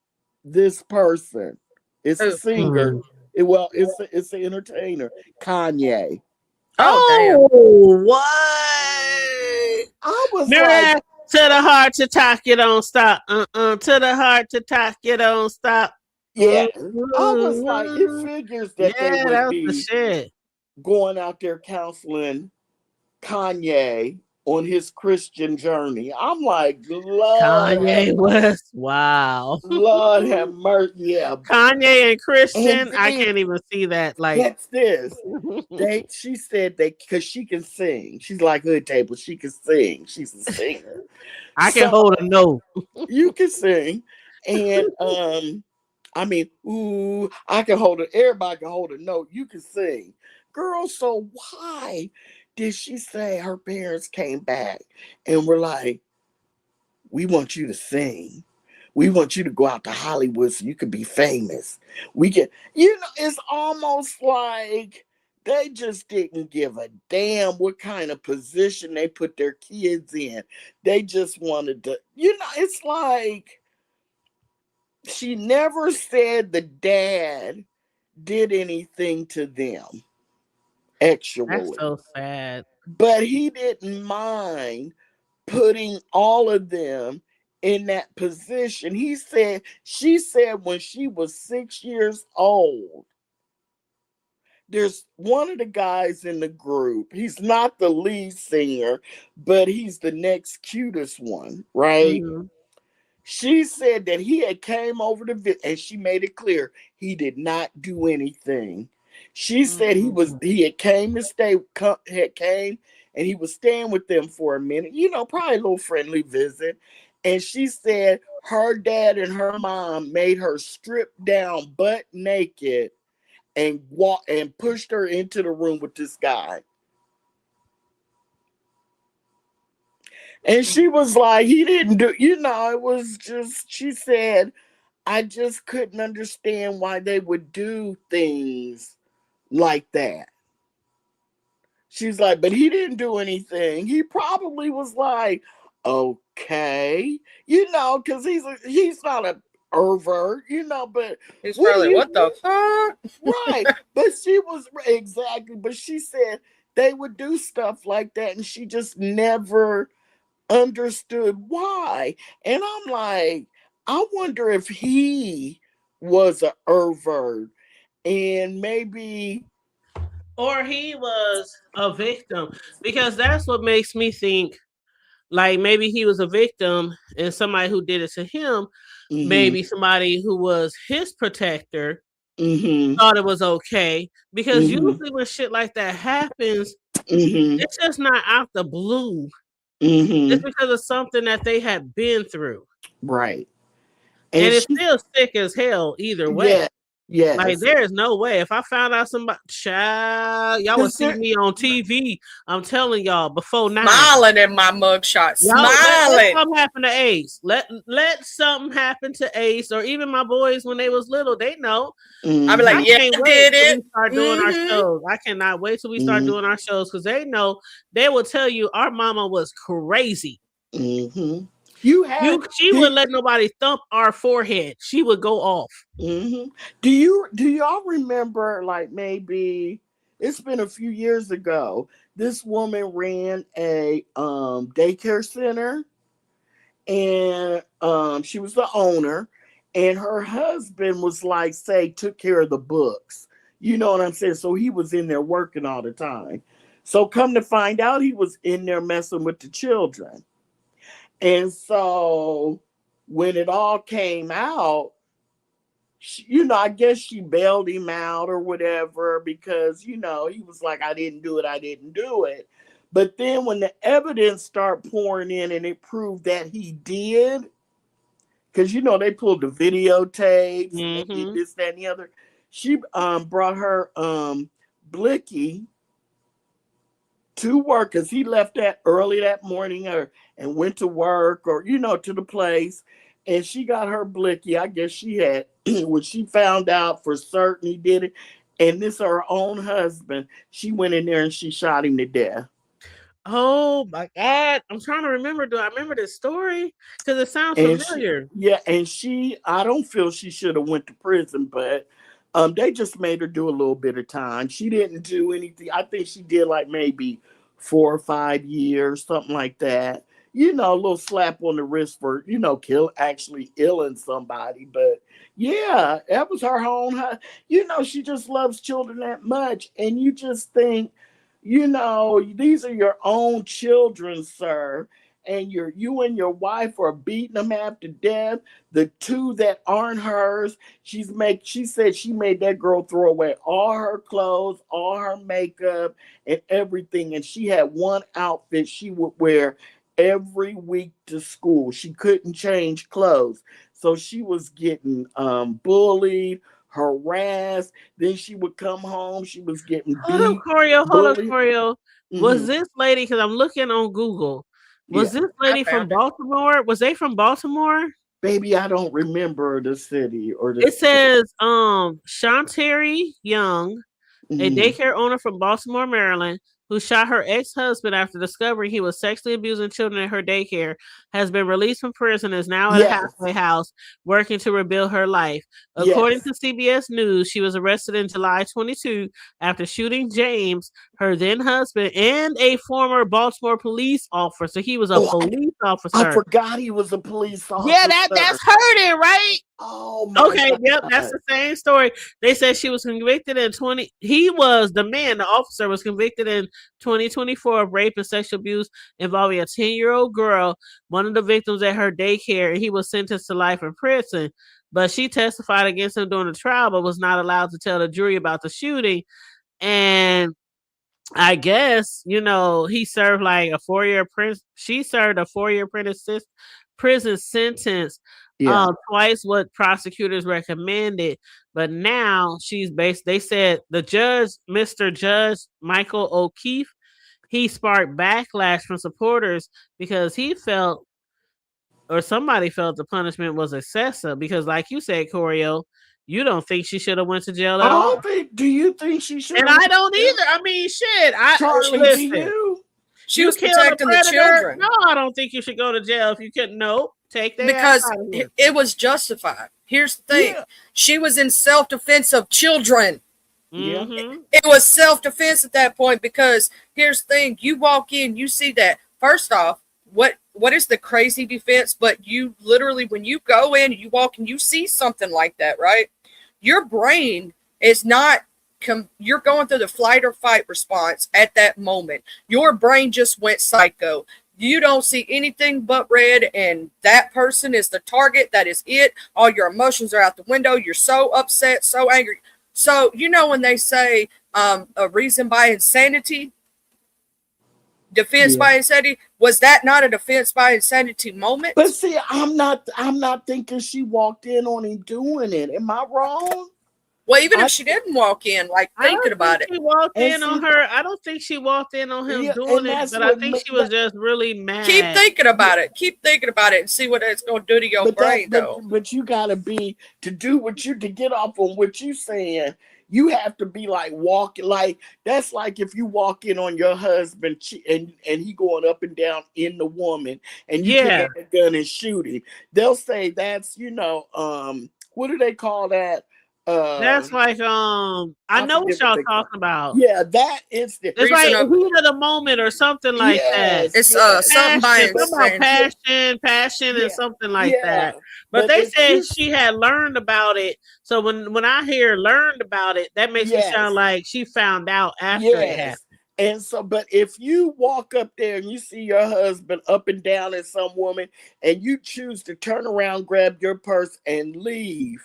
this person. It's a Who? singer. It's an entertainer, Kanye. Oh, damn. Oh, what? I was Remember like, that? To the heart to talk, you don't stop. To the heart to talk, you don't stop. yeah. I was like, it figures that they Yeah, would that was the be shit. going out there counseling Kanye on his Christian journey. I'm like, Kanye West. Wow. Lord have mercy. Yeah. Kanye and And Christian, I then can't even see that. Like, gets this. She said because she can sing. She's like Hood Table. She can sing. She's a singer. I can So hold a note. you can sing. And I mean, I can hold it. Everybody can hold a note. You can sing. Girl, so why did she say her parents came back and were like, we want you to sing. We want you to go out to Hollywood so you can be famous. It's almost like they just didn't give a damn what kind of position they put their kids in. They just wanted to, it's like she never said the dad did anything to them, That's actually. so sad. But he didn't mind putting all of them in that position. She said when she was 6 years old, there's one of the guys in the group. He's not the lead singer, but he's the next cutest one, right? Mm-hmm. She said that he had came over and she made it clear he did not do anything. She said he had came to had came and he was staying with them for a minute, probably a little friendly visit. And she said her dad and her mom made her strip down butt naked and pushed her into the room with this guy. And she was like, he didn't do, it was just, she said, I just couldn't understand why they would do things like that. She's like, but he didn't do anything. He probably was like, okay, because he's not a pervert, but He's what do probably, you what the fuck? right? But she was exactly, but she said they would do stuff like that, and she just never understood why. And I'm like, I wonder if he was a pervert and maybe, Or he was a victim, because that's what makes me think like maybe he was a victim and somebody who did it to him, mm-hmm, maybe somebody who was his protector mm-hmm, thought it was okay. Because mm-hmm, usually when shit like that happens, mm-hmm, it's just not out the blue. mm-hmm, It's because of something that they had been through. right. And And it's she, still sick as hell either way. yeah, Like yes, there is no way. If I found out somebody, child, y'all would because see me on TV. I'm telling y'all before 9. Smiling in my mugshot. Y'all let Smiling. something happen to Ace. Let something happen to Ace, or even my boys when they was little. They know. I'd be like, I yeah, can't I wait did till we it. start doing our Mm-hmm. shows. I cannot wait till we start doing our shows because they know they will tell you our mama was crazy. mm-hmm. You had She do wouldn't let nobody thump our forehead. She would go off. mm-hmm. Do y'all remember, like, maybe it's been a few years ago, this woman ran a daycare center, and she was the owner, and her husband was like, say, took care of the books. You know what I'm saying? So he was in there working all the time. So come to find out, he was in there messing with the children. And so when it all came out, I guess she bailed him out or whatever, because, he was like, I didn't do it. I didn't do it. But then when the evidence started pouring in and it proved that he did, because, they pulled the videotapes and they did Mm-hmm. this, that, and the other. She brought her Blicky to work, because he left that early that morning, and went to work, or to the place, and she got her Blicky. I guess she had when she found out for certain he did it, and this her own husband, she went in there and she shot him to death. Oh my God. I'm trying to remember. Do I remember this story? Because it sounds And she, familiar. yeah, and I don't feel she should have went to prison, but they just made her do a little bit of time. She didn't do anything. I think she did like maybe 4 or 5 years, something like that. A little slap on the wrist for actually killing somebody. But yeah, that was her own. She just loves children that much, and you just think, these are your own children, sir, and you and your wife are beating them half to death. The two that aren't hers, she said she made that girl throw away all her clothes, all her makeup, and everything. And she had one outfit she would wear every week to school. She couldn't change clothes. So she was getting bullied, harassed. Then she would come home, she was getting Hold up, beat, Corio. Hold up, bullied. Corio. Was Hmm. this lady, because I'm looking on Google, was Yeah. this I lady from found it. Baltimore? Was they from Baltimore? Baby, I don't remember the city or the It state. says Shantari Young, a Mhm. daycare owner from Baltimore, Maryland, who shot her ex-husband after discovering he was sexually abusing children at her daycare, has been released from prison and is now at a Yes. halfway house working to rebuild her life. According Yes. to CBS News, she was arrested in July 22 after shooting James, her then husband, and a former Baltimore police officer. He was a Oh, police I officer. forgot he was a police Yeah, officer. that's her then, right? Oh my Okay, yep, that's God. the same story. They said she was convicted in 20. He was the man, the officer was convicted in 2024 of rape and sexual abuse involving a 10-year-old girl, one of the victims at her daycare, and he was sentenced to life in prison. But she testified against him during the trial, but was not allowed to tell the jury about the shooting. And I guess, he served like a 4-year prison. She served a 4-year prison sentence, Yeah. twice what prosecutors recommended. But now she's based. They said the judge, Mr. Judge Michael O'Keefe, he sparked backlash from supporters because he felt, or somebody felt, the punishment was excessive. Because, like you said, Corio, you don't think she should have went to jail I at don't all. think. Do you think she should And have went I to don't jail? either. I mean, shit. I Charlie, do listen. you? She You was killed a protecting the predator. children No, I don't think you should go to jail if you couldn't. No, take their ass because out of here. it was justified. Here's the thing. Yeah. She was in self-defense of children. Yeah. Mm-hmm. It was self-defense at that point, because here's the thing. You walk in, you see that. First off, what is the crazy defense? But you literally, when you go in, you walk and you see something like that, right? Your brain is not you're going through the flight or fight response at that moment. Your brain just went psycho. You don't see anything but red, and that person is the target. That is it. All your emotions are out the window. You're so upset, so angry. So, when they say a reason by insanity, defense Yeah. by insanity, was that not a defense by insanity But moment? see, I'm not thinking she walked in on him doing it. Am I wrong? Well, even if I she didn't walk in, like I thinking don't think about it, she walked and in on see, her. I don't think she walked in on him yeah, doing and it, that's but I what think ma- she was that just really keep mad. thinking yeah. about it. Keep thinking about it and see what it's going to do to your But that brain, though. but you gotta be to do what you to get off on what you saying. You have to be like walking, like that's like if you walk in on your husband and he going up and down in the woman, and you pick Yeah, up a gun and shoot him. They'll say that's what do they call that? that's like I I know what forget what y'all they call. talking about. Yeah, that instant. It's like Reason of heat of the moment or something like that. Yes, it's yes, something by Passion, but something about insanity. yeah, passion, and yeah, something like yeah. that. But But they if said you, she had learned about it. So when I hear learned about it, that makes me sound yes, like she found out after it happened. yes. And so, but if you walk up there and you see your husband up and down at some woman, and you choose to turn around, grab your purse, and leave,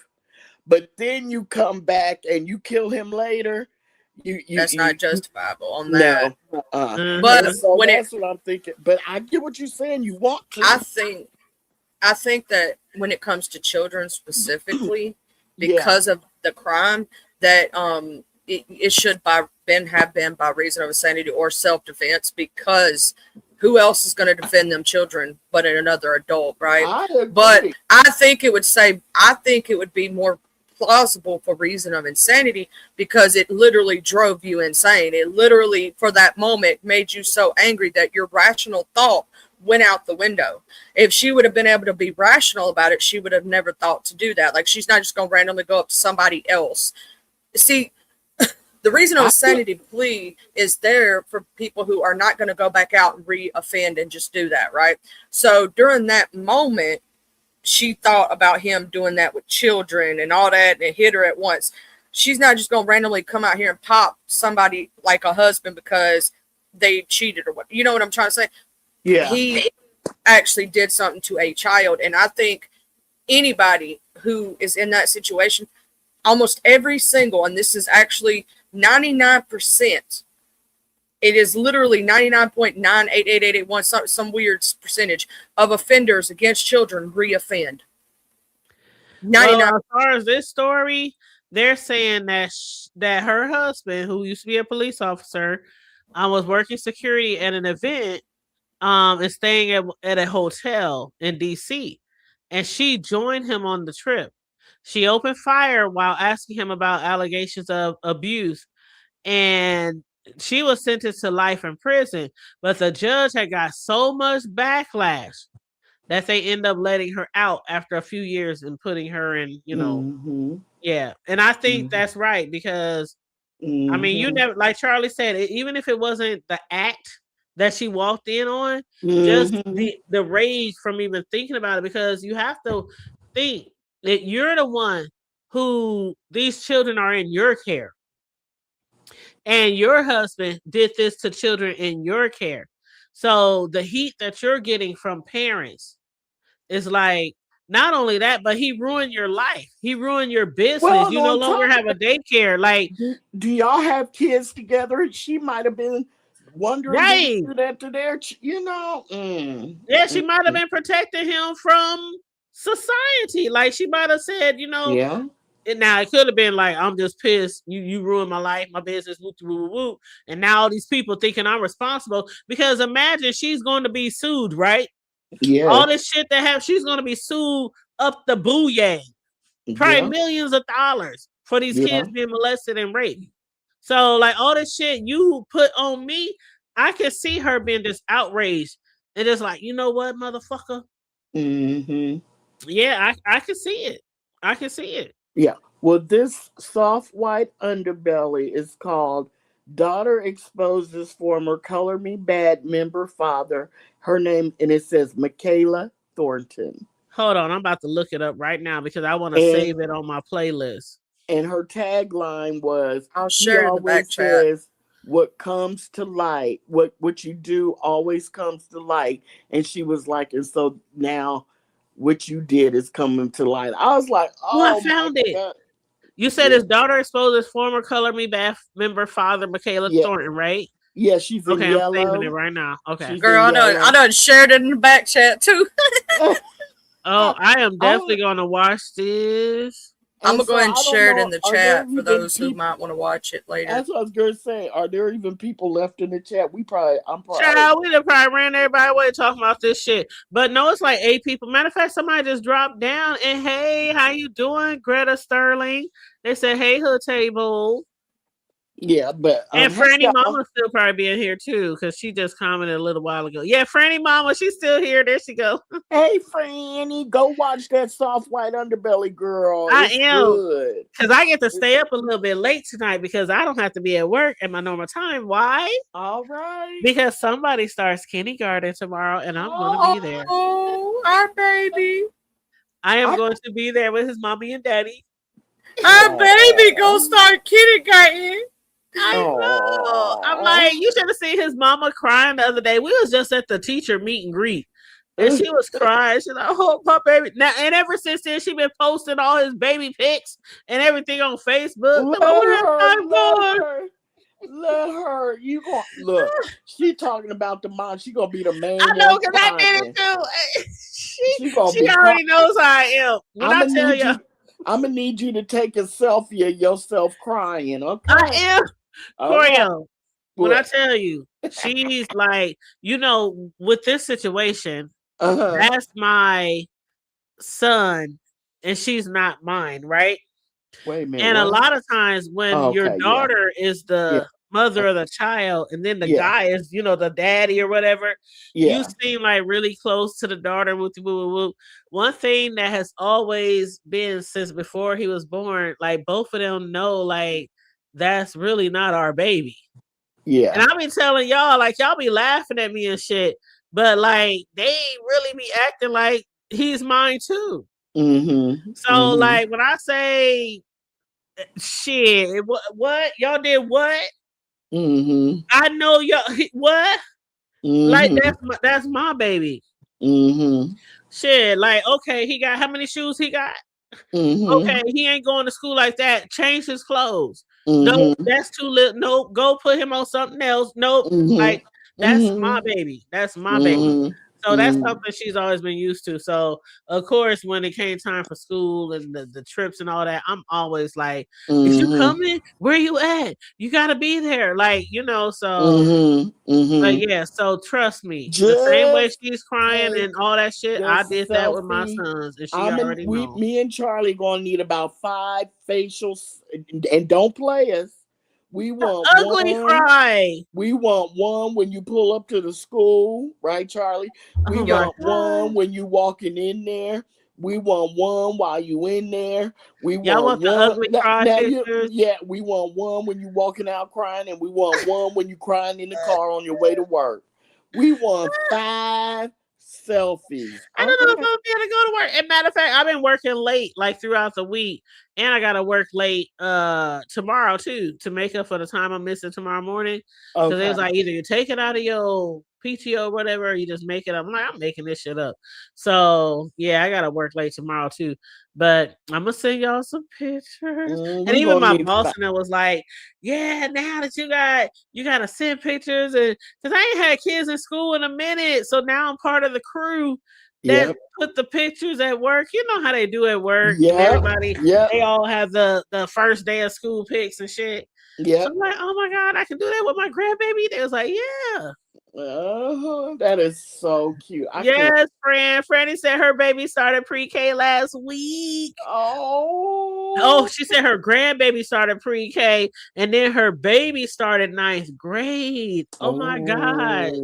but then you come back and you kill him later, That's not justifiable on that. no, uh-uh. But And Hmm. so when it, that's what I'm thinking. But I get what you're saying. You want I to, think, I think that when it comes to children specifically, yeah. because of the crime, that it should have been by reason of insanity or self defense, because who else is going to defend them children but another adult, right? I But agree. I think it would be more plausible for reason of insanity, because it literally drove you insane. It literally, for that moment, made you so angry that your rational thought went out the window. If she would have been able to be rational about it, she would have never thought to do that. Like, she's not just going to randomly go up to somebody else. See, the reason of I get, sanity plea is there for people who are not going to go back out and re-offend and just do that, right? So during that moment, she thought about him doing that with children and all that, and it hit her at once. She's not just going to randomly come out here and pop somebody like a husband because they cheated or what. You know what I'm trying to say? yeah. He actually did something to a child. And I think anybody who is in that situation, almost every single, and this is actually 99%, it is literally 99.988881, some weird percentage of offenders against children reoffend. Well, 99. as far as this story, they're saying that that her husband, who used to be a police officer, was working security at an event, and staying at a hotel in DC, and she joined him on the trip. She opened fire while asking him about allegations of abuse, and she was sentenced to life in prison. But the judge had got so much backlash that they end up letting her out after a few years and putting her in, Mm-hmm. yeah. And I think Mm-hmm. that's right because I mean, you Mm-hmm. never, like Charlie said, even if it wasn't the act that she walked in on, just Mm-hmm. the rage from even thinking about it, because you have to think that you're the one who these children are in your care, and your husband did this to children in your care. So the heat that you're getting from parents is like, not only that, but he ruined your life. He ruined your business. Well, and You no on longer top have a daycare. Like, do y'all have kids together? She might have been wondering, did he right. do that to their, Yeah, she might have been protecting him from society. Like, she might have said, yeah, now it could have been like, I'm just pissed. You ruined my life, my business, woo woo woo. And now all these people thinking I'm responsible, because imagine she's going to be sued, right? yeah, All this shit she's going to be sued up the booyah, probably yeah, millions of dollars for these yeah. kids being molested and raped. So like all this shit you put on me, I can see her being just outraged and just like, you know what, motherfucker? Mm-hmm. Yeah, I can see it. I can see it. Yeah. Well, this soft white underbelly is called Daughter Exposes Former Color Me Bad member father. Her name, and it says Michaela Thornton. Hold on, I'm about to look it up right now because I want to And save it on my playlist. her tagline was, I'll he share in the back always chat. says, what comes to light, what you do always comes to light. And she was like, and so now what you did is coming to light. I was like, Oh, I oh my found it. God. You said Yeah. his daughter exposes former Color Me Bad member father Michaela Yeah. Thornton, right? Yeah, she's in Okay, I'm saving it yellow. right now. Okay. She's Girl, in I yellow. done shared it in the back chat too. Oh, I am I definitely going to watch this. I'm gonna so go ahead and I don't share it know. in the Are there chat for even those who people? might want to watch it later. That's what I was gonna say. Are there even people left in the chat? I'm probably. Child, we done probably ran everybody away talking about this shit. But no, it's like 8 people. Matter of fact, somebody just dropped down and hey, how you doing, Greta Sterling? They said, hey, hood table. Yeah, but And hey Franny y'all. Mama still probably being here too, because she just commented a little while ago. Yeah, Franny Mama, she's still here. There she go. Hey Franny, go watch that soft white underbelly, girl. I It's am. good. Because I get to stay up a little bit late tonight because I don't have to be at work at my normal time. Why? All right. Because somebody starts kindergarten tomorrow and I'm going to be there. Oh, our baby. I am going to be there with his mommy and daddy. Our baby gonna start kindergarten. I know. I'm like, you should have seen his mama crying the other day. We was just at the teacher meet and greet. And she was crying. She's like, oh, my baby. Now, and ever since then, she been posting all his baby pics and everything on Facebook. Let her. You gonna look? She talking about the mom. She gonna be the main I know one because I did crying. it too. She already knows how I am. When I tell you, I'm gonna need you to take a selfie of yourself crying. Okay. I am. Corio, Right. when I tell you, she's like, with this situation, that's my son, and she's not mine, right? Wait a minute. And what? a lot of times when your daughter is the mother of the child, and then the guy is, the daddy or whatever, you seem like really close to the daughter. One thing that has always been since before he was born, like both of them know, like that's really not our baby. Yeah. And I be telling y'all, like y'all be laughing at me and shit, but like they really be acting like he's mine too. Mm-hmm. So like when I say shit, what y'all did? What? Mm-hmm. I know y'all. What? Mm-hmm. Like that's my baby. Mm-hmm. Shit. Like okay, he got how many shoes he got? Mm-hmm. Okay, he ain't going to school like that. Change his clothes. Mm-hmm. No, that's too little. Nope, go put him on something else. Nope. Like that's my baby. That's my baby. So that's something she's always been used to. So of course, when it came time for school and the trips and all that, I'm always like, "Is you coming? Where you at? You gotta be there." Like so. But yeah, so trust me, the same way she's crying and all that shit, I did that with my sons, and she already knows. Me and Charlie gonna need about 5 facials, and don't play us. We want ugly cry. We want one when you pull up to the school, right, Charlie? We want one when you walking in there. We want one while you in there. We want the one. ugly cry pictures? We want one when you walking out crying, and we want one when you crying in the car on your way to work. We want 5 selfies. I don't know if I'm gonna be able to go to work. And matter of fact, I've been working late, like throughout the week, and I gotta work late tomorrow too to make up for the time I'm missing tomorrow morning. Because it was like either you take it out of your PTO or whatever, or you just make it up. I'm like, I'm making this shit up. So yeah, I gotta work late tomorrow too. But I'm gonna send y'all some pictures. And even my boss and was like, yeah, now that you gotta send pictures, and because I ain't had kids in school in a minute, so now I'm part of the crew that put the pictures at work. You know how they do at work. And everybody, they all have the first day of school pics and shit. So I'm like, oh my God, I can do that with my grandbaby. They was like, yeah. That is so cute. Yes, Franny said her baby started pre-K last week. Oh, she said her grandbaby started pre-K, and then her baby started 9th grade. Oh my God.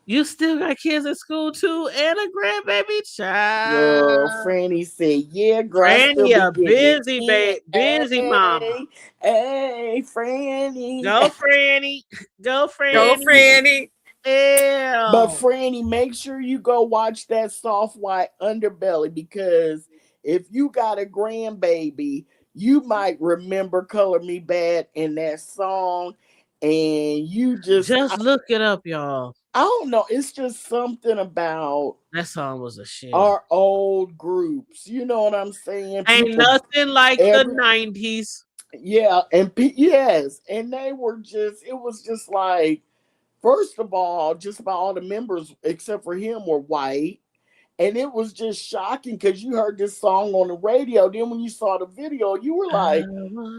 You still got kids in school too, and a grandbaby child. Girl, Franny said, "Yeah, girl, Franny, a busy baby, busy mama. Hey, Franny, go Franny, go Franny, go Franny." Ew. But Franny, make sure you go watch that soft white underbelly, because if you got a grandbaby, you might remember "Color Me Bad" in that song, and you just look it up, y'all. I don't know. It's just something about that song was a shit. Our old groups, you know what I'm saying? Ain't nothing like the 90s. Yeah, and yes, and they were just. It was just like, first of all, just about all the members except for him were white, And it was just shocking because you heard this song on the radio. Then when you saw the video, you were like,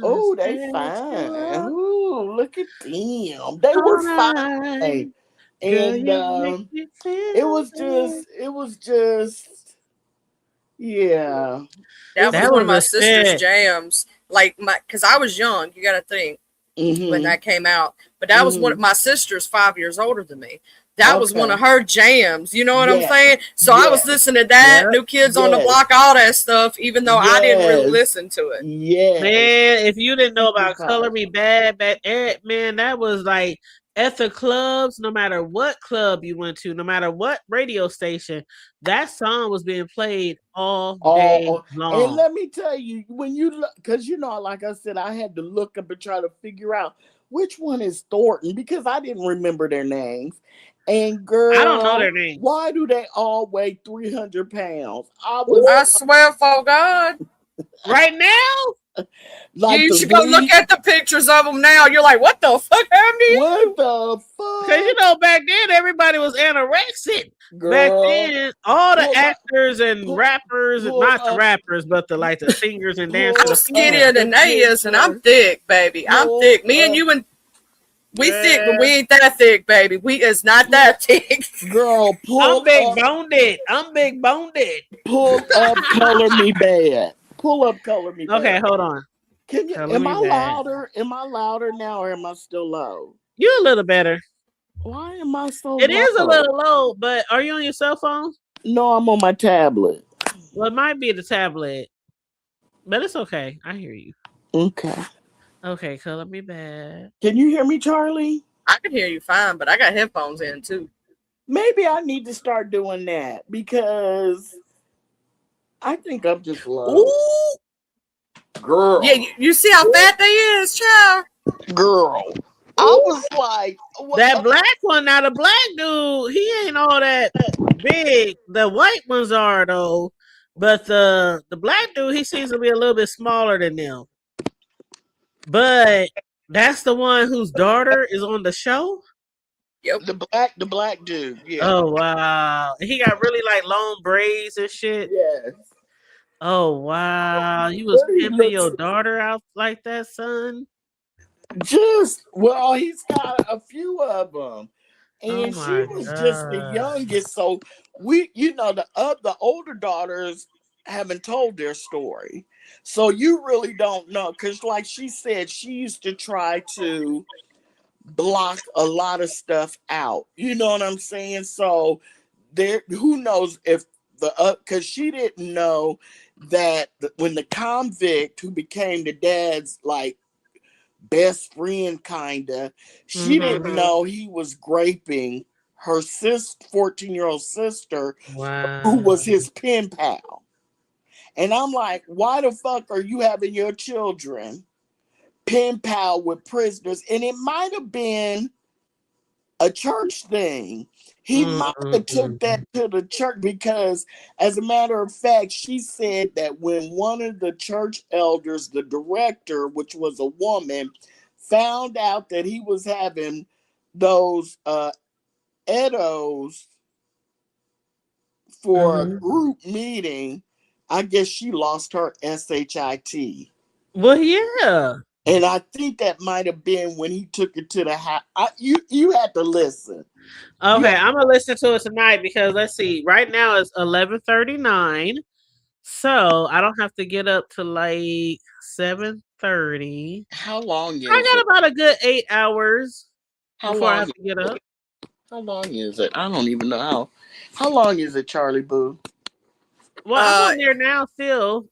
oh, they fine. Ooh, look at them. They were Alright. fine. Girl, And you make me it feel was good. yeah. That was That one of was my a sister's shit. jams. Like because I was young. You got to think when Mm-hmm. that came out. But that was one of Mm-hmm. my sister's 5 years older than me. That was one Okay. of her jams. You know what I'm Yes. saying? So I was Yes. listening to that, Yep. New Kids on the Yes. Block, all that stuff, even though I didn't really Yes. listen to it. Yes. Man, if you didn't know about Color Fine. Me Bad, man, that was like at the clubs, no matter what club you went to, no matter what radio station, that song was being played all day And long. let me tell you, when you look, because like I said, I had to look up and try to figure out which one is Thornton because I didn't remember their names. And I don't know their girl, names. why do they all weigh 300 pounds? I I was swear for God. Right now? like You the should go look lead. at the pictures of them now. You're like, what the fuck happened to What you? the Because fuck, back then everybody was anorexic. Back girl? then, all the Pull up, actors and pull, rappers, pull not the up, rappers, but the singers and dancers, I'm the pull up females. skinnier than the they is, and I'm picture. thick, baby. I'm Pull thick. Me and up, you and we thick, but Yeah. we ain't that thick, baby. We is not pull, that thick. girl. I'm big boned. I'm big boned. Pull up, color me bad. Pull up, color me Okay, bad. hold on. Can you? Color Am me I bad. louder? Am I louder now, or am I still low? You a little better. Why am I so It is a low? little low, but are you on your cell phone? No, I'm on my tablet. Well, it might be the tablet, but it's okay. I hear you. Okay. Okay, color me bad. Can you hear me, Charlie? I can hear you fine, but I got headphones in too. Maybe I need to start doing that because I think I'm just low. Ooh, yeah. Girl, You see how fat they is, child. girl. I was like, what? That black one, now the black dude, he ain't all that big. The white ones are though, but the black dude, he seems to be a little bit smaller than them. But that's the one whose daughter is on the show. Yep. The black dude. Yeah. Oh wow, he got really like long braids and shit. Yes. Oh wow, you was But he pimping looks your daughter out like that, son. he's got a few of them. Oh And she my was just the god. youngest. So the older daughters haven't told their story. So you really don't know. Because like she said, she used to try to block a lot of stuff out. You know what I'm saying? So there, who knows if because she didn't know that when the convict who became the dad's like best friend kinda, she didn't Mm-hmm. know he was raping her 14-year-old sister who Wow. was his pen pal. And I'm like, why the fuck are you having your children pen pal with prisoners? And it might have been a church thing. He might have took that Mm-mm-mm. to the church because, as a matter of fact, she said that when one of the church elders, the director, which was a woman, found out that he was having those edos for a Mm-hmm. group meeting, I guess she lost her shit. Well, yeah. And I think that might have been when he took it to the house. You had to listen. Okay, I'm gonna listen to it tonight because let's see. Right now it's 11:39, so I don't have to get up to like 7:30. How long I is got it? about a good 8 hours How before I long? have to get up. How long is it? I don't even know how. How long is it, Charlie Boo? Well, I'm Uh, on there now. Still,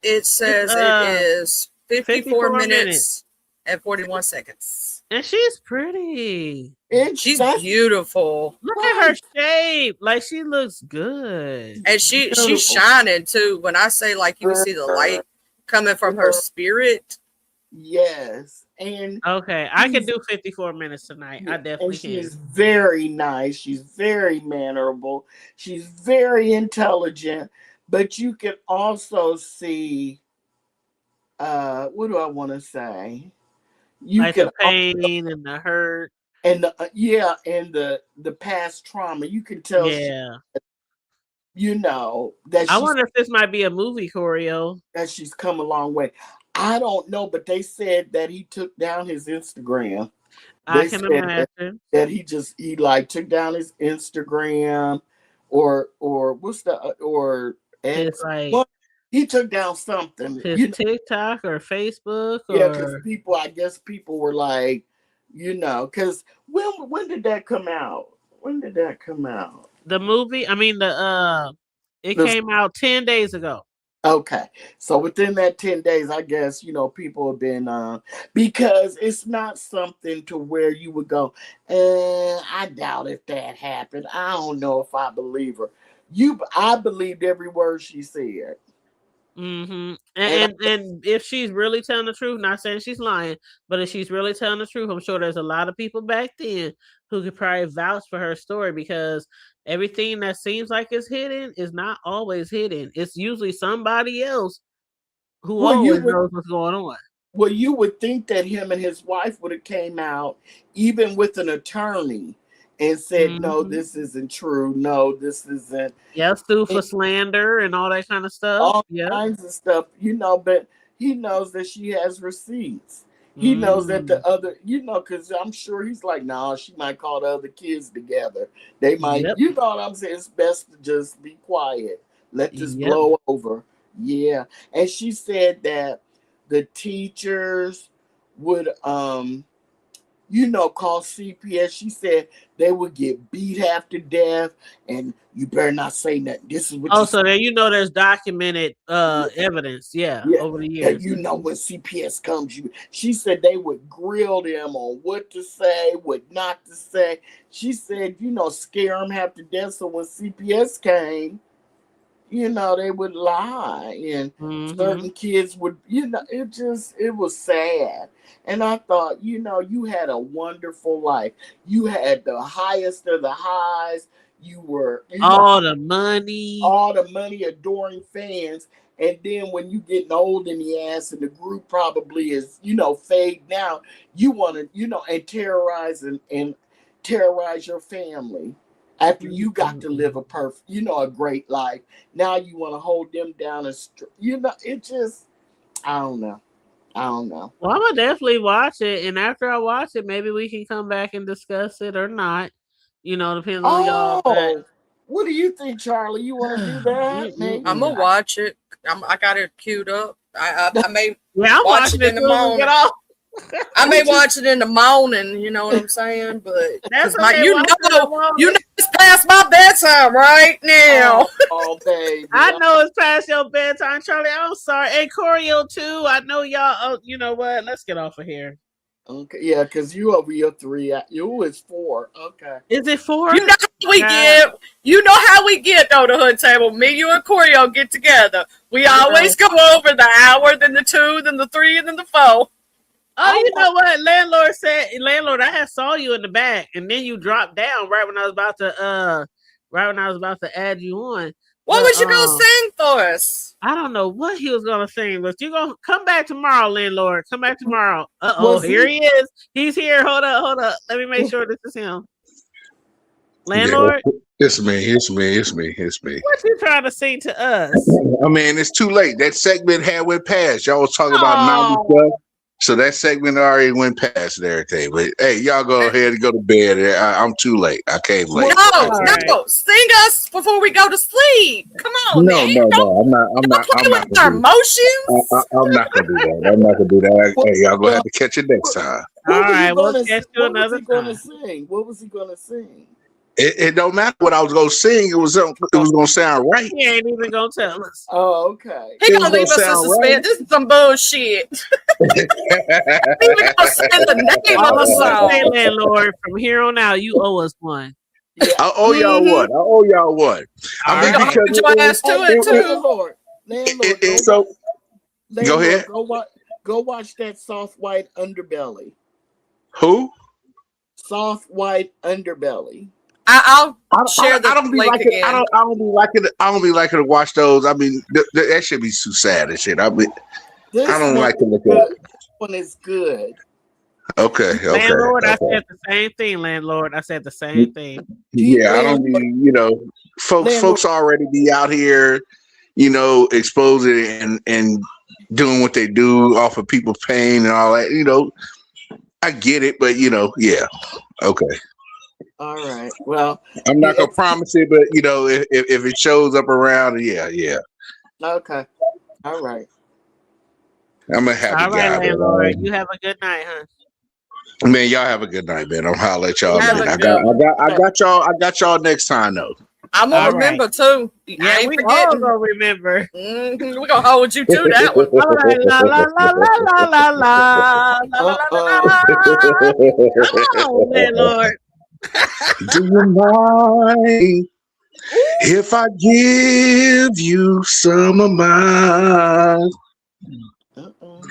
it it's says it is 54 54 minutes, minutes and 41 seconds. and she's pretty. She's That's beautiful, Look at her right. shape. Like she looks good. and she's Beautiful. shining too. When I say like you can see the light coming from her spirit. Yes, and Okay, I can do 54 minutes tonight. I definitely can. she's very nice. She's very mannerable. She's very intelligent. But you can also see, what do I want to say? You Like the can pain and the hurt. and the and the past trauma. You can tell Yeah. you know, that I she's wonder if this might be a movie choreo. that she's come a long way. I don't know, but they said that he took down his Instagram. I They can said imagine. that he like took down his Instagram or what's the or His X. like What he took down something, his you know. TikTok or Facebook Yeah, because or people, I guess people were like, you know, because when did that come out? When did that come out? the movie. I mean it The came out 10 days ago. Okay, so within that 10 days, I guess people have been because it's not something to where you would go. I doubt if that happened. I don't know if I believe her. I believed every word she said, Mm-hmm. and And if she's really telling the truth, not saying she's lying, but if she's really telling the truth, I'm sure there's a lot of people back then who could probably vouch for her story because everything that seems like it's hidden is not always hidden. It's usually somebody else who well, you always would knows what's going on. well, you would think that him and his wife would have came out even with an attorney and said, no, Mm-hmm. this isn't true. No, this isn't. Yep, sue for slander and all that kind of stuff. All Yep. kinds of stuff, but he knows that she has receipts. He knows that Mm. the other, because I'm sure he's like, nah, she might call the other kids together. They might, Yep. you know what I'm saying? It's best to just be quiet. Let this Yep. blow over. Yeah. And she said that the teachers would call CPS. She said they would get beat half to death, and you better not say nothing. This is what Oh, you so there there's documented evidence, yeah, Yeah, over the yeah, years. when CPS comes, she said they would grill them on what to say, what not to say. She said, scare them half to death. So when CPS came, they would lie, and Mm-hmm. certain kids would, it was sad. And I thought, you had a wonderful life. You had the highest of the highs. You were, All the money. all the money, adoring fans. And then when you getting old in the ass and the group probably is, fade down, you want to, and terrorize and terrorize your family after you got to live a perfect, a great life. Now you want to hold them down and, it just, I don't know. I don't know. Well, I'm gonna definitely watch it, and after I watch it, maybe we can come back and discuss it or not. Depends on y'all. But Oh, what do you think, Charlie? You want to do that? I'm Maybe. gonna mm-mm-mm. watch it. I got it queued up. I may Yeah, I'm watch watching it it as in the soon as we get morning. off. I may What you watch it in the morning. You know what I'm saying? But That's because my, okay. Watch it in the morning. it's past my bedtime right now. Oh, baby. I know it's past your bedtime, Charlie. I'm sorry. And Choreo too. I know y'all. Oh, you know what? Let's get off of here. Okay, yeah, because you over your three. You is four. Okay. Is it 4? You know how we Yeah, get. You know how we get though. The hood table. Me, you, and Corio get together. We I know. always go over the hour, then the 2, then the 3, and then the 4. Oh, you know what? Landlord, I had saw you in the back, and then you dropped down right when I was about to add you on. What But was you gonna sing for us? I don't know what he was gonna sing, but you gonna come back tomorrow, landlord. Come back tomorrow. Was Here he? he is. He's here. Hold up. Let me make sure this is him. Yeah, Landlord, it's me. It's me. It's me. It's me. what you trying to sing to us? I mean, it's too late. That segment had went past. Y'all was talking about 90 Oh, stuff. So that segment already went past and everything. But hey, y'all go ahead and go to bed. I'm too late. I came late. No, all right. no, sing us before we go to sleep. Come on, No, man. no, no. I'm Don't not. play I'm not with our gonna do. emotions. I'm not gonna do that. I'm not gonna do that. What, Hey, y'all gonna well, have to catch it next time. All what was he right, we'll gonna? catch you What was another he gonna time. sing? What was he gonna sing? It don't matter what I was gonna sing. It was gonna sound right. He ain't even gonna tell us. Oh, okay. He It was gonna gonna leave us in sound suspense. This is some bullshit. He even gonna say the name of All the I'm gonna say, song. landlord, from here on out, you owe us one. Yeah. I owe y'all one. I owe y'all one. I All mean, We gonna right. because hold your ass to Hey, it too. landlord, go so. watch. Go ahead. Go watch that soft white underbelly. Who? Soft white underbelly. I'll I, share I the don't be link liking. again. I don't be liking. I don't be liking to watch those. I mean, that should be too sad and shit. I This don't one like to is look at. good. This one is good. Okay. Landlord, I Okay. said the same thing. Landlord, I said the same thing. Yeah, I don't Landlord, need, folks landlord. already be out here, exposing and doing what they do off of people's pain and all that. I get it, but yeah, okay. All right. Well, I'm not yeah. gonna promise it, but if it shows up around, yeah, Okay. All right. I'm a happy All right, guy, landlord. man. You have a good night, huh? Man, y'all have a good night, man. I'm holler at y'all, Have man. a I good got, I one. got, I got y'all. I got y'all next time though. I'm gonna All right. remember too. Yeah, I ain't we all forgetting. gonna remember. We're gonna hold you to that one. All right, la la la la la la la la la la Uh-oh. la. Come on, landlord. Do you mind if I give you some of my Uh-oh.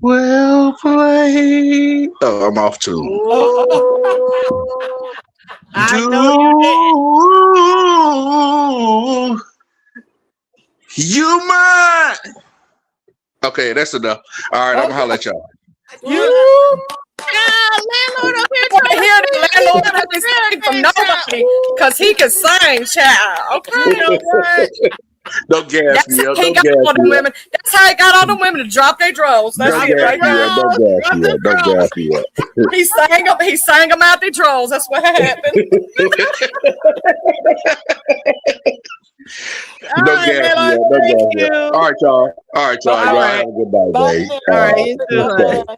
12 play? Oh, I'm off tune. Ooh, I Do know you didn't. you mind? Okay, that's enough. All right, I'm gonna holler at y'all. You God, landlord up here want to trying to hear the sing. You landlord got a couldn't sing from crackhead child. nobody because he can sing, child. You Okay. know what? Don't gas That's me up. how he Don't got gas all the me up. women. That's how he got all the women to drop their drawers. That's Don't Drop it the gas right me there. up. Don't draws. gas Drop me the up. Don't draws. gas me up. He sang them out their drawers. That's what happened. All Don't right, gas me landlord. up. Don't Thank gas me up. you. All right, y'all. All right, y'all. Bye. All Y'all right. have a good night, Bye, babe. All right. landlord. You too, Okay. honey. Bye.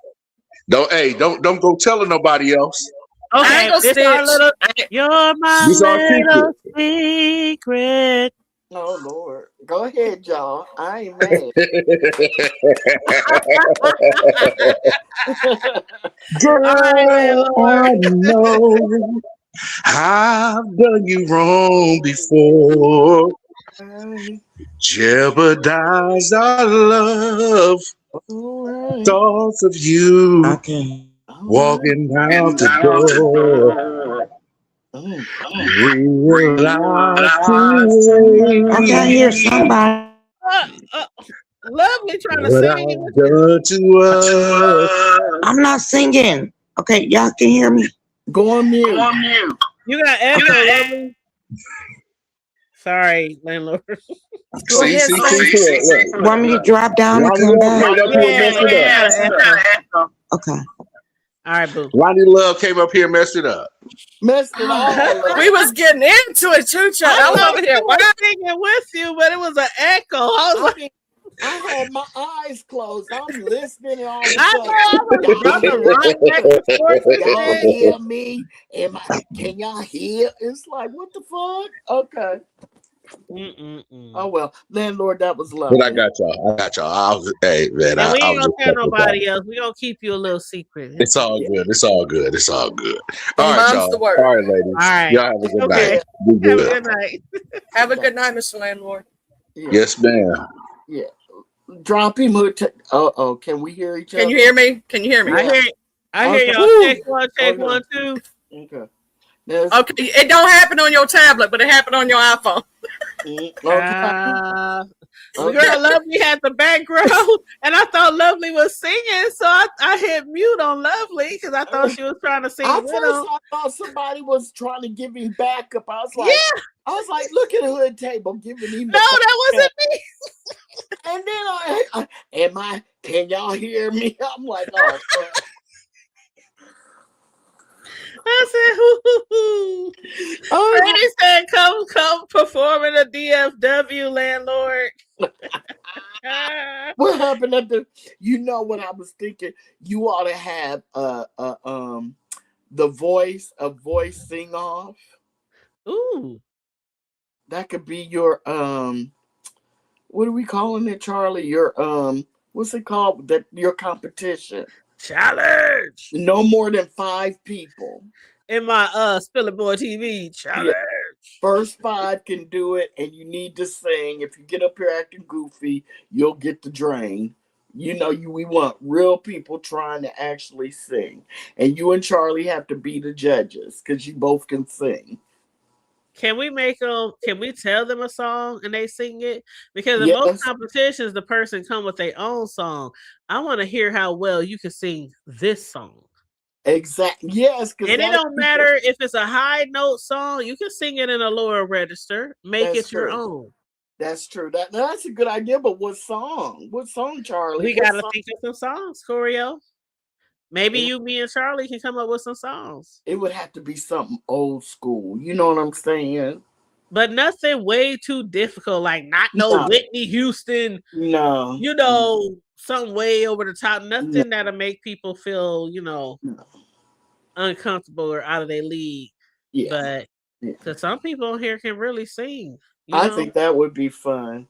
Don't go telling nobody else. I ain't Okay, gonna this our stitch. little. You're my This our little secret. secret. Oh Lord. Go ahead, y'all. I ain't mad. All right, Girl, landlord. I know I've done you wrong before. Alright. Jeopardize our love. Alright. Thoughts of you Alright. walking out the door. Mm. Realize I the can't hear way somebody. Uh, uh, Lovely trying to what sing. I've done to us. I'm not singing. Okay, y'all can hear me. Go on mute. You got echo, Lovely. Sorry, landlord. Go See, ahead, see, see, son. see, look. Want me to drop down and Lonnie come Love back? came up here and Yeah, messed it you up. got an echo. Okay. All right, boo. Lonnie Love came up here and messed it up. Messed it all We up. was getting into it too, child. I I was thought over she here. Wow. was singing with you, but it was an echo. I was I like, mean, I had my eyes closed. I'm listening, and all of a I sudden, know I was y'all about to hear rock back me? and forth and Y'all shit. hear me? Can y'all hear? It's like, what the fuck? Okay. Mm-mm-mm. Oh well, landlord, that was But I lovely. got y'all. Hey man, And we I ain't was gonna just tell fucking talking. nobody else. We gonna keep you a little secret. It's It's all Yeah. good. It's all good. It's all good. All right, Mom's the y'all. word. All right, all ladies. right. Y'all have a good night. Okay. Yeah. Be Have a good. good night. Have a good night, Mr. Landlord. Yeah. Yes, ma'am. Yeah. Drop him. Oh, can we hear each Can you other? hear me? Can you hear me? I Yeah. hear I hear Okay. y'all. Woo. Check one, Oh check no. 1, 2. Okay. There's, Okay, it don't happen on your tablet, but it happened on your iPhone. okay. The Okay. girl Lovely had the background, and I thought Lovely was singing, so I hit mute on Lovely because I thought she was trying to sing At with first, him. I thought somebody was trying to give him backup. Yeah, I was like, look at the hood table giving him no, the that backup. wasn't me. And then can y'all hear me? I'm like, oh, fuck. I said, hoo. Oh, Freddie said, come perform in a DFW, landlord. what happened you know what I was thinking? You ought to have a voice sing off. Ooh, That could be your what are we calling it, Charlie? Your what's it called? That your competition. challenge. No more than 5 people. In my Spiller Boy TV Yeah. challenge. First 5 can do it, and you need to sing. If you get up here acting goofy, you'll get the drain. You know, we want real people trying to actually sing, and you and Charlie have to be the judges because you both can sing. Can we make them? Can we tell them a song and they sing it? Because in most Yes, competitions, the person come with their own song. I want to hear how well you can sing this song. Exactly. Yes, because And it don't matter if it's a high note song, you can sing it in a lower register. Make that's it your true. own. That's true. That's a good idea. But what song? What song, Charlie? We What gotta song? think of some songs, Choreo. Maybe It, you, me, and Charlie can come up with some songs. it would have to be something old school. You know what I'm saying? But nothing way too difficult, like not no No, Whitney Houston, no, something way over the top. no, Nothing that'll make people feel, no. uncomfortable or out of their league. Yeah, But yeah. because some people here can really sing, I think that would be fun.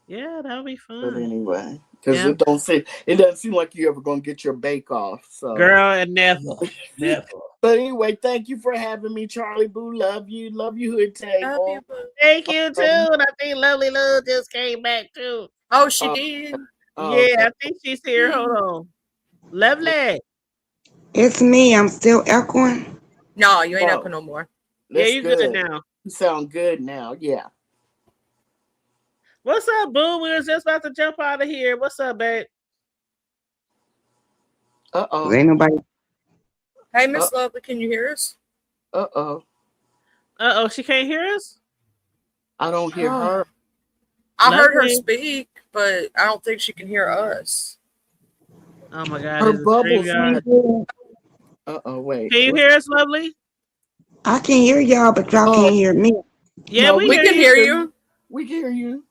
Yeah, that would be But fun. anyway, because Yeah. it doesn't seem like you're ever gonna get your bake off. So Girl, and never. Never. But anyway, thank you for having me, Charlie Boo. Love you, Hood Love you, Table. boo. Thank you too. And I think Lovely Love just came back too. Oh, she Uh, did. Yeah, okay. I think she's here. Hold on. Lovely. It's me. I'm still echoing. No, you ain't No, up no more. Yeah, that's you good good. now. You sound good now. Yeah. What's up, boo? We was just about to jump out of here. What's up, babe? Ain't nobody. Hey, Miss Lovely, can you hear us? She can't hear us? I don't hear her. I heard her Lovely. speak, but I don't think she can hear us. Oh my God. Her Is it bubbles. StreamYard? Wait. Can you hear us, Lovely? I can hear y'all, but y'all can't hear me. Yeah, No, we We can hear you. We can hear you.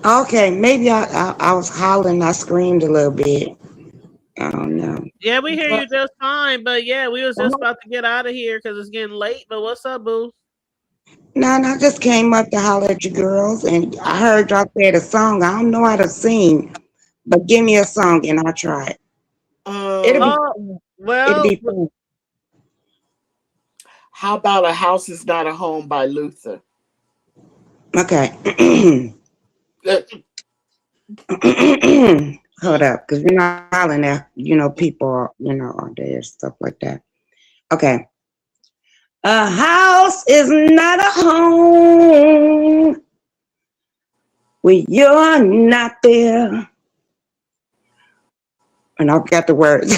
Okay, maybe I was hollering. I screamed a little bit. I don't know. Yeah, we hear But you just fine. But yeah, we was just about to get out of here because it's getting late. But what's up, boo? No, I just came up to holler at you girls, and I heard y'all said a song. I don't know how to sing, but give me a song and I'll try it. It'll be well, fun. how about A House Is Not a Home by Luther? Okay. Hold up, because we're not hollering at, people are, are there, stuff like that. Okay. A house is not a home when you're not there. And I've got the words.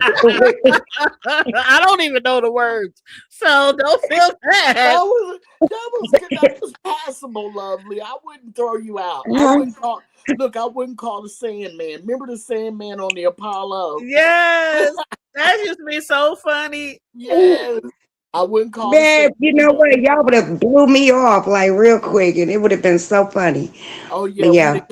I don't even know the words, so don't feel bad. That was passable, Lovely. I wouldn't throw you out. I wouldn't call the Sandman. Remember the Sandman on the Apollo? Yes, that used to be so funny. Yes. I wouldn't call Man, you know what? Y'all would have blew me off like real quick, and it would have been so funny. Oh yeah, but yeah.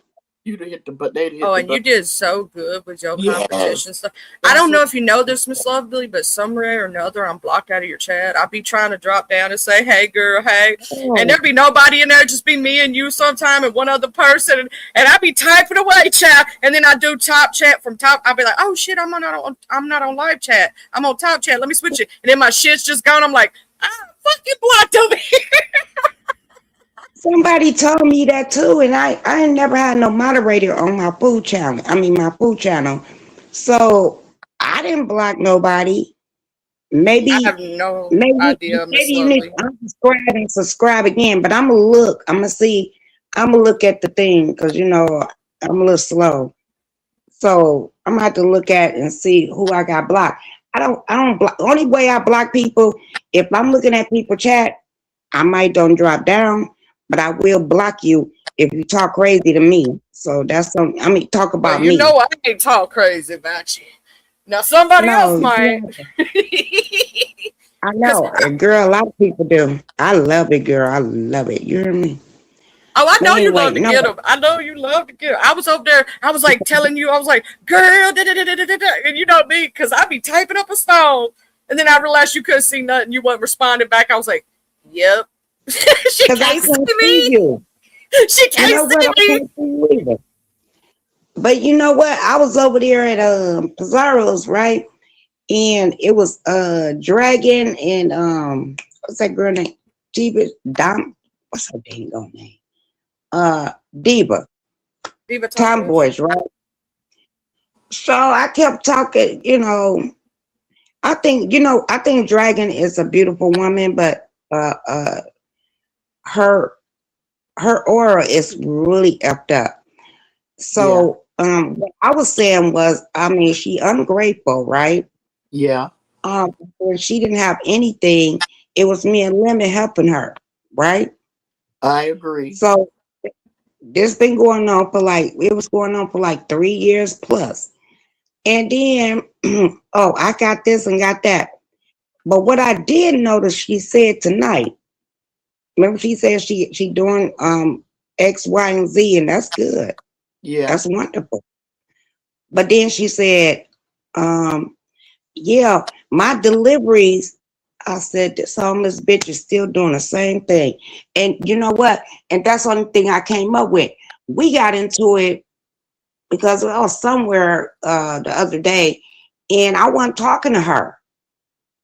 You'd have hit the butt. They'd hit Oh, the and you button. did so good with your Yes. competition stuff. I don't know if you know this, Miss Lovely, but some way or another, I'm blocked out of your chat. I'll be trying to drop down and say, "Hey, girl, hey," and there'd be nobody in there, just be me and you sometime, and one other person, and I'd be typing away chat, and then I do top chat from top. I'd be like, "Oh shit, I'm not on live chat. I'm on top chat. Let me switch it," and then my shit's just gone. I'm like, I'm fucking blocked over here. Somebody told me that too, and I ain't never had no moderator on my food channel. My food channel. So I didn't block nobody. Maybe I have no idea, Miss maybe you need Lovely. to unsubscribe and subscribe again. But I'm gonna look. I'm gonna look at the thing because I'm a little slow. So I'm gonna have to look at and see who I got blocked. I don't block. The only way I block people, if I'm looking at people chat, I might don't drop down, but I will block you if you talk crazy to me. So that's something. Talk about Well, me. I ain't talk crazy about you. Now somebody else might. I know, girl. A lot of people do. I love it, girl. I love it. You hear me? Oh, I know But you anyway, love to get them. I know you love to get them. I was over there. I was like telling you. I was like, girl, and you know me, because I'd be typing up a song, and then I realized you couldn't see nothing. You weren't responding back. I was like, yep. She can't see me. You. She can't see me. I can't see you either. But you know what? I was over there at Pizarro's, right? And it was Dragon and what's that girl name? What's her dang on name? Diva Tomboys, right? So I kept talking, I think Dragon is a beautiful woman, but her aura is really effed up. So What I was saying was, I mean, she ungrateful, right? Yeah, When she didn't have anything, it was me and Lemon helping her, right? I agree. So this been going on for like, it was going on for like 3 years plus. And then, oh, I got this and got that. But what I did notice she said tonight, remember she said she doing X, Y, and Z, and that's good. Yeah. That's wonderful. But then she said, um, yeah, my deliveries, I said, this homeless bitch is still doing the same thing. And you know what? And that's the only thing I came up with. We got into it because I was somewhere the other day and I wasn't talking to her.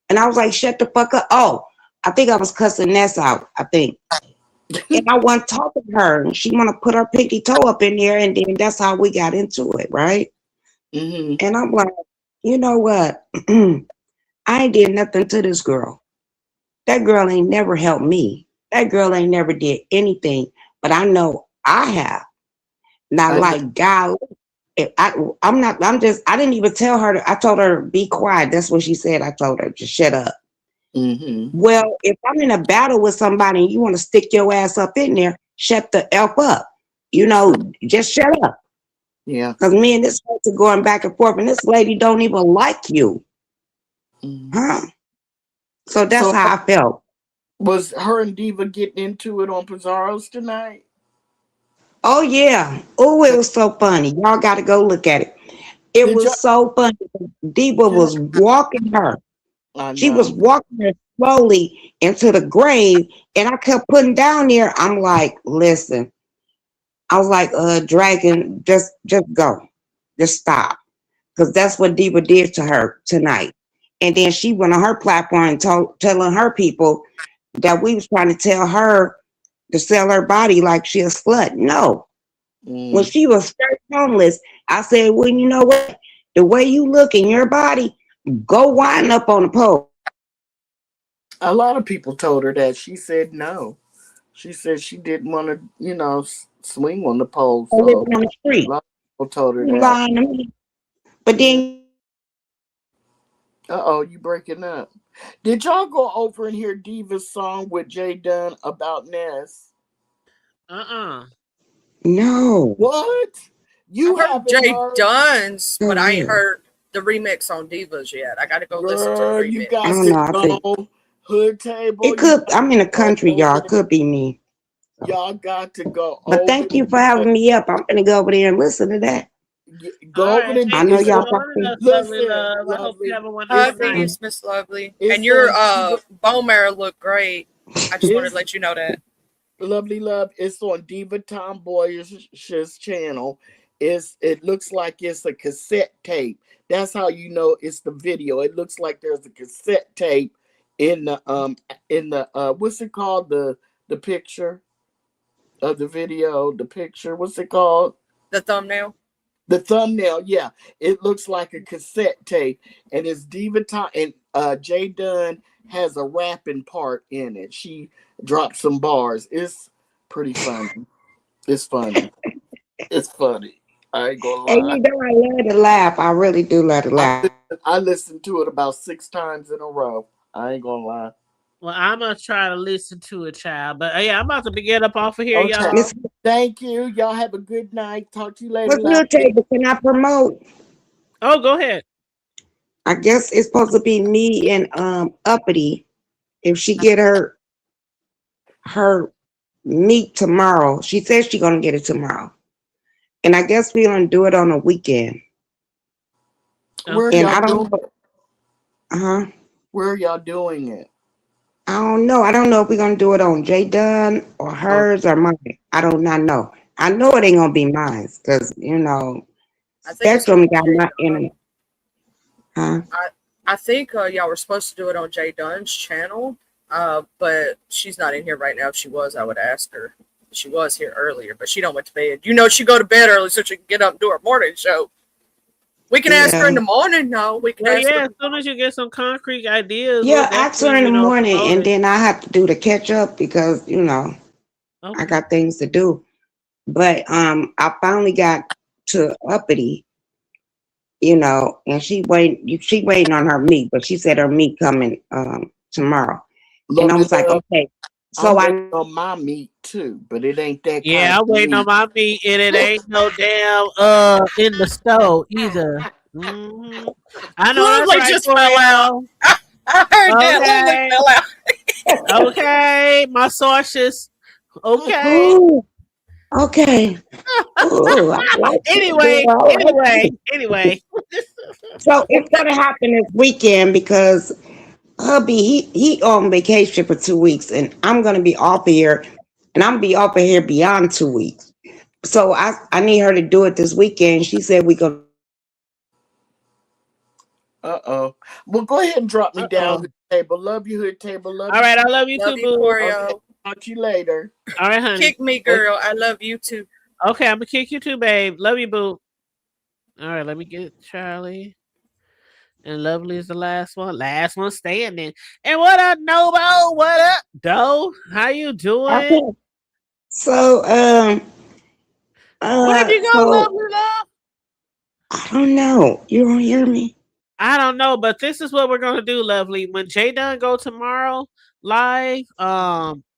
And I was like, shut the fuck up. Oh, I think I was cussing Ness out, I think. And I wasn't talking to her. And she want to put her pinky toe up in there. And then that's how we got into it, right? Hmm. And I'm like, you know what? I ain't did nothing to this girl. That girl ain't never helped me. That girl ain't never did anything. But I know I have. Not I know. like God. I'm not, I'm just, I didn't even tell her, I told her, be quiet. That's what she said. I told her, just shut up. Hmm. Well, if I'm in a battle with somebody and you want to stick your ass up in there, shut the F up. You know, just shut up. Yeah. Because me and this person going back and forth, and this lady don't even like you. Mhm. Huh? So that's So how I felt. was her and Diva getting into it on Pizarro's tonight? Oh, yeah. Oh, it was so funny. Y'all got to go look at it. It Did y'all? was so funny. Diva Did was walking her. I She was know. walking her slowly into the grave, and I kept putting down there. I'm like, listen. I was like, Dragon, just go. Just stop. Because that's what Diva did to her tonight. And then she went on her platform and telling her people that we was trying to tell her to sell her body like she a slut. No. When Mm. she was straight homeless, I said, well, you know what? The way you look in your body, go wind up on the pole. A lot of people told her that. She said no. She said she didn't want to, swing on the pole. So Living on the a street. lot of people told her You that. lying to me. But Yeah. then Uh-oh, you breaking up. Did y'all go over and hear Diva's song with Jay Dunn about Ness? Uh-uh. no. What? I've You heard haven't Jay heard? Dunn's, Oh but I ain't yeah. heard the remix on Divas yet. I got to go listen to the Girl, you I got don't remix. to know. I think go. Hood table, it you could got I'm in the to go country, y'all. over It there. could be me. So. Y'all got to go But over thank you for there. having me up. I'm gonna go over there and listen to that. All Go over right. there. I Thank know you for y'all It's joining probably us, lovely listen, love. I hope you lovely. have a wonderful It's on. night. Huggies, Miss Lovely. And It's your on. bone marrow look great. I just wanted to It's let you know that. lovely love. It's on Diva Tomboy's channel. It looks like it's a cassette tape. That's how you know it's the video. It looks like there's a cassette tape in the what's it called, the picture of the video, the picture, what's it called? The thumbnail. The thumbnail, yeah. It looks like a cassette tape, and it's Diva Tom, and Jay Dunn has a rapping part in it. She dropped some bars. It's pretty funny. It's funny. It's funny. I ain't gonna and lie. you know I love to laugh. I really do love to laugh. I listened to it about 6 times in a row. I ain't gonna lie. Well, I'm gonna try to listen to it, child. But yeah, I'm about to get up off of here, Okay. y'all. Miss Thank you. Y'all have a good night. Talk to you later, what's your lovely. table? Can I promote? Oh, go ahead. I guess it's supposed to be me and Uppity. If she get her meat tomorrow. She says she's gonna get it tomorrow. And I guess we're gonna do it on a weekend. Where Okay. And y'all I don't doing know. it? Uh-huh. Where y'all doing it? I don't know. I don't know if we're gonna do it on J Dunn or Oh, hers or mine. I do not know. I know it ain't gonna be mine because I think it's going Spectrum to be got Jay my Dunn. internet. Huh? I think y'all were supposed to do it on Jay Dunn's channel, but she's not in here right now. If she was, I would ask her. She was here earlier, but she don't went to bed. You know, she go to bed early so she can get up and do her morning show. We can ask her in Yeah. the morning. No, we can Well, ask her. yeah. As soon as you get some concrete ideas, we'll Yeah, ask her definitely, in the morning promote and it. then I have to do the catch up because I Okay. got things to do. But I finally got to uppity, and she waiting on her meat, but she said her meat coming tomorrow. And I Lovely was like, love. okay. So I'm waiting I on my meat too, but it ain't that kind Yeah, I'm of waiting on meat. my meat, and it ain't no damn in the stove either. Hmm I know that's Lovely right, just fell out. Corio. I heard that. Lovely Okay, fell out. okay, my sauces. Okay. oh, okay. Oh, I like it, Anyway, girl. I like anyway, it. anyway. So it's gonna happen this weekend because hubby he on vacation for 2 weeks, and I'm gonna be off here, and I'm gonna be off of here beyond 2 weeks. So I need her to do it this weekend. She said we gonna Uh-oh. Well, go ahead and drop me Uh down, oh. Hood Table. Love you, Hood Table. Love All you. right, I love you Love too, you, boo. Okay. Corio. Talk to you later. All right, honey. Kick me, girl. I love you too. Okay, I'm gonna kick you too, babe. Love you, boo. All right, let me get Charlie. And Lovely is the last one. Last one standing. And what up, Nobo? What up, Doe? How you doing? okay. So Where'd you go, so Lovely Love? I don't know. You don't hear me? I don't know, but this is what we're gonna do, Lovely. When Jay Dunn go tomorrow live,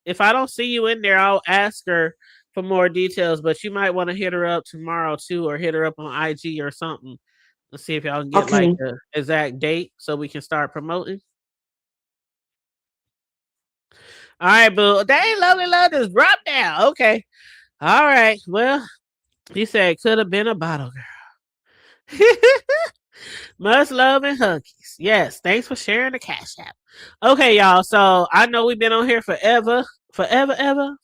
if I don't see you in there, I'll ask her for more details. But you might want to hit her up tomorrow too, or hit her up on IG or something. Let's see if y'all can get like Okay. the exact date so we can start promoting. All right, boo. Dang, Lovely Love just dropped down. Okay. All right. Well, he said could have been a bottle girl. Much love and huggies. Yes, thanks for sharing the cash app. Okay, y'all. So I know we've been on here forever, ever.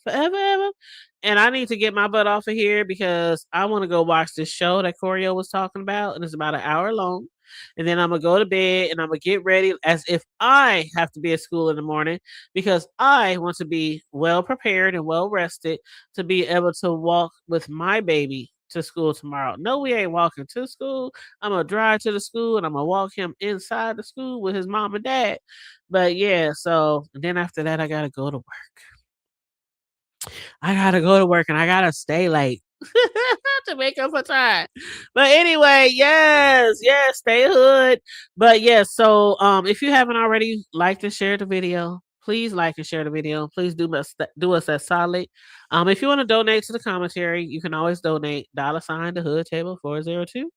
And I need to get my butt off of here because I want to go watch this show that Corio was talking about, and it's about an hour long. And then I'm gonna go to bed and I'm gonna get ready as if I have to be at school in the morning because I want to be well prepared and well rested to be able to walk with my baby to school tomorrow. No, we ain't walking to school. I'm gonna drive to the school and I'm gonna walk him inside the school with his mom and dad. But yeah, so then after that, I gotta go to work. I gotta go to work and I gotta stay late to make up for time. But anyway, yes, stay hood. But yes, so if you haven't already liked and shared the video, please like and share the video. Please do us that solid. If you want to donate to the commentary, you can always donate $ the hood table 402.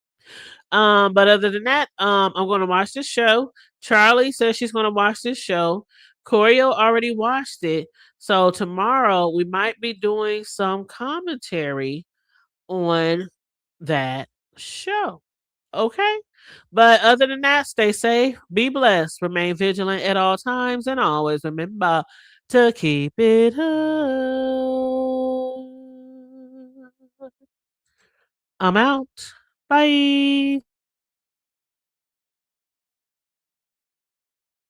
But other than that, I'm gonna watch this show. Charlie says she's gonna watch this show. Corio already watched it. So tomorrow we might be doing some commentary on that show. Okay. But other than that, stay safe, be blessed, remain vigilant at all times, and always remember to keep it hood. I'm out. Bye.